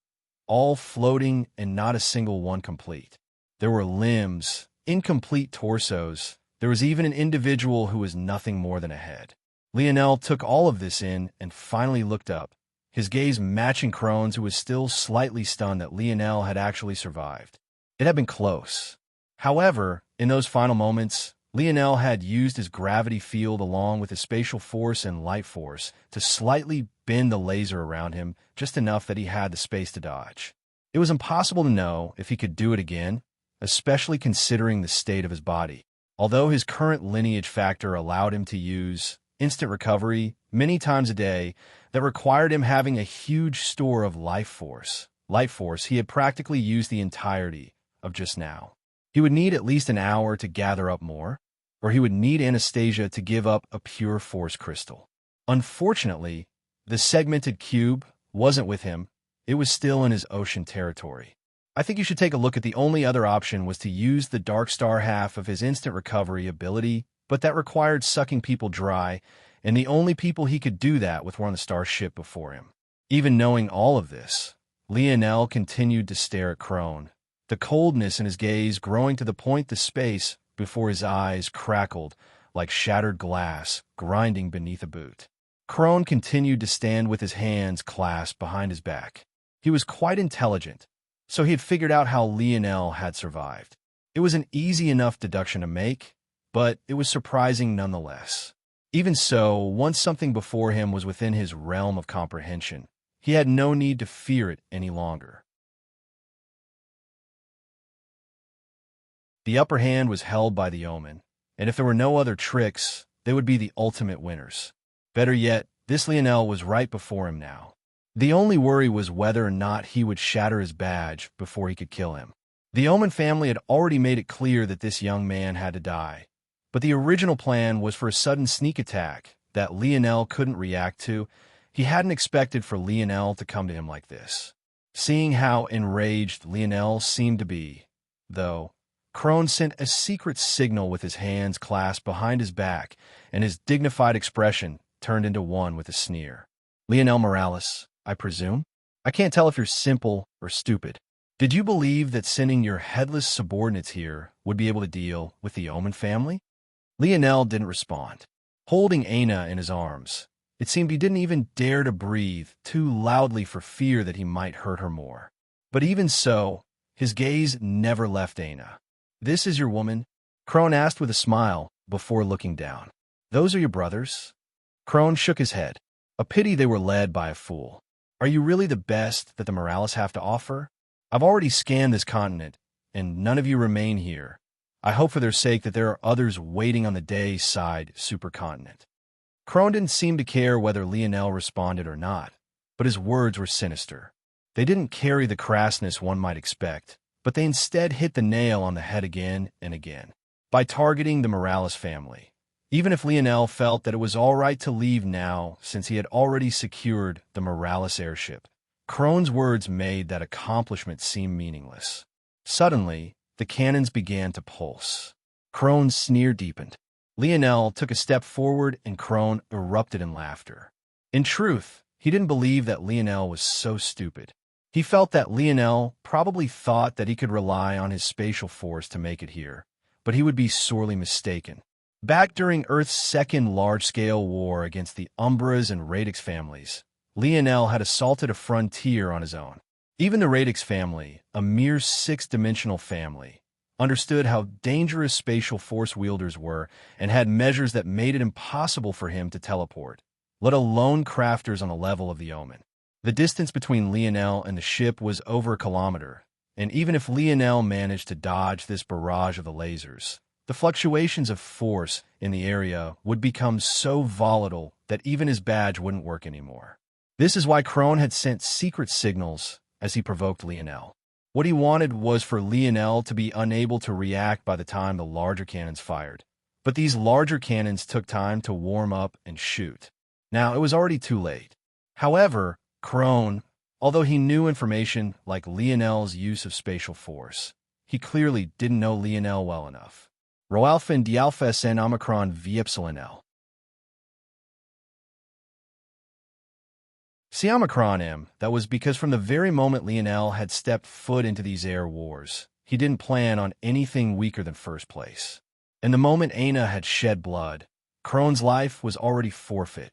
Speaker 1: all floating and not a single one complete. There were limbs, incomplete torsos. There was even an individual who was nothing more than a head. Lionel took all of this in and finally looked up, his gaze matching Crone's, who was still slightly stunned that Lionel had actually survived. It had been close. However, in those final moments, Lionel had used his gravity field along with his spatial force and light force to slightly bend the laser around him just enough that he had the space to dodge. It was impossible to know if he could do it again, especially considering the state of his body. Although his current lineage factor allowed him to use instant recovery many times a day, that required him having a huge store of life force, life force, he had practically used the entirety of just now. He would need at least an hour to gather up more, or he would need Anastasia to give up a pure force crystal. Unfortunately, the segmented cube wasn't with him. It was still in his ocean territory. I think you should take a look at the only other option was to use the Dark Star half of his instant recovery ability, but that required sucking people dry, and the only people he could do that with were on the starship before him. Even knowing all of this, Lionel continued to stare at Crone, the coldness in his gaze growing to the point the space before his eyes crackled like shattered glass grinding beneath a boot. Crone continued to stand with his hands clasped behind his back. He was quite intelligent, so he had figured out how Lionel had survived. It was an easy enough deduction to make, but it was surprising nonetheless. Even so, once something before him was within his realm of comprehension, he had no need to fear it any longer. The upper hand was held by the Omen, and if there were no other tricks, they would be the ultimate winners. Better yet, this Lionel was right before him now. The only worry was whether or not he would shatter his badge before he could kill him. The Omen family had already made it clear that this young man had to die, but the original plan was for a sudden sneak attack that Lionel couldn't react to. He hadn't expected for Lionel to come to him like this. Seeing how enraged Lionel seemed to be, though, Crone sent a secret signal with his hands clasped behind his back, and his dignified expression turned into one with a sneer. "Lionel Morales, I presume? I can't tell if you're simple or stupid. Did you believe that sending your headless subordinates here would be able to deal with the Omen family?" Lionel didn't respond. Holding Aina in his arms, it seemed he didn't even dare to breathe too loudly for fear that he might hurt her more. But even so, his gaze never left Aina. "This is your woman?" Crone asked with a smile before looking down. "Those are your brothers?" Crone shook his head. A pity they were led by a fool. "Are you really the best that the Morales have to offer? I've already scanned this continent, and none of you remain here. I hope for their sake that there are others waiting on the day-side supercontinent." Crone didn't seem to care whether Lionel responded or not, but his words were sinister. They didn't carry the crassness one might expect, but they instead hit the nail on the head again and again. By targeting the Morales family, even if Lionel felt that it was all right to leave now since he had already secured the Morales airship, Crone's words made that accomplishment seem meaningless. Suddenly, the cannons began to pulse. Crone's sneer deepened. Lionel took a step forward and Crone erupted in laughter. In truth, he didn't believe that Lionel was so stupid. He felt that Lionel probably thought that he could rely on his spatial force to make it here, but he would be sorely mistaken. Back during Earth's second large-scale war against the Umbras and Radix families, Lionel had assaulted a frontier on his own. Even the Radix family, a mere six-dimensional family, understood how dangerous spatial force wielders were and had measures that made it impossible for him to teleport, let alone crafters on the level of the Omen. The distance between Lionel and the ship was over a kilometer, and even if Lionel managed to dodge this barrage of the lasers, the fluctuations of force in the area would become so volatile that even his badge wouldn't work anymore. This is why Crone had sent secret signals as he provoked Lionel. What he wanted was for Lionel to be unable to react by the time the larger cannons fired. But these larger cannons took time to warm up and shoot. Now, it was already too late. However, Crone, although he knew information like Lionel's use of spatial force, he clearly didn't know Lionel well enough. Rho Alpha and D Alpha SN Omicron V Epsilon L. See Omicron M, that was because from the very moment Lionel had stepped foot into these air wars, he didn't plan on anything weaker than first place. And the moment Aina had shed blood, Crone's life was already forfeit.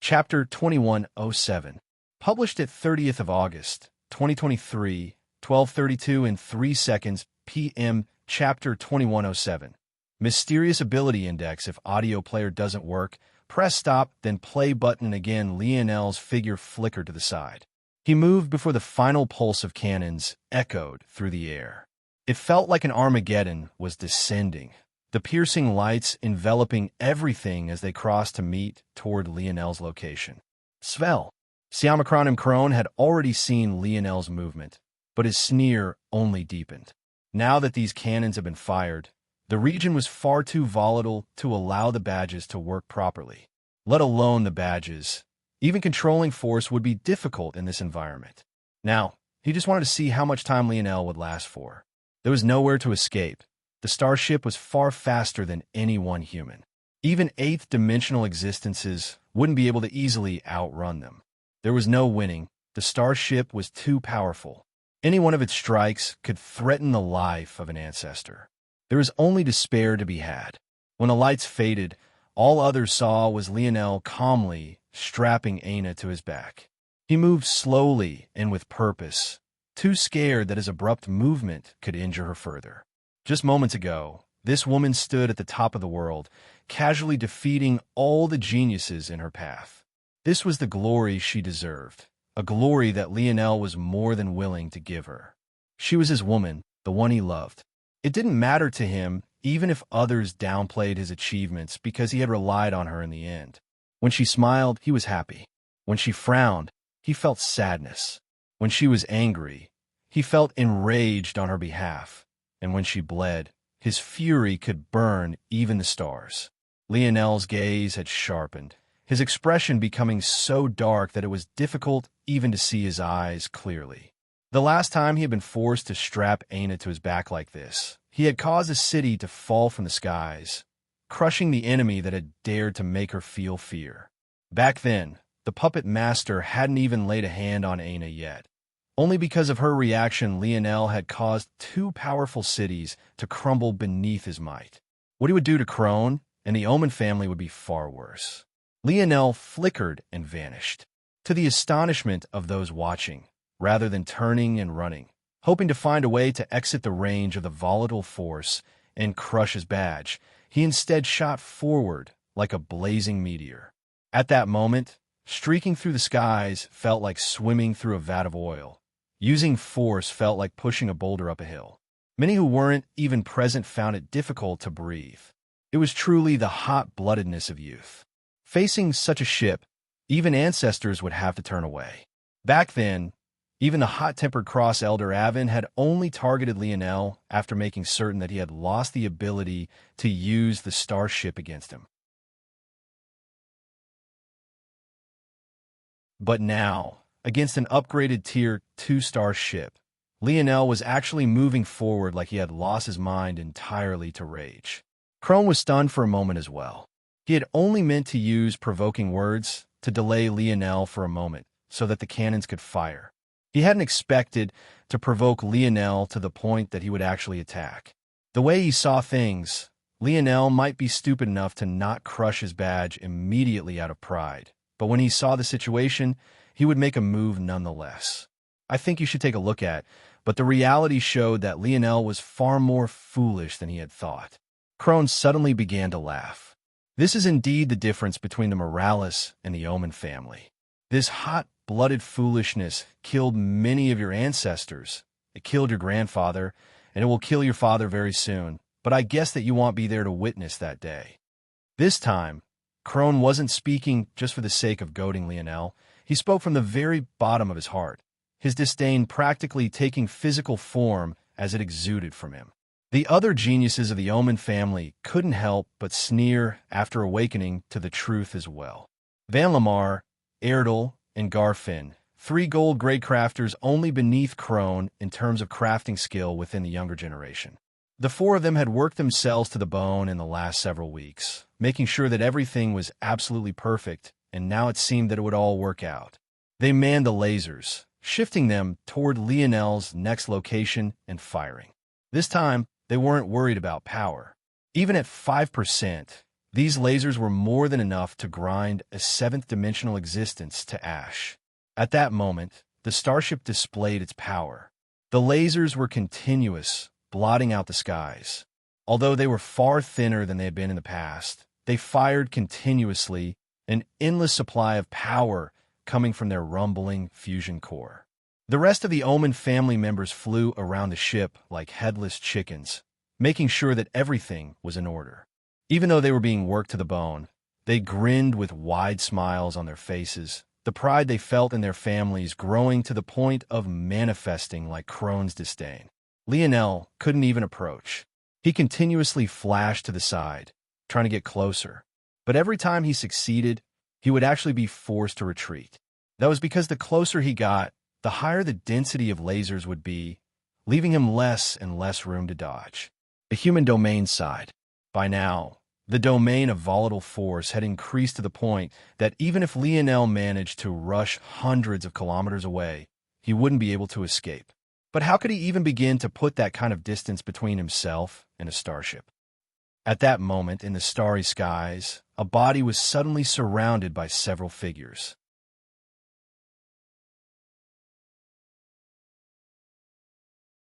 Speaker 1: Chapter 2107, published at 30th of August, 2023, 12:32 and 3 seconds p.m. Chapter 2107, Mysterious Ability Index. If audio player doesn't work, press stop, then play button again. Lionel's figure flickered to the side. He moved before the final pulse of cannons echoed through the air. It felt like an Armageddon was descending, the piercing lights enveloping everything as they crossed to meet toward Lionel's location. Svel. Siamakron and Crone had already seen Lionel's movement, but his sneer only deepened. Now that these cannons had been fired, the region was far too volatile to allow the badges to work properly. Let alone the badges. Even controlling force would be difficult in this environment. Now, he just wanted to see how much time Lionel would last for. There was nowhere to escape. The starship was far faster than any one human. Even eighth-dimensional existences wouldn't be able to easily outrun them. There was no winning. The starship was too powerful. Any one of its strikes could threaten the life of an ancestor. There was only despair to be had. When the lights faded, all others saw was Lionel calmly strapping Aina to his back. He moved slowly and with purpose, too scared that his abrupt movement could injure her further. Just moments ago, this woman stood at the top of the world, casually defeating all the geniuses in her path. This was the glory she deserved, a glory that Lionel was more than willing to give her. She was his woman, the one he loved. It didn't matter to him, even if others downplayed his achievements, because he had relied on her in the end. When she smiled, he was happy. When she frowned, he felt sadness. When she was angry, he felt enraged on her behalf. And when she bled, his fury could burn even the stars. Lionel's gaze had sharpened, his expression becoming so dark that it was difficult even to see his eyes clearly. The last time he had been forced to strap Aina to his back like this, he had caused a city to fall from the skies, crushing the enemy that had dared to make her feel fear. Back then, the puppet master hadn't even laid a hand on Aina yet. Only because of her reaction, Lionel had caused two powerful cities to crumble beneath his might. What he would do to Crone and the Omen family would be far worse. Lionel flickered and vanished, to the astonishment of those watching, rather than turning and running, hoping to find a way to exit the range of the volatile force and crush his badge. He instead shot forward like a blazing meteor. At that moment, streaking through the skies felt like swimming through a vat of oil. Using force felt like pushing a boulder up a hill. Many who weren't even present found it difficult to breathe. It was truly the hot-bloodedness of youth. Facing such a ship, even ancestors would have to turn away. Back then, even the hot-tempered Cross Elder Avin had only targeted Lionel after making certain that he had lost the ability to use the starship against him. But now, against an upgraded Tier 2 star ship, Lionel was actually moving forward like he had lost his mind entirely to rage. Crone was stunned for a moment as well. He had only meant to use provoking words to delay Lionel for a moment so that the cannons could fire. He hadn't expected to provoke Lionel to the point that he would actually attack. The way he saw things, Lionel might be stupid enough to not crush his badge immediately out of pride, but when he saw the situation, he would make a move nonetheless. I think you should take a look at, but the reality showed that Lionel was far more foolish than he had thought. Crone suddenly began to laugh. This is indeed the difference between the Morales and the Omen family. This hot-blooded foolishness killed many of your ancestors. It killed your grandfather, and it will kill your father very soon, but I guess that you won't be there to witness that day. This time, Crone wasn't speaking just for the sake of goading Lionel. He spoke from the very bottom of his heart, his disdain practically taking physical form as it exuded from him. The other geniuses of the Omen family couldn't help but sneer after awakening to the truth as well. Van Lamar, Erdal, and Garfin, 3 gold grade crafters only beneath Crone in terms of crafting skill within the younger generation. The 4 of them had worked themselves to the bone in the last several weeks, making sure that everything was absolutely perfect, and now it seemed that it would all work out. They manned the lasers, shifting them toward Lionel's next location and firing. This time, they weren't worried about power. Even at 5%, these lasers were more than enough to grind a 7th-dimensional existence to ash. At that moment, the starship displayed its power. The lasers were continuous, blotting out the skies. Although they were far thinner than they had been in the past, they fired continuously, an endless supply of power coming from their rumbling fusion core. The rest of the Omen family members flew around the ship like headless chickens, making sure that everything was in order. Even though they were being worked to the bone, they grinned with wide smiles on their faces, the pride they felt in their families growing to the point of manifesting like Crone's disdain. Lionel couldn't even approach. He continuously flashed to the side, trying to get closer. But every time he succeeded, he would actually be forced to retreat. That was because the closer he got, the higher the density of lasers would be, leaving him less and less room to dodge. The human domain side. By now, the domain of volatile force had increased to the point that even if Lionel managed to rush hundreds of kilometers away, he wouldn't be able to escape. But how could he even begin to put that kind of distance between himself and a starship? At that moment, in the starry skies, a body was suddenly surrounded by several figures.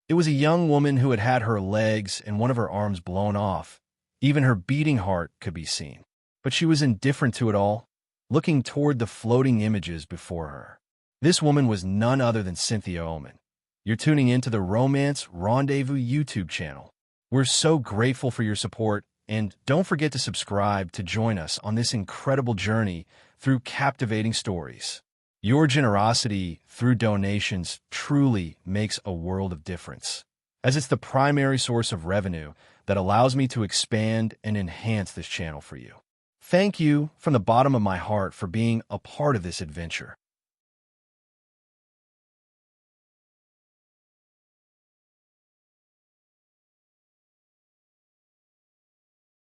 Speaker 1: It was a young woman who had had her legs and one of her arms blown off. Even her beating heart could be seen. But she was indifferent to it all, looking toward the floating images before her. This woman was none other than Cynthia Oman. You're tuning into the Romance Rendezvous YouTube channel. We're so grateful for your support, and don't forget to subscribe to join us on this incredible journey through captivating stories. Your generosity through donations truly makes a world of difference, as it's the primary source of revenue that allows me to expand and enhance this channel for you. Thank you from the bottom of my heart for being a part of this adventure.